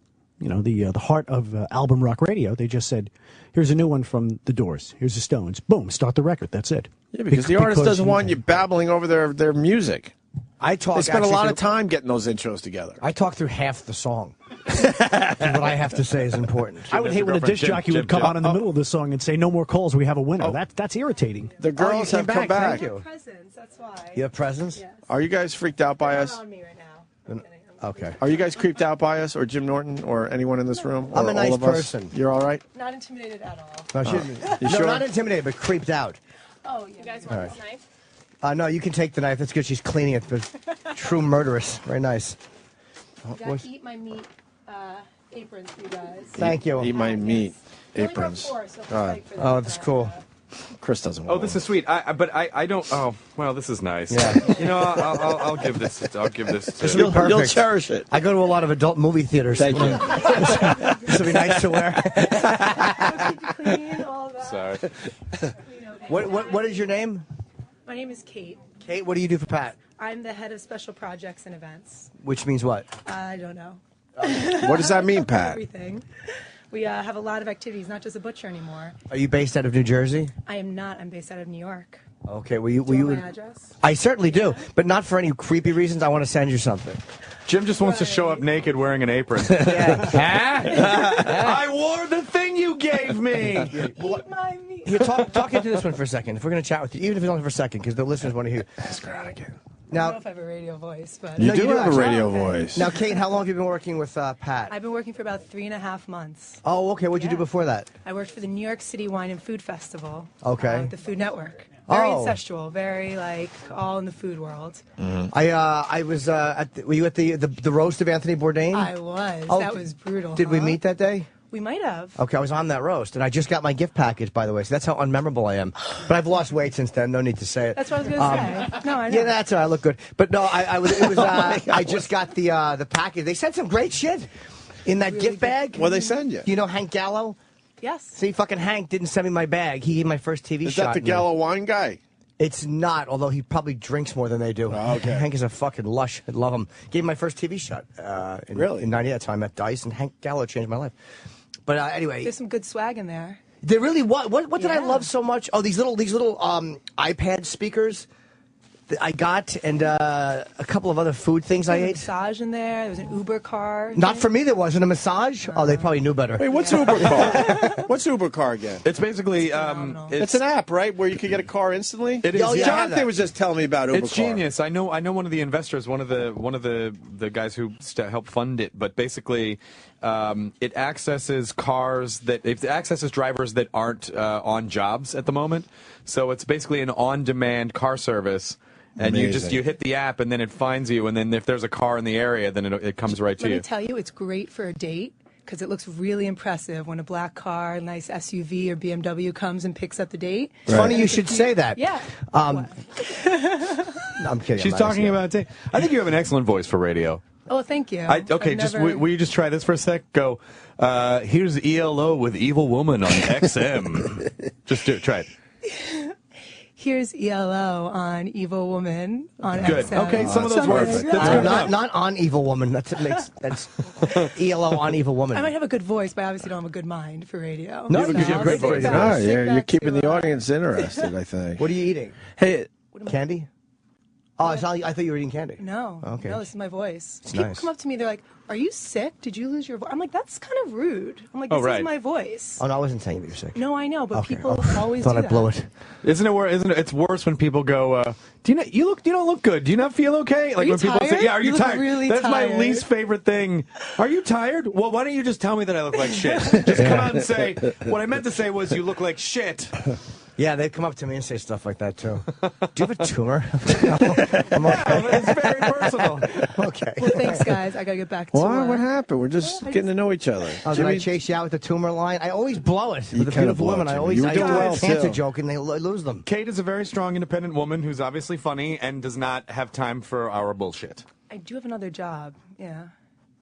Speaker 17: heart of album rock radio, they just said, here's a new one from the Doors, here's the Stones, boom, start the record, that's it.
Speaker 5: Yeah, because the artist doesn't want you babbling over their music.
Speaker 3: They
Speaker 5: spend a lot of time getting those intros together.
Speaker 3: I talk through half the song. what I have to say is important.
Speaker 17: I would hate when a disc jockey would come on in the middle of the song and say, "No more calls, we have a winner." That's irritating.
Speaker 5: The girls have come back.
Speaker 3: Thank you.
Speaker 18: Presents, that's why.
Speaker 3: You have presents?
Speaker 5: Are you guys freaked out by us?
Speaker 18: On me right now.
Speaker 3: Okay.
Speaker 5: Are you guys creeped out by us or Jim Norton or anyone in this room?
Speaker 3: I'm
Speaker 5: or
Speaker 3: a nice
Speaker 5: all of us?
Speaker 3: person.
Speaker 5: You're all right?
Speaker 18: Not intimidated at all.
Speaker 3: No, she,
Speaker 5: You
Speaker 3: no,
Speaker 5: sure?
Speaker 3: not intimidated, but creeped out.
Speaker 18: Oh, you guys
Speaker 3: All
Speaker 18: want
Speaker 3: right.
Speaker 18: this knife?
Speaker 3: No, you can take the knife. That's good. She's cleaning it. But true murderess. Very nice.
Speaker 18: You gotta eat my meat aprons for you guys.
Speaker 3: Thank you.
Speaker 5: Eat my meat
Speaker 18: We only brought
Speaker 5: aprons.
Speaker 18: 4, so if
Speaker 5: All
Speaker 18: you
Speaker 5: right.
Speaker 18: like for
Speaker 3: Oh, that's cool.
Speaker 5: Chris doesn't
Speaker 10: Oh,
Speaker 5: want
Speaker 10: this is sweet. But I don't. Oh, well, this is nice.
Speaker 3: Yeah.
Speaker 10: You know, I'll give this. I'll give this.
Speaker 3: This
Speaker 10: To,
Speaker 3: will be perfect.
Speaker 5: You'll cherish it.
Speaker 3: I go to a lot of adult movie theaters.
Speaker 5: Thank you.
Speaker 3: This will be nice to wear.
Speaker 18: clean, all that.
Speaker 10: Sorry.
Speaker 3: What is your name?
Speaker 18: My name is Kate.
Speaker 3: Kate, what do you do for Pat?
Speaker 18: I'm the head of special projects and events.
Speaker 3: Which means what?
Speaker 18: I don't know.
Speaker 5: What does that mean, Pat?
Speaker 18: Everything. We have a lot of activities, not just a butcher anymore.
Speaker 3: Are you based out of New Jersey?
Speaker 18: I am not. I'm based out of New York.
Speaker 3: Okay, will you?
Speaker 18: Do you want my address?
Speaker 3: I certainly do, but not for any creepy reasons. I want to send you something.
Speaker 10: Jim just wants to show up naked wearing an apron. I wore the thing you gave me.
Speaker 18: Eat my meat.
Speaker 3: Here, talk into this one for a second. If we're going to chat with you, even if it's only for a second, because the listeners want to hear.
Speaker 18: Ask her out again. I
Speaker 3: Now,
Speaker 18: don't know if I have a radio voice, but
Speaker 5: You do have a
Speaker 3: actually.
Speaker 5: radio
Speaker 18: Okay.
Speaker 5: voice.
Speaker 3: Now, Kate, how long have you been working with Pat?
Speaker 18: I've been working for about 3.5 months.
Speaker 3: Oh, okay. What'd you do before that?
Speaker 18: I worked for the New York City Wine and Food Festival.
Speaker 3: Okay.
Speaker 18: The Food Network. Very
Speaker 3: Oh.
Speaker 18: incestual, very like all in the food world.
Speaker 3: I was were you at the roast of Anthony Bourdain?
Speaker 18: I was.
Speaker 3: Oh,
Speaker 18: That was brutal.
Speaker 3: Did we
Speaker 18: huh?
Speaker 3: meet that day?
Speaker 18: We might have.
Speaker 3: Okay, I was on that roast, and I just got my gift package, by the way, so that's how unmemorable I am. But I've lost weight since then. No need to say it.
Speaker 18: That's what I was going to say. No, I know.
Speaker 3: Yeah, that's all right. I look good. But no, I was. It was. I just got the package. They sent some great shit in that gift bag.
Speaker 5: What'd they send you?
Speaker 3: You know Hank Gallo?
Speaker 18: Yes.
Speaker 3: See, fucking Hank didn't send me my bag. He gave my first TV
Speaker 5: Is
Speaker 3: shot.
Speaker 5: that the
Speaker 3: in
Speaker 5: Gallo wine guy?
Speaker 3: It's not, although he probably drinks more than they do.
Speaker 5: Oh, okay.
Speaker 3: Hank is a fucking lush. I love him. Gave me my first TV shot.
Speaker 5: Really?
Speaker 3: In '98, that's how I met Dice, and Hank Gallo changed my life. But anyway,
Speaker 18: There's some good swag in there.
Speaker 3: there really was. What did I
Speaker 18: Yeah.
Speaker 3: love so much? Oh, these little iPad speakers that I got, and a couple of other food things I
Speaker 18: There was a
Speaker 3: ate.
Speaker 18: massage in there. There was an Uber car.
Speaker 3: Not for me. There wasn't a massage. Oh, they probably knew better.
Speaker 5: Wait, what's Uber Car? What's Uber Car again?
Speaker 10: It's basically
Speaker 5: It's an app, right, where you can get a car instantly.
Speaker 10: It is.
Speaker 3: Oh, yeah, I have
Speaker 5: Jonathan
Speaker 3: that.
Speaker 5: was just telling me about Uber
Speaker 10: It's
Speaker 5: Car.
Speaker 10: genius. I know one of the investors, one of the guys who helped fund it. But basically, it accesses drivers that aren't on jobs at the moment. So it's basically an on-demand car service. And
Speaker 5: Amazing.
Speaker 10: you hit the app, and then it finds you. And then if there's a car in the area, then it comes right to
Speaker 18: Let
Speaker 10: you.
Speaker 18: me tell you, it's great for a date because it looks really impressive when a black car, a nice SUV or BMW comes and picks up the date.
Speaker 3: It's funny you should say that.
Speaker 18: Yeah.
Speaker 3: No, I'm kidding.
Speaker 10: She's
Speaker 3: I'm not
Speaker 10: talking
Speaker 3: listening.
Speaker 10: about it. I think you have an excellent voice for radio.
Speaker 18: Oh, thank you.
Speaker 10: Okay,
Speaker 18: I've
Speaker 10: just
Speaker 18: never-
Speaker 10: will you just try this for a sec? Go. Here's ELO with Evil Woman on XM. Just do it. Try it.
Speaker 18: Here's ELO on Evil Woman on
Speaker 10: Good.
Speaker 18: XM.
Speaker 10: Okay, some of those words. That's good enough.
Speaker 3: Not on Evil Woman. That's ELO on Evil Woman.
Speaker 18: I might have a good voice, but I obviously don't have a good mind for radio.
Speaker 3: No,
Speaker 18: So
Speaker 3: you have a great
Speaker 18: I'll
Speaker 3: voice.
Speaker 18: stick back-
Speaker 5: Ah,
Speaker 18: stick
Speaker 5: you're
Speaker 18: back
Speaker 5: keeping
Speaker 18: to,
Speaker 5: the audience interested, I think.
Speaker 3: What are you eating?
Speaker 5: Hey,
Speaker 3: Candy? Oh, I thought you were eating candy.
Speaker 18: No.
Speaker 3: Okay.
Speaker 18: No, this is my voice.
Speaker 3: It's
Speaker 18: People
Speaker 3: nice.
Speaker 18: come up to me, they're like, "Are you sick? Did you lose your voice?" I'm like, "That's kind of rude." I'm like,
Speaker 10: Oh,
Speaker 18: "This
Speaker 10: right.
Speaker 18: is my voice."
Speaker 3: Oh, no, I wasn't saying that you're sick.
Speaker 18: No, I know, but
Speaker 3: Okay.
Speaker 18: people
Speaker 3: Oh,
Speaker 18: always
Speaker 3: thought
Speaker 18: do
Speaker 3: I
Speaker 18: that.
Speaker 3: blew it.
Speaker 10: Isn't it? It's worse when people go. Do you don't look good? Do you not feel okay? Like
Speaker 18: you
Speaker 10: when people say,
Speaker 18: tired?
Speaker 10: "Yeah, are you,
Speaker 18: You look
Speaker 10: tired?"
Speaker 18: really
Speaker 10: That's my
Speaker 18: tired.
Speaker 10: least favorite thing. Are you tired? Well, why don't you just tell me that I look like shit? Just come out and say what I meant to say was you look like shit.
Speaker 3: Yeah, they come up to me and say stuff like that too. Do you have a tumor? I'm okay.
Speaker 10: It's very personal.
Speaker 3: Okay.
Speaker 18: Well, thanks, guys. I gotta get back to
Speaker 5: What? What happened? We're just getting to know each other.
Speaker 3: Oh, did I chase you out with the tumor line? I always blow it
Speaker 5: You
Speaker 3: with the
Speaker 5: kinda
Speaker 3: beautiful
Speaker 5: blow it,
Speaker 3: women. I
Speaker 5: Jimmy.
Speaker 3: always
Speaker 5: You were
Speaker 3: I
Speaker 5: doing
Speaker 3: do
Speaker 5: well,
Speaker 3: a cancer
Speaker 5: too.
Speaker 3: joke and they lose them.
Speaker 10: Kate is a very strong, independent woman who's obviously funny and does not have time for our bullshit.
Speaker 18: I do have another job. Yeah.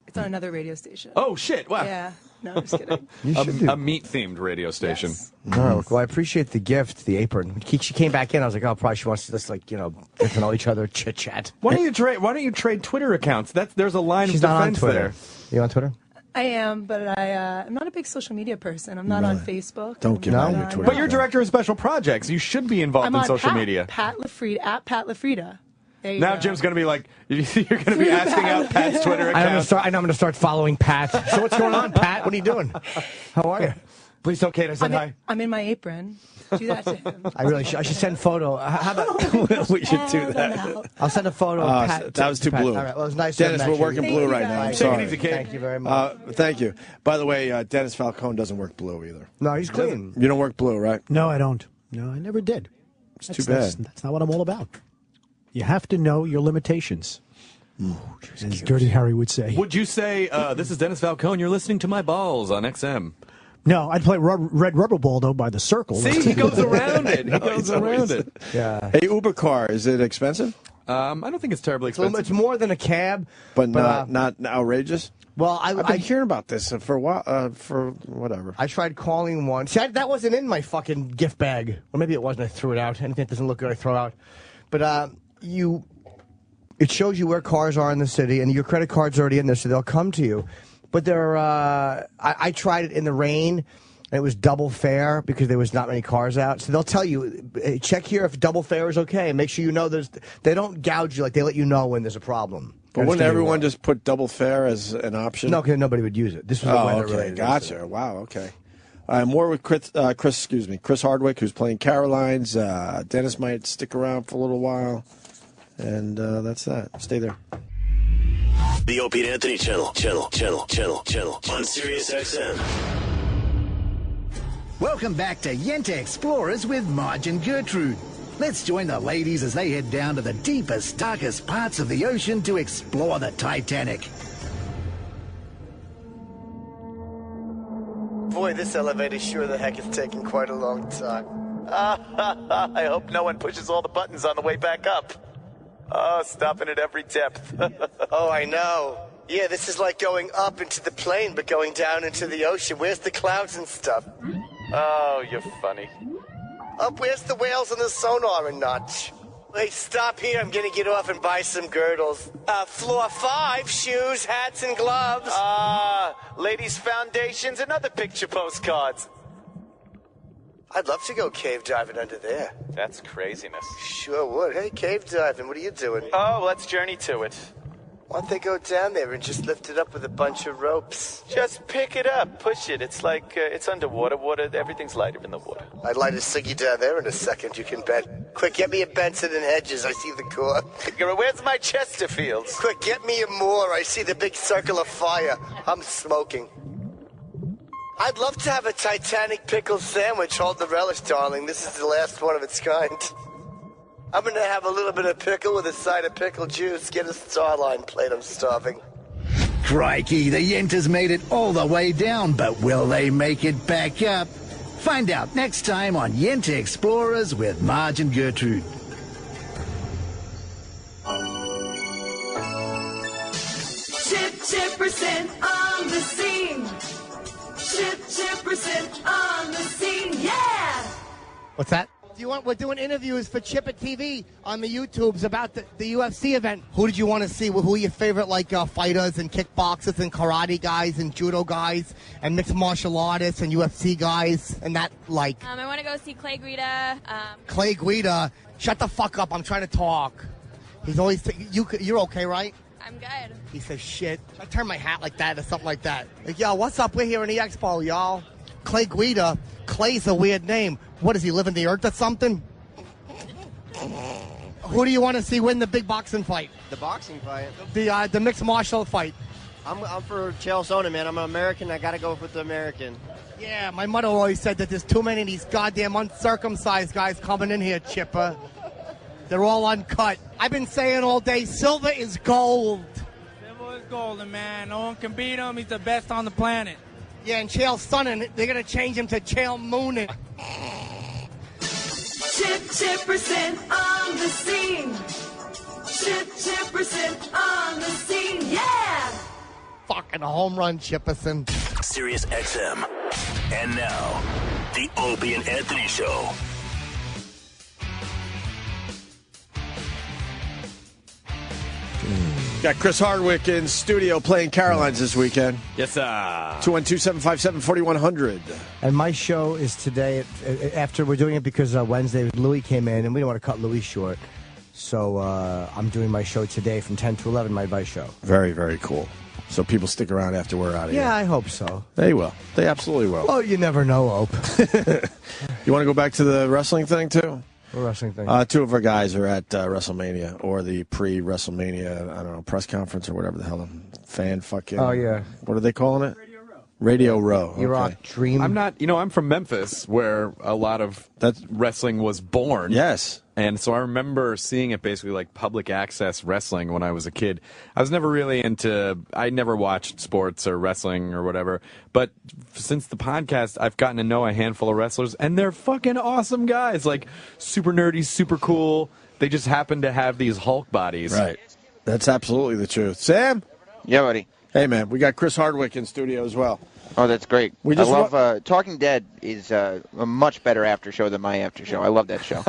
Speaker 18: It's on another radio station.
Speaker 10: Oh shit! Wow.
Speaker 18: Yeah. No, I'm just kidding.
Speaker 10: A meat-themed radio station.
Speaker 3: No, well, I appreciate the gift, the apron. She came back in. I was like, oh, probably she wants to just get to know each other, chit chat.
Speaker 10: Why don't you trade Twitter accounts? There's a line
Speaker 3: She's
Speaker 10: of
Speaker 3: not on
Speaker 10: defense
Speaker 3: Twitter.
Speaker 10: there.
Speaker 3: You on Twitter?
Speaker 18: I am, but I'm not a big social media person. I'm not on Facebook.
Speaker 5: Don't give out your Twitter.
Speaker 10: But you're director of special projects. You should be involved
Speaker 18: I'm
Speaker 10: in
Speaker 18: on
Speaker 10: social
Speaker 18: Pat,
Speaker 10: media.
Speaker 18: Pat LaFrida, at Pat LaFrida. There you
Speaker 10: Now
Speaker 18: go.
Speaker 10: Jim's going to be like, you're going to be asking out Pat's Twitter account.
Speaker 3: I'm going to start following Pat. So what's going on, Pat? What are you doing? How are you? Please tell Kate I said hi.
Speaker 18: I'm in my apron. Do that to him.
Speaker 3: I should send photo. How about
Speaker 5: we should do that.
Speaker 3: I'll send a photo of Pat.
Speaker 5: That was too
Speaker 3: Pat.
Speaker 5: blue.
Speaker 3: All right, well, it was nice
Speaker 5: Dennis,
Speaker 3: to
Speaker 5: we're
Speaker 3: meet you.
Speaker 5: working blue right now. I'm
Speaker 3: Take
Speaker 5: sorry.
Speaker 3: it easy, Kate. Thank you very much.
Speaker 5: Thank you. By the way, Dennis Falcone doesn't work blue either.
Speaker 3: No, he's clean.
Speaker 5: You don't work blue, right?
Speaker 17: No, I don't. No, I never did.
Speaker 5: It's too bad.
Speaker 17: That's not what I'm all about. You have to know your limitations. As Dirty Harry would say.
Speaker 10: Would you say, this is Dennis Falcone, you're listening to My Balls on XM?
Speaker 17: No, I'd play Red Rubber Ball, though, by the Circle.
Speaker 10: See, he goes around it. He goes around it.
Speaker 3: Yeah.
Speaker 5: Hey, Uber car, is it expensive?
Speaker 10: I don't think it's terribly expensive.
Speaker 3: It's more than a cab.
Speaker 5: But not outrageous?
Speaker 3: Well,
Speaker 5: I've been hearing about this for a while, for whatever.
Speaker 3: I tried calling one. See, that wasn't in my fucking gift bag. Or maybe it wasn't. I threw it out. Anything that doesn't look good, I throw out. But it shows you where cars are in the city, and your credit card's already in there, so they'll come to you. But I tried it in the rain, and it was double fare because there was not many cars out. So they'll tell you, hey, check here if double fare is okay, and make sure you know they don't gouge you. Like, they let you know when there's a problem.
Speaker 5: But wouldn't everyone just put double fare as an option?
Speaker 3: No, because nobody would use it. This was a weather-related
Speaker 5: Gotcha.
Speaker 3: incident.
Speaker 5: Wow, okay. More with Chris Hardwick, who's playing Caroline's. Dennis might stick around for a little while. And that's that. Stay there.
Speaker 13: The Opie and Anthony channel on Sirius XM.
Speaker 20: Welcome back to Yenta Explorers with Marge and Gertrude. Let's join the ladies as they head down to the deepest, darkest parts of the ocean to explore the Titanic.
Speaker 3: Boy, this elevator sure the heck is taking quite a long time.
Speaker 1: I hope no one pushes all the buttons on the way back up. Oh, stopping at every depth.
Speaker 3: Oh, I know. Yeah, this is like going up into the plane, but going down into the ocean. Where's the clouds and stuff?
Speaker 1: Oh, you're funny.
Speaker 3: Up, where's the whales and the sonar and notch? Hey, stop here. I'm gonna get off and buy some girdles. Floor 5, shoes, hats, and gloves.
Speaker 1: Ladies' foundations and other picture postcards.
Speaker 3: I'd love to go cave diving under there.
Speaker 1: That's craziness.
Speaker 3: Sure would. Hey, cave diving, what are you doing?
Speaker 1: Oh, let's journey to it.
Speaker 3: Why don't they go down there and just lift it up with a bunch of ropes?
Speaker 1: Just pick it up, push it. It's like, it's underwater. Everything's lighter in the water.
Speaker 3: I'd light a ciggy down there in a second, you can bet. Quick, get me a Benson and Hedges, I see the core.
Speaker 1: Where's my Chesterfields?
Speaker 3: Quick, get me a Moore, I see the big circle of fire. I'm smoking. I'd love to have a Titanic pickle sandwich. Hold the relish, darling. This is the last one of its kind. I'm going to have a little bit of pickle with a side of pickle juice. Get a Starline plate. I'm starving.
Speaker 20: Crikey, the Yentas made it all the way down, but will they make it back up? Find out next time on Yenta Explorers with Marge and Gertrude.
Speaker 7: Chipperson on the scene. Chipperson on the scene. Yeah!
Speaker 3: What's that? We're doing interviews for Chipper TV on the YouTubes about the UFC event. Who did you want to see? Who are your favorite fighters and kickboxers and karate guys and judo guys and mixed martial artists and UFC guys and that
Speaker 22: I want to go see Clay Guida.
Speaker 3: Clay Guida. Shut the fuck up! I'm trying to talk. He's always you're okay, right?
Speaker 22: I'm good.
Speaker 3: He says shit. I turn my hat like that or something like that. Yo, what's up? We're here in the expo, y'all. Clay Guida. Clay's a weird name. What, does he live in the earth or something? Who do you want to see win the big boxing fight?
Speaker 23: The boxing fight?
Speaker 3: The mixed martial fight.
Speaker 23: I'm for Chael Sonnen, man. I'm an American. I got to go with the American.
Speaker 3: Yeah, my mother always said that there's too many of these goddamn uncircumcised guys coming in here, Chipper. They're all uncut. I've been saying all day, silver is gold.
Speaker 24: Silver is golden, man. No one can beat him. He's the best on the planet.
Speaker 3: Yeah, and Chael Sonnen, they're going to change him to Chael Moonin.
Speaker 7: Chipperson on the scene. Chipperson on the scene. Yeah!
Speaker 3: Fucking home run, Chipperson.
Speaker 13: Sirius XM. And now, the Opie and Anthony Show.
Speaker 5: Got Chris Hardwick in studio playing Caroline's this weekend.
Speaker 10: Yes, sir.
Speaker 5: 212-757-4100.
Speaker 3: And my show is today, after we're doing it because Wednesday Louis came in, and we don't want to cut Louis short. So I'm doing my show today from 10 to 11, my advice show.
Speaker 5: Very, very cool. So people stick around after we're out of here.
Speaker 3: Yeah, I hope so.
Speaker 5: They will. They absolutely will.
Speaker 3: Well, you never know, Ope.
Speaker 5: You want to go back to the wrestling thing, too?
Speaker 3: What wrestling thing?
Speaker 5: Two of our guys are at WrestleMania, or the pre-WrestleMania, I don't know, press conference or whatever the hell. Fan fucking...
Speaker 3: Oh, yeah.
Speaker 5: What are they calling it? Radio Row.
Speaker 3: Iraq Dream.
Speaker 10: I'm not, I'm from Memphis, where a lot of wrestling was born.
Speaker 5: Yes.
Speaker 10: And so I remember seeing it basically like public access wrestling when I was a kid. I was never really I never watched sports or wrestling or whatever. But since the podcast, I've gotten to know a handful of wrestlers, and they're fucking awesome guys. Like, super nerdy, super cool. They just happen to have these Hulk bodies.
Speaker 5: Right. That's absolutely the truth. Sam?
Speaker 4: Yeah, buddy.
Speaker 5: Hey, man, we got Chris Hardwick in studio as well.
Speaker 4: Oh, that's great.
Speaker 5: We
Speaker 4: I
Speaker 5: just
Speaker 4: love Talking Dead is a much better after show than my after show. I love that show.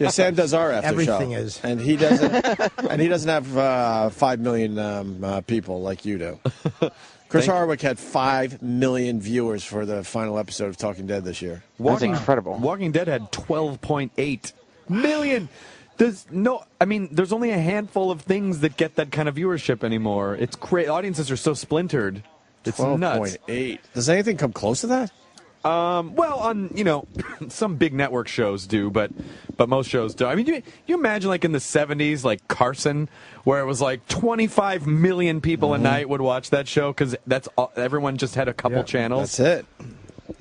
Speaker 5: Yeah, Sam does our after
Speaker 3: Everything
Speaker 5: show.
Speaker 3: is.
Speaker 5: And he doesn't have 5 million people like you do. Chris Hardwick had 5 million viewers for the final episode of Talking Dead this year.
Speaker 4: That's incredible.
Speaker 10: Walking Dead had 12.8 million. There's only a handful of things that get that kind of viewership anymore. It's crazy. Audiences are so splintered. It's nuts.
Speaker 5: 12.8. Does anything come close to that?
Speaker 10: Well, on some big network shows do, but most shows don't. I mean, you imagine like in the 70s, like Carson, where it was like 25 million people a night would watch that show because everyone just had a couple channels.
Speaker 5: That's it.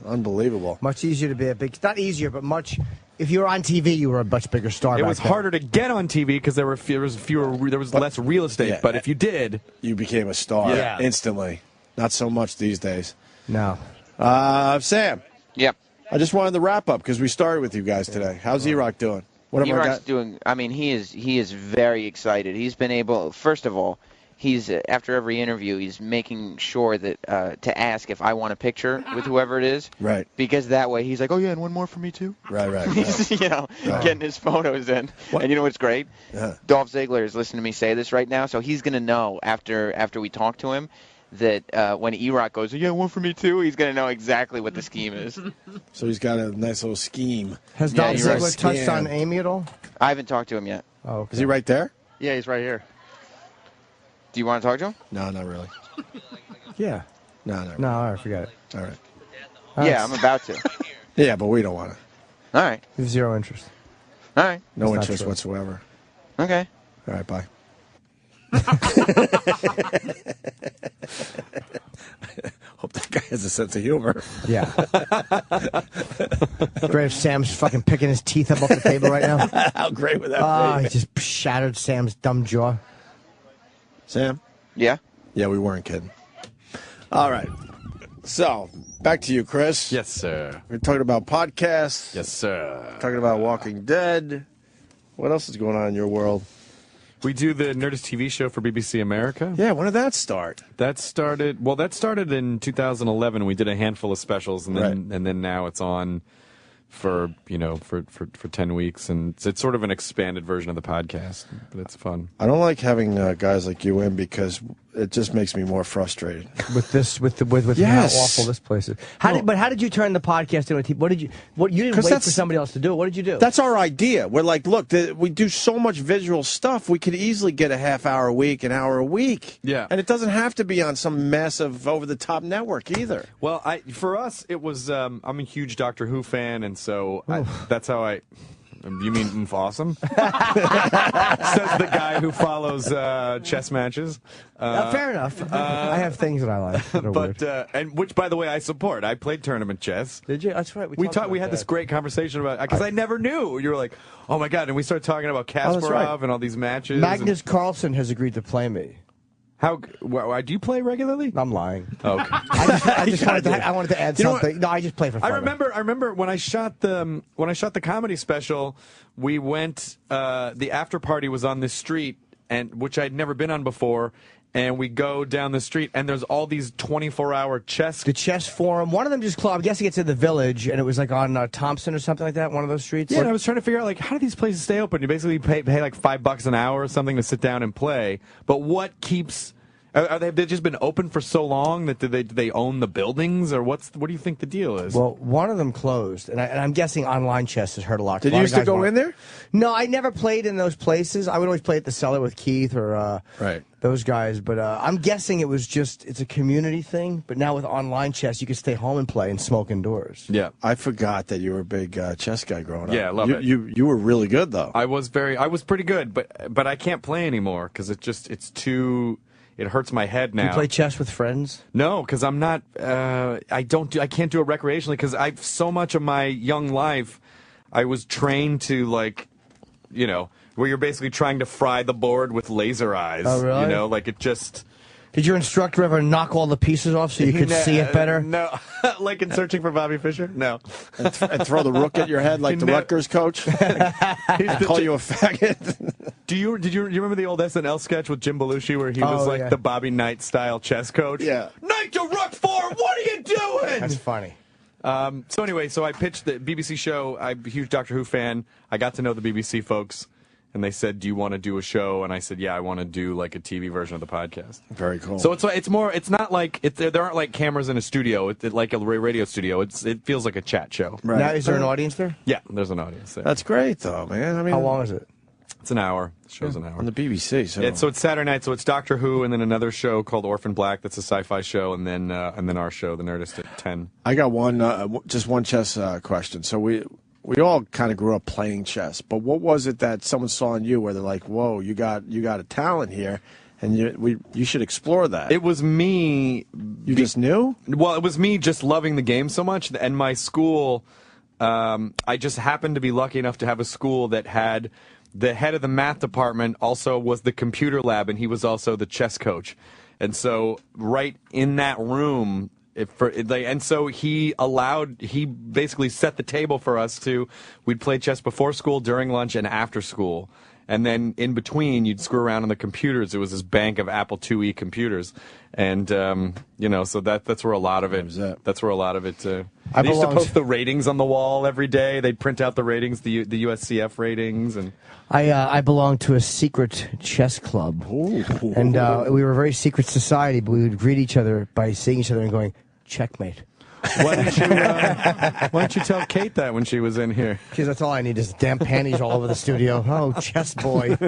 Speaker 5: Unbelievable.
Speaker 3: Much easier to be a big... Not easier, but much... If you were on TV, you were a much bigger star.
Speaker 10: It was harder to get on TV because there was less real estate.
Speaker 5: Yeah,
Speaker 10: but if you did,
Speaker 5: you became a star
Speaker 10: Yeah.
Speaker 5: instantly. Not so much these days.
Speaker 3: No.
Speaker 5: Sam.
Speaker 4: Yep.
Speaker 5: I just wanted the wrap up because we started with you guys today. How's E-Rock doing?
Speaker 4: E-Rock's doing. I mean, he is very excited. He's been able. First of all, he's after every interview, he's making sure that to ask if I want a picture with whoever it is.
Speaker 5: Right.
Speaker 4: Because that way he's like, oh yeah, and one more for me too.
Speaker 5: Right.
Speaker 4: He's getting his photos in. And you know what's great?
Speaker 5: Yeah.
Speaker 4: Dolph Ziggler is listening to me say this right now, so he's gonna know after we talk to him that when E-Rock goes, yeah, one for me too, he's going to know exactly what the scheme is.
Speaker 5: So he's got a nice little scheme.
Speaker 3: Has Dolph Ziggler touched on Amy at all?
Speaker 4: I haven't talked to him yet.
Speaker 3: Oh, okay.
Speaker 5: Is he right there?
Speaker 4: Yeah, he's right here. Do you want to talk to him?
Speaker 5: No, not really.
Speaker 3: Yeah.
Speaker 5: No, not really.
Speaker 3: No, all right, forget it.
Speaker 5: All right.
Speaker 4: Yeah, I'm about to.
Speaker 5: Yeah, but we don't want to.
Speaker 4: All right.
Speaker 3: You have zero interest.
Speaker 4: All right.
Speaker 5: No
Speaker 3: That's not
Speaker 5: interest
Speaker 3: true.
Speaker 5: whatsoever.
Speaker 4: Okay.
Speaker 5: All right, bye. Hope that guy has a sense of humor.
Speaker 3: Yeah. Great if Sam's fucking picking his teeth up off the table right now.
Speaker 5: How great would that be?
Speaker 3: He just shattered Sam's dumb jaw.
Speaker 5: Sam?
Speaker 4: Yeah?
Speaker 5: Yeah, we weren't kidding. All right. So, back to you, Chris.
Speaker 10: Yes, sir.
Speaker 5: We're talking about podcasts.
Speaker 10: Yes, sir.
Speaker 5: Talking about Walking Dead. What else is going on in your world?
Speaker 10: We do the Nerdist TV show for BBC America.
Speaker 5: Yeah, when did that start?
Speaker 10: That started in 2011. We did a handful of specials, and then now it's on for 10 weeks, and it's sort of an expanded version of the podcast, but it's fun.
Speaker 5: I don't like having guys like you in because it just makes me more frustrated.
Speaker 3: With
Speaker 5: Yes.
Speaker 3: how awful this place is. How did you turn the podcast into a TV? You didn't wait for somebody else to do it. What did you do?
Speaker 5: That's our idea. We're like, look, we do so much visual stuff. We could easily get a half hour a week, an hour a week.
Speaker 10: Yeah.
Speaker 5: And it doesn't have to be on some massive over-the-top network either.
Speaker 10: Well, for us, it was, I'm a huge Doctor Who fan, and so that's how I... You mean awesome? Says the guy who follows chess matches.
Speaker 3: Fair enough. I have things that I like. That are weird.
Speaker 10: And which, by the way, I support. I played tournament chess.
Speaker 3: Did you? That's right.
Speaker 10: We had this great conversation about because I never knew. You were like, oh my god, and we started talking about Kasparov and all these matches.
Speaker 3: Magnus Carlsen has agreed to play me.
Speaker 10: How do you play regularly?
Speaker 3: I'm lying.
Speaker 10: Okay.
Speaker 3: I wanted to add something. No, I just play for fun.
Speaker 10: I remember when I shot the comedy special, we went. The after party was on this street, and which I'd never been on before. And we go down the street, and there's all these 24-hour chess.
Speaker 3: The chess forum. One of them just closed. I'm guessing it's in the Village, and it was like on Thompson or something like that. One of those streets.
Speaker 10: Yeah, and I was trying to figure out like how do these places stay open? You basically pay like $5 an hour or something to sit down and play. But what keeps They've just been open for so long that do they own the buildings, or what do you think the deal is?
Speaker 3: Well, one of them closed, and I'm guessing online chess has hurt a lot.
Speaker 5: Did you used to go in there?
Speaker 3: No, I never played in those places. I would always play at the Cellar with Keith or those guys. But I'm guessing it's a community thing. But now with online chess, you can stay home and play and smoke indoors.
Speaker 10: Yeah,
Speaker 5: I forgot that you were a big chess guy growing up.
Speaker 10: Yeah, I love it.
Speaker 5: You were really good though.
Speaker 10: I was pretty good, but I can't play anymore because it's too. It hurts my head now.
Speaker 3: You play chess with friends?
Speaker 10: No, because I'm not. I can't do it recreationally because so much of my young life, I was trained to where you're basically trying to fry the board with laser eyes.
Speaker 3: Oh, really?
Speaker 10: It just.
Speaker 3: Did your instructor ever knock all the pieces off so you could see it better?
Speaker 10: No, like in Searching for Bobby Fischer? No.
Speaker 5: And throw the rook at your head like the Rutgers coach? Call you a faggot?
Speaker 10: Did you remember the old SNL sketch with Jim Belushi where he was the Bobby Knight style chess coach?
Speaker 5: Yeah.
Speaker 10: Knight to rook 4, what are you doing?
Speaker 3: That's funny.
Speaker 10: So anyway, I pitched the BBC show. I'm a huge Doctor Who fan. I got to know the BBC folks. And they said, "Do you want to do a show?" And I said, "Yeah, I want to do like a TV version of the podcast."
Speaker 5: Very cool.
Speaker 10: So it's more. It's not like there aren't like cameras in a studio. It's like a radio studio. It feels like a chat show.
Speaker 5: Right.
Speaker 3: Now, is there an audience there?
Speaker 10: Yeah, there's an audience there.
Speaker 5: That's great, though, man. I mean,
Speaker 3: how long is it?
Speaker 10: It's an hour. The show's an hour
Speaker 5: on the BBC.
Speaker 10: So it's Saturday night. So it's Doctor Who, and then another show called Orphan Black. That's a sci-fi show, and then our show, The Nerdist, at 10.
Speaker 5: I got just one chess question. So we all kind of grew up playing chess, but what was it that someone saw in you where they're like, "Whoa, you got a talent here, and you should explore that"?
Speaker 10: It was me.
Speaker 5: You just knew?
Speaker 10: Well, it was me just loving the game so much, and my school. I just happened to be lucky enough to have a school that had the head of the math department also was the computer lab, and he was also the chess coach, and so right in that room. And so he basically set the table for us we'd play chess before school, during lunch, and after school. And then in between, you'd screw around on the computers. It was this bank of Apple IIe computers. And, so that's where a lot of it, that's where a lot of it, they used to post the ratings on the wall every day. They'd print out the ratings, the USCF ratings. And
Speaker 3: I belonged to a secret chess club.
Speaker 5: Ooh.
Speaker 3: And we were a very secret society, but we would greet each other by seeing each other and going, checkmate.
Speaker 10: Why don't you tell Kate that when she was in here?
Speaker 3: Because that's all I need is damn panties all over the studio. Oh, chess boy.
Speaker 5: Do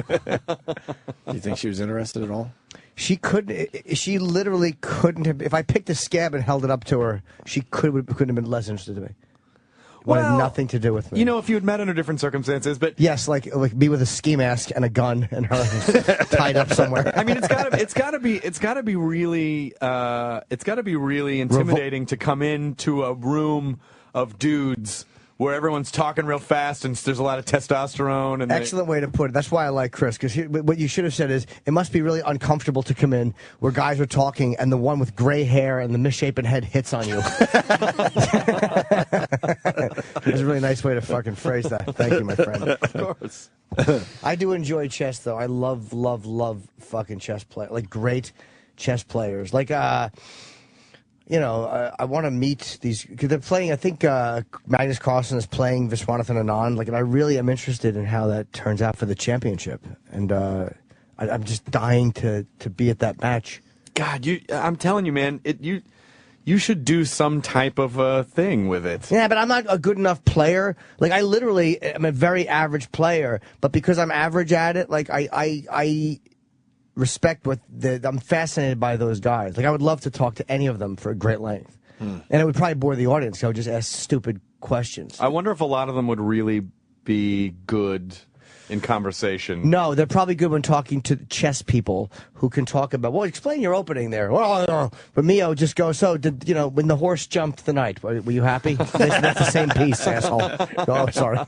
Speaker 5: you think she was interested at all?
Speaker 3: She couldn't. She literally couldn't have. If I picked a scab and held it up to her, she couldn't have been less interested in me. Wanted nothing to do with me.
Speaker 10: If you had met under different circumstances, but
Speaker 3: yes, like me with a ski mask and a gun and her tied up somewhere.
Speaker 10: I mean, it's gotta be really intimidating to come into a room of dudes where everyone's talking real fast and there's a lot of testosterone. And
Speaker 3: excellent way to put it. That's why I like Chris, because what you should have said is it must be really uncomfortable to come in where guys are talking and the one with gray hair and the misshapen head hits on you. It's a really nice way to fucking phrase that. Thank you, my friend.
Speaker 10: Of course.
Speaker 3: I do enjoy chess, though. I love fucking chess play, like great chess players. Like, I want to meet these because they're playing. I think Magnus Carlsen is playing Viswanathan Anand. Like, and I really am interested in how that turns out for the championship. And I'm just dying to be at that match.
Speaker 10: God, I'm telling you, man, you should do some type of a thing with it.
Speaker 3: Yeah, but I'm not a good enough player. Like, I literally am a very average player, but because I'm average at it, like I respect I'm fascinated by those guys. Like, I would love to talk to any of them for a great length. And it would probably bore the audience. I would just ask stupid questions.
Speaker 10: I wonder if a lot of them would really be good in conversation.
Speaker 3: No, they're probably good when talking to chess people who can talk about, well, explain your opening there. Well, but Mio just goes, so, when the horse jumped the knight, were you happy? That's the same piece, asshole. Oh, sorry.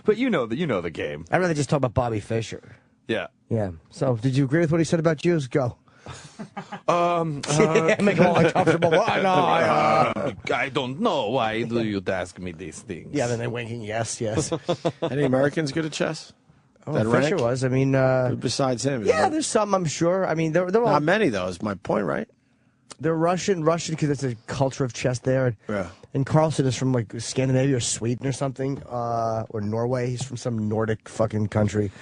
Speaker 10: But you know the game.
Speaker 3: I'd rather just talk about Bobby Fischer.
Speaker 10: Yeah.
Speaker 3: Yeah. So, did you agree with what he said about Jews? Go.
Speaker 10: Make
Speaker 3: them all uncomfortable. Why not?
Speaker 10: I don't know. Why do you ask me these things?
Speaker 3: Yeah, then they're winking. Yes.
Speaker 5: Any Americans good at chess?
Speaker 3: Oh, Fischer was. I mean,
Speaker 5: besides him.
Speaker 3: Yeah, there's some, I'm sure. I mean, they're all
Speaker 5: not many though. Is my point, right?
Speaker 3: They're Russian because it's a culture of chess there.
Speaker 5: Yeah.
Speaker 3: And Carlsen is from like Scandinavia or Sweden or something, or Norway. He's from some Nordic fucking country.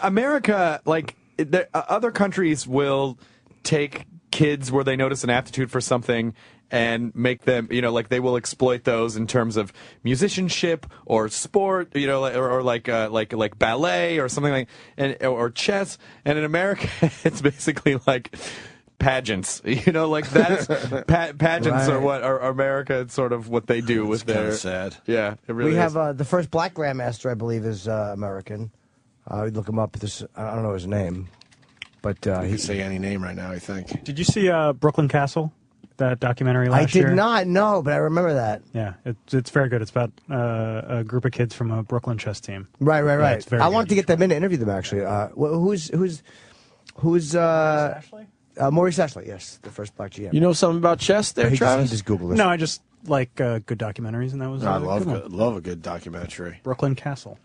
Speaker 10: America, like other countries will take kids where they notice an aptitude for something and make them, like they will exploit those in terms of musicianship or sport, or like ballet or something or chess. And in America, it's basically like pageants, like that's pageants are what are America. It's sort of what they do with their.
Speaker 5: Sad.
Speaker 10: Yeah, it really.
Speaker 3: We
Speaker 10: is.
Speaker 3: have the first black grandmaster, I believe, is American. We look him up. I don't know his name, but
Speaker 5: he can say any name right now. I think.
Speaker 9: Did you see Brooklyn Castle? That documentary last year?
Speaker 3: I did not know, but I remember that.
Speaker 9: Yeah, it's very good. It's about a group of kids from a Brooklyn chess team.
Speaker 3: Right.
Speaker 9: Yeah, it's very
Speaker 3: I
Speaker 9: good.
Speaker 3: wanted to get them in to interview them, actually. Who's Maurice Ashley, yes, the first black GM.
Speaker 5: You know something about chess there, Travis?
Speaker 3: Just Google this.
Speaker 9: No, I just like good documentaries, and that was
Speaker 5: I
Speaker 9: good.
Speaker 5: love a good documentary.
Speaker 9: Brooklyn Castle.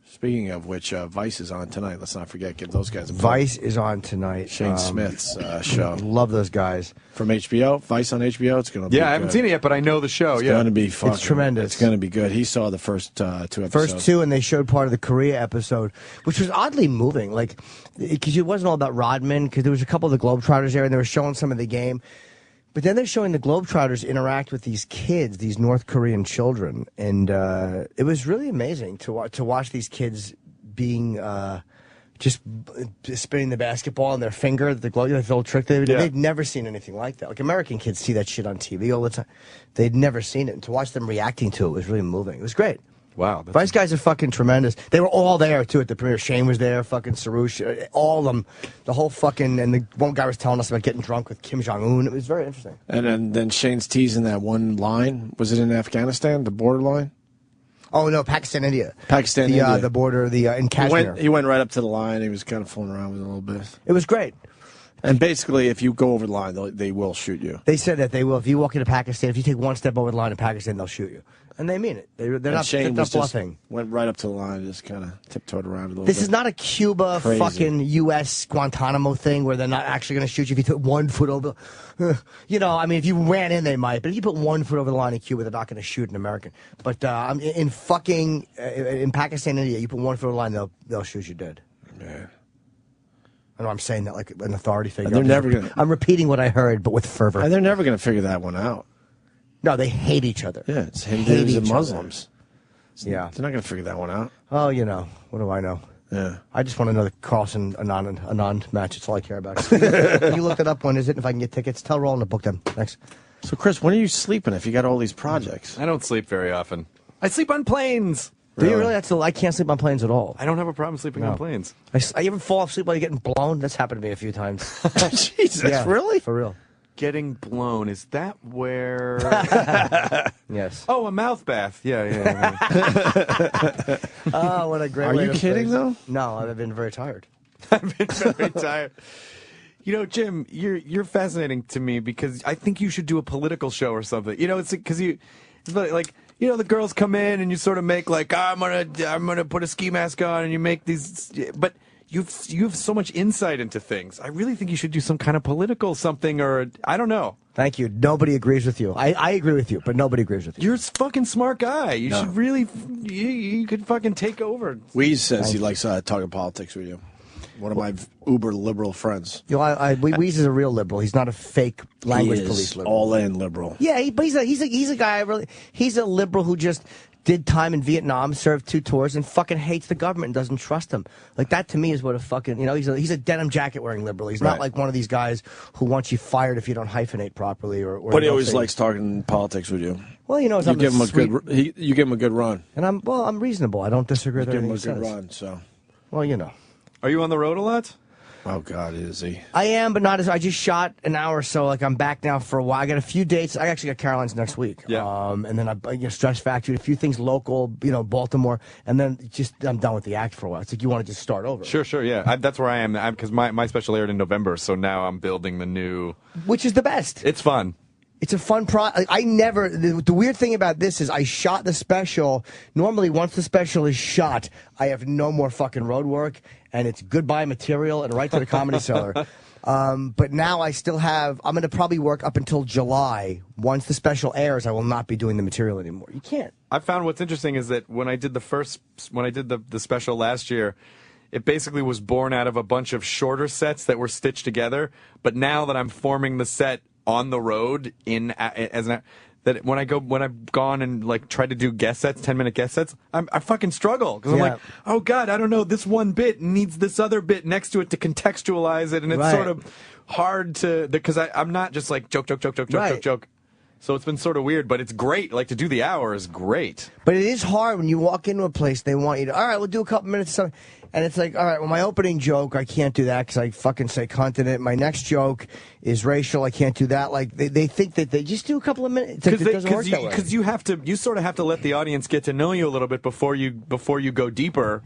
Speaker 5: Speaking of which, Vice is on tonight. Let's not forget, give those guys a plug.
Speaker 3: Vice is on tonight.
Speaker 5: Shane Smith's show.
Speaker 3: Love those guys.
Speaker 5: From HBO, Vice on HBO. It's going to be
Speaker 10: I haven't seen it yet, but I know the show.
Speaker 5: It's going to be fun.
Speaker 3: It's tremendous.
Speaker 5: It's going to be good. He saw the first 2 episodes.
Speaker 3: First 2, and they showed part of the Korea episode, which was oddly moving. Like, because it wasn't all about Rodman, because there was a couple of the Globetrotters there, and they were showing some of the game. But then they're showing the Globetrotters interact with these kids, these North Korean children, and it was really amazing to watch these kids being just spinning the basketball in their finger, the old trick they do. They'd never seen anything like that. Like, American kids see that shit on TV all the time. They'd never seen it, and to watch them reacting to it was really moving. It was great.
Speaker 10: Wow.
Speaker 3: Vice guys are fucking tremendous. They were all there, too, at the premiere. Shane was there, fucking Sarouche, all of them. The whole fucking, and the one guy was telling us about getting drunk with Kim Jong-un. It was very interesting.
Speaker 5: And then Shane's teasing that one line. Was it in Afghanistan, the border line?
Speaker 3: Oh, no, Pakistan, India.
Speaker 5: India.
Speaker 3: The border, in Kashmir.
Speaker 5: He went right up to the line. He was kind of fooling around with it a little bit.
Speaker 3: It was great.
Speaker 5: And basically, if you go over the line, they will shoot you.
Speaker 3: They said that they will. If you walk into Pakistan, if you take one step over the line in Pakistan, they'll shoot you. And they mean it. They're not bluffing.
Speaker 5: Went right up to the line and just kind of tiptoed around a little bit.
Speaker 3: This is not a Cuba fucking U.S. Guantanamo thing where they're not actually going to shoot you if you put 1 foot over. If you ran in, they might. But if you put 1 foot over the line in Cuba, they're not going to shoot an American. But in Pakistan, India, you put 1 foot over the line, they'll shoot you dead.
Speaker 5: Yeah.
Speaker 3: I know I'm saying that like an authority figure.
Speaker 5: They're never going to.
Speaker 3: I'm repeating what I heard, but with fervor.
Speaker 5: And they're never going to figure that one out.
Speaker 3: No, they hate each other.
Speaker 5: Yeah, it's Hindus and Muslims.
Speaker 3: Yeah.
Speaker 5: They're not going to figure that one out.
Speaker 3: Oh, what do I know?
Speaker 5: Yeah.
Speaker 3: I just want another Carlson Anand match. That's all I care about. Can you look it up? When is it? If I can get tickets, tell Roland to book them. Thanks.
Speaker 5: So, Chris, when are you sleeping if you got all these projects?
Speaker 10: I don't sleep very often. I sleep on planes.
Speaker 3: Do you really? I can't sleep on planes at all.
Speaker 10: I don't have a problem sleeping on planes.
Speaker 3: I even fall asleep while you're getting blown. That's happened to me a few times.
Speaker 5: Jesus, really?
Speaker 3: For real.
Speaker 10: Getting blown, is that where...
Speaker 3: Yes.
Speaker 10: Oh, a mouth bath. Yeah.
Speaker 3: Oh, what a great
Speaker 5: Are
Speaker 3: way
Speaker 5: you
Speaker 3: to
Speaker 5: kidding,
Speaker 3: phrase it.
Speaker 5: though?
Speaker 3: No, I've been very tired.
Speaker 10: I've been very tired. Jim, you're fascinating to me because I think you should do a political show or something. It's because it's like... the girls come in and you sort of make like, I'm gonna put a ski mask on, and you make these, but you have so much insight into things. I really think you should do some kind of political something, or I don't know.
Speaker 3: Thank you. Nobody agrees with you. I agree with you, but nobody agrees with you.
Speaker 10: You're a fucking smart guy. You should really, you could fucking take over.
Speaker 5: Weeze says he likes talking politics with you. One of my uber liberal friends.
Speaker 3: Weeze is a real liberal. He's not a fake language
Speaker 5: He is
Speaker 3: police liberal.
Speaker 5: all in liberal.
Speaker 3: Yeah, but he's a guy. He's a liberal who just did time in Vietnam, served 2 tours, and fucking hates the government and doesn't trust them. Like, that to me is what a fucking, he's a denim jacket wearing liberal. He's not like one of these guys who wants you fired if you don't hyphenate properly or
Speaker 5: But he always likes talking politics with you.
Speaker 3: Well,
Speaker 5: you give him you give him a good run.
Speaker 3: And I'm reasonable. I don't disagree with
Speaker 5: give him
Speaker 3: anything
Speaker 5: a good
Speaker 3: he says.
Speaker 5: run. So,
Speaker 3: well,
Speaker 10: Are you on the road a lot?
Speaker 5: Oh God, is he?
Speaker 3: I am, but not as. I just shot an hour, so like I'm back now for a while. I got a few dates. I actually got Caroline's next week.
Speaker 10: Yeah.
Speaker 3: And then I Stress Factory, a few things local, Baltimore, and then I'm done with the act for a while. It's like you want to just start over.
Speaker 10: Sure, yeah. That's where I am because my special aired in November, so now I'm building the new.
Speaker 3: Which is the best.
Speaker 10: It's fun.
Speaker 3: It's a fun the weird thing about this is I shot the special. Normally, once the special is shot, I have no more fucking road work, and it's goodbye material and right to the Comedy Cellar. But now I still have, I'm going to probably work up until July. Once the special airs, I will not be doing the material anymore. You can't.
Speaker 10: I found what's interesting is that when I did the special last year, it basically was born out of a bunch of shorter sets that were stitched together. But now that I'm forming the set on the road that when I've gone and like tried to do guest sets, 10-minute guest sets, I fucking struggle because I'm like, oh God, I don't know, this one bit needs this other bit next to it to contextualize it, and it's sort of hard to because I'm not just like joke. So it's been sort of weird, but it's great. Like, to do the hour is great.
Speaker 3: But it is hard when you walk into a place, they want you to, all right, we'll do a couple minutes of something. And it's like, all right, well, my opening joke, I can't do that because I fucking say cunt in it. My next joke is racial. I can't do that. Like, they think that they just do a couple of minutes. It doesn't work that way.
Speaker 10: Because you sort of have to let the audience get to know you a little bit before you go deeper,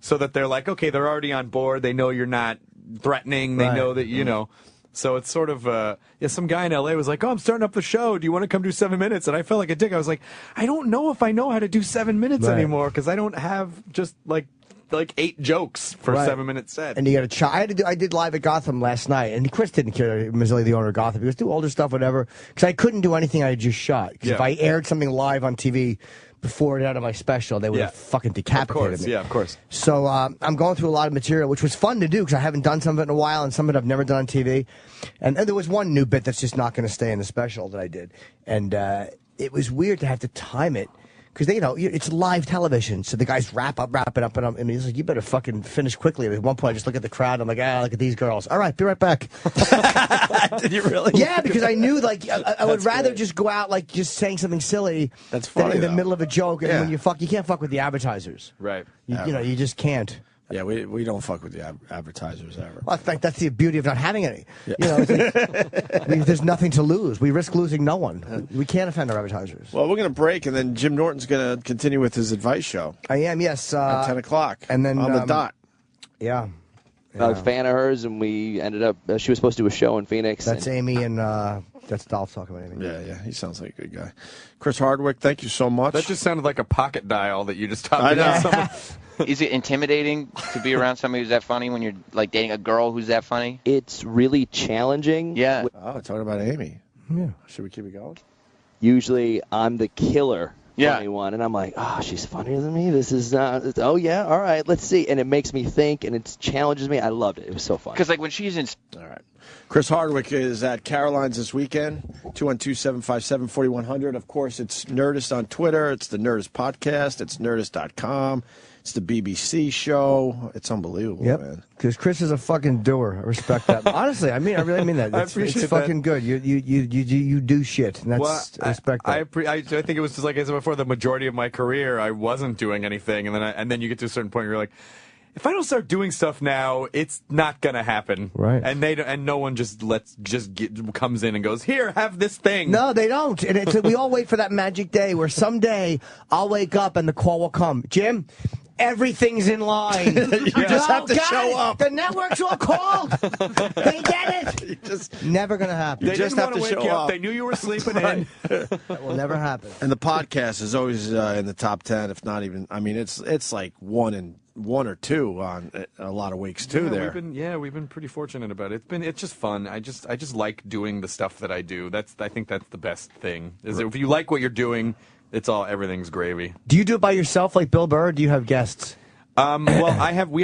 Speaker 10: so that they're like, okay, they're already on board. They know you're not threatening. They know that, you know. So it's sort of, some guy in L.A. was like, oh, I'm starting up the show. Do you want to come do 7 minutes? And I felt like a dick. I was like, I don't know if I know how to do 7 minutes anymore because I don't have just like 8 jokes for a 7-minute set.
Speaker 3: And you got to try. I did live at Gotham last night, and Chris didn't care. Mazzilli, the owner of Gotham, he goes, do older stuff, whatever. Because I couldn't do anything I had just shot. Because if I aired something live on TV before it out of my special, they would have fucking decapitated me.
Speaker 10: Yeah, of course.
Speaker 3: So I'm going through a lot of material, which was fun to do because I haven't done some of it in a while, and some of it I've never done on TV. And there was one new bit that's just not going to stay in the special that I did. And it was weird to have to time it. Because, it's live television, so the guys wrap it up, and he's like, you better fucking finish quickly. And at one point, I just look at the crowd, I'm like, look at these girls. All right, be right back.
Speaker 5: Did you really?
Speaker 3: Yeah, because I knew, like, I would rather just go out, like, just saying something silly
Speaker 5: That's funny,
Speaker 3: than in the
Speaker 5: though.
Speaker 3: middle of a joke. And when you can't fuck with the advertisers.
Speaker 10: Right.
Speaker 3: You just can't.
Speaker 5: Yeah, we don't fuck with the advertisers ever.
Speaker 3: Well, I think that's the beauty of not having any. Yeah. It's like, there's nothing to lose. We risk losing no one. We can't offend our advertisers.
Speaker 5: Well, we're going to break, and then Jim Norton's going to continue with his advice show.
Speaker 3: I am, yes.
Speaker 5: At 10 o'clock.
Speaker 3: And then
Speaker 5: on the dot.
Speaker 3: Yeah.
Speaker 12: I'm a fan of hers, and we ended up, she was supposed to do a show in Phoenix.
Speaker 3: That's Amy, and that's Dolph talking about Amy.
Speaker 5: Yeah, he sounds like a good guy. Chris Hardwick, thank you so much.
Speaker 10: That just sounded like a pocket dial that you just topped
Speaker 5: I
Speaker 10: in
Speaker 5: know.
Speaker 10: on someone.
Speaker 4: Is it intimidating to be around somebody who's that funny when you're like dating a girl who's that funny?
Speaker 12: It's really challenging.
Speaker 4: Yeah.
Speaker 5: Oh, talking about Amy.
Speaker 3: Yeah.
Speaker 5: Should we keep it going?
Speaker 12: Usually I'm the killer
Speaker 4: Yeah.
Speaker 12: funny one, and I'm like, oh, she's funnier than me. This is oh yeah, all right, let's see. And it makes me think, and it challenges me. I loved it. It was so fun.
Speaker 4: Because like when she's in.
Speaker 5: All right. Chris Hardwick is at Caroline's this weekend, 212-757-4100. Of course, it's Nerdist on Twitter. It's the Nerdist podcast. It's Nerdist.com. It's the BBC show. It's unbelievable, man.
Speaker 3: Because Chris is a fucking doer. I respect that. Honestly, I really mean that.
Speaker 10: I
Speaker 3: It's
Speaker 10: appreciate
Speaker 3: fucking good. You do shit, and that's I respect that.
Speaker 10: I think it was just like I said before. The majority of my career, I wasn't doing anything, and then you get to a certain point where you're like, if I don't start doing stuff now, it's not gonna happen.
Speaker 3: Right.
Speaker 10: And no one just comes in and goes, here, have this thing.
Speaker 3: No, they don't. And we all wait for that magic day where someday I'll wake up and the call will come. Jim, everything's in line.
Speaker 5: You just have to show up.
Speaker 3: The network's all called. They get it. Never going to happen.
Speaker 10: They
Speaker 5: just
Speaker 10: didn't
Speaker 5: have
Speaker 10: want
Speaker 5: to
Speaker 10: wake
Speaker 5: show
Speaker 10: you up.
Speaker 5: up.
Speaker 10: They knew you were sleeping in.
Speaker 3: That will never happen.
Speaker 5: And the podcast is always in the top 10, if not even. I mean, it's like one or two on a lot of weeks too.
Speaker 10: We've been pretty fortunate about it. It's just fun. I just like doing the stuff that I do. I think that's the best thing. Is if you like what you're doing, everything's gravy.
Speaker 3: Do you do it by yourself like Bill Burr, or do you have guests?
Speaker 10: Well,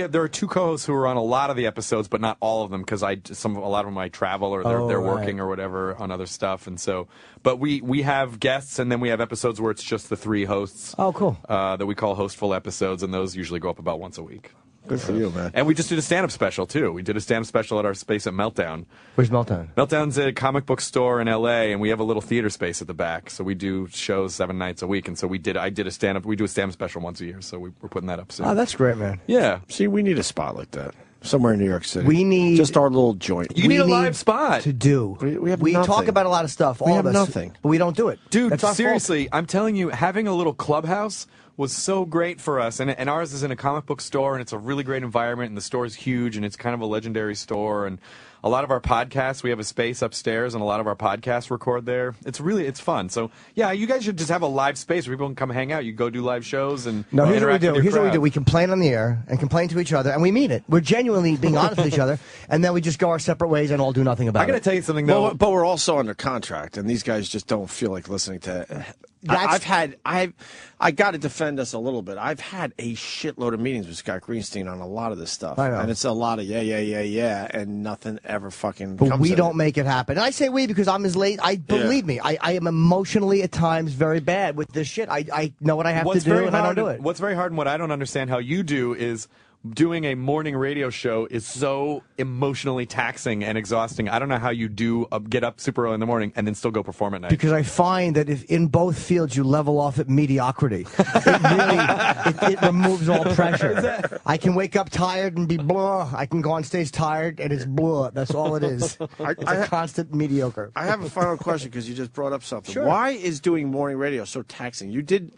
Speaker 10: there are two co-hosts who are on a lot of the episodes, but not all of them because a lot of them I travel or they're working or whatever on other stuff, and so. But we have guests, and then we have episodes where it's just the 3 hosts.
Speaker 3: Oh, cool.
Speaker 10: That we call hostful episodes, and those usually go up about once a week.
Speaker 5: Good for you, man.
Speaker 10: And we just did a stand-up special, too. We did a stand-up special at our space at Meltdown.
Speaker 3: Where's Meltdown?
Speaker 10: Meltdown's a comic book store in L.A., and we have a little theater space at the back. So we do shows 7 nights a week. And so we do a stand-up special once a year. So we're putting that up soon.
Speaker 3: Oh, that's great, man.
Speaker 10: Yeah.
Speaker 5: See, we need a spot like that. Somewhere in New York City.
Speaker 3: We need
Speaker 5: just our little joint.
Speaker 10: You need a live spot
Speaker 3: to do.
Speaker 5: We
Speaker 3: talk about a lot of stuff.
Speaker 5: We have
Speaker 3: of us,
Speaker 5: nothing.
Speaker 3: But we don't do it.
Speaker 10: Dude,
Speaker 3: That's our
Speaker 10: seriously, I'm telling you, having a little clubhouse was so great for us. And ours is in a comic book store, and it's a really great environment, and the store is huge, and it's kind of a legendary store. And a lot of our podcasts, we have a space upstairs, and a lot of our podcasts record there. It's fun. So, yeah, you guys should just have a live space where people can come hang out. You go do live shows and
Speaker 3: No, here's what we
Speaker 10: interact
Speaker 3: do.
Speaker 10: with your
Speaker 3: Here's what we
Speaker 10: crowd.
Speaker 3: do. We complain on the air and complain to each other, and we mean it. We're genuinely being honest with each other, and then we just go our separate ways and all do nothing about it.
Speaker 10: I got to tell you something, though.
Speaker 5: But we're also under contract, and these guys just don't feel like listening to I got to defend us a little bit. I've had a shitload of meetings with Scott Greenstein on a lot of this stuff.
Speaker 3: I know.
Speaker 5: And it's a lot of yeah, and nothing ever fucking
Speaker 3: But
Speaker 5: comes
Speaker 3: we
Speaker 5: of
Speaker 3: don't
Speaker 5: it.
Speaker 3: make it happen. And I say we because I'm as late. Believe me, I am emotionally at times very bad with this shit. I know what I have to do, and I don't do it.
Speaker 10: What's very hard and what I don't understand how you do is doing a morning radio show is so emotionally taxing and exhausting. I don't know how you do get up super early in the morning and then still go perform at night.
Speaker 3: Because I find that if in both fields you level off at mediocrity, it removes all pressure. I can wake up tired and be blah. I can go on stage tired and it's blah. That's all it is. It's a constant mediocre.
Speaker 5: I have a final question because you just brought up something.
Speaker 3: Sure.
Speaker 5: Why is doing morning radio so taxing? You've been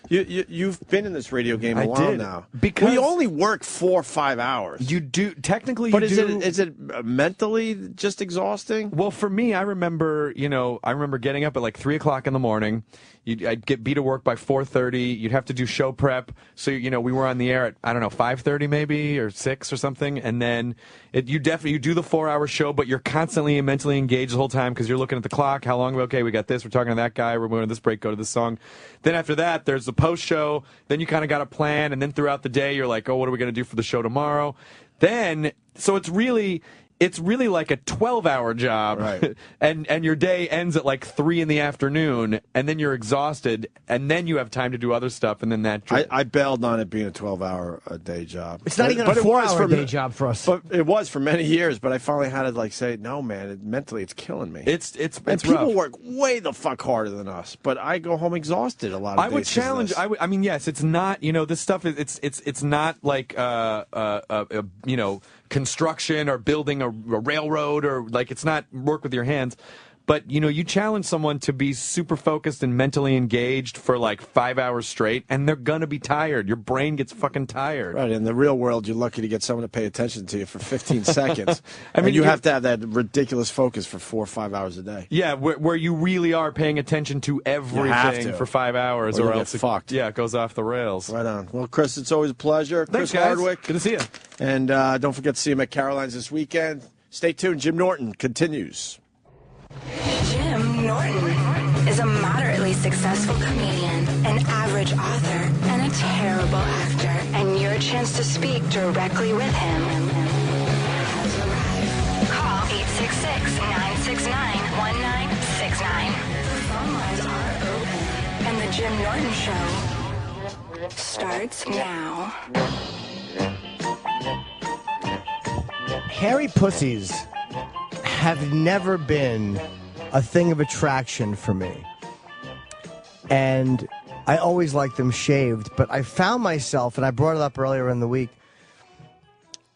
Speaker 5: in this radio game a while now.
Speaker 10: Because
Speaker 5: we only work 4 or 5 hours.
Speaker 10: You do technically,
Speaker 5: but
Speaker 10: you
Speaker 5: is it mentally just exhausting?
Speaker 10: Well, for me, I remember getting up at like 3 o'clock in the morning. I'd be to work by 4:30. You'd have to do show prep. So we were on the air at 5:30 maybe or 6 or something, and then you do the 4-hour show, but you're constantly mentally engaged the whole time because you're looking at the clock. How long? Okay, we got this. We're talking to that guy. We're moving to this break. Go to this song. Then after that, there's the post show. Then you kind of got a plan, and then throughout the day, you're like, oh, what are we going to do for the show tomorrow? Then so it's really like a 12-hour job,
Speaker 5: right.
Speaker 10: and your day ends at like 3 in the afternoon, and then you're exhausted, and then you have time to do other stuff, and then that.
Speaker 5: I bailed on it being a 12-hour a day job.
Speaker 3: It's not even a 4-hour day job for us.
Speaker 5: But it was for many years. But I finally had to say, no, man, mentally it's killing me.
Speaker 10: It's
Speaker 5: and people
Speaker 10: rough.
Speaker 5: work way the fuck harder than us, but I go home exhausted a lot of days.
Speaker 10: I would challenge. I mean, yes, it's not. This stuff is. It's not like construction or building a railroad or it's not work with your hands. But, you challenge someone to be super focused and mentally engaged for 5 hours straight, and they're going to be tired. Your brain gets fucking tired.
Speaker 5: Right. In the real world, you're lucky to get someone to pay attention to you for 15 seconds.
Speaker 10: I mean,
Speaker 5: you have to have that ridiculous focus for 4 or 5 hours a day.
Speaker 10: Yeah, where you really are paying attention to everything for 5 hours, or else
Speaker 5: fucked.
Speaker 10: It goes off the rails.
Speaker 5: Right on. Well, Chris, it's always a pleasure.
Speaker 10: Thanks,
Speaker 5: Chris
Speaker 10: guys.
Speaker 5: Hardwick.
Speaker 10: Good to see you.
Speaker 5: And don't forget to see him at Caroline's this weekend. Stay tuned. Jim Norton continues.
Speaker 2: Jim Norton is a moderately successful comedian, an average author, and a terrible actor. And your chance to speak directly with him has arrived. Call 866-969-1969. The phone lines are open, and the Jim Norton Show starts now.
Speaker 3: Hairy pussies have never been a thing of attraction for me. And I always liked them shaved, but I found myself, and I brought it up earlier in the week,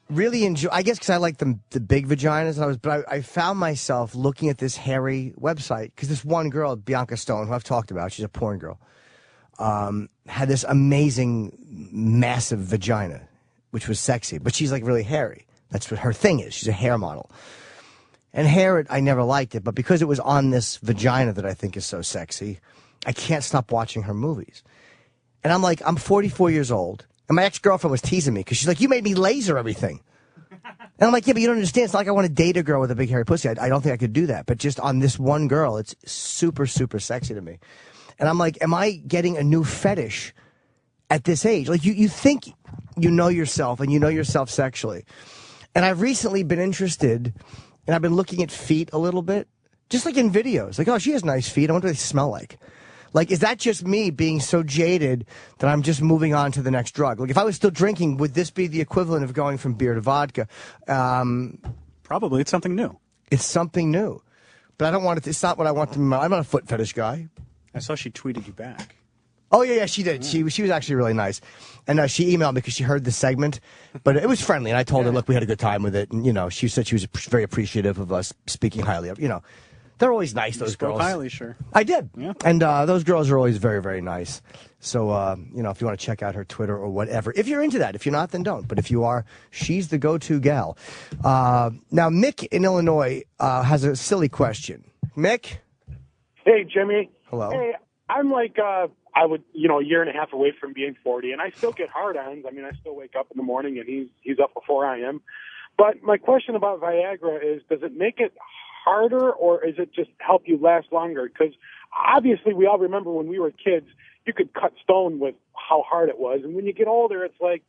Speaker 3: really enjoy. I guess because I like the big vaginas, but I found myself looking at this hairy website because this one girl, Bianca Stone, who I've talked about, she's a porn girl, had this amazing, massive vagina, which was sexy, but she's really hairy. That's what her thing is. She's a hair model. And hair, I never liked it, but because it was on this vagina that I think is so sexy, I can't stop watching her movies. And I'm 44 years old, and my ex-girlfriend was teasing me because she's like, you made me laser everything. And I'm like, yeah, but you don't understand. It's not like I want to date a girl with a big hairy pussy. I don't think I could do that. But just on this one girl, it's super, super sexy to me. And I'm like, am I getting a new fetish at this age? You think you know yourself, and you know yourself sexually. And I've recently been interested, and I've been looking at feet a little bit, just in videos. Oh, she has nice feet. I wonder what they smell like. Is that just me being so jaded that I'm just moving on to the next drug? If I was still drinking, would this be the equivalent of going from beer to vodka?
Speaker 17: Probably. It's something new.
Speaker 3: It's something new. But I don't want it. It's not what I want to. I'm not a foot fetish guy.
Speaker 17: I saw she tweeted you back.
Speaker 3: Oh, yeah, she did. She was actually really nice. And she emailed me because she heard the segment. But it was friendly. And I told her, look, we had a good time with it. And, she said she was very appreciative of us speaking highly of, They're always nice, those girls.
Speaker 17: Spoke highly, sure.
Speaker 3: I did.
Speaker 17: Yeah.
Speaker 3: And those girls are always very, very nice. So, if you want to check out her Twitter or whatever. If you're into that. If you're not, then don't. But if you are, she's the go-to gal. Now, Mick in Illinois has a silly question. Mick?
Speaker 14: Hey, Jimmy.
Speaker 3: Hello.
Speaker 14: Hey, I'm a year and a half away from being 40, and I still get hard-ons. I mean, I still wake up in the morning, and he's up before I am. But my question about Viagra is, does it make it harder, or is it just help you last longer? Because obviously we all remember when we were kids, you could cut stone with how hard it was. And when you get older, it's like,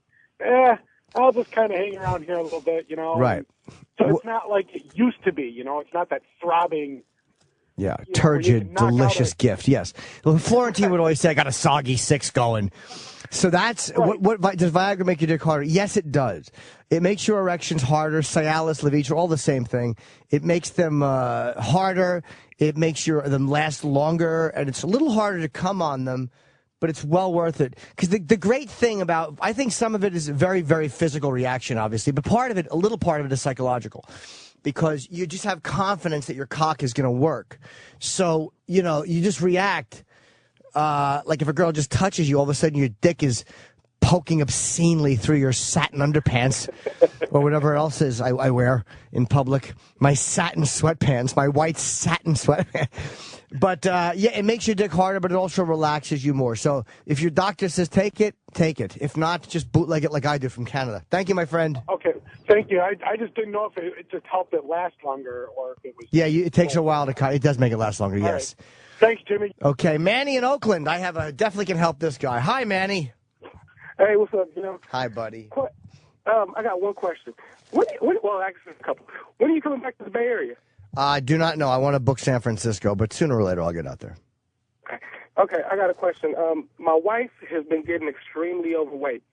Speaker 14: I'll just kind of hang around here a little bit, you know.
Speaker 3: Right.
Speaker 14: So it's not like it used to be, you know. It's not that throbbing.
Speaker 3: Yeah,
Speaker 14: you
Speaker 3: turgid,
Speaker 14: can knock
Speaker 3: delicious
Speaker 14: out
Speaker 3: gift. Yes. Well, Florentine would always say, I got a soggy 6 going. So that's, what does Viagra make your dick harder? Yes, it does. It makes your erections harder. Cialis, Levitra, all the same thing. It makes them harder. It makes them last longer, and it's a little harder to come on them, but it's well worth it. Because the great thing about, I think some of it is a very, very physical reaction, obviously, but a little part of it is psychological. Because you just have confidence that your cock is going to work. So, you know, you just react. Like if a girl just touches you, all of a sudden your dick is poking obscenely through your satin underpants or whatever else is I wear in public. My satin sweatpants, my white satin sweatpants. But, yeah, it makes your dick harder, but it also relaxes you more. So if your doctor says take it, take it. If not, just bootleg it like I do from Canada. Thank you, my friend.
Speaker 14: Okay, thank you. I just didn't know if it just helped it last longer or if it was...
Speaker 3: Yeah, it takes a while to cut. It does make it last longer,
Speaker 14: All
Speaker 3: yes.
Speaker 14: right. Thanks, Jimmy.
Speaker 3: Okay, Manny in Oakland. Definitely can help this guy. Hi, Manny.
Speaker 6: Hey, what's up, Jim?
Speaker 3: Hi, buddy.
Speaker 6: I got one question. Well, actually, a couple. When are you coming back to the Bay Area?
Speaker 3: I do not know. I want to book San Francisco, but sooner or later I'll get out there.
Speaker 6: Okay, I got a question. My wife has been getting extremely overweight,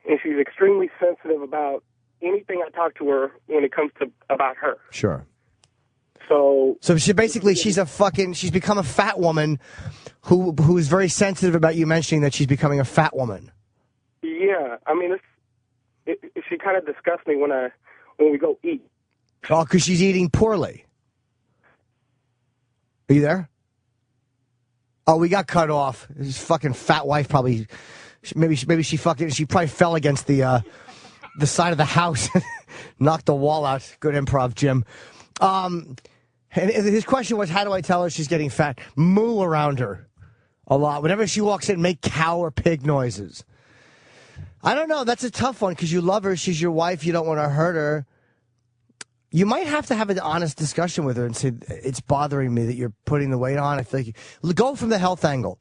Speaker 6: and she's extremely sensitive about anything I talk to her when it comes to about her.
Speaker 3: Sure.
Speaker 6: So
Speaker 3: she's become a fat woman who is very sensitive about you mentioning that she's becoming a fat woman.
Speaker 6: Yeah, I mean, she kind of disgusts me when we go eat.
Speaker 3: Oh, because she's eating poorly. Are you there? Oh, we got cut off. This fucking fat wife probably, maybe she probably fell against the side of the house, knocked the wall out. Good improv, Jim. And his question was, how do I tell her she's getting fat? Moo around her a lot. Whenever she walks in, make cow or pig noises. I don't know. That's a tough one because you love her. She's your wife. You don't want to hurt her. You might have to have an honest discussion with her and say, it's bothering me that you're putting the weight on. I feel like go from the health angle.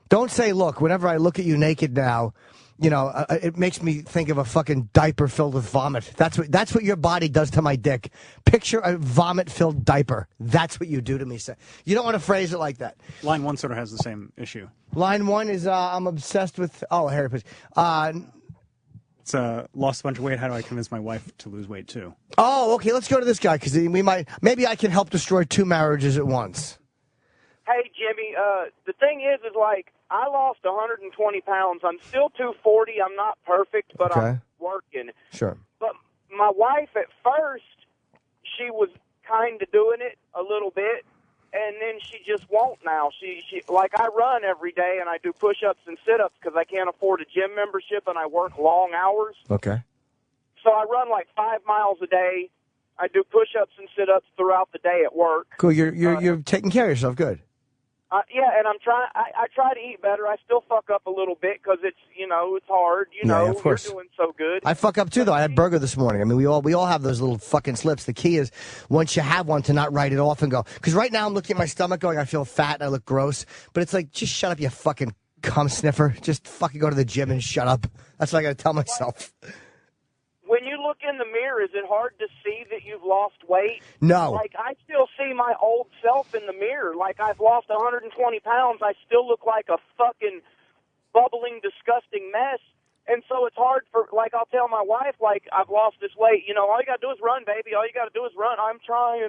Speaker 3: Don't say, look, whenever I look at you naked now, you know, it makes me think of a fucking diaper filled with vomit. That's what your body does to my dick. Picture a vomit-filled diaper. That's what you do to me. You don't want to phrase it like that.
Speaker 9: Line 1 sort of has the same issue.
Speaker 3: Line 1 is I'm obsessed with... Oh, Harry, please.
Speaker 9: It's lost a bunch of weight. How do I convince my wife to lose weight, too?
Speaker 3: Oh, okay. Let's go to this guy, because maybe I can help destroy 2 marriages at once.
Speaker 8: Hey, Jimmy, the thing is like, I lost 120 pounds. I'm still 240. I'm not perfect, but
Speaker 3: Okay.
Speaker 8: I'm working.
Speaker 3: Sure.
Speaker 8: But my wife, at first, she was kind of doing it a little bit, and then she just won't now. She like, I run every day, and I do push-ups and sit-ups because I can't afford a gym membership, and I work long hours.
Speaker 3: Okay.
Speaker 8: So I run like 5 miles a day. I do push-ups and sit-ups throughout the day at work.
Speaker 3: Cool. You're taking care of yourself. Good.
Speaker 8: Yeah, and I'm trying. I try to eat better. I still fuck up a little bit because it's it's hard.
Speaker 3: Yeah, of course.
Speaker 8: You're doing so good.
Speaker 3: I fuck up too, though. I had burger this morning. I mean, we all have those little fucking slips. The key is once you have one to not write it off and go. Because right now I'm looking at my stomach going, I feel fat and I look gross. But it's like, just shut up, you fucking cum sniffer. Just fucking go to the gym and shut up. That's what I got to tell myself.
Speaker 8: When you look in the mirror, is it hard to see that you've lost weight?
Speaker 3: No.
Speaker 8: Like, I still see my old self in the mirror. Like, I've lost 120 pounds. I still look like a fucking bubbling, disgusting mess. And so it's hard for, like, I'll tell my wife, like, I've lost this weight. You know, all you got to do is run, baby. All you got to do is run. I'm trying.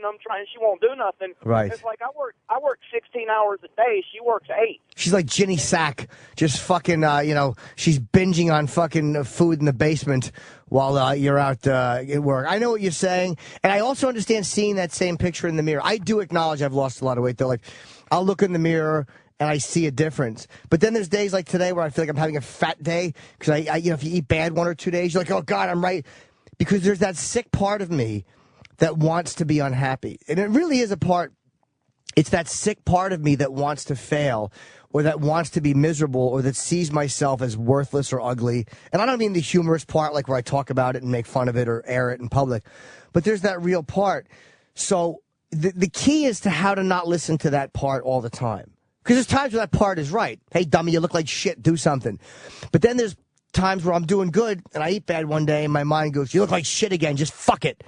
Speaker 8: She won't do nothing.
Speaker 3: Right.
Speaker 8: It's like, I work 16 hours a day. She works 8.
Speaker 3: She's like Ginny Sack, just fucking, she's binging on fucking food in the basement while you're out at work. I know what you're saying, and I also understand seeing that same picture in the mirror. I do acknowledge I've lost a lot of weight, though. Like, I'll look in the mirror and I see a difference. But then there's days like today where I feel like I'm having a fat day because I if you eat bad 1 or 2 days, you're like, oh God, I'm right. Because there's that sick part of me that wants to be unhappy. And it really is a part, it's that sick part of me that wants to fail or that wants to be miserable or that sees myself as worthless or ugly. And I don't mean the humorous part, like where I talk about it and make fun of it or air it in public. But there's that real part. So the key is to how to not listen to that part all the time. Because there's times where that part is right. Hey, dummy, you look like shit. Do something. But then there's times where I'm doing good and I eat bad one day and my mind goes, you look like shit again. Just fuck it.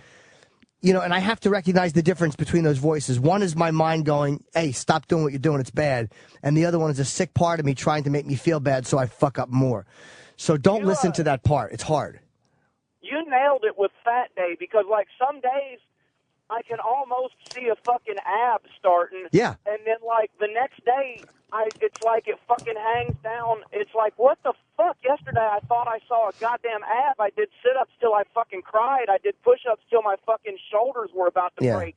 Speaker 3: You know, and I have to recognize the difference between those voices. One is my mind going, hey, stop doing what you're doing. It's bad. And the other one is a sick part of me trying to make me feel bad so I fuck up more. So don't listen to that part. It's hard.
Speaker 8: You nailed it with Fat Day because, like, some days I can almost see a fucking ab starting.
Speaker 3: Yeah.
Speaker 8: And then, like, the next day, it's like it fucking hangs down. It's like, what the fuck? Yesterday I thought I saw a goddamn ab. I did sit-ups till I fucking cried. I did push-ups till my fucking shoulders were about to break.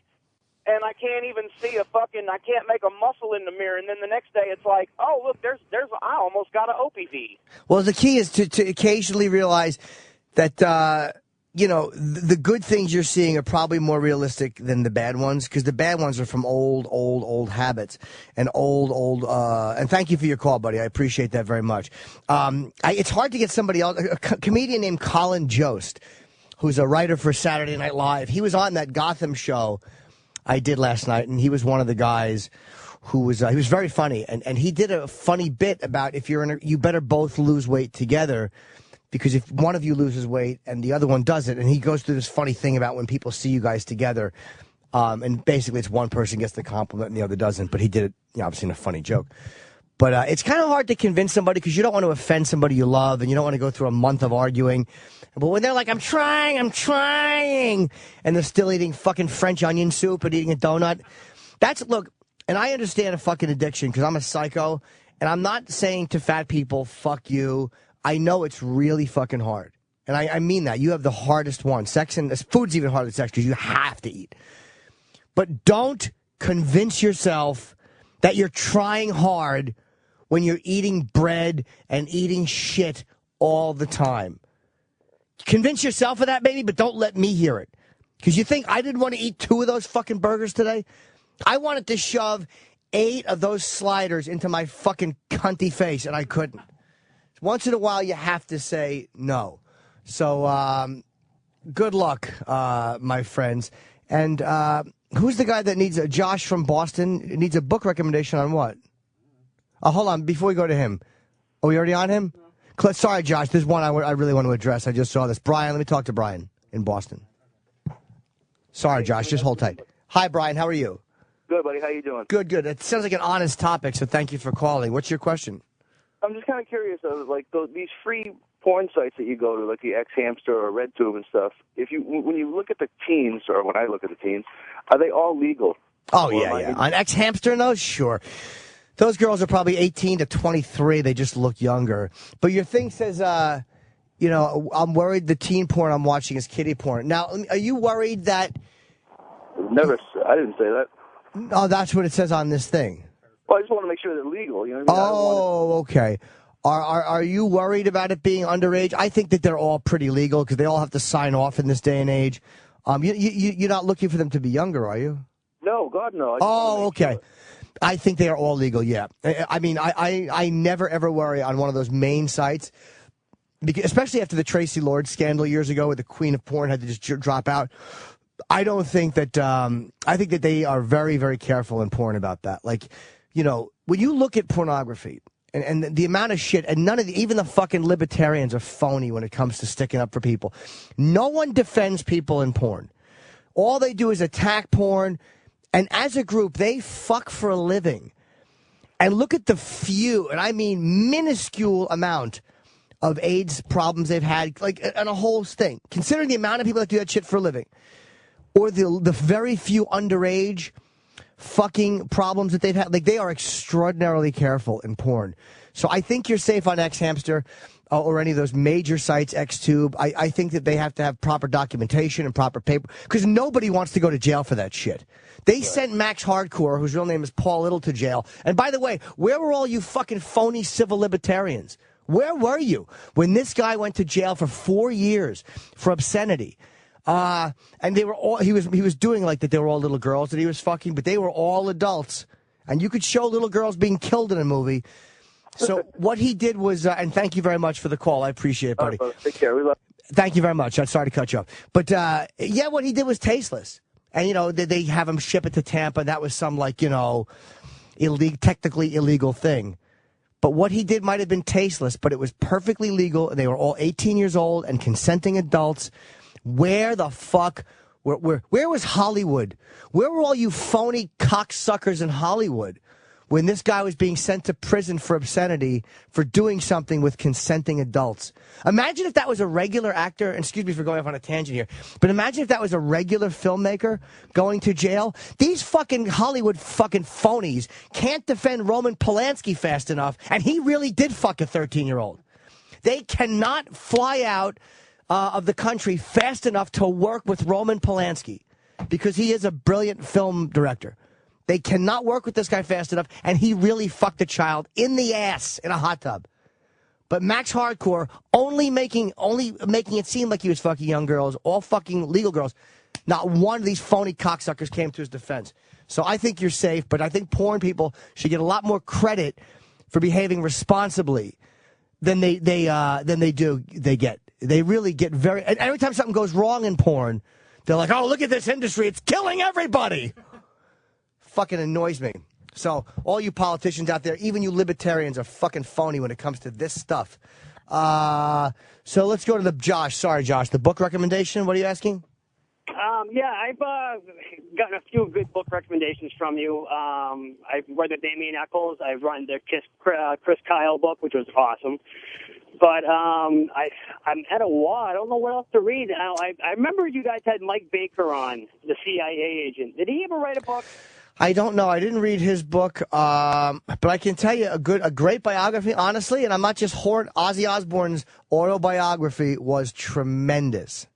Speaker 8: And I can't even see I can't make a muscle in the mirror. And then the next day it's like, oh, look, I almost got an OPV.
Speaker 3: Well, the key is to occasionally realize that, you know, the good things you're seeing are probably more realistic than the bad ones, because the bad ones are from old habits and and thank you for your call, buddy. I appreciate that very much. It's hard to get somebody else, a comedian named Colin Jost, who's a writer for Saturday Night Live. He was on that Gotham show I did last night, and he was one of the guys who was, he was very funny, and he did a funny bit about if you're you better both lose weight together, because if one of you loses weight and the other one doesn't, and he goes through this funny thing about when people see you guys together, and basically it's one person gets the compliment and the other doesn't, but he did it, you know, obviously in a funny joke. But it's kind of hard to convince somebody because you don't want to offend somebody you love, and you don't want to go through a month of arguing. But when they're like, I'm trying, and they're still eating fucking French onion soup and eating a donut, look, and I understand a fucking addiction because I'm a psycho, and I'm not saying to fat people, fuck you. I know it's really fucking hard. And I mean that. You have the hardest one. Food's even harder than sex because you have to eat. But don't convince yourself that you're trying hard when you're eating bread and eating shit all the time. Convince yourself of that, baby, but don't let me hear it. Because you think I didn't want to eat 2 of those fucking burgers today? I wanted to shove 8 of those sliders into my fucking cunty face, and I couldn't. Once in a while, you have to say no. So, good luck, my friends. And who's the guy that needs Josh from Boston needs a book recommendation on what? Oh, hold on. Before we go to him. Are we already on him? Sorry, Josh. There's one I really want to address. I just saw this. Brian, let me talk to Brian in Boston. Sorry, Josh. Just hold tight. Hi, Brian. How are you?
Speaker 15: Good, buddy. How you doing?
Speaker 3: Good, good. It sounds like an honest topic, so thank you for calling. What's your question?
Speaker 15: I'm just kind of curious, like these free porn sites that you go to, like the X-Hamster or RedTube and stuff. When you look at the teens, or when I look at the teens, are they all legal?
Speaker 3: Oh, yeah. On X-Hamster and those, sure. Those girls are probably 18 to 23. They just look younger. But your thing says, you know, I'm worried the teen porn I'm watching is kiddie porn. Now, are you worried that...
Speaker 15: I didn't say that.
Speaker 3: Oh, that's what it says on this thing.
Speaker 15: Well, I just want to make sure they're legal. You know what I mean?
Speaker 3: Oh, okay. Are you worried about it being underage? I think that they're all pretty legal because they all have to sign off in this day and age. You're not looking for them to be younger, are you?
Speaker 15: No, God, no.
Speaker 3: Okay. Sure. I think they are all legal, yeah. I mean, I never, ever worry on one of those main sites, because, especially after the Tracy Lord scandal years ago where the queen of porn had to just drop out. I don't think that, I think that they are very, very careful in porn about that. Like, you know, when you look at pornography and the amount of shit, and even the fucking libertarians are phony when it comes to sticking up for people. No one defends people in porn. All they do is attack porn. And as a group, they fuck for a living. And look at the few, and I mean minuscule amount of AIDS problems they've had, like, and a whole thing. Considering the amount of people that do that shit for a living, or the very few underage fucking problems that they've had, like, they are extraordinarily careful in porn. So I think you're safe on X-Hamster or any of those major sites, Xtube. I think that they have to have proper documentation and proper paper, because nobody wants to go to jail for that shit. They sent Max Hardcore, whose real name is Paul Little, to jail. And by the way, where were all you fucking phony civil libertarians? Where were you when this guy went to jail for 4 years for obscenity? And they were all, he was doing like that they were all little girls that he was fucking, but they were all adults. And you could show little girls being killed in a movie. So what he did was, and thank you very much for the call. I appreciate it, buddy.
Speaker 15: Right, take care. We love you.
Speaker 3: Thank you very much. I'm sorry to cut you off. But, yeah, what he did was tasteless. And, they have him ship it to Tampa. That was some, technically illegal thing. But what he did might have been tasteless, but it was perfectly legal. They were all 18 years old and consenting adults. Where the fuck... Where was Hollywood? Where were all you phony cocksuckers in Hollywood when this guy was being sent to prison for obscenity for doing something with consenting adults? Imagine if that was a regular actor, and excuse me for going off on a tangent here, but imagine if that was a regular filmmaker going to jail. These fucking Hollywood fucking phonies can't defend Roman Polanski fast enough, and he really did fuck a 13-year-old. They cannot fly out of the country fast enough to work with Roman Polanski because he is a brilliant film director. They cannot work with this guy fast enough, and he really fucked a child in the ass in a hot tub. But Max Hardcore only making it seem like he was fucking young girls, all fucking legal girls. Not one of these phony cocksuckers came to his defense. So I think you're safe, but I think porn people should get a lot more credit for behaving responsibly than they get. They really get very... And every time something goes wrong in porn, they're like, oh, look at this industry. It's killing everybody. Fucking annoys me. So all you politicians out there, even you libertarians, are fucking phony when it comes to this stuff. So let's go to the Josh. Sorry, Josh. The book recommendation, what are you asking?
Speaker 11: Yeah, I've gotten a few good book recommendations from you. I've read the Damien Eccles. I've read the Chris Kyle book, which was awesome. But I'm at a wall. I don't know what else to read. I remember you guys had Mike Baker on, the CIA agent. Did he ever write a book?
Speaker 3: I don't know. I didn't read his book, but I can tell you a great biography, honestly, and I'm not just Ozzy Osbourne's autobiography was tremendous.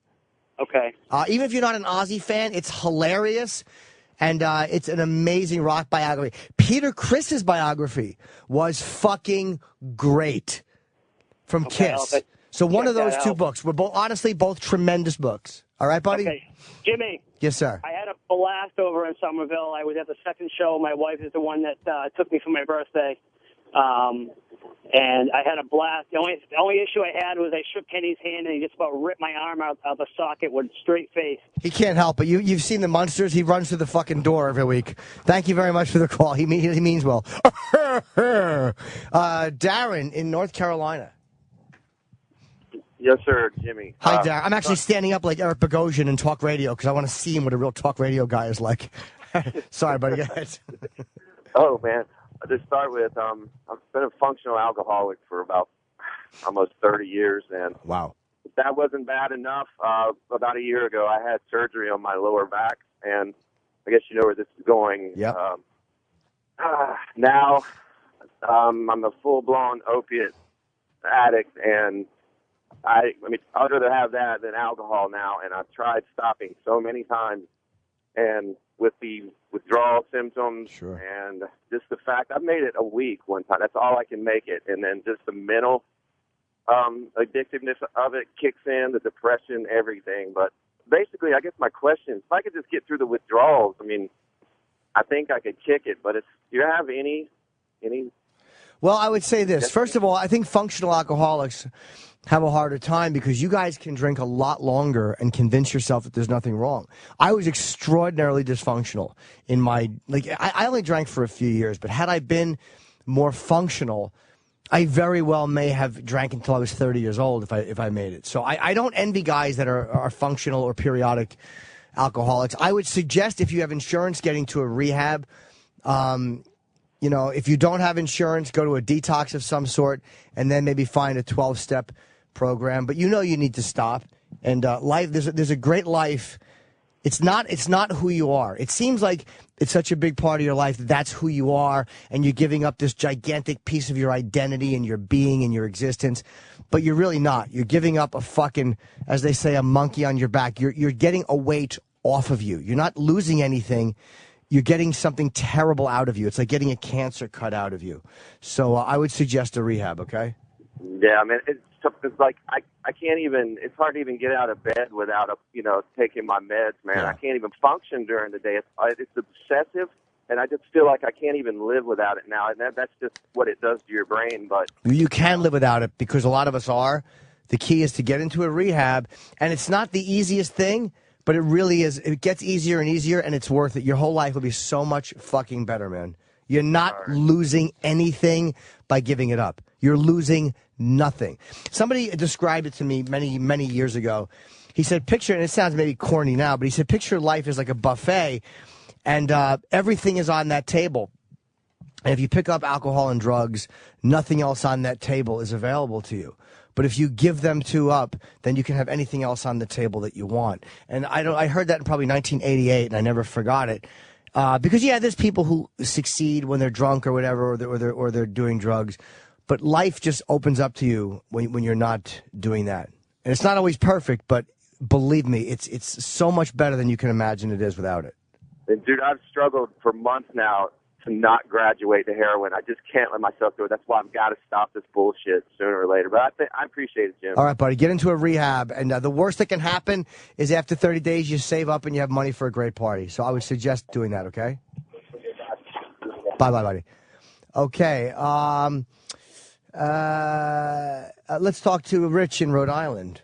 Speaker 11: Okay.
Speaker 3: Even if you're not an Ozzy fan, it's hilarious, and it's an amazing rock biography. Peter Criss's biography was fucking great from Kiss. So one of those two books were both tremendous books. All right, buddy?
Speaker 11: Okay. Jimmy.
Speaker 3: Yes, sir.
Speaker 11: I had a blast over in Somerville. I was at the second show. My wife is the one that took me for my birthday. And I had a blast. The only issue I had was I shook Kenny's hand and he just about ripped my arm out of the socket with a straight face.
Speaker 3: He can't help it. You've seen the Munsters. He runs through the fucking door every week. Thank you very much for the call. He means well. Darren in North Carolina.
Speaker 16: Yes, sir, Jimmy.
Speaker 3: Hi, Darren. I'm actually standing up like Eric Bogosian in talk radio because I want to see him what a real talk radio guy is like. Sorry, buddy. Go ahead.
Speaker 16: Oh, man. To start with, I've been a functional alcoholic for about almost 30 years, and
Speaker 3: wow,
Speaker 16: that wasn't bad enough. About a year ago, I had surgery on my lower back, and I guess you know where this is going.
Speaker 3: Yeah.
Speaker 16: Now, I'm a full-blown opiate addict, and I mean, I'd rather have that than alcohol now, and I've tried stopping so many times, and with the withdrawal symptoms and just the fact I've made it a week one time. That's all I can make it. And then just the mental addictiveness of it kicks in, the depression, everything. But basically, I guess my question is, if I could just get through the withdrawals, I mean, I think I could kick it. But do you have any?
Speaker 3: Well, I would say this. First of all, I think functional alcoholics have a harder time because you guys can drink a lot longer and convince yourself that there's nothing wrong. I was extraordinarily dysfunctional in my, I only drank for a few years, but had I been more functional, I very well may have drank until I was 30 years old if I made it. So I don't envy guys that are functional or periodic alcoholics. I would suggest if you have insurance, getting to a rehab. You know, if you don't have insurance, go to a detox of some sort and then maybe find a 12-step program. But you know you need to stop. And life, there's a great life. It's not who you are. It seems like it's such a big part of your life that that's who you are, and you're giving up this gigantic piece of your identity and your being and your existence. But you're really not. You're giving up a fucking, as they say, a monkey on your back. You're getting a weight off of you. You're not losing anything. You're getting something terrible out of you. It's like getting a cancer cut out of you. So I would suggest a rehab, okay?
Speaker 16: Yeah, I mean, it's like I can't even, it's hard to even get out of bed without, taking my meds, man.
Speaker 3: Yeah.
Speaker 16: I can't even function during the day. It's obsessive, and I just feel like I can't even live without it now. And that's just what it does to your brain. But
Speaker 3: you can live without it because a lot of us are. The key is to get into a rehab, and it's not the easiest thing, But it really is. It gets easier and easier, and it's worth it. Your whole life will be so much fucking better, man. You're not losing anything by giving it up. You're losing nothing. Somebody described it to me many, many years ago. He said, picture, and it sounds maybe corny now, but he said, picture life is like a buffet, and everything is on that table. And if you pick up alcohol and drugs, nothing else on that table is available to you. But if you give them two up, then you can have anything else on the table that you want. And I heard that in probably 1988, and I never forgot it. Because, yeah, there's people who succeed when they're drunk or whatever, or they're doing drugs. But life just opens up to you when you're not doing that. And it's not always perfect, but believe me, it's so much better than you can imagine it is without it.
Speaker 16: And dude, I've struggled for months now to not graduate to heroin. I just can't let myself do it. That's why I've got to stop this bullshit sooner or later. But I appreciate it, Jim.
Speaker 3: All right, buddy, get into a rehab. And the worst that can happen is after 30 days, you save up and you have money for a great party. So I would suggest doing that, okay? Bye-bye, buddy. Okay. Let's talk to Rich in Rhode Island.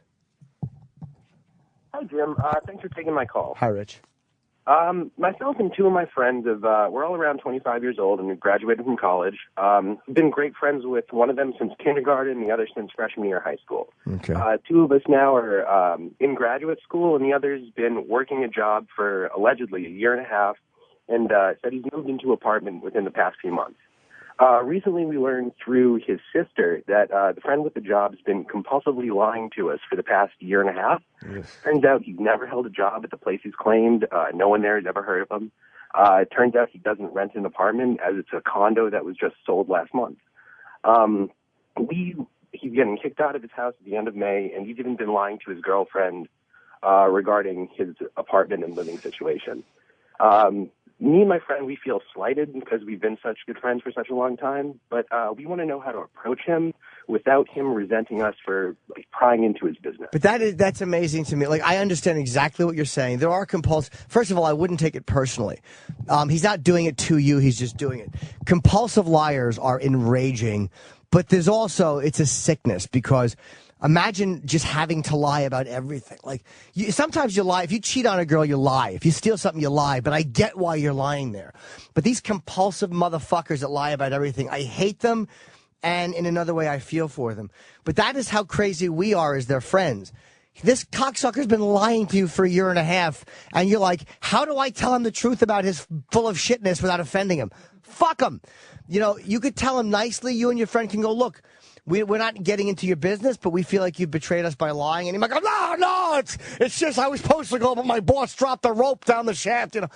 Speaker 1: Hi, Jim. Thanks for taking my call.
Speaker 3: Hi, Rich.
Speaker 1: Myself and two of my friends we're all around 25 years old and we graduated from college. Been great friends with one of them since kindergarten, the other since freshman year of high school.
Speaker 3: Okay.
Speaker 1: Two of us now are in graduate school, and the other's been working a job for allegedly a year and a half, and said he's moved into an apartment within the past few months. Recently, we learned through his sister that the friend with the job has been compulsively lying to us for the past year and a half.
Speaker 3: Yes.
Speaker 1: Turns out he's never held a job at the place he's claimed. No one there has ever heard of him. It turns out he doesn't rent an apartment, as it's a condo that was just sold last month. He's getting kicked out of his house at the end of May, and he's even been lying to his girlfriend regarding his apartment and living situation. Me and my friend, we feel slighted because we've been such good friends for such a long time, but we want to know how to approach him without him resenting us for prying into his business.
Speaker 3: But that's amazing to me. Like, I understand exactly what you're saying. There are First of all, I wouldn't take it personally. He's not doing it to you. He's just doing it. Compulsive liars are enraging, but there's also, it's a sickness because imagine just having to lie about everything. Like, sometimes you lie. If you cheat on a girl, you lie. If you steal something, you lie. But I get why you're lying there. But these compulsive motherfuckers that lie about everything, I hate them. And in another way, I feel for them. But that is how crazy we are as their friends. This cocksucker's been lying to you for a year and a half. And you're like, how do I tell him the truth about his full of shitness without offending him? Fuck him. You know, you could tell him nicely. You and your friend can go, look, we're not getting into your business, but we feel like you betrayed us by lying. And he might go, no, it's just I was supposed to go, but my boss dropped the rope down the shaft. You know,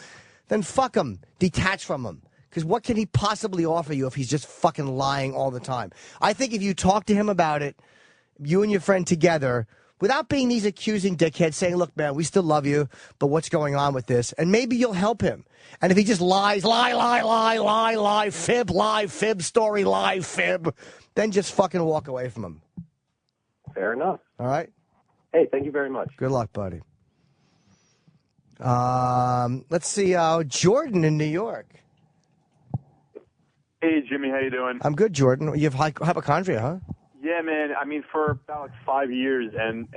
Speaker 3: then fuck him. Detach from him. Because what can he possibly offer you if he's just fucking lying all the time? I think if you talk to him about it, you and your friend together, without being these accusing dickheads saying, look, man, we still love you, but what's going on with this? And maybe you'll help him. And if he just lies, lie, fib, story, lie, fib, then just fucking walk away from him.
Speaker 1: Fair enough.
Speaker 3: All right?
Speaker 1: Hey, thank you very much.
Speaker 3: Good luck, buddy. Let's see, Jordan in New York.
Speaker 18: Hey, Jimmy, how you doing?
Speaker 3: I'm good, Jordan. You have hypochondria, huh?
Speaker 18: Yeah, man. I mean, for about 5 years, and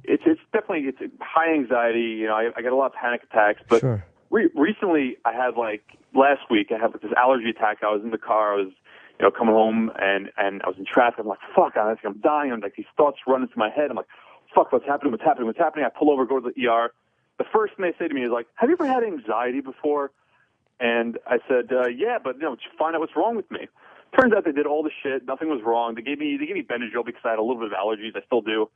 Speaker 18: it's definitely high anxiety. You know, I get a lot of panic attacks. But
Speaker 3: sure.
Speaker 18: Recently, I had last week, I had this allergy attack. I was in the car. I was coming home, and I was in traffic. I'm like, fuck, I think I'm dying. I'm like, these thoughts run into my head. I'm like, fuck, what's happening? I pull over, go to the ER. The first thing they say to me is like, have you ever had anxiety before? And I said, yeah, but find out what's wrong with me. Turns out they did all the shit. Nothing was wrong. They gave me Benadryl because I had a little bit of allergies. I still do.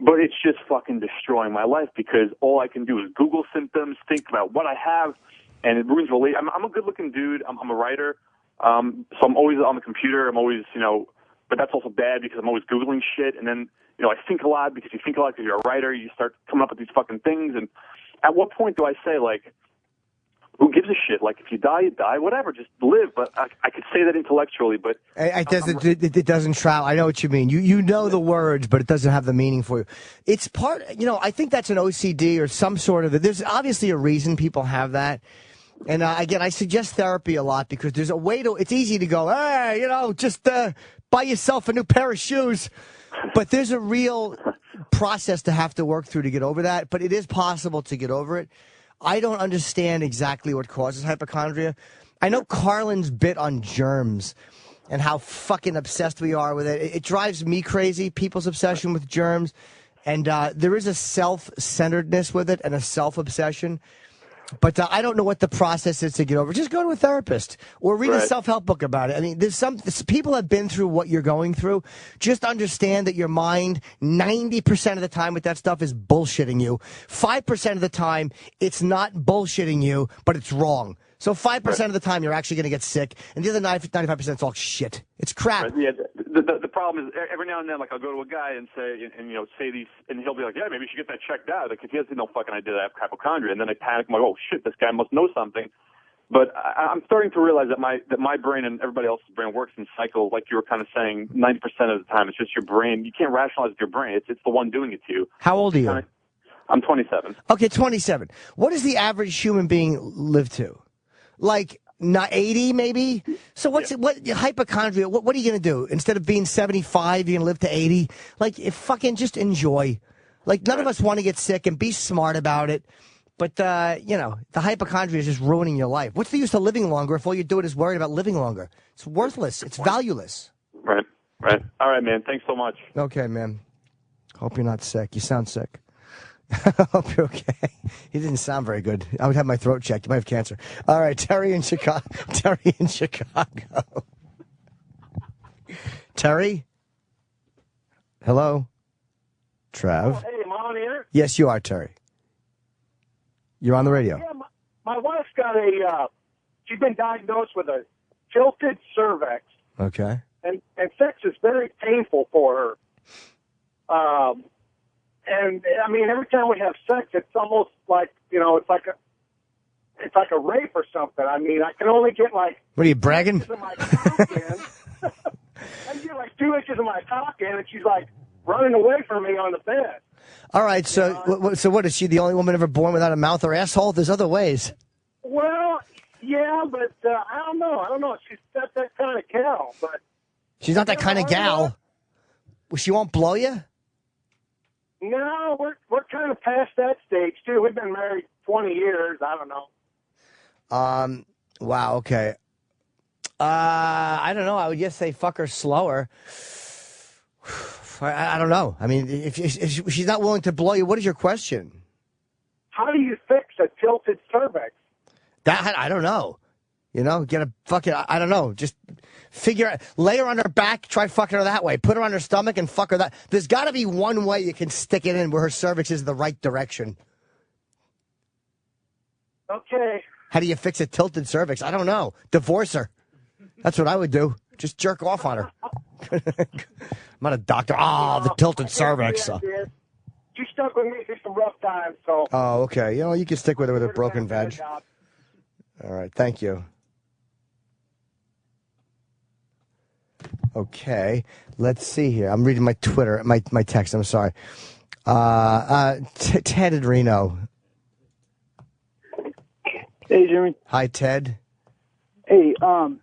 Speaker 18: But it's just fucking destroying my life because all I can do is Google symptoms, think about what I have, and it ruins relations. I'm a good-looking dude. I'm a writer. So I'm always on the computer. I'm always, but that's also bad because I'm always Googling shit. And then, I think a lot because you think a lot because you're a writer. You start coming up with these fucking things. And at what point do I say, who gives a shit? If you die, you die. Whatever, just live. But I could say that intellectually, but
Speaker 3: it doesn't travel. I know what you mean. You know the words, but it doesn't have the meaning for you. It's part. I think that's an OCD or some sort of. There's obviously a reason people have that. And again, I suggest therapy a lot because there's a way to. It's easy to go, hey, just buy yourself a new pair of shoes. But there's a real process to have to work through to get over that, but it is possible to get over it. I don't understand exactly what causes hypochondria. I know Carlin's bit on germs and how fucking obsessed we are with it. It drives me crazy, people's obsession with germs. And there is a self-centeredness with it and a self-obsession. But I don't know what the process is to get over. Just go to a therapist or read a self-help book about it. I mean, people have been through what you're going through. Just understand that your mind, 90% of the time with that stuff is bullshitting you. 5% of the time, it's not bullshitting you, but it's wrong. So 5% of the time, you're actually going to get sick, and the other 95% is all shit. It's crap.
Speaker 18: Right. Yeah, the problem is every now and then, like I'll go to a guy and say, say these, and he'll be like, yeah, maybe you should get that checked out. Like if he has no fucking idea that I have hypochondria, and then I panic. I'm like, oh shit, this guy must know something. But I'm starting to realize that my brain and everybody else's brain works in cycles. Like you were kind of saying, 90% of the time, it's just your brain. You can't rationalize with your brain. It's the one doing it to you.
Speaker 3: How old are you?
Speaker 18: I'm 27.
Speaker 3: Okay, 27. What does the average human being live to? Like, not 80 maybe? So what hypochondria, what are you going to do? Instead of being 75, you're going to live to 80? Like, fucking just enjoy. Like, none of us want to get sick, and be smart about it. But, the hypochondria is just ruining your life. What's the use of living longer if all you're doing is worrying about living longer? It's worthless. It's valueless.
Speaker 18: Right. All right, man. Thanks so much.
Speaker 3: Okay, man. Hope you're not sick. You sound sick. I hope you're okay. He didn't sound very good. I would have my throat checked. You might have cancer. All right, Terry in Chicago. Terry? Hello? Trav?
Speaker 19: Oh, hey, am I on the air?
Speaker 3: Yes, you are, Terry. You're on the radio.
Speaker 19: Yeah, my wife's got she's been diagnosed with a tilted cervix.
Speaker 3: Okay.
Speaker 19: And sex is very painful for her. And I mean, every time we have sex, it's almost like it's like a rape or something. I mean, I can only get like.
Speaker 3: What are you bragging?
Speaker 19: I get like 2 inches of my cock in, and she's like running away from me on the bed.
Speaker 3: All right, so what is she the only woman ever born without a mouth or asshole? There's other ways.
Speaker 19: Well, yeah, but I don't know. She's not that kind of gal, but
Speaker 3: she's not that kind of gal. Well, she won't blow you.
Speaker 19: No, we're kind of past that stage too. We've been married 20 years. I don't know.
Speaker 3: Wow. Okay. I don't know. I would just say fuck her slower. I don't know. I mean, if she's not willing to blow you, what is your question?
Speaker 19: How do you fix a tilted cervix?
Speaker 3: That I don't know. Get a fucking, I don't know. Just lay her on her back, try fucking her that way. Put her on her stomach and fuck her that. There's got to be one way you can stick it in where her cervix is the right direction.
Speaker 19: Okay.
Speaker 3: How do you fix a tilted cervix? I don't know. Divorce her. That's what I would do. Just jerk off on her. I'm not a doctor. The tilted cervix.
Speaker 19: She stuck with me through some rough times, so.
Speaker 3: Oh, okay. You can stick with her with a broken veg. All right. Thank you. Okay, let's see here. I'm reading my Twitter, my text. I'm sorry. Ted in Reno.
Speaker 20: Hey, Jeremy.
Speaker 3: Hi, Ted.
Speaker 20: Hey, I'm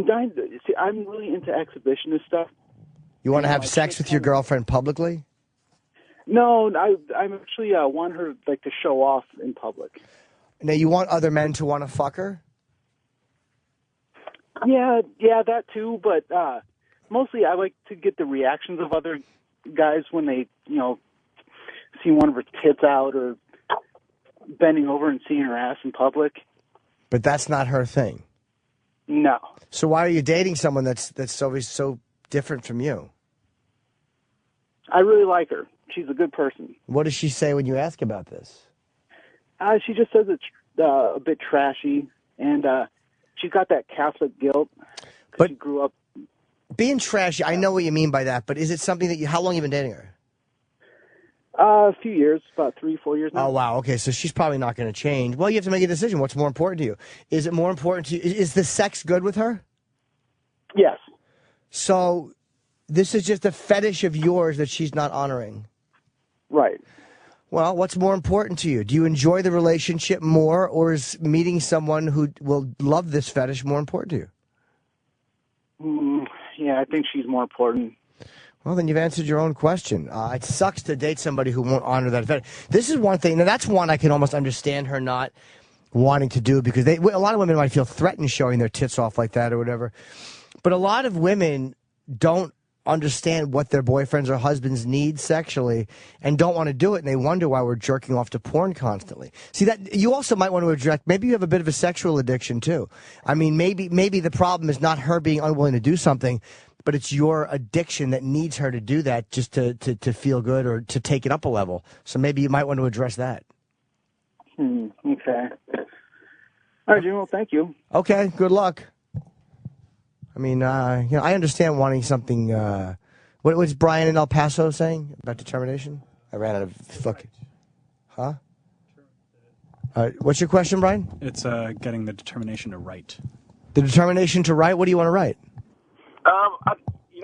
Speaker 20: dying to see. I'm really into exhibitionist stuff.
Speaker 3: You want to have sex with your girlfriend publicly?
Speaker 20: No, I'm actually want her to show off in public.
Speaker 3: Now, you want other men to want to fuck her?
Speaker 20: Yeah, that too. But mostly, I like to get the reactions of other guys when they, see one of her tits out or bending over and seeing her ass in public.
Speaker 3: But that's not her thing.
Speaker 20: No.
Speaker 3: So why are you dating someone that's so different from you?
Speaker 20: I really like her. She's a good person.
Speaker 3: What does she say when you ask about this?
Speaker 20: She just says it's a bit trashy, and she's got that Catholic guilt.
Speaker 3: But
Speaker 20: she grew up
Speaker 3: being trashy. I know what you mean by that, but is it something that how long have you been dating her?
Speaker 20: A few years, about 3-4 years now.
Speaker 3: Oh, wow. Okay, so she's probably not going to change. Well, you have to make a decision. What's more important to you? Is it more important to you? Is the sex good with her?
Speaker 20: Yes.
Speaker 3: So this is just a fetish of yours that she's not honoring.
Speaker 20: Right.
Speaker 3: Well, what's more important to you? Do you enjoy the relationship more, or is meeting someone who will love this fetish more important to you?
Speaker 20: Yeah, I think she's more important.
Speaker 3: Well, then you've answered your own question. It sucks to date somebody who won't honor that event. This is one thing. Now, that's one I can almost understand her not wanting to do, because a lot of women might feel threatened showing their tits off like that or whatever. But a lot of women don't understand what their boyfriends or husbands need sexually and don't want to do it, and they wonder why we're jerking off to porn constantly. See, that you also might want to address, maybe you have a bit of a sexual addiction too. I mean, maybe the problem is not her being unwilling to do something, but it's your addiction that needs her to do that just to feel good or to take it up a level. So maybe you might want to address that.
Speaker 20: Okay. All right, Jim. Well, thank you.
Speaker 3: Okay, good luck. I mean, I understand wanting something. What was Brian in El Paso saying about determination? I ran out of fucking. Huh? What's your question, Brian?
Speaker 9: It's getting the determination to write.
Speaker 3: The determination to write? What do you want to write?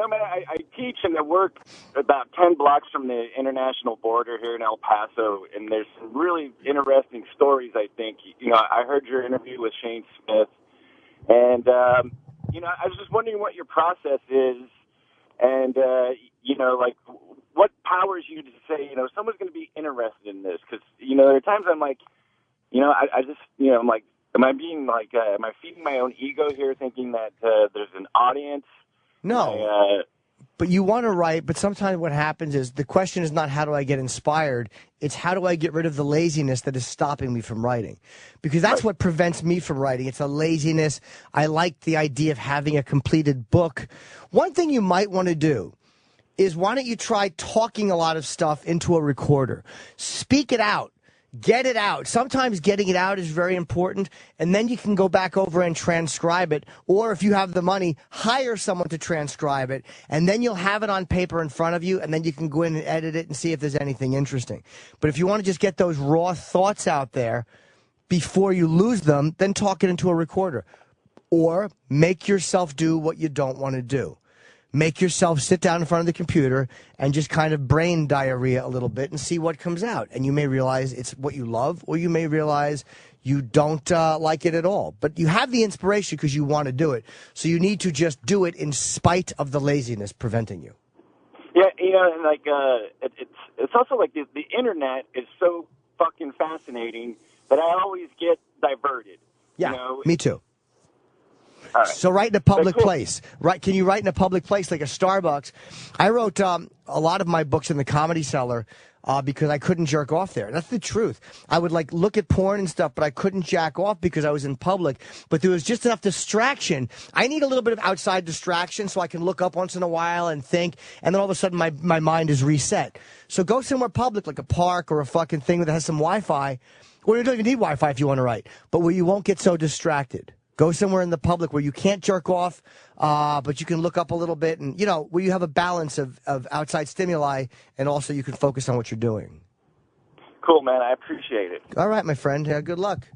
Speaker 21: Man, I teach and I work about 10 blocks from the international border here in El Paso, and there's some really interesting stories, I think. I heard your interview with Shane Smith, and, I was just wondering what your process is, and, what powers you to say, someone's going to be interested in this, because, there are times I'm like, I'm like, am I feeding my own ego here, thinking that there's an audience?
Speaker 3: No. But you want to write, but sometimes what happens is the question is not how do I get inspired, it's how do I get rid of the laziness that is stopping me from writing. Because that's what prevents me from writing. It's a laziness. I like the idea of having a completed book. One thing you might want to do is why don't you try talking a lot of stuff into a recorder. Speak it out. Get it out. Sometimes getting it out is very important, and then you can go back over and transcribe it. Or if you have the money, hire someone to transcribe it, and then you'll have it on paper in front of you, and then you can go in and edit it and see if there's anything interesting. But if you want to just get those raw thoughts out there before you lose them, then talk it into a recorder. Or make yourself do what you don't want to do. Make yourself sit down in front of the computer and just kind of brain diarrhea a little bit and see what comes out. And you may realize it's what you love, or you may realize you don't like it at all. But you have the inspiration because you want to do it. So you need to just do it in spite of the laziness preventing you.
Speaker 21: Yeah, and like it's also like the internet is so fucking fascinating that I always get diverted.
Speaker 3: Yeah, me too.
Speaker 21: All right.
Speaker 3: So write in a public place. Right? Can you write in a public place like a Starbucks? I wrote a lot of my books in the Comedy Cellar because I couldn't jerk off there. That's the truth. I would look at porn and stuff, but I couldn't jack off because I was in public. But there was just enough distraction. I need a little bit of outside distraction so I can look up once in a while and think, and then all of a sudden my mind is reset. So go somewhere public like a park or a fucking thing that has some Wi-Fi. Or you don't even need Wi-Fi if you want to write, but where you won't get so distracted. Go somewhere in the public where you can't jerk off, but you can look up a little bit and, where you have a balance of outside stimuli and also you can focus on what you're doing.
Speaker 21: Cool, man. I appreciate it.
Speaker 3: All right, my friend. Good luck.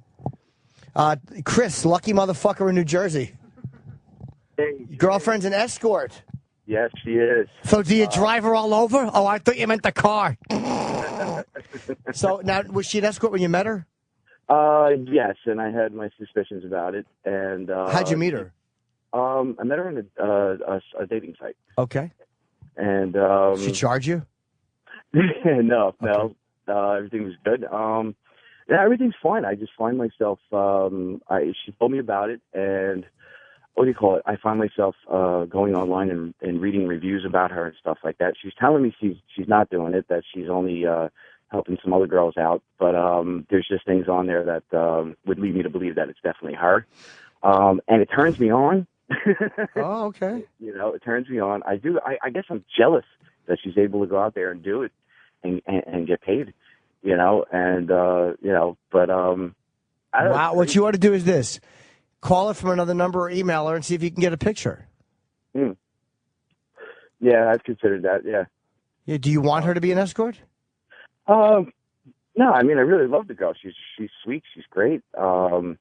Speaker 3: Chris, lucky motherfucker in New Jersey.
Speaker 22: Hey.
Speaker 3: Girlfriend's an escort.
Speaker 22: Yes, she is.
Speaker 3: So do you drive her all over? Oh, I thought you meant the car. So now, was she an escort when you met her?
Speaker 22: Yes, and I had my suspicions about it. And
Speaker 3: how'd you meet her?
Speaker 22: I met her on a dating site.
Speaker 3: Okay.
Speaker 22: And
Speaker 3: she charge you?
Speaker 22: No. Everything was good. Yeah, everything's fine. I just find myself. She told me about it, and what do you call it? I find myself going online and reading reviews about her and stuff like that. She's telling me she's not doing it. That she's only helping some other girls out, but there's just things on there that would lead me to believe that it's definitely her. And it turns me on.
Speaker 3: Oh, okay.
Speaker 22: It turns me on. I guess I'm jealous that she's able to go out there and do it and get paid, but
Speaker 3: wow, what you ought to do is this. Call her from another number or email her and see if you can get a picture.
Speaker 22: Yeah, I've considered that, yeah.
Speaker 3: Yeah. Do you want her to be an escort?
Speaker 22: No, I mean, I really love the girl. She's sweet. She's great. We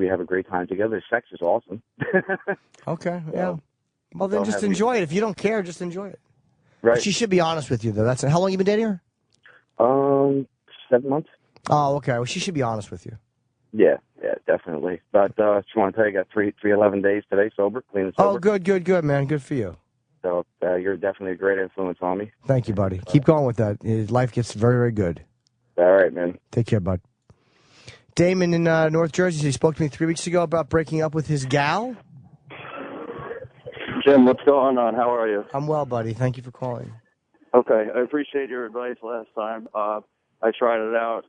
Speaker 22: have a great time together. Sex is awesome.
Speaker 3: Okay. Yeah. Well, then just enjoy it. If you don't care, just enjoy it.
Speaker 22: Right.
Speaker 3: But she should be honest with you, though. How long you been dating her?
Speaker 22: 7 months.
Speaker 3: Oh, okay. Well, she should be honest with you.
Speaker 22: Yeah, definitely. But just want to tell you, I got 311 days today sober, clean and sober.
Speaker 3: Oh, good, man. Good for you.
Speaker 22: So, you're definitely a great influence on me.
Speaker 3: Thank you, buddy. Keep going with that. Life gets very, very good.
Speaker 22: All right, man.
Speaker 3: Take care, bud. Damon in North Jersey, he spoke to me 3 weeks ago about breaking up with his gal.
Speaker 7: Jim, what's going on? How are you?
Speaker 3: I'm well, buddy. Thank you for calling.
Speaker 7: Okay, I appreciate your advice last time. I tried it out,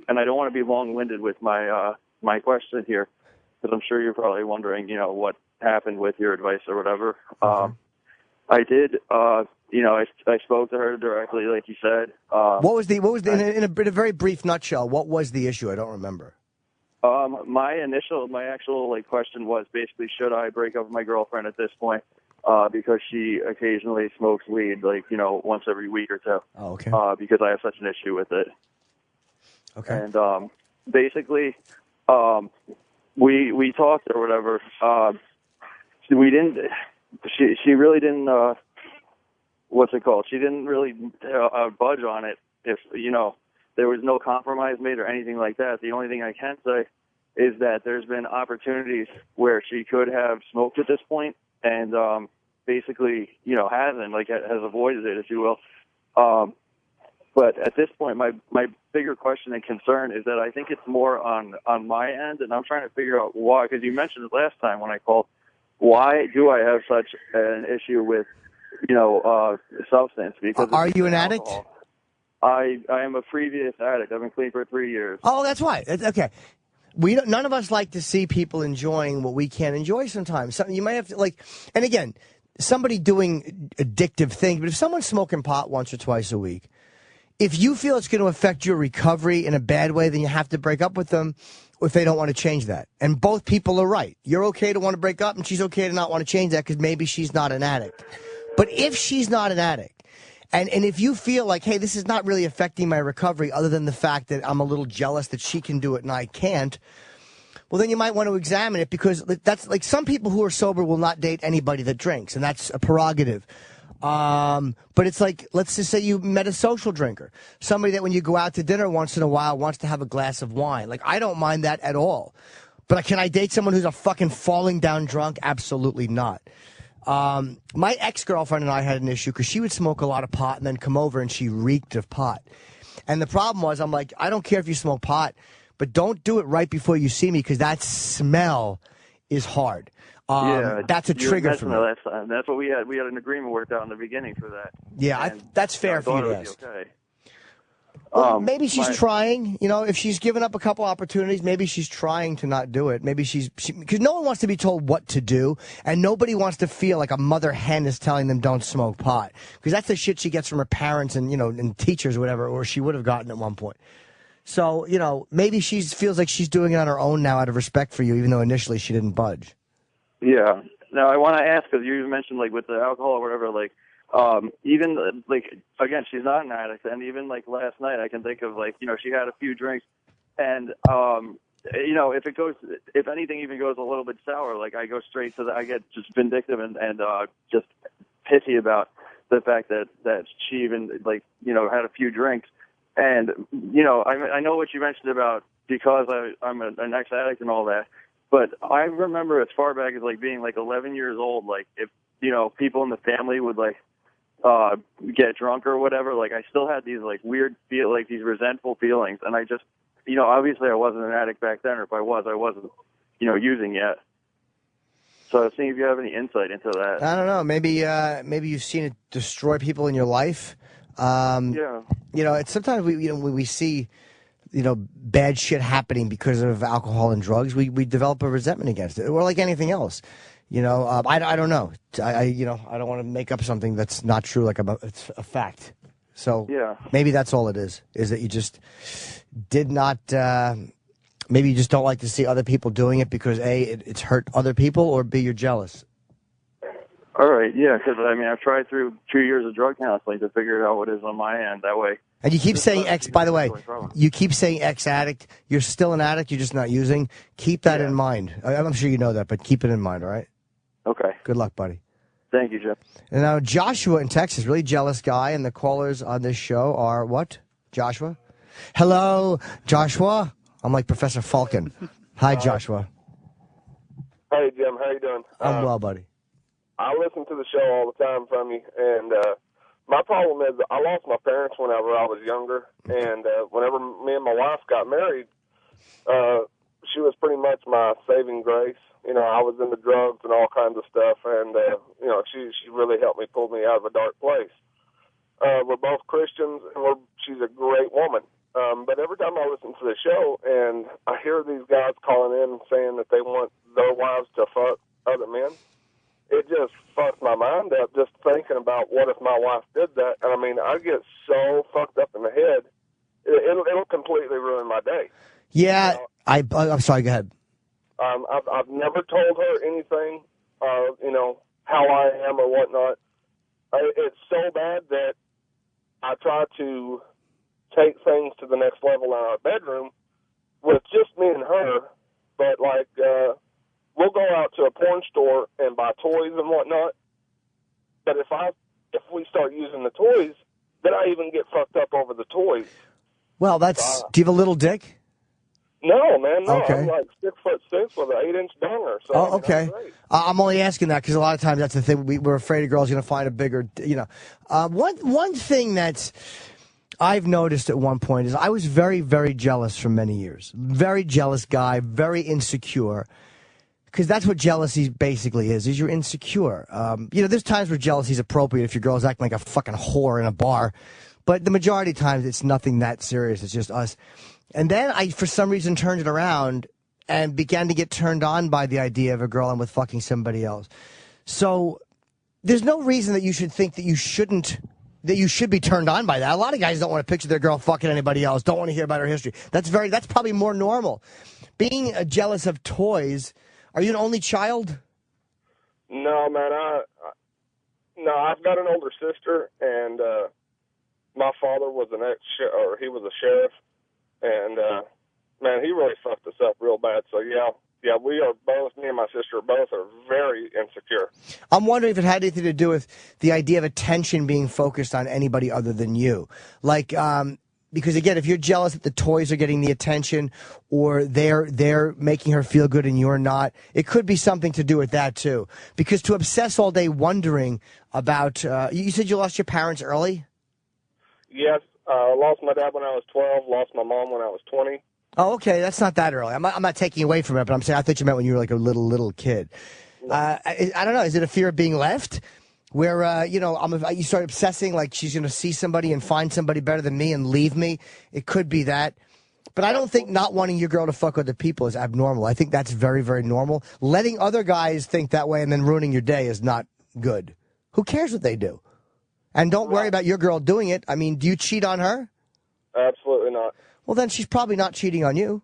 Speaker 7: and I don't want to be long-winded with my my question here, because I'm sure you're probably wondering, what happened with your advice or whatever. I did, I spoke to her directly, like you said.
Speaker 3: What was the in a very brief nutshell, what was the issue? I don't remember.
Speaker 7: My actual question was basically, should I break up with my girlfriend at this point? Because she occasionally smokes weed, once every week or so.
Speaker 3: Oh, okay.
Speaker 7: Because I have such an issue with it.
Speaker 3: Okay.
Speaker 7: And basically, we talked or whatever. We didn't. She really didn't. What's it called? She didn't really budge on it. If there was no compromise made or anything like that. The only thing I can say is that there's been opportunities where she could have smoked at this point, and basically, hasn't, has avoided it, if you will. But at this point, my bigger question and concern is that I think it's more on my end, and I'm trying to figure out why, because you mentioned it last time when I called. Why do I have such an issue with, substance? Because
Speaker 3: are you an addict?
Speaker 7: I am a previous addict. I've been clean for 3 years.
Speaker 3: Oh, that's why. Okay. None of us like to see people enjoying what we can't enjoy sometimes. So you might have to, and again, somebody doing addictive things, but if someone's smoking pot once or twice a week, if you feel it's going to affect your recovery in a bad way, then you have to break up with them if they don't want to change that. And both people are right. You're okay to want to break up, and she's okay to not want to change that because maybe she's not an addict. But if she's not an addict, and if you feel like, hey, this is not really affecting my recovery other than the fact that I'm a little jealous that she can do it and I can't, well, then you might want to examine it, because that's like some people who are sober will not date anybody that drinks, and that's a prerogative. But it's like, let's just say you met a social drinker, somebody that when you go out to dinner once in a while wants to have a glass of wine. Like, I don't mind that at all. But can I date someone who's a fucking falling down drunk? Absolutely not. My ex-girlfriend and I had an issue because she would smoke a lot of pot and then come over and she reeked of pot. And the problem was, I'm like, I don't care if you smoke pot, but don't do it right before you see me, because that smell is hard. That's a trigger for me.
Speaker 7: Last time. That's what we had. We had an agreement worked out in the beginning for that.
Speaker 3: Yeah, that's fair for you to ask.
Speaker 7: Okay.
Speaker 3: Well, maybe she's trying. If she's given up a couple opportunities, maybe she's trying to not do it. Maybe because no one wants to be told what to do, and nobody wants to feel like a mother hen is telling them don't smoke pot, because that's the shit she gets from her parents and and teachers or whatever, or she would have gotten at one point. So maybe she feels like she's doing it on her own now out of respect for you, even though initially she didn't budge.
Speaker 7: Yeah. Now I want to ask, because you mentioned with the alcohol or whatever, even again, she's not an addict, and even last night I can think of she had a few drinks, and if anything even goes a little bit sour, I go straight to I get just vindictive and just pissy about the fact that she even had a few drinks, and I know what you mentioned about because I'm an ex-addict and all that. But I remember as far back as being 11 years old, if people in the family would get drunk or whatever, I still had these weird these resentful feelings, and I just obviously I wasn't an addict back then, or if I wasn't using yet. So I was seeing if you have any insight into that.
Speaker 3: I don't know. Maybe you've seen it destroy people in your life.
Speaker 7: Yeah.
Speaker 3: It's sometimes when we see bad shit happening because of alcohol and drugs, we develop a resentment against it, or like anything else. I don't know. I don't want to make up something that's not true. It's a fact. So
Speaker 7: yeah,
Speaker 3: maybe that's all it is that you just did not. Maybe you just don't like to see other people doing it because A, it's hurt other people, or B, you're jealous.
Speaker 7: All right, yeah, because I've tried through 2 years of drug counseling to figure out what is on my end. That way.
Speaker 3: And you keep saying by the way, you keep saying ex-addict. You're still an addict. You're just not using. Keep that in mind. I'm sure you know that, but keep it in mind, all right?
Speaker 7: Okay.
Speaker 3: Good luck, buddy.
Speaker 7: Thank you, Jim.
Speaker 3: And now Joshua in Texas, really jealous guy, and the callers on this show are what? Joshua? Hello, Joshua. I'm like Professor Falcon. Hi, Joshua.
Speaker 13: Hey, Jim. How you doing?
Speaker 3: I'm well, buddy.
Speaker 12: I listen to the show all the time from you, and my problem is I lost my parents whenever I was younger, and whenever me and my wife got married, she was pretty much my saving grace. You know, I was into drugs and all kinds of stuff, and you know, she really helped me pull me out of a dark place. We're both Christians, and she's a great woman. But every time I listen to the show and I hear these guys calling in saying that they want their wives to fuck other men, it just fucks my mind up just thinking about what if my wife did that. And I mean, I get so fucked up in the head, it'll completely ruin my day.
Speaker 3: Yeah, I'm sorry, go ahead.
Speaker 12: I've never told her anything, you know, how I am or whatnot. It's so bad that I try to take things to the next level in our bedroom with just me and her, but like we'll go out to a porn store and buy toys and whatnot, but if we start using the toys, then I even get fucked up over the toys.
Speaker 3: Well, that's do you have a little dick?
Speaker 12: No, man, no.
Speaker 3: Okay.
Speaker 12: I'm like 6'6" with an 8-inch donger. So,
Speaker 3: Oh, okay. I'm only asking that because a lot of times that's the thing. We're afraid a girl's going to find a bigger, you know. One thing that's I've noticed at one point is I was very, very jealous for many years. Very jealous guy, very insecure. Because that's what jealousy basically is you're insecure. You know, there's times where jealousy is appropriate if your girl's acting like a fucking whore in a bar. But the majority of times it's nothing that serious. It's just us. And then I, for some reason, turned it around and began to get turned on by the idea of a girl I'm with fucking somebody else. So there's no reason that you should think that you should be turned on by that. A lot of guys don't want to picture their girl fucking anybody else, don't want to hear about her history. That's probably more normal. Being jealous of toys, are you an only child?
Speaker 12: No, man. No, I've got an older sister, and my father was he was a sheriff. And, man, he really fucked us up real bad. So, yeah, we are both, me and my sister both are very insecure.
Speaker 3: I'm wondering if it had anything to do with the idea of attention being focused on anybody other than you. Like, because, again, if you're jealous that the toys are getting the attention or they're making her feel good and you're not, it could be something to do with that, too. Because to obsess all day wondering about, you said you lost your parents early?
Speaker 12: Yes. Lost my dad when I was 12, lost my mom when I was 20.
Speaker 3: Oh, okay, that's not that early. I'm not taking away from it, but I'm saying I thought you meant when you were like a little kid. I don't know. Is it a fear of being left? Where, you know, you start obsessing like she's going to see somebody and find somebody better than me and leave me? It could be that. But I don't think not wanting your girl to fuck other people is abnormal. I think that's very, very normal. Letting other guys think that way and then ruining your day is not good. Who cares what they do? And don't worry about your girl doing it. I mean, do you cheat on her?
Speaker 12: Absolutely not.
Speaker 3: Well, then she's probably not cheating on you.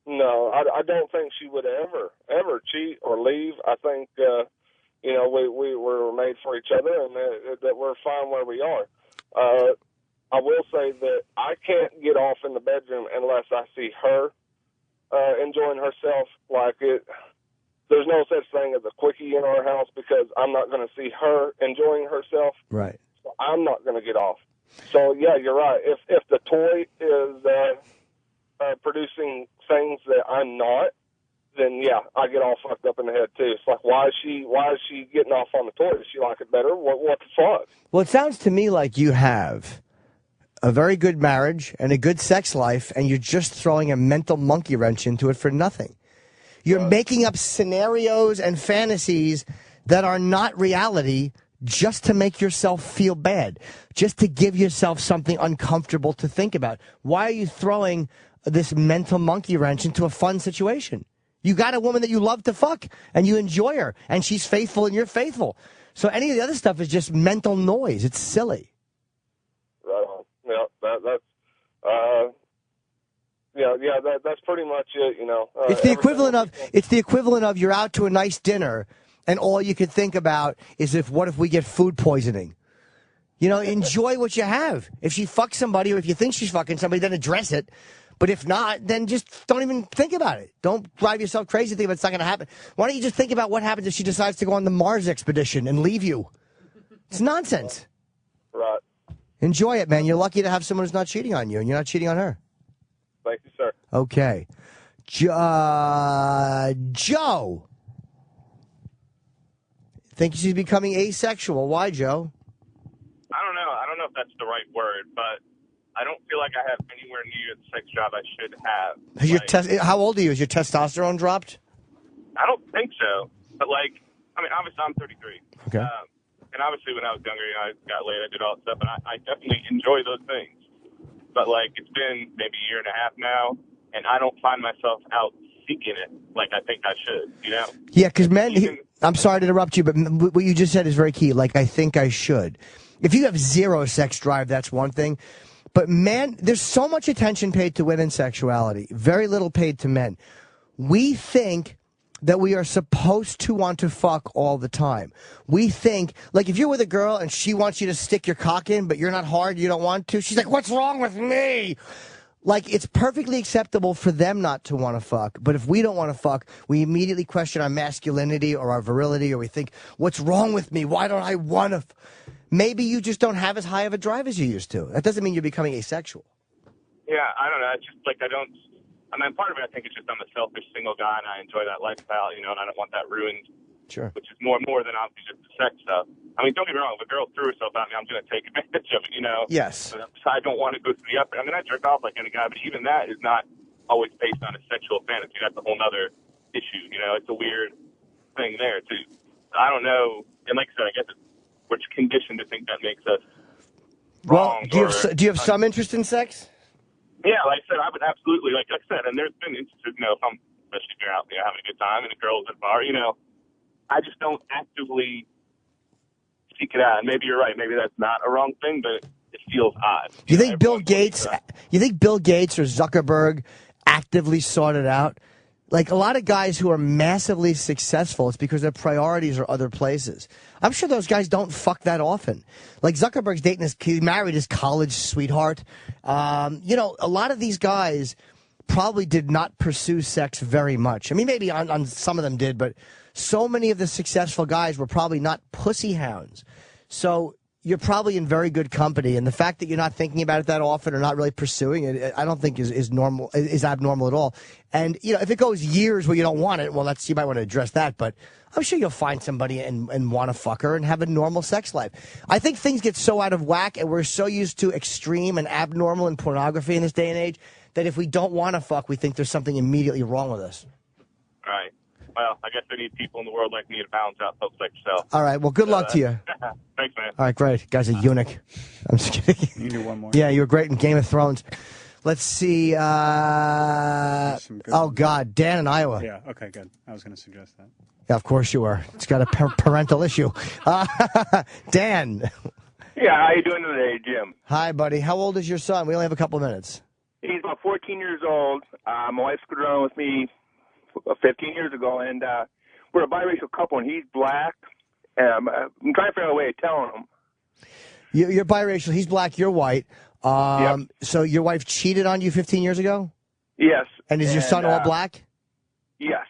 Speaker 12: No, I don't think she would ever cheat or leave. I think, you know, we were made for each other and that we're fine where we are. I will say that I can't get off in the bedroom unless I see her enjoying herself. Like there's no such thing as a quickie in our house because I'm not going to see her enjoying herself.
Speaker 3: Right.
Speaker 12: I'm not going to get off. So, yeah, you're right. If the toy is producing things that I'm not, then, yeah, I get all fucked up in the head, too. It's like, why is she getting off on the toy? Does she like it better? What the fuck?
Speaker 3: Well, it sounds to me like you have a very good marriage and a good sex life, and you're just throwing a mental monkey wrench into it for nothing. You're making up scenarios and fantasies that are not reality just to make yourself feel bad, just to give yourself something uncomfortable to think about. Why are you throwing this mental monkey wrench into a fun situation? You got a woman that you love to fuck, and you enjoy her, and she's faithful, and you're faithful. So any of the other stuff is just mental noise. It's silly.
Speaker 12: Right on. Yeah, that's pretty much it, you know.
Speaker 3: It's the equivalent of you're out to a nice dinner, and all you can think about is what if we get food poisoning? You know, enjoy what you have. If she fucks somebody or if you think she's fucking somebody, then address it. But if not, then just don't even think about it. Don't drive yourself crazy thinking it's not going to happen. Why don't you just think about what happens if she decides to go on the Mars expedition and leave you? It's nonsense.
Speaker 12: Right.
Speaker 3: Enjoy it, man. You're lucky to have someone who's not cheating on you, and you're not cheating on her.
Speaker 12: Thank you, sir.
Speaker 3: Okay. Joe. Think she's becoming asexual. Why, Joe?
Speaker 4: I don't know. I don't know if that's the right word, but I don't feel like I have anywhere near the sex drive I should have.
Speaker 3: Has your how old are you? Is your testosterone dropped?
Speaker 4: I don't think so. But, like, I mean, obviously I'm 33.
Speaker 3: Okay.
Speaker 4: And obviously when I was younger, I got laid, I did all that stuff, and I definitely enjoy those things. But, like, it's been maybe a year and a half now, and I don't find myself out seeking it like I think I should, you know?
Speaker 3: Yeah, because men, I'm sorry to interrupt you, but what you just said is very key. Like, I think I should. If you have zero sex drive, that's one thing. But men, there's so much attention paid to women's sexuality, very little paid to men. We think that we are supposed to want to fuck all the time. We think, like, if you're with a girl and she wants you to stick your cock in, but you're not hard, you don't want to, she's like, what's wrong with me? Like, it's perfectly acceptable for them not to want to fuck. But if we don't want to fuck, we immediately question our masculinity or our virility, or we think, what's wrong with me? Why don't I want to? Maybe you just don't have as high of a drive as you used to. That doesn't mean you're becoming asexual.
Speaker 4: Yeah, I don't know. It's just, like, I mean, part of it, I think, is just I'm a selfish single guy, and I enjoy that lifestyle, you know, and I don't want that ruined.
Speaker 3: Sure.
Speaker 4: Which is more than obviously just the sex stuff. I mean, don't get me wrong. If a girl threw herself at me, I'm going to take advantage of it, you know?
Speaker 3: Yes.
Speaker 4: So I don't want to go through the upper. I mean, I jerk off like any guy, but even that is not always based on a sexual fantasy. That's a whole other issue, you know? It's a weird thing there, too. I don't know. And like I said, I guess we're conditioned to think that makes us wrong.
Speaker 3: Well, do you have some interest in sex?
Speaker 4: Yeah, like I said, I would absolutely, like I said, and there's been instances, you know, if I'm, especially if you're out there having a good time and a girl's at a bar, you know, I just don't actively seek it out. And maybe you're right. Maybe that's not a wrong thing, but it feels odd.
Speaker 3: Do you think Bill Gates or Zuckerberg actively sought it out? Like, a lot of guys who are massively successful, it's because their priorities are other places. I'm sure those guys don't fuck that often. Like, Zuckerberg's dating he married his college sweetheart. You know, a lot of these guys probably did not pursue sex very much. I mean, maybe on some of them did, but so many of the successful guys were probably not pussy hounds. So you're probably in very good company, and the fact that you're not thinking about it that often or not really pursuing it, I don't think is normal, is abnormal at all. And, you know, if it goes years where you don't want it, well, you might want to address that, but I'm sure you'll find somebody and want to fuck her and have a normal sex life. I think things get so out of whack, and we're so used to extreme and abnormal in pornography in this day and age, that if we don't want to fuck, we think there's something immediately wrong with us.
Speaker 4: Right. Well, I guess they need people in the world like me to balance out folks like yourself.
Speaker 3: All right. Well, good luck to you.
Speaker 4: Thanks, man.
Speaker 3: All right, great. Guy's a eunuch. I'm just kidding.
Speaker 9: You can do one more.
Speaker 3: Yeah, you were great in Game of Thrones. Let's see. Oh, God. Dan in Iowa.
Speaker 9: Yeah, okay, good. I was going to suggest that.
Speaker 3: Yeah, of course you were. It's got a parental issue. Dan.
Speaker 13: Yeah, how you doing today, Jim?
Speaker 3: Hi, buddy. How old is your son? We only have a couple of minutes.
Speaker 13: He's about 14 years old. My wife screwed around with me 15 years ago, and we're a biracial couple, and he's black. I'm trying to figure out a way of telling him.
Speaker 3: You're biracial. He's black. You're white.
Speaker 13: Yep.
Speaker 3: So your wife cheated on you 15 years ago?
Speaker 13: Yes.
Speaker 3: And is your son all black?
Speaker 13: Yes.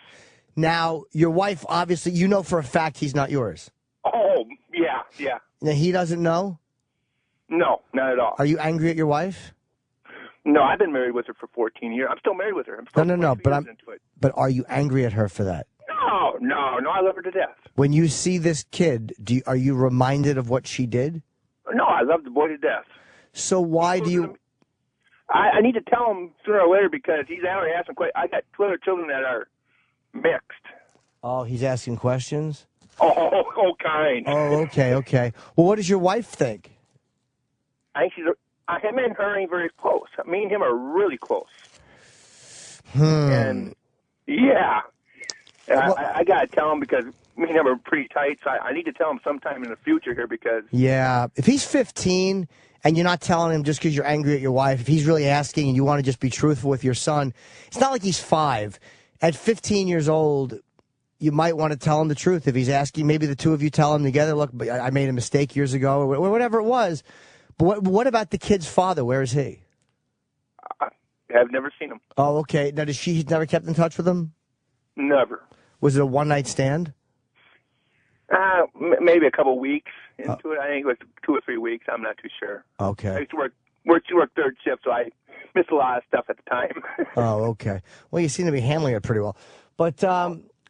Speaker 3: Now, your wife, obviously, you know for a fact he's not yours.
Speaker 13: Oh, yeah.
Speaker 3: Now, he doesn't know?
Speaker 13: No, not at all.
Speaker 3: Are you angry at your wife?
Speaker 13: No, I've been married with her for 14 years. I'm still married with her. I'm still
Speaker 3: No.
Speaker 13: 22 years into it.
Speaker 3: But are you angry at her for that?
Speaker 13: No, I love her to death.
Speaker 3: When you see this kid, are you reminded of what she did?
Speaker 13: No, I love the boy to death.
Speaker 3: So why do you...
Speaker 13: I need to tell him sooner or later because he's already asking questions. I got two other children that are mixed.
Speaker 3: Oh, he's asking questions?
Speaker 13: Oh, kind.
Speaker 3: Oh, okay. Well, what does your wife think?
Speaker 13: I think him and her ain't very close. Me and him are really close. And, yeah. I got to tell him because me and him are pretty tight, so I need to tell him sometime in the future here because...
Speaker 3: Yeah. If he's 15 and you're not telling him just because you're angry at your wife, if he's really asking and you want to just be truthful with your son, it's not like he's 5. At 15 years old, you might want to tell him the truth. If he's asking, maybe the two of you tell him together, look, I made a mistake years ago, or whatever it was. But what about the kid's father? Where is he?
Speaker 13: I've never seen him.
Speaker 3: Oh, okay. Now, he's never kept in touch with him?
Speaker 13: Never.
Speaker 3: Was it a one-night stand?
Speaker 13: Maybe a couple weeks into it. I think it was 2 or 3 weeks. I'm not too sure.
Speaker 3: Okay.
Speaker 13: I used to work third shift, so I missed a lot of stuff at the time.
Speaker 3: Oh, okay. Well, you seem to be handling it pretty well. But